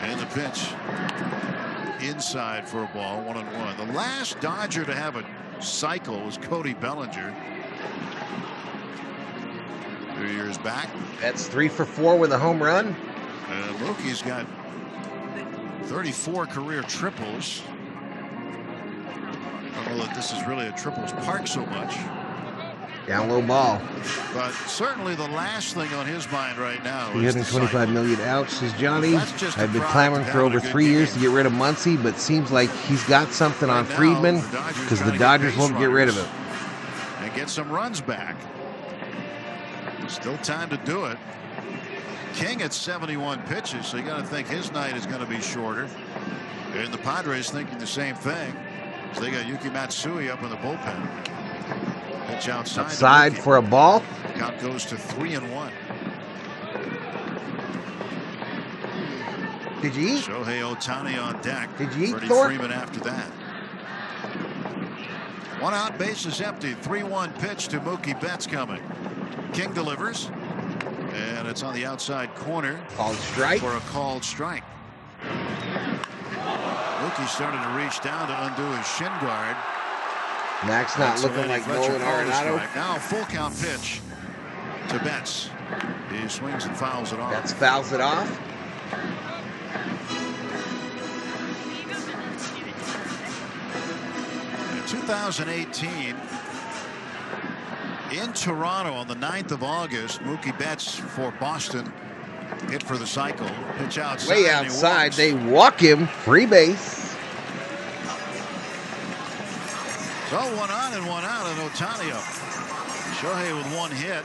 S18: And the pitch inside for a ball, 1-1. The last Dodger to have a cycle was Cody Bellinger 2 years back.
S1: That's 3 for 4 with a home run.
S18: Mookie's got 34 career triples. I don't know that this is really a triples park so much.
S1: Down low ball.
S18: But certainly the last thing on his mind right now is
S1: 325 million out, says Johnny.
S18: That's
S1: I've been clamoring for over 3 years to get rid of Muncy, but seems like he's got something on Friedman because the Dodgers won't get rid of him.
S18: And get some runs back. Still time to do it. King at 71 pitches, so you got to think his night is going to be shorter. And the Padres thinking the same thing. So they got Yuki Matsui up in the bullpen. Pitch outside
S1: for a ball.
S18: Count goes to 3-1.
S1: Did you eat?
S18: Shohei Ohtani on deck.
S1: Did you eat,
S18: Freddie
S1: Thor?
S18: Freeman after that. 1 out, bases empty. 3-1 pitch to Mookie Betts coming. King delivers. And it's on the outside corner.
S1: Called strike.
S18: For a called strike. Mookie started to reach down to undo his shin guard.
S1: Max not looking like Nolan Arenado.
S18: Now a full count pitch to Betts. He swings and fouls it off.
S1: Betts fouls it off.
S18: In 2018, in Toronto on the 9th of August, Mookie Betts for Boston hit for the cycle. Pitch outside.
S1: Way outside. They walk him. Free base.
S18: So 1 on and 1 out, and Ohtani up. Shohei with 1 hit.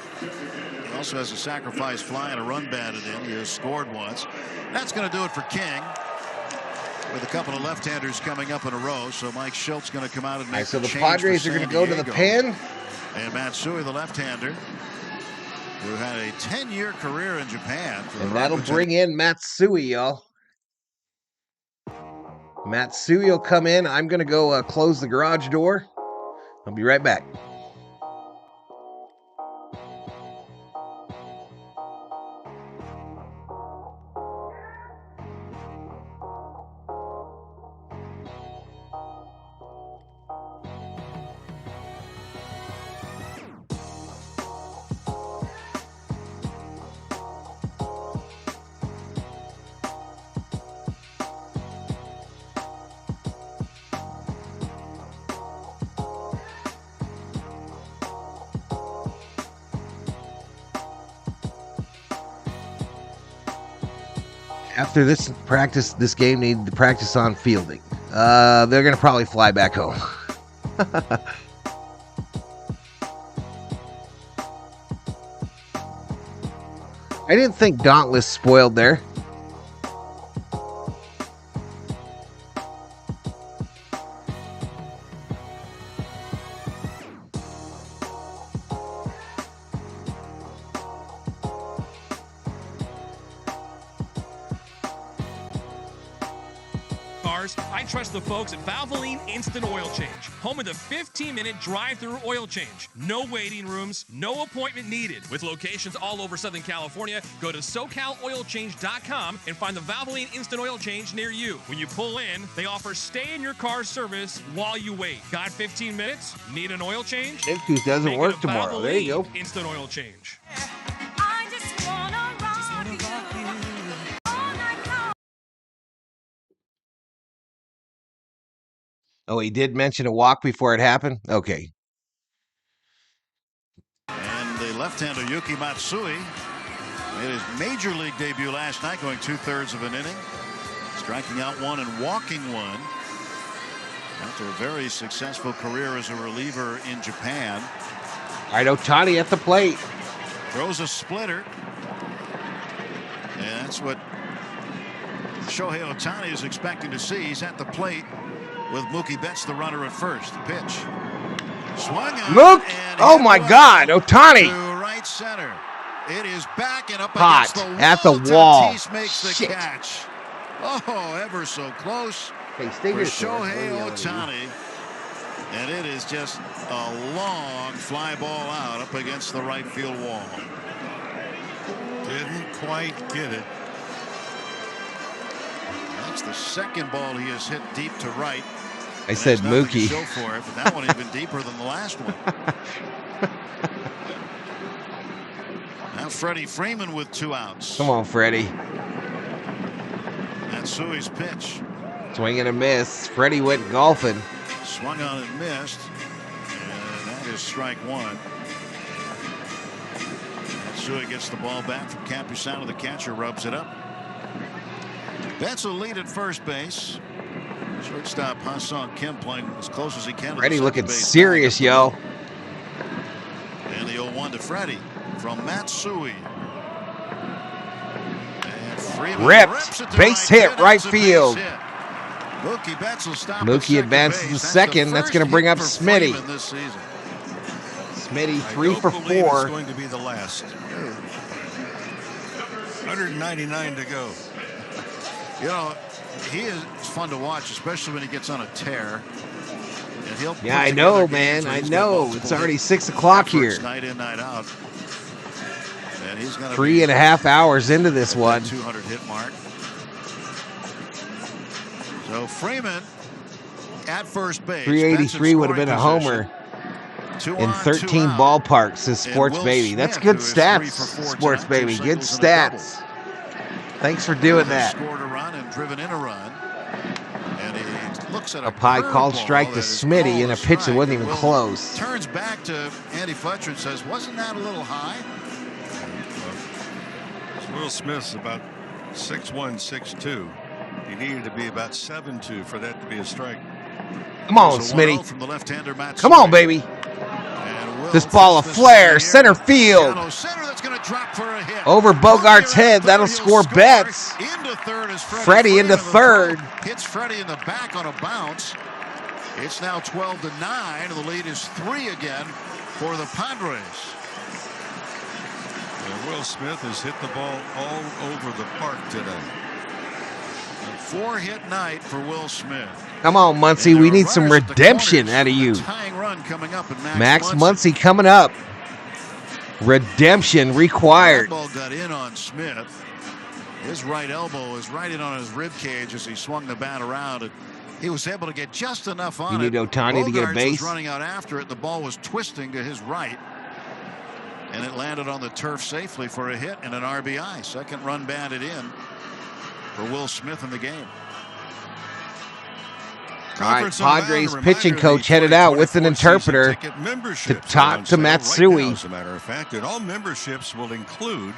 S18: He also has a sacrifice fly and a run batted in. He has scored once. That's going to do it for King. With a couple of left-handers coming up in a row, so Mike Schultz going to come out and make
S1: So the
S18: change
S1: Padres
S18: for
S1: are going to go to the pen.
S18: And Matsui, the left-hander, who had a 10-year career in Japan.
S1: And that'll bring in Matsui, y'all. Matsui will come in. I'm going to go close the garage door. I'll be right back. After this game needed to practice on fielding. They're going to probably fly back home. I didn't think Dauntless spoiled there.
S9: I trust the folks at Valvoline Instant Oil Change, home of the 15-minute drive-through oil change. No waiting rooms, no appointment needed. With locations all over Southern California, go to SoCalOilChange.com and find the Valvoline Instant Oil Change near you. When you pull in, they offer stay-in-your-car service while you wait. Got 15 minutes? Need an oil change?
S1: It doesn't work tomorrow. There you go.
S9: Instant Oil Change.
S1: Oh, he did mention a walk before it happened? Okay.
S18: And the left-hander Yuki Matsui made his major league debut last night, going 2/3 of an inning, striking out one and walking one. After a very successful career as a reliever in Japan.
S1: All right, Ohtani at the plate.
S18: Throws a splitter. And that's what Shohei Ohtani is expecting to see. He's at the plate with Mookie Betts, the runner at first. The pitch. Swung out.
S1: Mook! Oh my God, Ohtani!
S18: To right center. It is back and up
S1: hot
S18: against the wall.
S1: at the wall.
S18: Tatis makes the
S1: Shit.
S18: catch. Oh, ever so close
S1: Hey, stay
S18: for
S1: here,
S18: Shohei
S1: George.
S18: Ohtani. And it is just a long fly ball out up against the right field wall.
S19: Didn't quite get it.
S18: That's the second ball he has hit deep to right.
S1: I said
S18: There's nothing to
S1: Mookie.
S18: show for it, but that one even deeper than the last one. Now Freddie Freeman with 2 outs.
S1: Come on, Freddie.
S18: Matsui's pitch.
S1: Swing and a miss. Freddie went golfing.
S18: Swung on and missed. And that is strike one. Matsui gets the ball back from Campusano. The catcher rubs it up. That's a lead at first base. Shortstop Ha-Sung Kim playing as close as he can.
S1: Freddie looking serious, yo.
S18: And the 0-1 to Freddie from Matsui. And Freeman rips it
S1: Ripped.
S18: to
S1: Base
S18: right
S1: hit, right field.
S18: base hit. Mookie Betts will stop
S1: Mookie
S18: at
S1: advances
S18: base.
S1: to
S18: That's
S1: second.
S18: the
S1: That's
S18: first
S1: going to bring
S18: hit
S1: up
S18: for
S1: Smitty.
S18: Freeman this season.
S1: Smitty,
S19: I
S1: 3
S19: don't
S1: for
S19: believe
S1: 4.
S19: It's going to be the last. 199 to go.
S18: You know, he is fun to watch, especially when he gets on a tear. And he'll
S1: Yeah,
S18: put
S1: I know,
S18: together
S1: man.
S18: games where
S1: I
S18: he's got
S1: know.
S18: multiple
S1: It's already
S18: hit
S1: 6 o'clock
S18: efforts
S1: here.
S18: Night in, night out. And he's going to
S1: 3.5 hours into this one.
S18: 200 hit mark. So Freeman at first base.
S1: 383 would have been a homer in 13 ballparks, says Sports Baby. That's good stats, Sports Baby. Good stats. Thanks for doing that.
S18: Scored a run and driven in a run. And he looks at
S1: A pie called strike to Smitty in a pitch that wasn't even close.
S18: Turns back to Andy Fletcher and says, wasn't that a little high?
S19: Will Smith's about 6'1", 6'2". He needed to be about 7'2" for that to be a strike.
S1: Come on,
S18: So
S1: Smitty.
S18: 1-0 from the left-hander, Matt
S1: Come on, baby. This ball of flare, center field.
S18: Center that's going to drop for a hit.
S1: Over Bogart's head. That'll score Betts.
S18: Into third is
S1: Freddie into third.
S18: Hits Freddie in the back on a bounce. It's now 12-9, and the lead is 3 again for the Padres.
S19: Will Smith has hit the ball all over the park today.
S18: A 4-hit night for Will Smith.
S1: Come on, Muncie. We need some redemption out of you.
S18: Tying run coming up, and
S1: Max Muncie coming up. Redemption required.
S18: That ball got in on Smith. His right elbow is right in on his rib cage as he swung the bat around. And he was able to get just enough on
S1: You
S18: it.
S1: need Ohtani to get a
S18: Bogarts
S1: base.
S18: was running out after it. The ball was twisting to his right. And it landed on the turf safely for a hit and an RBI. Second run batted in for Will Smith in the game.
S1: All right, Padres pitching coach headed out with an interpreter to talk to Matsui.
S19: As a matter of fact, and all memberships will include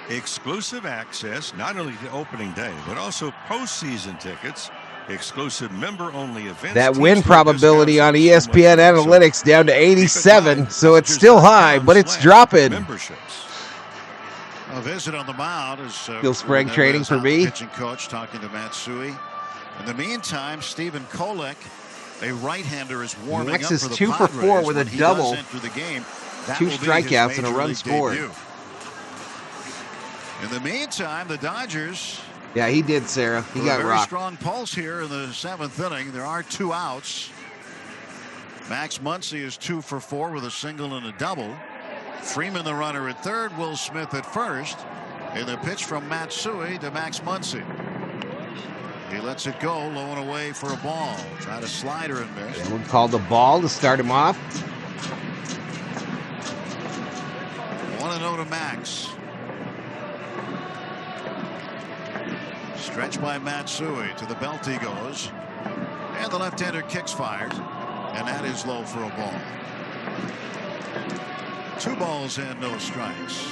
S19: exclusive access not only to opening day, but also postseason tickets, exclusive member-only events.
S1: That win probability on ESPN Analytics down to 87, so it's still high, but it's dropping.
S19: Memberships.
S18: A visit on the mound is
S1: still spring training for me.
S18: Pitching coach talking to Matsui. In the meantime, Stephen Kolek, a right-hander, is warming
S1: Max
S18: up
S1: is
S18: for the
S1: 2 for 4
S18: Padres.
S1: with a
S18: When he
S1: double,
S18: does enter the game, that
S1: 2
S18: will be his
S1: strikeouts and a
S18: major
S1: run
S18: league
S1: scored.
S18: debut. In the meantime, the Dodgers.
S1: Yeah, he did, Sarah. He got
S18: a very
S1: rocked.
S18: Strong pulse here in the 7th inning. There are 2 outs. Max Muncy is 2 for 4 with a single and a double. Freeman, the runner, at third. Will Smith at first. And the pitch from Matsui to Max Muncy. He lets it go, low and away for a ball. Try to slider and miss.
S1: Someone called the ball to start him off.
S18: 1-0 to Max. Stretch by Matsui. To the belt he goes. And the left-hander kicks fired. And that is low for a ball. 2 balls and no strikes.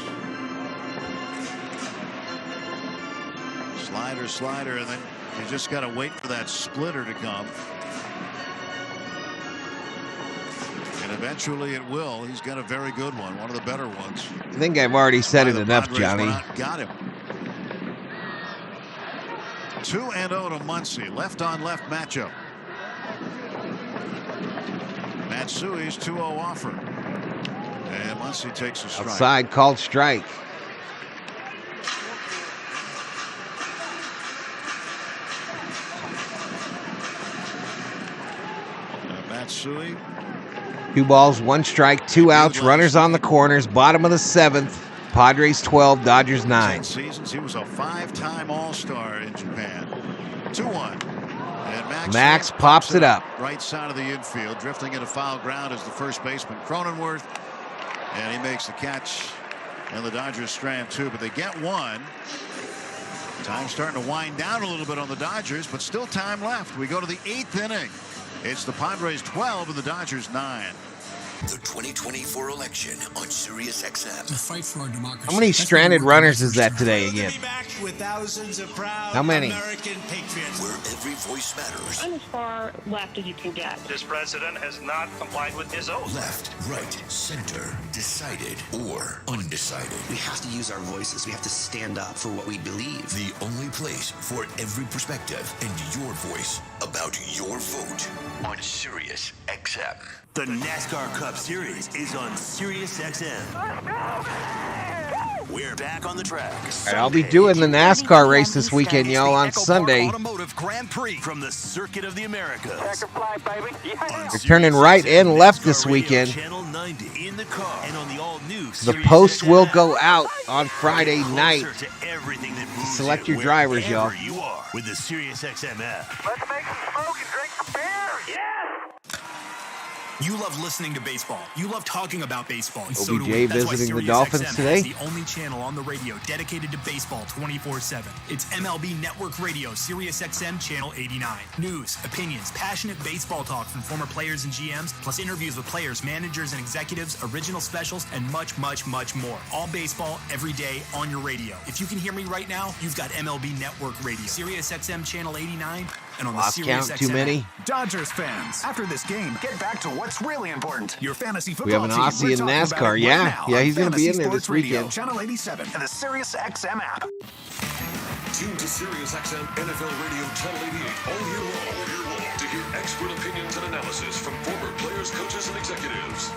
S18: Slider, and then you just got to wait for that splitter to come. And eventually it will. He's got a very good one of the better ones.
S1: I think I've already said it enough, Johnny.
S18: Got him. 2-0 to Muncy. Left on left matchup. Matsui's 2-0 offer. And Muncy takes a strike.
S1: Outside called strike.
S18: Matsui.
S1: 2 balls, 1 strike, 2 outs, runners on the corners, bottom of the 7th. Padres 12, Dodgers 9.
S18: Seasons, he was a 5-time All-Star in Japan. 2-1. And
S1: Max pops it up.
S18: Right side of the infield, drifting into foul ground is the first baseman Cronenworth. And he makes the catch. And the Dodgers strand 2, but they get 1. Time starting to wind down a little bit on the Dodgers, but still time left. We go to the 8th inning. It's the Padres 12 and the Dodgers 9.
S8: The 2024 election on Sirius XM.
S7: The fight for our democracy.
S1: How many stranded runners is that today again?
S7: With thousands of proud
S1: How many?
S7: American patriots.
S8: Where every voice matters.
S14: I'm as far left as you can get.
S4: This president has not complied with his oath.
S8: Left, right, center, decided, or undecided.
S16: We have to use our voices. We have to stand up for what we believe.
S8: The only place for every perspective and your voice about your vote on Sirius XM.
S20: The NASCAR Cup Series is on Sirius XM. We're back on the track.
S1: All right, I'll be doing the NASCAR race this weekend, y'all, on Sunday.
S20: Automotive Grand Prix from the Circuit of the Americas.
S1: We're turning right and left this weekend.
S20: Channel 90 in the car and on the all-new
S1: The post will go out on Friday night. Select your drivers, y'all.
S20: You are with the Sirius XM app.
S10: Let's make some smoke and drink some beer. Yeah.
S24: You love listening to baseball. You love talking about baseball. And so do
S1: OBJ
S24: we. That's why
S1: visiting the
S24: Sirius
S1: Dolphins
S24: XM
S1: today.
S24: is the only channel on the radio dedicated to baseball 24/7. It's MLB Network Radio, Sirius XM Channel 89. News, opinions, passionate baseball talk from former players and GMs, plus interviews with players, managers, and executives, original specials, and much, much, much more. All baseball every day on your radio. If you can hear me right now, you've got MLB Network Radio, Sirius XM Channel 89, and on the
S1: Lost
S24: Sirius
S1: count,
S24: XM
S1: too many.
S2: Dodgers fans, after this game, get back to what's really important. Your fantasy football
S1: We have an
S2: team.
S1: Aussie
S2: We're
S1: in
S2: talking about
S1: NASCAR.
S2: it
S1: Yeah,
S2: right now
S1: yeah,
S2: on
S1: he's going to be in
S2: Fantasy
S1: there this
S2: Sports Radio,
S1: weekend.
S2: Channel 87 and the Sirius XM app.
S26: Tune to Sirius XM NFL Radio Channel 88 all year long to hear expert opinions and analysis from former players, coaches, and executives.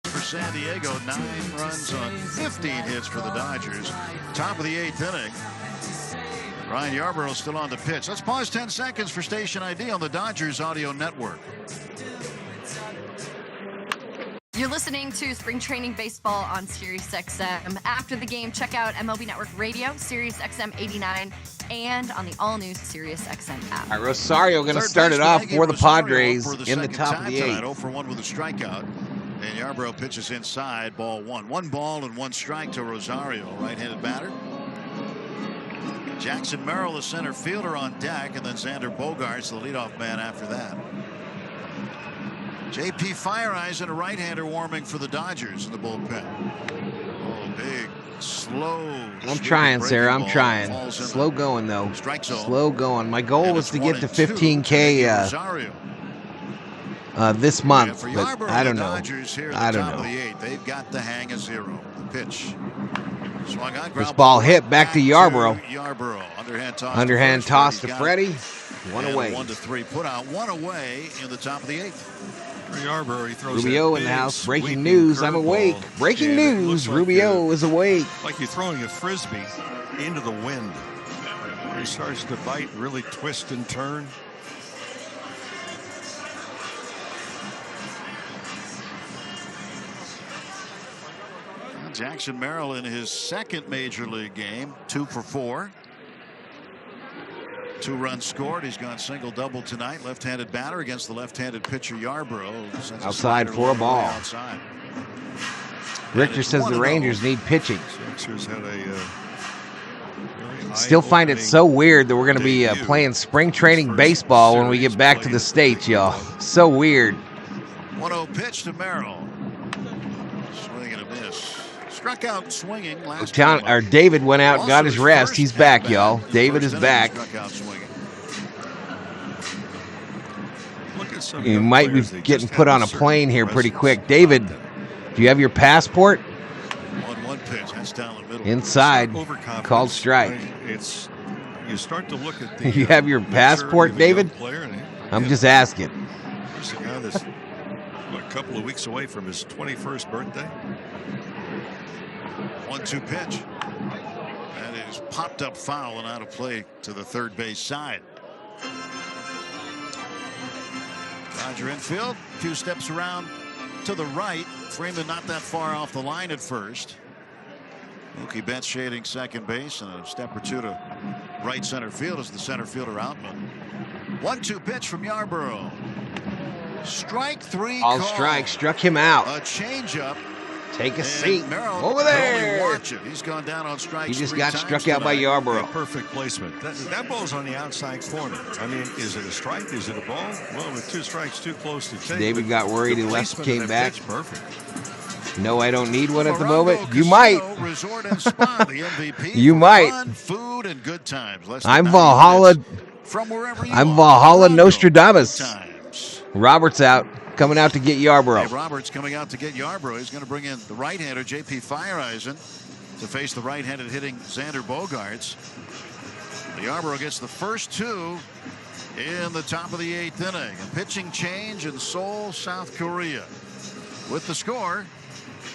S18: For San Diego, 9 runs on 15 hits for the Dodgers. Top of the 8th inning. Ryan Yarbrough still on the pitch. Let's pause 10 seconds for station ID on the Dodgers audio network.
S27: You're listening to Spring Training Baseball on Sirius XM. After the game, check out MLB Network Radio, Sirius XM 89, and on the all-new Sirius XM app.
S1: All right, Rosario going to start it off for the Padres in the top of the 8th.
S18: 0 for 1 with a strikeout. And Yarbrough pitches inside, ball 1. 1 ball and 1 strike to Rosario, right-handed batter. Jackson Merrill, the center fielder, on deck, and then Xander Bogaerts, the leadoff man after that. J.P. Fireeyes and a right-hander warming for the Dodgers in the bullpen. Oh, big, slow.
S1: I'm trying, Sarah. I'm trying. Slow going, though. Slow going. My goal was to get to 15K this month, but I don't know. I don't know.
S18: They've got the hang of 0. The pitch. Swung on,
S1: this ball hit back to Yarbrough.
S18: Underhand
S1: toss to Freddie. One away.
S18: 1-3. Put out 1 away in the top of the 8th.
S19: For Yarbrough, he throws
S1: Rubio in the house. Breaking news. I'm awake. Breaking news. Rubio is awake.
S19: Like you're throwing a frisbee into the wind. He starts to bite, really twist and turn.
S18: Jackson Merrill in his second major league game, 2 for 4. 2 runs scored. He's gone single-double tonight. Left-handed batter against the left-handed pitcher Yarbrough.
S1: Outside for a ball.
S18: Outside.
S1: Richter says the Rangers need pitching.
S19: Sixers had a
S1: still find it so weird that we're going to be playing spring training baseball when we get back to the States, y'all. So weird.
S18: 1-0 pitch to Merrill. Swing and a miss. Struck out swinging last
S1: David went out and got his rest. He's back, y'all. David is back. You might be getting put on a plane here pretty quick. David, do you have your passport?
S18: 1-1 pitch. That's down the middle.
S1: Inside. Called strike.
S19: You start to look at the.
S1: You have your passport, David? I'm just asking.
S19: There's a guy that's a couple of weeks away from his 21st birthday.
S18: 1-2 pitch. That is popped up foul and out of play to the third base side. Dodger infield. A few steps around to the right. Freeman not that far off the line at first. Mookie Betts shading second base and a step or two to right center field as the center fielder Outman. 1-2 pitch from Yarbrough. Strike 3.
S1: All strike. Struck him out.
S18: A changeup.
S1: Take a seat.
S18: Merrill
S1: over there.
S18: Watch it. He's gone down on strikes.
S1: He just got struck out by Yarbrough.
S19: Perfect placement. That ball's on the outside corner. I mean, is it a strike? Is it a ball? Well, with 2 strikes too close to take.
S1: David got worried and left, came back.
S19: Perfect.
S1: No, I don't need one at the moment. You might.
S18: Resort and Spa, the MVP.
S1: You might.
S18: Fun, food, and good times.
S1: I'm Valhalla.
S18: From wherever you
S1: I'm Valhalla Nostradamus. Robert's out. Coming out to get Yarbrough.
S18: Hey, Roberts coming out to get Yarbrough. He's going to bring in the right-hander, J.P. Fireeyes, to face the right-handed hitting Xander Bogaerts. Yarbrough gets the first 2 in the top of the 8th inning. A pitching change in Seoul, South Korea. With the score,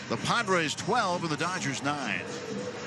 S18: the Padres 12 and the Dodgers 9.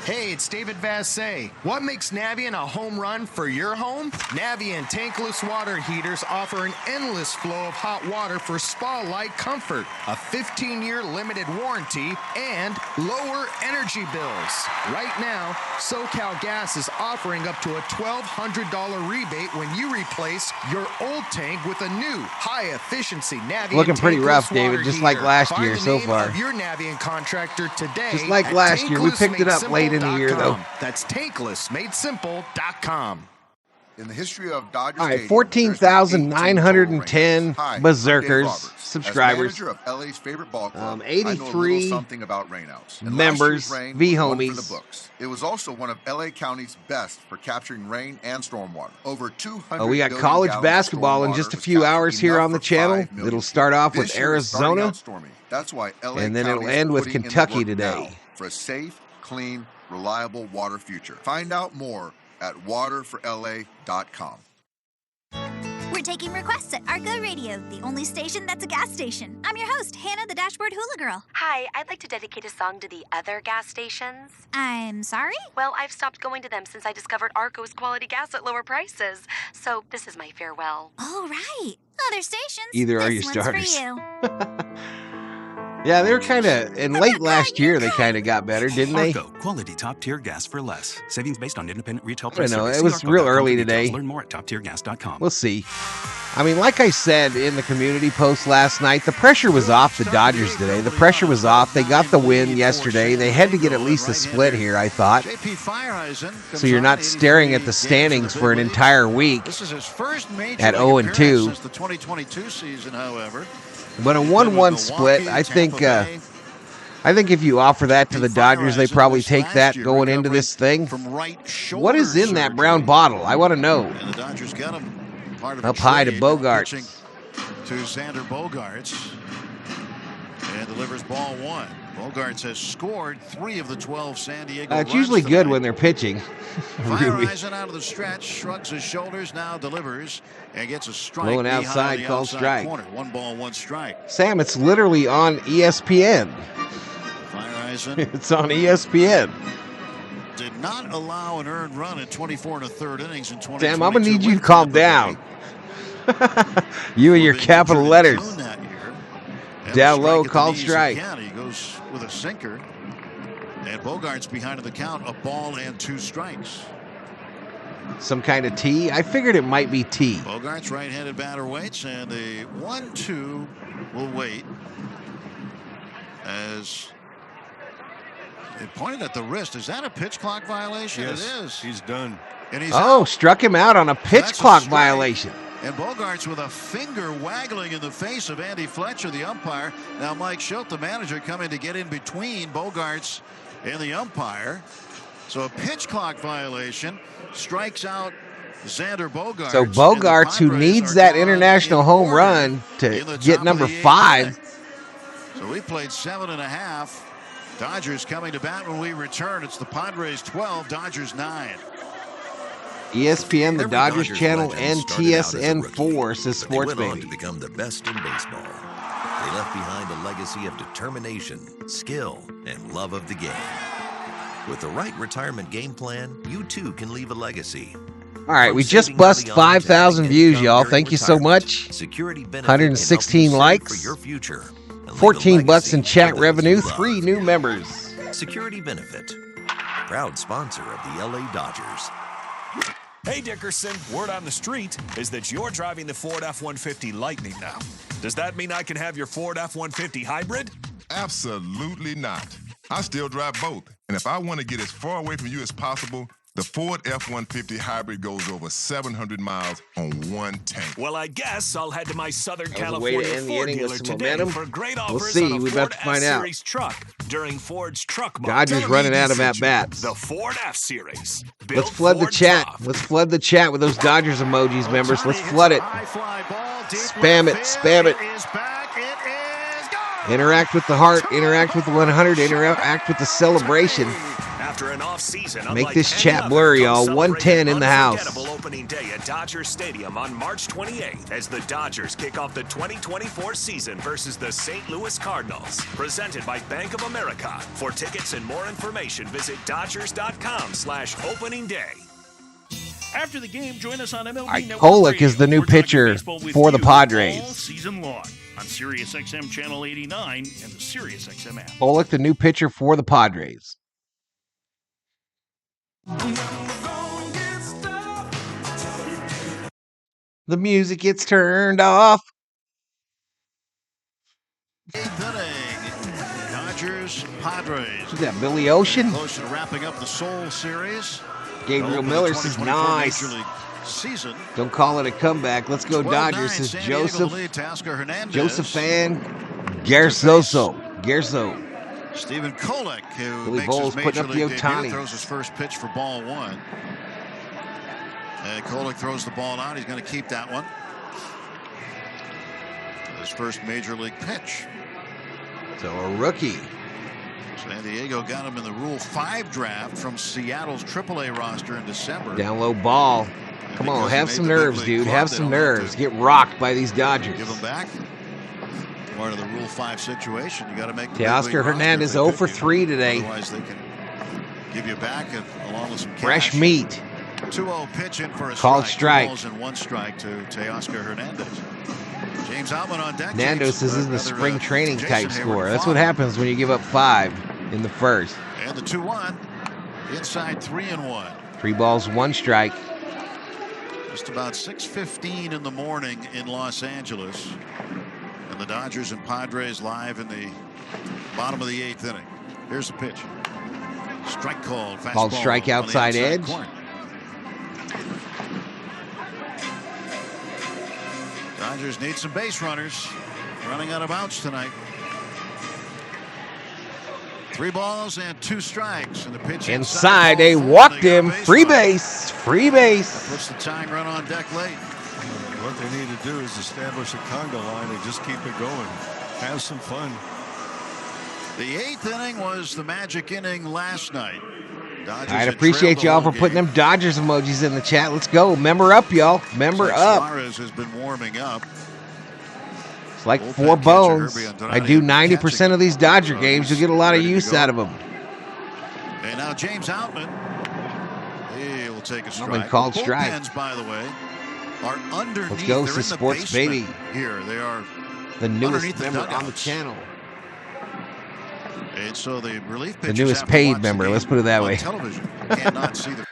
S3: Hey, it's David Vassay. What makes Navien a home run for your home? Navien tankless water heaters offer an endless flow of hot water for spa-like comfort, a 15-year limited warranty, and lower energy bills. Right now, SoCal Gas is offering up to a $1,200 rebate when you replace your old tank with a new high-efficiency Navien
S1: looking pretty rough, David,
S3: water
S1: just like
S3: heater.
S1: last
S3: Find
S1: year
S3: the
S1: so
S3: name
S1: far.
S3: Of your Navien contractor today.
S1: Just like last year, we picked it up late in the year, though.
S3: That's tanklessmadesimple.com.
S11: In the history of Dodgers,
S1: all right, 14,910 berserkers, subscribers.
S11: As manager of LA's favorite ball club,
S1: 83
S11: something about rainouts.
S1: members, V homies.
S11: It was also one of LA County's best for capturing rain and stormwater. Over 200.
S1: We got college basketball in just a few hours here on the channel. It'll start off with Arizona,
S11: that's why LA
S1: and then
S11: County
S1: it'll end with
S11: putting in the
S1: Kentucky
S11: work
S1: today.
S11: now for a safe, clean, reliable water future. Find out more at waterforla.com.
S12: We're taking requests at Argo Radio, the only station that's a gas station. I'm your host, Hannah the Dashboard Hula Girl.
S13: Hi, I'd like to dedicate a song to the other gas stations.
S12: I'm sorry?
S13: Well, I've stopped going to them since I discovered Arco's quality gas at lower prices. So this is my farewell.
S12: Oh, right. Other stations.
S1: Either are
S12: this
S1: your
S12: one's
S1: starters.
S12: for you.
S1: Yeah, they were kind of, and late last year they kind of got better, didn't they?
S15: Arco, quality top-tier gas for less. Savings based on independent retail
S1: I
S15: price.
S1: don't know, it was real early today.
S15: Learn more at toptiergas.com.
S1: We'll see. I mean, like I said in the community post last night, the pressure was off the Dodgers today. The pressure was off. They got the win yesterday. They had to get at least a split here, I thought. So you're not staring at the standings for an entire week
S18: This is his first major
S1: at
S18: league
S1: 0-2.
S18: appearance since the 2022 season, however.
S1: But a 1-1 split, I think if you offer that to the Dodgers, they probably take that going into this thing. What is in that brown bottle? I want to know.
S18: And the Dodgers got him
S1: up high to Bogaerts.
S18: To Xander Bogaerts. And delivers ball 1. Bogaerts has scored 3 of the 12 San Diego runs.
S1: It's usually good when they're pitching.
S18: Fireisen out of the stretch, shrugs his shoulders, now delivers, and gets a strike.
S1: Blowing outside, called strike.
S18: Corner. 1 ball, 1 strike.
S1: Sam, it's literally on ESPN.
S18: Fireisen.
S1: It's on ESPN.
S18: Did not allow an earned run in 24 1/3 innings in 2022.
S1: Sam, I'm going to need you to calm down. You and your capital letters. Down low, called strike.
S18: He goes with a sinker. And Bogaerts behind in the count, a ball and 2 strikes.
S1: Some kind of T? I figured it might be T.
S18: Bogaerts, right-handed batter, waits, and the 1-2 will wait. As it pointed at the wrist. Is that a pitch clock violation?
S19: Yes,
S18: it is.
S19: He's done.
S18: And he's
S1: out.
S18: Struck
S1: him out on a pitch clock violation.
S18: And Bogaerts with a finger waggling in the face of Andy Fletcher, the umpire. Now Mike Schilt, the manager, coming to get in between Bogaerts and the umpire. So a pitch clock violation, strikes out Xander Bogaerts.
S1: So Bogaerts, who needs that international home run to get number 5.
S18: So we played 7.5. Dodgers coming to bat when we return. It's the Padres 12, Dodgers 9.
S1: ESPN, the Dodgers channel, and TSN4 says Sports
S5: Baby. They went
S1: Baby.
S5: on to become the best in baseball. They left behind a legacy of determination, skill, and love of the game. With the right retirement game plan, you too can leave a legacy.
S1: All right, we just bust 5,000 views, y'all. Thank you so much. 116 likes.
S5: For your future.
S1: 14 bucks in chat revenue. 3 new members.
S5: Security Benefit. Proud sponsor of the LA Dodgers.
S6: Hey Dickerson, word on the street is that you're driving the Ford F-150 Lightning now. Does that mean I can have your Ford F-150 Hybrid?
S17: Absolutely not. I still drive both. And if I want to get as far away from you as possible, the Ford F-150 Hybrid goes over 700 miles on 1 tank.
S6: Well, I guess I'll head to my Southern
S1: That was a way to
S6: California
S1: end the
S6: Ford
S1: inning
S6: dealer
S1: with some
S6: today
S1: momentum.
S6: for great
S1: We'll
S6: offers
S1: see.
S6: on a
S1: We're
S6: Ford
S1: about to find out.
S6: F-Series truck during Ford's Truck Month.
S1: Dodgers running out of at-bats.
S6: The Ford F-Series.
S1: Let's flood the chat. Let's flood the chat with those Dodgers emojis, members. Let's flood it. Spam it. Spam it. Interact with the heart. Interact with the 100. Interact with the celebration.
S6: After an off season,
S1: Make this chat blurry, y'all. 110 in the house.
S6: Unforgettable opening day at Dodger Stadium on March 28th as the Dodgers kick off the 2024 season versus the St. Louis Cardinals. Presented by Bank of America. For tickets and more information, visit Dodgers.com/openingday.
S21: After the game, join us on MLB
S1: All right,
S21: Network
S1: Pollock
S21: Radio.
S1: is the new
S21: We're talking
S1: pitcher
S21: baseball with
S1: for the
S21: you
S1: Padres.
S21: all season long on Sirius XM Channel 89 and the Sirius XM app.
S1: Pollock, the new pitcher for the Padres. The music gets turned off.
S18: Eighth inning. Dodgers, Padres.
S1: Is that Billy Ocean?
S18: Close to wrapping up the Seoul series.
S1: Gabriel
S18: Open
S1: Miller
S18: the
S1: says
S18: 2024
S1: nice.
S18: Major League season.
S1: Don't call it a comeback. Let's go
S18: 12-9,
S1: Dodgers, says
S18: San Diego
S1: Joseph.
S18: the lead, Tasker Hernandez.
S1: Josephan Gerso.
S18: Stephen Kolek, who
S1: Billy
S18: makes
S1: Bowles
S18: his
S1: putting
S18: major
S1: up the
S18: league debut,
S1: Ohtani.
S18: throws his first pitch for ball 1. And Kolek throws the ball out. He's going to keep that one. His first major league pitch.
S1: So a rookie.
S18: San Diego got him in the Rule 5 draft from Seattle's AAA roster in December.
S1: Down low ball. Come on, have some nerves, dude. Have some nerves. Get rocked by these Dodgers.
S18: Give them back. Part of the Rule 5 situation. You got to make the
S1: Teoscar Hernandez 0 for 3 today.
S18: Otherwise, they can give you back along with some cash.
S1: Fresh meat.
S18: 2-0 pitch in for a
S1: Called
S18: strike. 2
S1: strike.
S18: balls and 1 strike to Teoscar Hernandez. James Outman on deck.
S1: Nando says this is the spring training type score. That's what happens when you give up 5 in the first.
S18: And the 2-1. Inside 3-1.
S1: 3 balls, 1 strike.
S18: Just about 6:15 in the morning in Los Angeles. And the Dodgers and Padres live in the bottom of the 8th inning. Here's the pitch. Strike called.
S1: Called strike outside edge.
S18: Corner. Dodgers need some base runners. running out of outs tonight. 3 balls and 2 strikes, and the pitch
S1: inside. They walked him. Free base. Free base.
S18: That puts the tying run on deck late.
S19: What they need to do is establish a conga line and just keep it going. Have some fun.
S18: The 8th inning was the magic inning last night. Dodgers
S1: I'd appreciate y'all for putting them Dodgers emojis in the chat. Let's go. Member up, y'all. Member up.
S18: Suarez has been warming up.
S1: It's like 4 bones. I do 90% of these Dodger games. You'll get a lot of use out of them.
S18: And now James Outman. He will take a strike.
S1: Outman called strike.
S18: Bullpens, by the way, are underneath.
S1: Let's go, to Sports Baby.
S18: Here they are.
S1: The newest member on the channel.
S18: And so the relief
S1: pitchers, the newest paid member. Let's put it that way.
S18: Television cannot see the.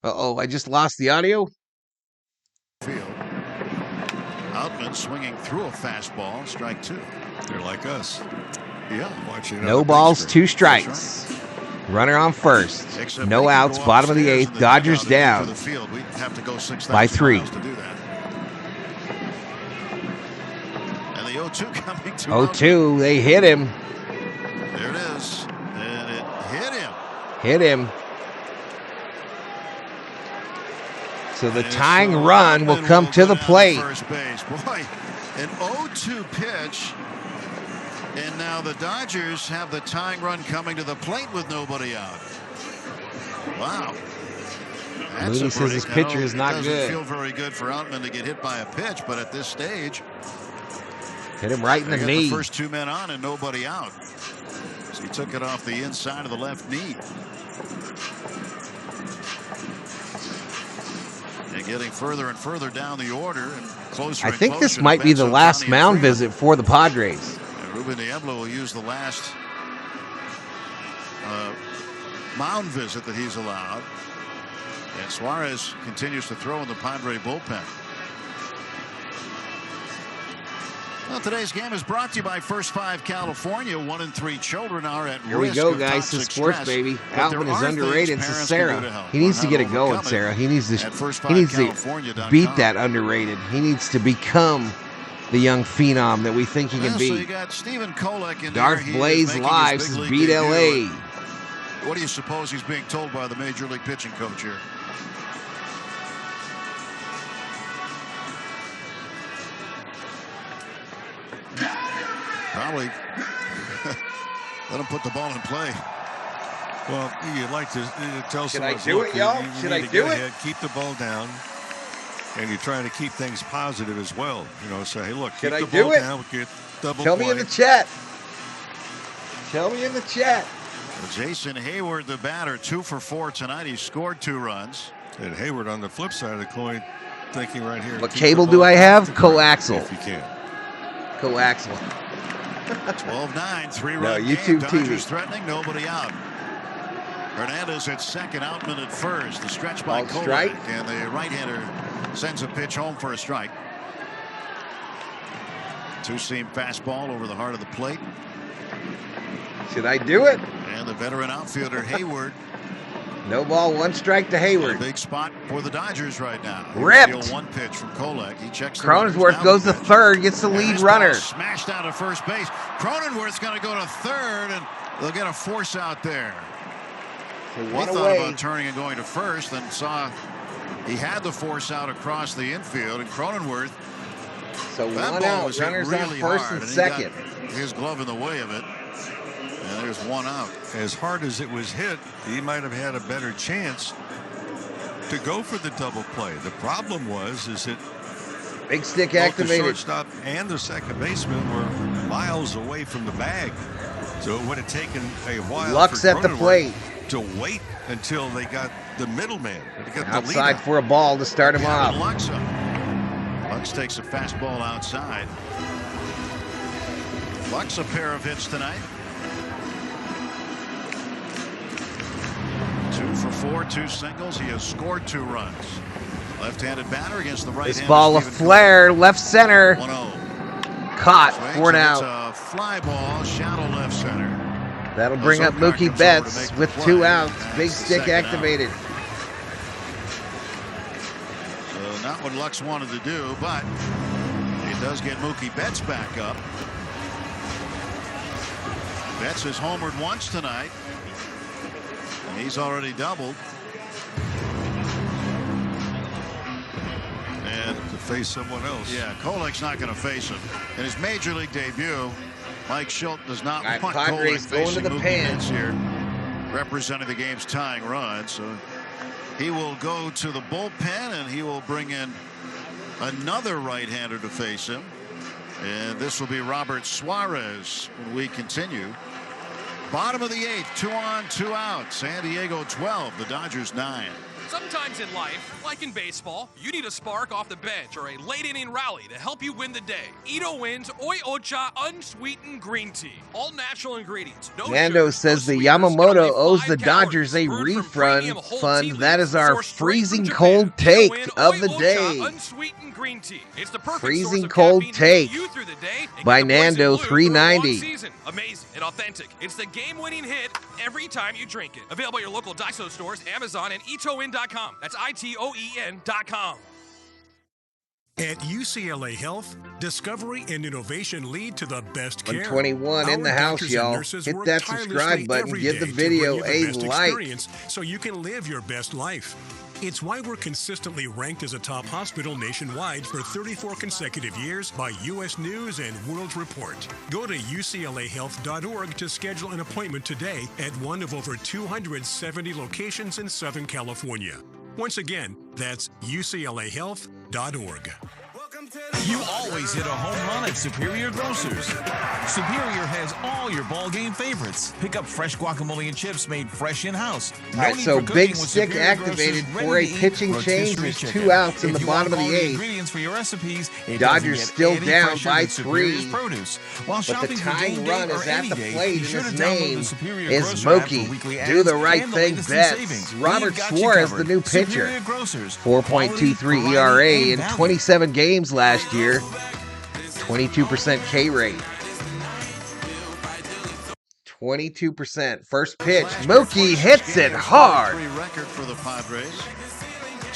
S1: Uh-oh, I just lost the audio.
S18: Field. Outman swinging through a fastball, strike 2.
S19: They're like us.
S18: Yeah,
S19: watching.
S1: No balls, 2 strikes. Runner on first. No outs. Bottom of the 8th. Dodgers down by 3.
S18: And the 0-2 coming to
S1: 0-2. They hit him.
S18: There it is. And it hit him.
S1: Hit him. So the tying run will come to the plate.
S18: First base. Boy, an 0-2 pitch. And now the Dodgers have the tying run coming to the plate with nobody out. Wow.
S1: Mooney says his pitcher is not good.
S18: It doesn't feel very good for Outman to get hit by a pitch, but at this stage,
S1: hit him right in the knee.
S18: The first 2 men on and nobody out. So he took it off the inside of the left knee. And getting further and further down the order and closer.
S1: I think this might be the last mound visit for the Padres.
S18: Ruben Niebla will use the last mound visit that he's allowed. And Suarez continues to throw in the Padre bullpen. Well, today's game is brought to you by First 5 California. 1 in 3 children are at risk.
S1: Here we go,
S18: of
S1: guys. To
S18: toxic
S1: sports,
S18: stress,
S1: baby.
S18: but
S1: Outman is underrated. To Sarah. He needs to get it going, Sarah. He needs to beat that underrated. He needs to become the young phenom that we think he can be.
S18: So you got Stephen Kolek in
S1: Darth Blaze Live says beat LA.
S18: What do you suppose he's being told by the Major League pitching coach here? Probably let him put the ball in play.
S19: Well, you'd like to tell someone.
S1: Should I do it, y'all? Should I do it?
S19: Keep the ball down. And you're trying to keep things positive as well. You know, say, hey, look, keep the ball down. Get double
S1: Tell
S19: play.
S1: me in the chat. Tell me in the chat.
S18: Well, Jason Hayward, the batter, 2 for 4 tonight. He scored 2 runs.
S19: And Hayward on the flip side of the coin, thinking right here.
S1: What cable do I have? Coaxial.
S19: If you can.
S1: Coaxial.
S18: 12-9, 3-run
S1: No, YouTube
S18: game.
S1: TV.
S18: Dodgers threatening, nobody out. Hernandez at second, Outman at first. The stretch by Kolek,
S1: strike.
S18: and the right-hander sends a pitch home for a strike. 2-seam fastball over the heart of the plate.
S1: Should I do it?
S18: And the veteran outfielder Hayward.
S1: No ball, 1 strike to Hayward.
S18: A big spot for the Dodgers right now.
S1: Ripped.
S18: 1 pitch from Kolek. He checks.
S1: Cronenworth goes to third, gets the lead runner.
S18: Smashed out of first base. Cronenworth's going to go to third, and they'll get a force out there.
S1: So
S18: he
S1: one
S18: thought
S1: away.
S18: about turning and going to first, and saw he had the force out across the infield, and Cronenworth.
S1: So
S18: that
S1: 1
S18: ball
S1: out.
S18: was hit
S1: Runners
S18: really
S1: on first
S18: hard,
S1: and
S18: he
S1: second.
S18: got his glove in the way of it. And there's 1 out.
S19: As hard as it was hit, he might have had a better chance to go for the double play. The problem was that
S1: big stick
S19: both
S1: activated.
S19: the shortstop and the second baseman were miles away from the bag. So it would have taken a while
S1: Lux
S19: for
S1: at the plate
S19: to wait until they got the middleman.
S1: Outside for a ball to start him off.
S18: Lux takes a fastball outside. Lux a pair of hits tonight. 2 for 4, 2 singles. He has scored 2 runs. Left-handed batter against the right-handed.
S1: This ball a flare, left center.
S18: 1-0.
S1: Caught,
S18: Swings,
S1: 4
S18: and
S1: out.
S18: it's a fly ball, shallow left center.
S1: That'll bring up Mookie Betts with 2 outs. Big stick activated.
S18: So not what Lux wanted to do, but he It does get Mookie Betts back up. Betts has homered once tonight, and he's already doubled.
S19: And to face someone else.
S18: Yeah, Kolek's not going to face him. In his major league debut, Mike Schultz does not want
S1: Padres
S18: Kolek
S1: going to
S18: facing
S1: the
S18: Mookie
S1: pen
S18: Betts here, representing the game's tying run. So he will go to the bullpen, and he will bring in another right-hander to face him. And this will be Robert Suarez when we continue. Bottom of the 8th, 2 on, 2 out. San Diego 12, the Dodgers 9.
S4: Sometimes in life, like in baseball, you need a spark off the bench or a late inning rally to help you win the day. Ito Win's Oi Ocha unsweetened green tea. All natural ingredients. No
S1: Nando says the Yamamoto owes the Dodgers a refund fund. That is our freezing cold take of the day.
S4: Unsweetened green tea. It's the perfect
S1: Freezing cold take by Nando 390.
S4: Amazing and authentic. It's the game-winning hit every time you drink it. Available at your local Daiso stores, Amazon, and itoen.com. That's ITOEN.com.
S7: At UCLA Health, discovery and innovation lead to the best care.
S1: 121 in the house, y'all. Hit that subscribe button. Give the video a like.
S7: So you can live your best life. It's why we're consistently ranked as a top hospital nationwide for 34 consecutive years by U.S. News and World Report. Go to uclahealth.org to schedule an appointment today at one of over 270 locations in Southern California. Once again, that's uclahealth.org.
S9: You always hit a home run at Superior Grocers. Superior has all your ball game favorites. Pick up fresh guacamole and chips made fresh in-house.
S1: All right, so Big Stick activated for a pitching change. There's 2 outs in the bottom of the 8th.
S9: Ingredients for your recipes,
S1: Dodgers still down by 3.
S9: Produce.
S1: But the tying run is at the plate, and his name is Mookie. Do the right thing, Betts. Robert Suarez, the new pitcher. 4.23 ERA in 27 games last year. 22% K rate. 22%. First pitch. Mookie hits it hard.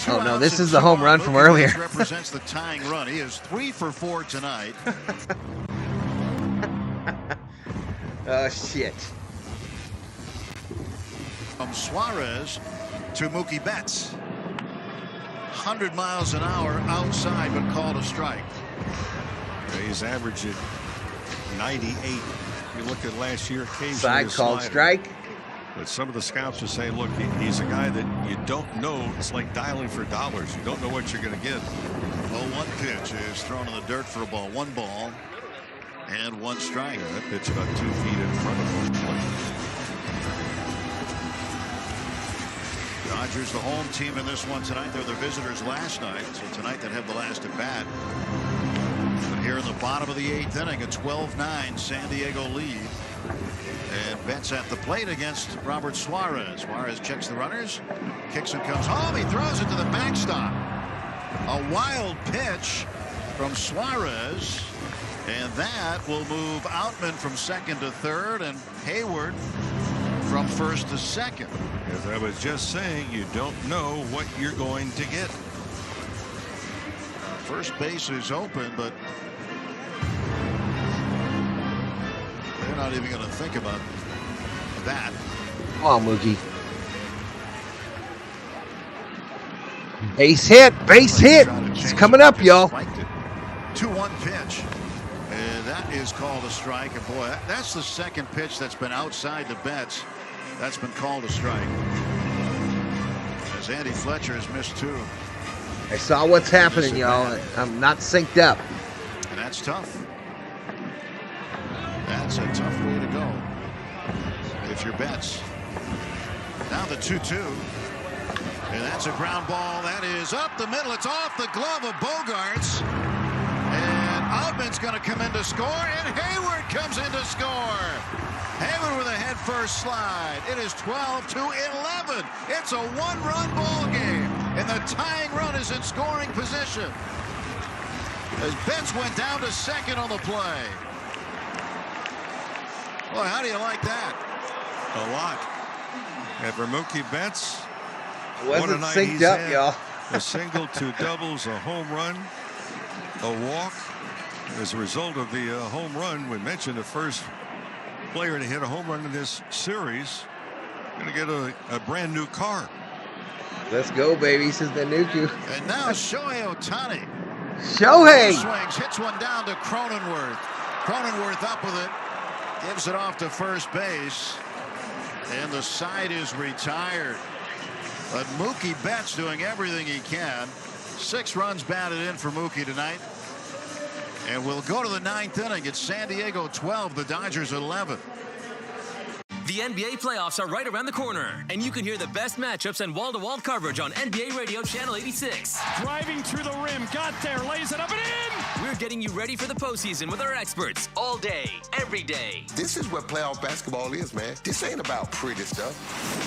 S1: Oh no, this is the home run from earlier.
S18: Represents the tying run. He is 3 for 4 tonight.
S1: Oh shit.
S18: From Suarez to Mookie Betts. 100 miles an hour outside, but called a strike.
S19: He's averaging 98. You look at last year, occasionally
S1: side called strike.
S19: But some of the scouts are saying, look, he's a guy that you don't know. It's like dialing for dollars. You don't know what you're going to get.
S18: Well, 1 pitch is thrown in the dirt for a ball. 1 ball and 1 strike.
S19: Yeah, that pitch about 2 feet in front of home plate.
S18: Dodgers, the home team in this one tonight. They're the visitors last night, so tonight they'd have the last at bat. But here in the bottom of the 8th inning, a 12-9 San Diego lead. And Betts at the plate against Robert Suarez. Suarez checks the runners, kicks and comes home. He throws it to the backstop. A wild pitch from Suarez, and that will move Outman from second to third and Hayward from first to second.
S19: As I was just saying, you don't know what you're going to get.
S18: First base is open, but they're not even going to think about that.
S1: Come on, Mookie. Base hit, base hit. It's coming up, y'all.
S18: 2-1 pitch. And that is called a strike. And boy, that's the second pitch that's been outside the Betts. That's been called a strike. As Andy Fletcher has missed 2.
S1: I saw what's happening, y'all. I'm not synced up.
S18: And that's tough. That's a tough way to go if you're Betts. Now the 2-2. And that's a ground ball. That is up the middle. It's off the glove of Bogarts. And Outman's going to come in to score. And Hayward comes in to score. Hayward with a head-first slide. It is 12-11. It's a 1-run ball game. And the tying run is in scoring position. As Betts went down to second on the play. Boy, how do you like that?
S19: A lot. And for Mookie Betts,
S1: wasn't
S19: what a night
S1: synced
S19: he's
S1: up,
S19: had.
S1: y'all.
S19: A single, 2 doubles, a home run, a walk, as a result of the home run. We mentioned the first player to hit a home run in this series going to get a brand new car.
S1: Let's go, baby, says the Nuku.
S18: And now Shohei Ohtani.
S1: Shohei!
S18: Swings, hits one down to Cronenworth. Cronenworth up with it. Gives it off to first base. And the side is retired. But Mookie Betts doing everything he can. 6 runs batted in for Mookie tonight. And we'll go to the 9th inning. It's San Diego 12, the Dodgers 11.
S8: The NBA playoffs are right around the corner, and you can hear the best matchups and wall-to-wall coverage on NBA Radio Channel 86.
S21: Driving through the rim, got there, lays it up and in!
S8: We're getting you ready for the postseason with our experts all day, every day.
S14: This is what playoff basketball is, man. This ain't about pretty stuff.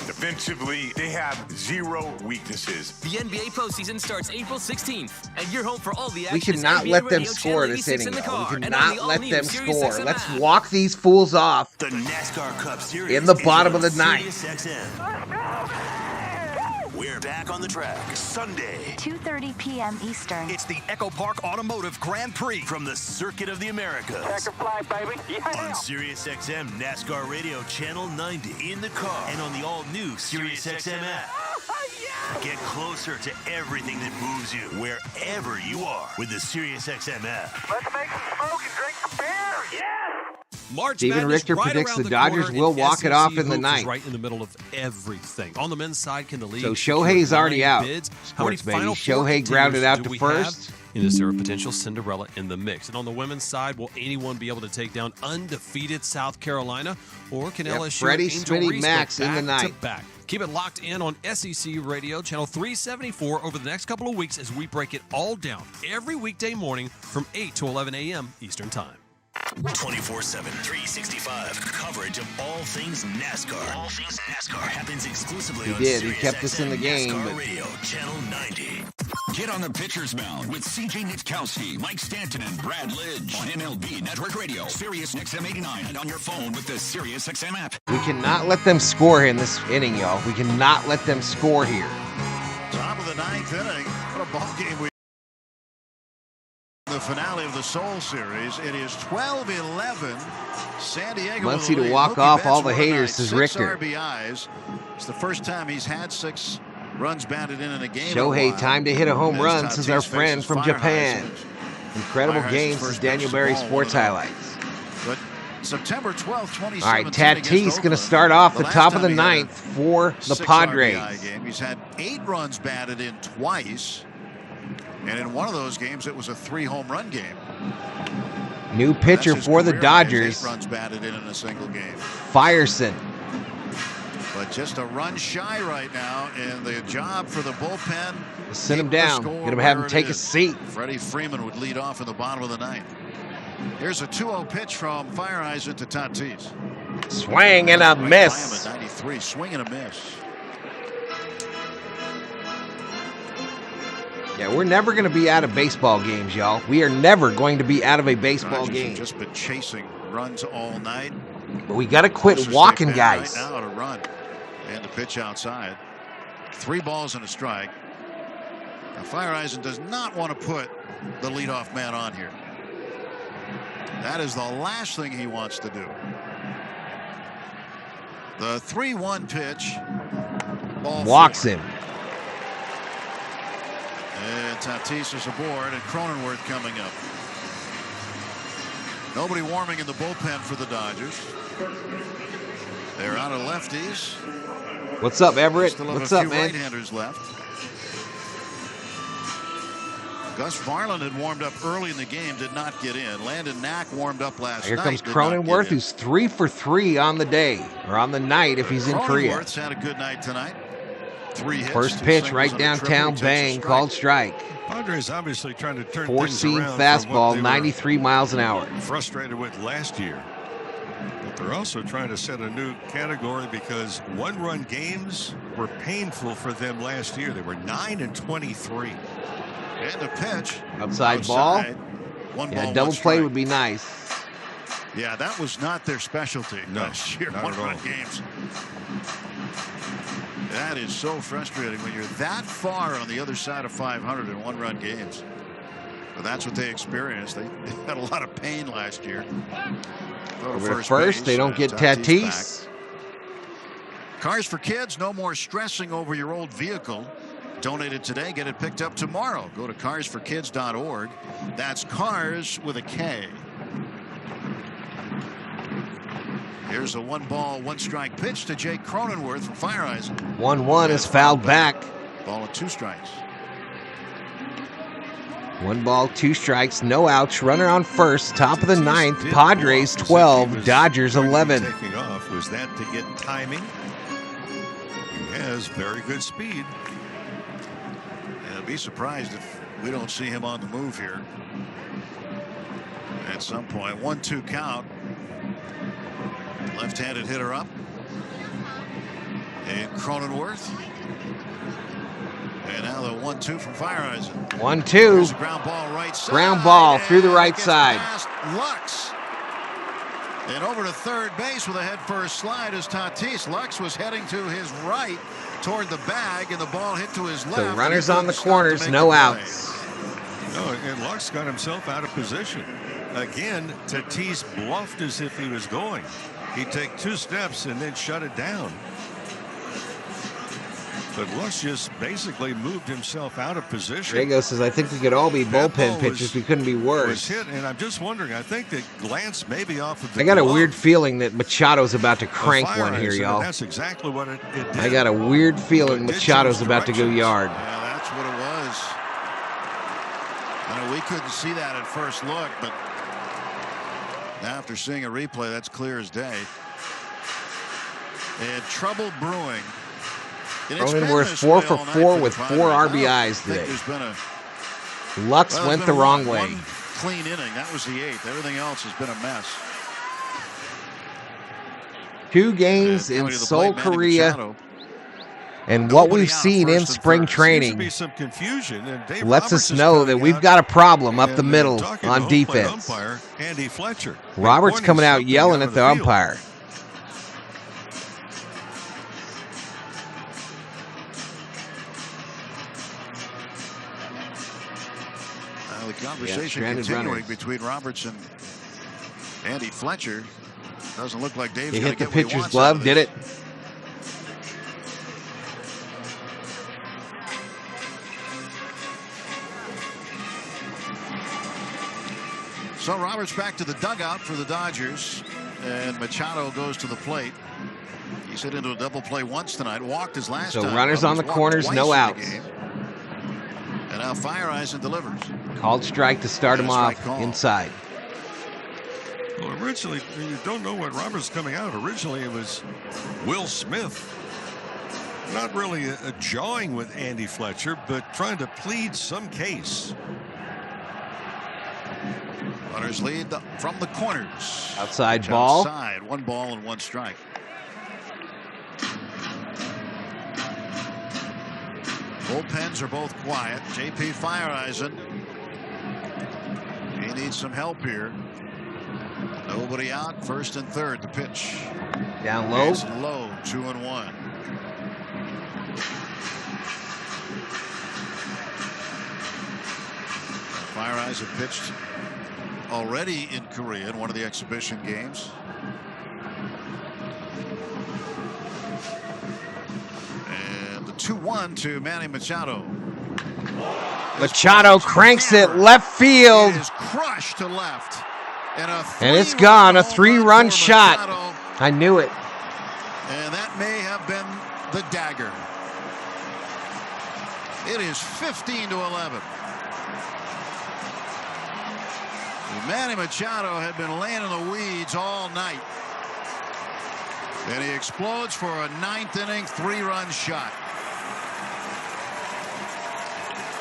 S16: Defensively, they have 0 weaknesses.
S8: The NBA postseason starts April 16th, and you're home for all the action.
S1: We cannot let them score this inning, though. We cannot let them score. Let's walk these fools off.
S26: The NASCAR Cup Series
S1: in the bottom of the ninth.
S26: We're back on the track Sunday,
S12: 2:30 p.m. Eastern.
S26: It's the Echo Park Automotive Grand Prix from the Circuit of the Americas.
S10: Checker flag, baby. Yeah.
S26: On Sirius XM NASCAR Radio Channel 90 in the car and on the all-new Sirius XM app. Get closer to everything that moves you wherever you are with the Sirius XM app.
S10: Let's make some smoke and drink some beer. Yeah.
S4: March
S1: Steven
S4: Madness
S1: Richter
S4: right
S1: predicts the
S4: around
S1: Dodgers
S4: corner,
S1: will
S4: and
S1: walk it
S4: SEC
S1: off in the
S4: hoops is
S1: ninth.
S4: Right in the middle of everything. On the men's side, can the league?
S1: So Shohei's already out.
S4: Sports
S1: baby.
S4: Final
S1: Shohei grounded out to first.
S4: Is there a potential Cinderella in the mix? And on the women's side, will anyone be able to take down undefeated South Carolina, or can LSU?
S1: Freddie,
S4: Angel
S1: Smitty,
S4: Reese
S1: Max
S4: go
S1: in the
S4: back to
S1: ninth.
S4: back? Keep it locked in on SEC Radio, channel 374, over the next couple of weeks as we break it all down every weekday morning from 8 to 11 a.m. Eastern Time.
S26: 24/7, 365 coverage of all things NASCAR. All things NASCAR happens exclusively on
S1: He
S26: Sirius
S1: kept us in the game.
S26: NASCAR Radio, Channel 90.
S20: Get on the pitcher's mound with CJ Nitkowski, Mike Stanton, and Brad Lidge on MLB Network Radio, Sirius XM 89, and on your phone with the Sirius XM app.
S1: We cannot let them score in this inning, y'all. We cannot let them score here.
S18: Top of the 9th inning. What a ball game we. The finale of the Seoul series. It is 12-11. San Diego.
S1: Muncy to walk off all the haters, says
S18: 6
S1: Richter.
S18: RBIs. It's the first time he's had 6 runs batted in a game.
S1: Shohei, time to hit a home run, says our friend from Japan. Incredible game, says Daniel Berry Sports Highlights.
S18: But September 12th, 2017.
S1: All right, Tatis going to start off the top of the 9th for the Padres.
S18: Game. He's had 8 runs batted in twice. And in one of those games, it was a 3-home run game.
S1: New pitcher for the Dodgers.
S18: 8 runs batted in a single game.
S1: Fyerson.
S18: But just a run shy right now, and the job for the bullpen.
S1: Send him down. Get him, have him take a seat.
S18: Freddie Freeman would lead off in the bottom of the 9th. Here's a 2-0 pitch from Fireisen to Tatis.
S1: Swing and a miss.
S18: 93, swing and a miss.
S1: Yeah, we're never going to be out of baseball games, y'all. We are never going to be out of a baseball
S18: Dodgers
S1: game.
S18: have just been chasing runs all night.
S1: But we got to quit walking, guys.
S18: Right now to run. And the pitch outside. 3 balls and a strike. Now, Fireisen does not want to put the leadoff man on here. That is the last thing he wants to do. The 3-1 pitch. Ball
S1: Walks
S18: 4.
S1: him.
S18: And Tatis is aboard, and Cronenworth coming up. Nobody warming in the bullpen for the Dodgers. They're out of lefties.
S1: What's up, Everett?
S18: Still have
S1: What's
S18: a
S1: up,
S18: few
S1: man?
S18: right-handers left. Gus Varland had warmed up early in the game, did not get in. Landon Knack warmed up last
S1: Here
S18: night.
S1: comes Cronenworth, who's 3 for 3 on the day, or on the night if he's in Korea.
S18: Cronenworth's had a good night tonight. 3 hits.
S1: First
S18: 2
S1: pitch
S18: singles
S1: right
S18: and a
S1: downtown,
S18: triple. He takes a
S1: bang, called strike.
S19: Padres obviously trying to turn things
S1: Four-seam
S19: around.
S1: fastball, 93 miles an hour.
S19: Frustrated with last year. But they're also trying to set a new category because 1-run games were painful for them last year. They were 9-23.
S18: And a pitch.
S1: Outside ball.
S18: 1
S1: Yeah,
S18: ball,
S1: double
S18: 1
S1: play
S18: strike.
S1: would be nice.
S18: Yeah, that was not their specialty last year.
S19: not at
S18: 1-run
S19: all.
S18: games. That is so frustrating when you're that far on the other side of 500 in 1-run games. But that's what they experienced. They had a lot of pain last year.
S1: Over to first, they don't get Tatis.
S18: Cars for Kids, no more stressing over your old vehicle. Donate it today, get it picked up tomorrow. Go to carsforkids.org. That's cars with a K. Here's a 1-ball, 1-strike pitch to Jake Cronenworth from Fireeisen.
S1: 1-1 is fouled back.
S18: Ball and 2 strikes.
S1: 1 ball, 2 strikes, no outs. Runner on first, top of the 9th. Padres 12, Dodgers 11.
S19: Taking off, was that to get timing? He has very good speed.
S18: I'd be surprised if we don't see him on the move here at some point. 1-2 count. Left-handed hitter up. And Cronenworth. And now the 1-2 from Fireeisen.
S1: 1-2.
S18: Ground ball right side.
S1: Ground ball through the right side.
S18: Lux. And over to third base with a head-first slide is Tatis. Lux was heading to his right toward the bag, and the ball hit to his left.
S1: So runners on the corners, no outs.
S19: No, and Lux got himself out of position. Again, Tatis bluffed as if he was going. He'd take 2 steps and then shut it down. But Lux just basically moved himself out of position.
S1: Diego says, I think we could all be bullpen pitchers. We couldn't be worse.
S19: Was hit, and I'm just wondering, I think that glance maybe off of the
S1: I got a
S19: glove.
S1: weird feeling that Machado's about to crank one here, y'all.
S19: That's exactly what it did.
S1: I got a weird feeling Machado's about to go yard.
S18: Yeah, that's what it was. I know we couldn't see that at first look, but after seeing a replay, that's clear as day. And trouble brewing.
S1: Cronenworth 4 for 4 with 4 RBIs today. Lux went the wrong way.
S18: One clean inning. That was the 8th. Everything else has been a mess.
S1: 2 games in Seoul, Korea. And what we've seen in spring training lets us know that we've got a problem up the middle on defense. Roberts coming out yelling at the umpire.
S18: The conversation continuing between Roberts and Andy Fletcher. Doesn't look like Dave's
S1: He
S18: going to
S1: hit
S18: get
S1: the
S18: what he
S1: pitcher's
S18: wants
S1: glove, did it?
S18: So Roberts back to the dugout for the Dodgers, and Machado goes to the plate. He's hit into a double play once tonight, walked his last time.
S1: So runners on the corners, no outs.
S18: And now Fireeisen delivers.
S1: Called strike to start him off inside.
S19: Well, originally, you don't know what Roberts coming out. Originally, it was Will Smith. Not really a jawing with Andy Fletcher, but trying to plead some case.
S18: Runners lead from the corners.
S1: Outside ball.
S18: Outside, 1 ball and 1 strike. Bullpens are both quiet. J.P. Fireeisen. He needs some help here. Nobody out. First and third. The pitch.
S1: Down low.
S18: It's low. 2-1. Fireeisen pitched already in Korea in one of the exhibition games. And the 2-1 to Manny Machado.
S1: Machado cranks it left field.
S18: It is crushed to left.
S1: And it's gone. A 3-run shot. I knew it.
S18: And that may have been the dagger. It is 15-11. Manny Machado had been laying in the weeds all night. And he explodes for a 9th inning 3-run shot.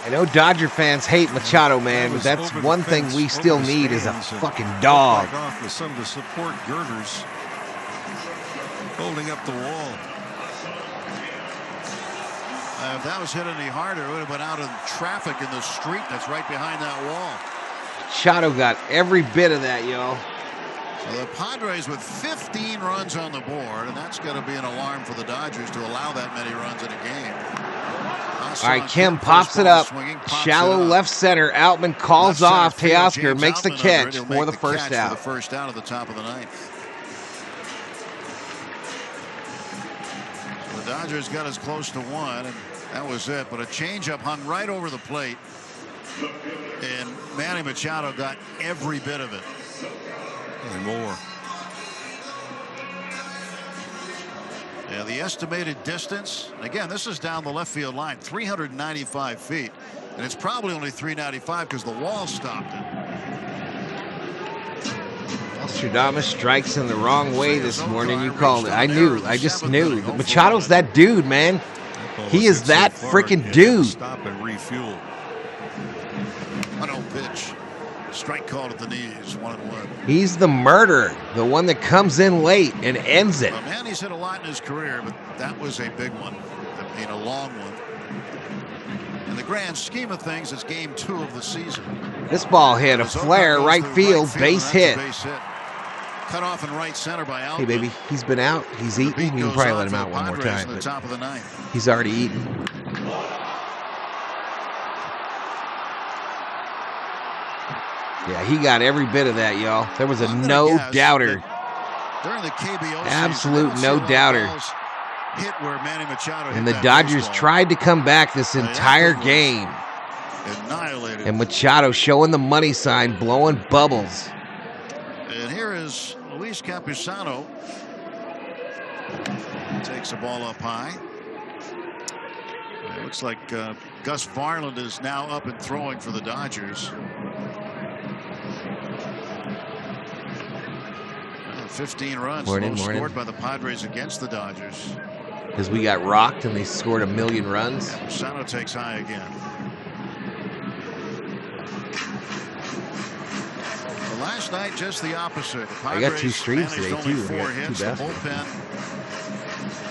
S1: I know Dodger fans hate Machado, man, but that's one thing we still need is a fucking dog.
S19: Off with some of the support girders holding up the wall.
S18: If that was hit any harder, it would have been out in traffic in the street that's right behind that wall.
S1: Machado got every bit of that, y'all.
S18: So the Padres with 15 runs on the board, and that's going to be an alarm for the Dodgers to allow that many runs in a game.
S1: All right, Kim pops it up. Shallow left center. Outman calls off. Teoscar makes the catch for the first out.
S18: The first out at the top of the ninth. The Dodgers got as close to one, and that was it. But a changeup hung right over the plate, and Manny Machado got every bit of it.
S19: And more.
S18: Yeah, the estimated distance, and again, this is down the left field line, 395 feet. And it's probably only 395 because the wall stopped it.
S1: Stradamus strikes in the wrong way this morning. You called it. I knew. I just knew. Machado's that dude, man. He is that freaking dude.
S19: Stop and refuel.
S18: 1-0 pitch. Strike called at the knees, 1-1.
S1: He's the murderer, the one that comes in late and ends it.
S18: Well, man, he's hit a lot in his career, but that was a big one. I mean, a long one. In the grand scheme of things, it's game 2 of the season.
S1: This ball hit a flare, right field, base hit.
S18: Cut off in right center by Alvin.
S1: Hey, baby, he's been out. He's eaten. You can probably let him out one more time.
S18: The top of the ninth.
S1: He's already eaten. Yeah, he got every bit of that, y'all. There was a no-doubter.
S18: During the KBO
S1: absolute no-doubter.
S18: Hit where Manny Machado
S1: and the Dodgers tried to come back this entire game.
S18: Annihilated.
S1: And Machado showing the money sign, blowing bubbles.
S18: And here is Luis Campusano. Takes the ball up high. It looks like Gus Varland is now up and throwing for the Dodgers. 15 runs scored by the Padres against the Dodgers.
S1: Because we got rocked and they scored 1 million runs.
S18: Sano takes high again. Well, last night, just the opposite. The
S1: I got 2 streams today, too.
S18: The bullpen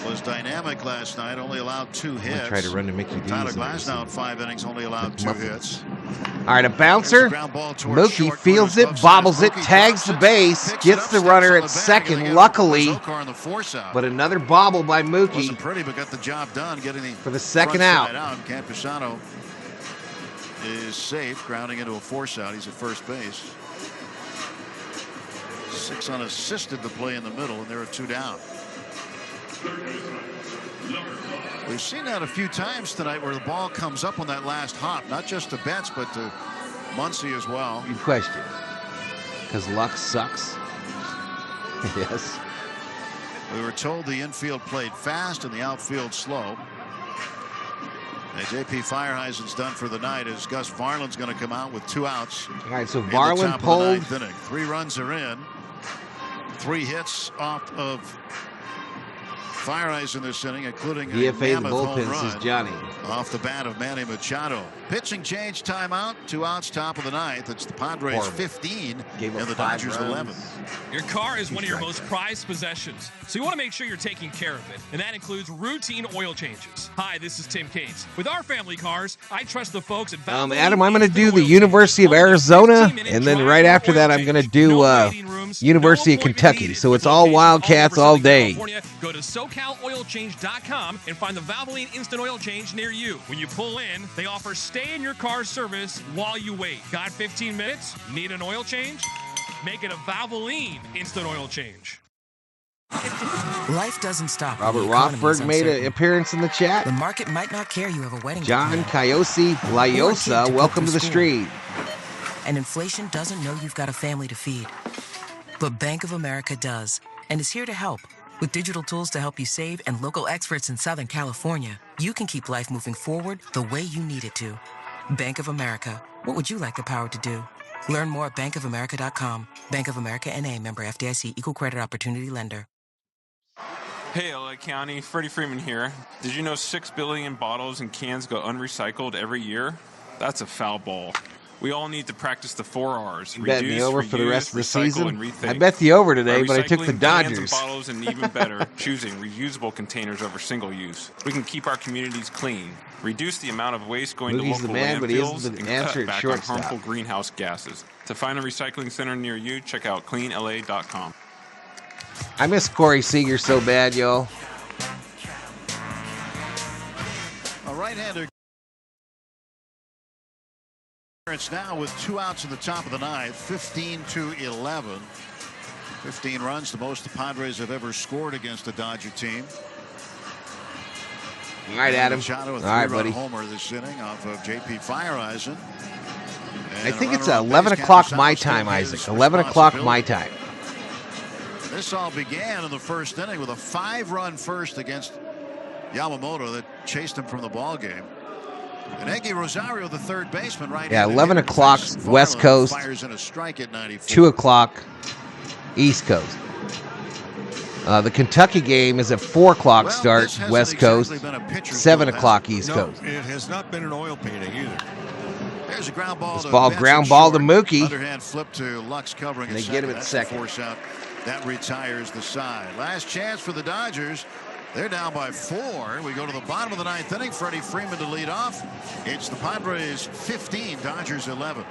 S18: was dynamic last night, only allowed 2 hits.
S1: I tried to run to Mickey D's.
S18: Tyler Glasnow in 5 innings, only allowed 2 hits.
S1: All right, a bouncer. Mookie fields it, bobbles it, tags the base, gets the runner at second, luckily. But another bobble by Mookie.
S18: Wasn't pretty, but got the job done, getting the
S1: for the second out.
S18: Campusano is safe, grounding into a force out. He's at first base. 6 unassisted to play in the middle, and there are 2 down. We've seen that a few times tonight where the ball comes up on that last hop, not just to Betts, but to Muncy as well.
S1: Good question. Because luck sucks. Yes.
S18: We were told the infield played fast and the outfield slow. And J.P. Fireheisen's done for the night as Gus Varland's going to come out with 2 outs.
S1: All right, so Varland pulled.
S18: 3 runs are in. 3 hits off of Fireheisen this inning, including a mammoth home run
S1: Johnny.
S18: off the bat of Manny Machado. Pitching change, timeout, 2 outs, top of the ninth. It's the Padres 15 and the Dodgers 11.
S4: Your car is one of your most prized possessions, so you want to make sure you're taking care of it, and that includes routine oil changes. Hi, this is Tim Cates. With our family cars, I trust the folks at Valhalla.
S1: Adam, I'm going to do the University of Arizona, and then right after that, I'm going to do University of Kentucky. So it's all Wildcats all day.
S4: Go to SoCalOilChange.com and find the Valvoline Instant Oil Change near you. When you pull in, they offer stay-in-your-car service while you wait. Got 15 minutes? Need an oil change? Make it a Valvoline Instant Oil Change.
S2: Life doesn't stop.
S1: Robert Rothberg made an appearance in the chat.
S2: The market might not care you have a wedding.
S1: John Coyote Layosa, welcome to the street.
S2: And inflation doesn't know you've got a family to feed. But Bank of America does, and is here to help. With digital tools to help you save and local experts in Southern California, you can keep life moving forward the way you need it to. Bank of America. What would you like the power to do? Learn more at bankofamerica.com. Bank of America N.A. member FDIC equal credit opportunity lender.
S3: Hey, LA County, Freddie Freeman here. Did you know 6 billion bottles and cans go unrecycled every year? That's a foul ball. We all need to practice the 4 R's.
S1: You bet the over for the rest of the season?
S3: I
S1: I bet the over today, but I took the Dodgers.
S3: Bottles and even better, choosing reusable containers over single use. We can keep our communities clean, reduce the amount of waste going to local landfills, and cut back on harmful greenhouse gases. To find a recycling center near you, check out cleanla.com.
S1: I miss Corey Seager so bad, y'all.
S18: A right-hander It's now with 2 outs in the top of the ninth, 15-11. 15 runs, the most the Padres have ever scored against a Dodger team.
S1: All right, Adam.
S18: All
S1: right, buddy.
S18: Homer this inning off of J.P. Fireeisen.
S1: I think it's 11 o'clock my time, Isaac. 11 o'clock my time.
S18: This all began in the first inning with a 5-run first against Yamamoto that chased him from the ball game. And Eggy Rosario, the third baseman, right?
S1: Yeah, 11 o'clock West Coast.
S18: Fires in a strike at 94.
S1: 2 o'clock East Coast. The Kentucky game is at 4 o'clock start West Coast, 7 o'clock East Coast.
S19: It has not been an oil painting either.
S18: There's a ground ball.
S1: Ground ball to Mookie.
S18: Underhand flip to Lux covering.
S1: And they get him at second.
S18: Force out. That retires the side. Last chance for the Dodgers. They're down by 4. We go to the bottom of the ninth inning. Freddie Freeman to lead off. It's the Padres 15, Dodgers 11.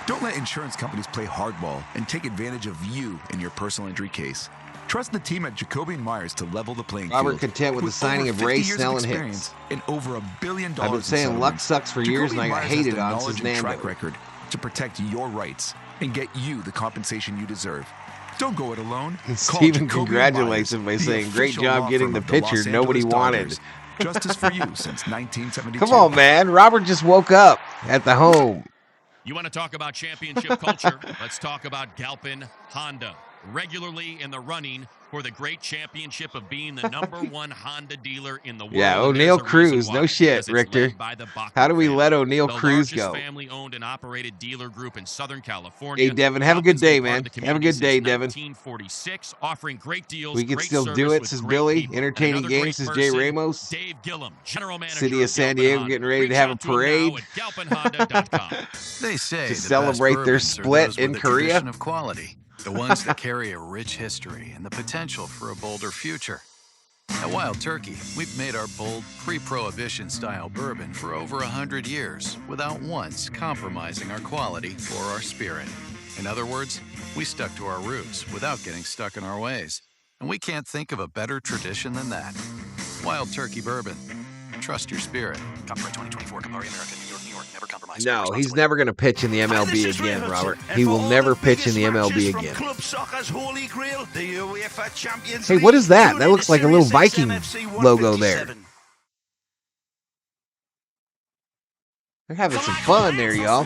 S11: Don't let insurance companies play hardball and take advantage of you in your personal injury case. Trust the team at Jacoby & Myers to level the playing field.
S1: Robert content with the signing of Ray Snell and Hicks.
S11: And over $1 billion.
S1: I've been saying luck sucks for years, and I got hated on since Nando.
S11: Track record to protect your rights and get you the compensation you deserve. Don't go it alone.
S1: Steven congratulates him by saying, "Great job getting the pitcher nobody wanted."
S11: Justice for you since 1972.
S1: Come on, man. Robert just woke up at the home.
S4: You want to talk about championship culture? Let's talk about Galpin Honda. Regularly in the running for the great championship of being the #1 Honda dealer in the world.
S1: Yeah, O'Neill Cruz. No shit, Richter. How do we let O'Neill Cruz go?
S4: Family-owned and operated dealer group in Southern California.
S1: Hey, Devin, have a good day, man. Have a good day, Devin.
S4: 1946, offering great deals.
S1: We can still do it, says Billy. Entertaining games, says Jay Ramos.
S4: Dave Gillum, general manager.
S1: City of San Diego getting ready to have a parade
S13: They say
S1: to celebrate their split in Korea.
S13: Of quality. The ones that carry a rich history and the potential for a bolder future. At Wild Turkey, we've made our bold pre-prohibition style bourbon for over 100 years without once compromising our quality or our spirit. In other words, we stuck to our roots without getting stuck in our ways. And we can't think of a better tradition than that. Wild Turkey Bourbon. Trust your spirit. Copyright 2024, Campari American, New York, New York. Never compromise.
S1: No, he's never going to pitch in the MLB again, Robert. He will never pitch in the MLB again. Hey, what is that? That looks like a little Viking logo there. They're having some fun there, y'all.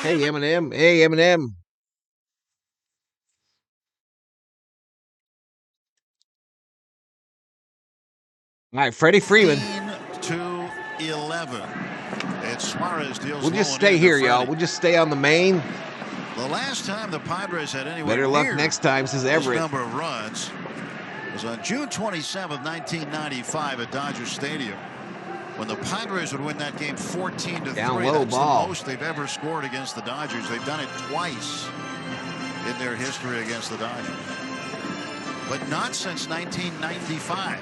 S1: Hey, Eminem. Hey, Eminem. All right, Freddie Freeman.
S18: 11. It's Suarez deals.
S1: We'll just stay here, y'all. We'll just stay on the main.
S18: The last time the Padres had anyone
S1: better luck next time, says Everett.
S18: Number of runs was on June 27th, 1995 at Dodger Stadium, when the Padres would win that game 14-3.
S1: Down low
S18: That's
S1: ball.
S18: the most they've ever scored against the Dodgers. They've done it twice in their history against the Dodgers, but not since 1995.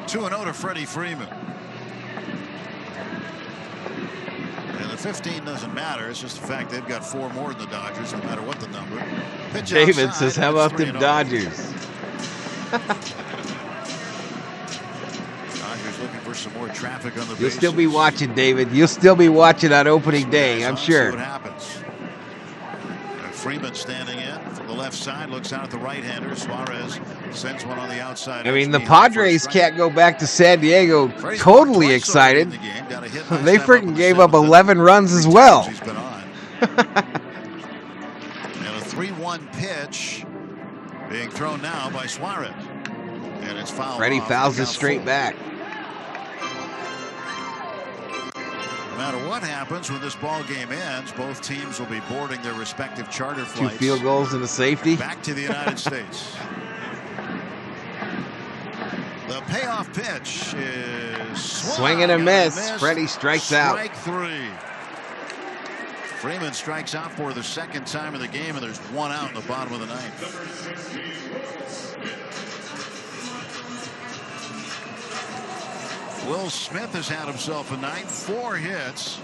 S18: 2-0 to Freddie Freeman. And the 15 doesn't matter. It's just the fact they've got 4 more than the Dodgers, no matter what the number. Pitch
S1: David
S18: outside,
S1: says, how about them Dodgers?
S18: Dodgers looking for some more traffic on the
S1: You'll
S18: bases.
S1: still be watching, David. You'll still be watching on opening day, I'm sure.
S18: See what happens. Freeman standing in from the left side, looks out at the right-hander. Suarez sends one on the outside.
S1: I mean, the Padres can't go back to San Diego totally excited. They freaking gave up 11 runs as well.
S18: And a 3-1 pitch being thrown now by Suarez. And it's fouled.
S1: Freddie fouls it straight back.
S18: No matter what happens when this ball game ends, both teams will be boarding their respective charter flights.
S1: 2 field goals and a safety.
S18: Back to the United States. The payoff pitch is
S1: swing and a miss. Freddie strikes out.
S18: Strike 3. Freeman strikes out for the second time in the game, and there's 1 out in the bottom of the ninth. Will Smith has had himself a night. 4 hits.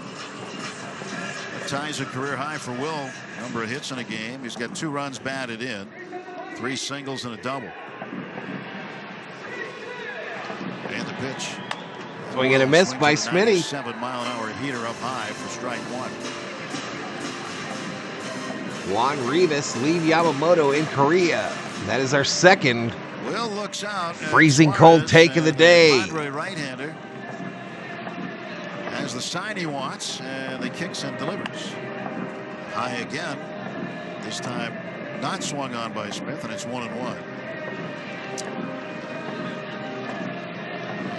S18: That ties a career high for Will. Number of hits in a game. He's got 2 runs batted in, 3 singles and a double. And the pitch.
S1: Swing and a miss by Smitty.
S18: 7-mile-an-hour heater up high for strike one.
S1: Juan Rivas lead Yamamoto in Korea. That is our second
S18: Will looks out
S1: freezing cold take of the day.
S18: Padre right-hander has the sign he wants, and the kicks and delivers. High again. This time not swung on by Smith, and it's 1-1.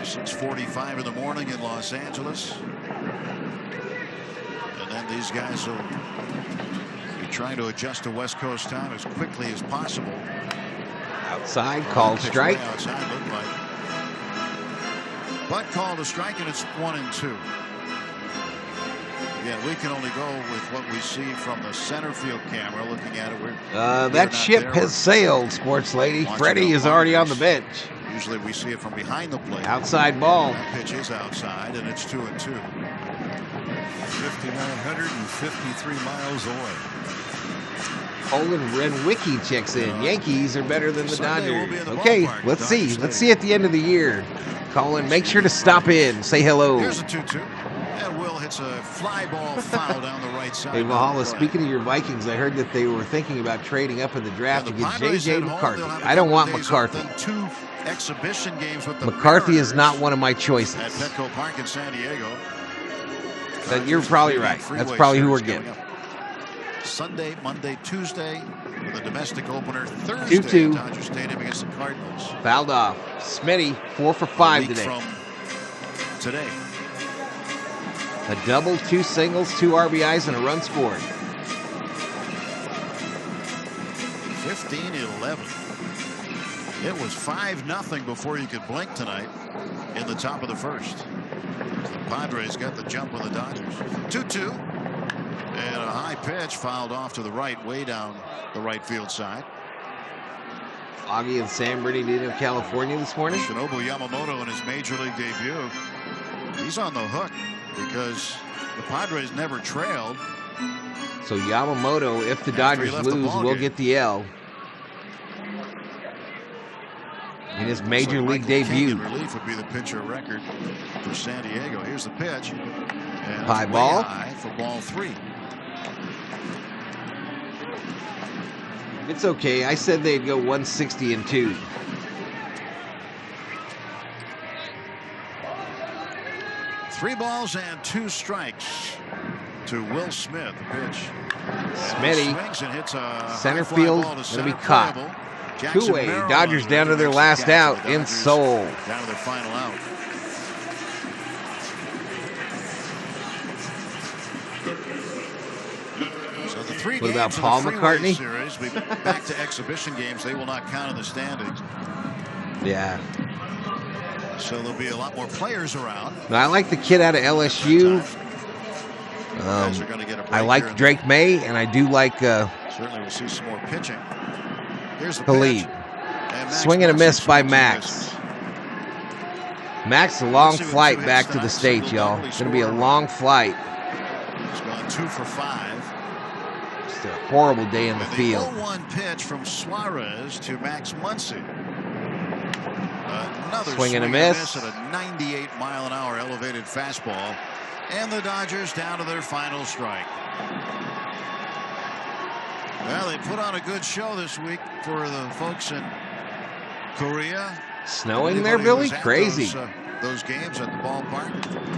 S18: 6:45 in the morning in Los Angeles. And then these guys will be trying to adjust to West Coast time as quickly as possible.
S1: Outside, called strike.
S18: Outside, looked like. But called a strike, and it's 1-2. Again, we can only go with what we see from the center field camera. Looking at it,
S1: that ship has sailed, sports lady. Freddie is already on the bench.
S18: Usually we see it from behind the plate.
S1: Outside ball.
S18: That pitch is outside, and it's 2-2. 5,953 miles away.
S1: Olin Renwicki checks in. Yankees are better than the Dodgers. Okay, let's see. Let's see at the end of the year. Colin, make sure to stop in. Say hello.
S18: Here's a 2-2. And Will hits a fly ball foul down the right side.
S1: Hey, Valhalla, speaking of your Vikings, I heard that they were thinking about trading up in the draft to get J.J. McCarthy. I don't want McCarthy.
S18: Two exhibition games with the
S1: McCarthy is not one of my choices.
S18: At Petco Park in San Diego.
S1: You're probably right. That's probably who we're getting.
S18: Sunday, Monday, Tuesday, the domestic opener. Thursday,
S1: 2-2.
S18: Dodger Stadium against the Cardinals.
S1: Fouled off. Smitty, 4 for 5 today.
S18: From today.
S1: A double, 2 singles, 2 RBIs, and a run scored.
S18: 15-11. It was 5-0 before you could blink tonight in the top of the first. The Padres got the jump on the Dodgers. 2-2. And a high pitch fouled off to the right, way down the right field side.
S1: Foggy and San Bernardino, California this morning.
S18: Shinobu Yamamoto in his major league debut. He's on the hook because the Padres never trailed.
S1: So Yamamoto, if the Dodgers lose, will get the L. In his major league debut.
S18: Relief would be the pitcher record for San Diego. Here's the pitch. And
S1: high ball.
S18: High for ball 3.
S1: It's okay. I said they'd go 160-2.
S18: Three balls and 2 strikes to Will Smith. The pitch.
S1: Smitty.
S18: And hits a
S1: center field. Going to be caught. Two-way. Dodgers down to their last out in Seoul.
S18: Down to their final out. So the 3
S1: what about
S18: games
S1: Paul
S18: in the
S1: McCartney?
S18: Series, we back to exhibition games. They will not count in the standings.
S1: Yeah.
S18: So there'll be a lot more players around.
S1: Now, I like the kid out of LSU. I like Drake May, and I do like
S18: certainly we'll see some more pitching. Here's the
S1: Khalid. Swing and a miss by Max. Max, a long flight back to the States, y'all. It's going to be a long flight.
S18: He's gone 2 for 5.
S1: Just a horrible day in the field.
S18: 0-1 pitch from Suarez to Max Muncy. Another
S1: swing and a miss
S18: at a 98-mile-an-hour elevated fastball. And the Dodgers down to their final strike. Well, they put on a good show this week for the folks in Korea.
S1: Snowing there, Billy? Crazy.
S18: Those games at the ballpark.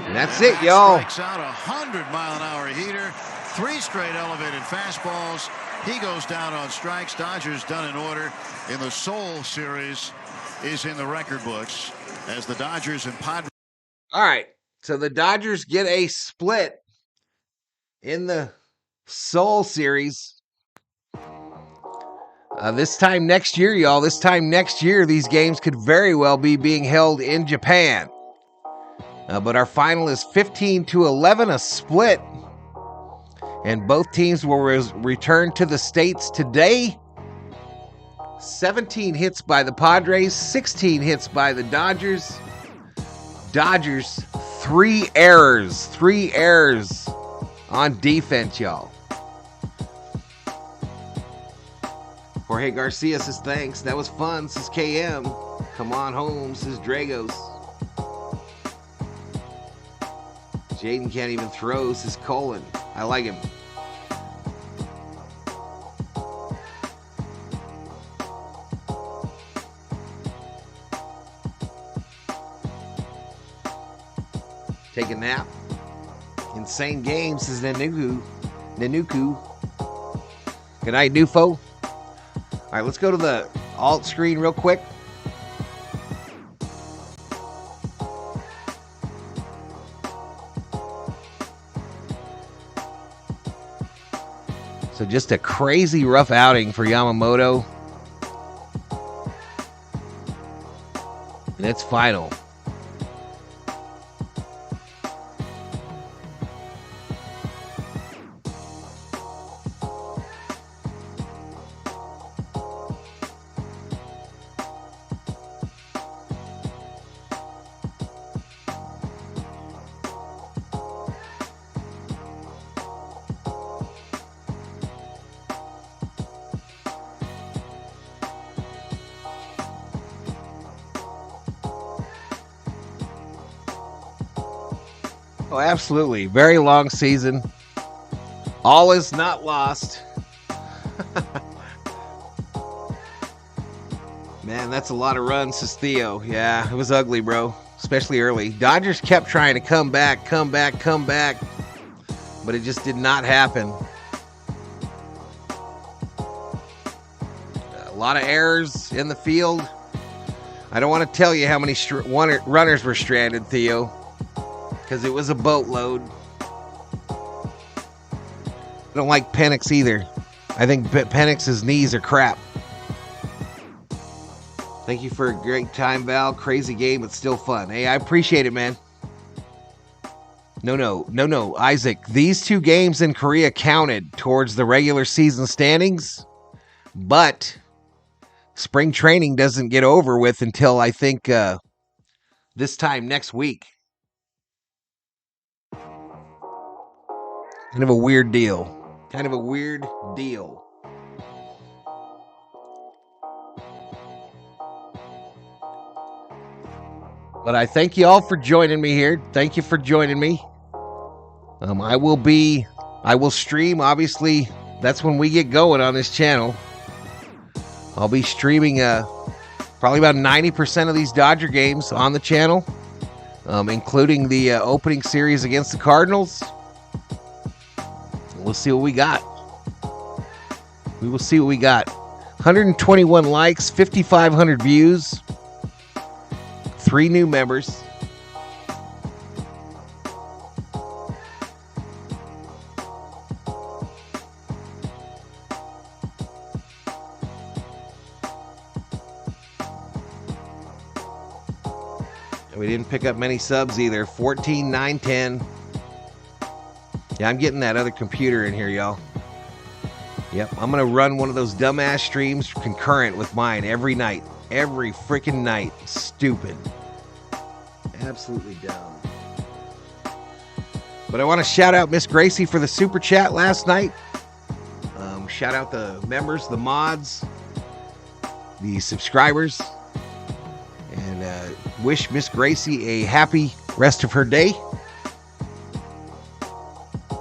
S1: And that's it, y'all.
S18: Strikes out a 100-mile-an-hour heater. 3 straight elevated fastballs. He goes down on strikes. Dodgers done in order. In the Seoul series is in the record books as the Dodgers and Padres.
S1: All right. So the Dodgers get a split in the Seoul series. This time next year, y'all. This time next year, these games could very well be being held in Japan. But our final is 15-11, a split. And both teams will return to the States today. 17 hits by the Padres, 16 hits by the Dodgers. Dodgers, 3 errors. 3 errors on defense, y'all. Jorge Garcia says, thanks. That was fun, says KM. Come on home, says Dragos. Jaden can't even throw, says Colin. I like him. Take a nap. Insane game, says Nanuku. Good night, Nufo. All right, let's go to the alt screen real quick. So just a crazy rough outing for Yamamoto. And it's final. Oh, absolutely. Very long season. All is not lost. Man, that's a lot of runs, says Theo. Yeah, it was ugly, bro. Especially early. Dodgers kept trying to come back. But it just did not happen. A lot of errors in the field. I don't want to tell you how many runners were stranded, Theo. Because it was a boatload. I don't like Penix either. I think Penix's knees are crap. Thank you for a great time, Val. Crazy game, but still fun. Hey, I appreciate it, man. No, Isaac. These two games in Korea counted towards the regular season standings, but spring training doesn't get over with until I think this time next week. Kind of a weird deal. But I thank you all for joining me here. Thank you for joining me. I will stream. Obviously, that's when we get going on this channel. I'll be streaming probably about 90% of these Dodger games on the channel, including the opening series against the Cardinals. We'll see what we got. We will see what we got. 121 likes, 5,500 views, 3 new members. We didn't pick up many subs either. 14, 9, 10. Yeah, I'm getting that other computer in here, y'all. Yep, I'm going to run one of those dumbass streams concurrent with mine every night. Every freaking night. Stupid. Absolutely dumb. But I want to shout out Miss Gracie for the super chat last night. Shout out the members, the mods, the subscribers. And wish Miss Gracie a happy rest of her day.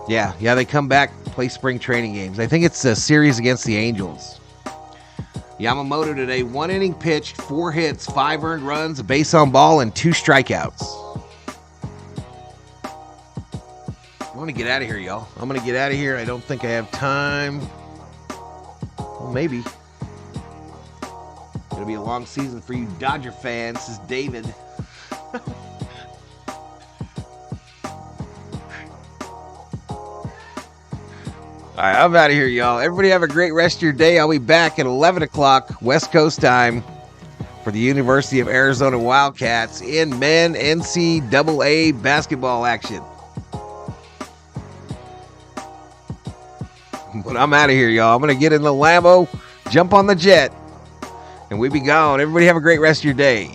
S1: Yeah, they come back, play spring training games. I think it's a series against the Angels. Yamamoto today, 1 inning pitched, 4 hits, 5 earned runs, a base on ball, and 2 strikeouts. I want to get out of here, y'all. I'm going to get out of here. I don't think I have time. Well, maybe. It'll be a long season for you Dodger fans, says David. All right, I'm out of here, y'all. Everybody have a great rest of your day. I'll be back at 11 o'clock West Coast time for the University of Arizona Wildcats in men NCAA basketball action. But I'm out of here, y'all. I'm going to get in the Lambo, jump on the jet, and we be gone. Everybody have a great rest of your day.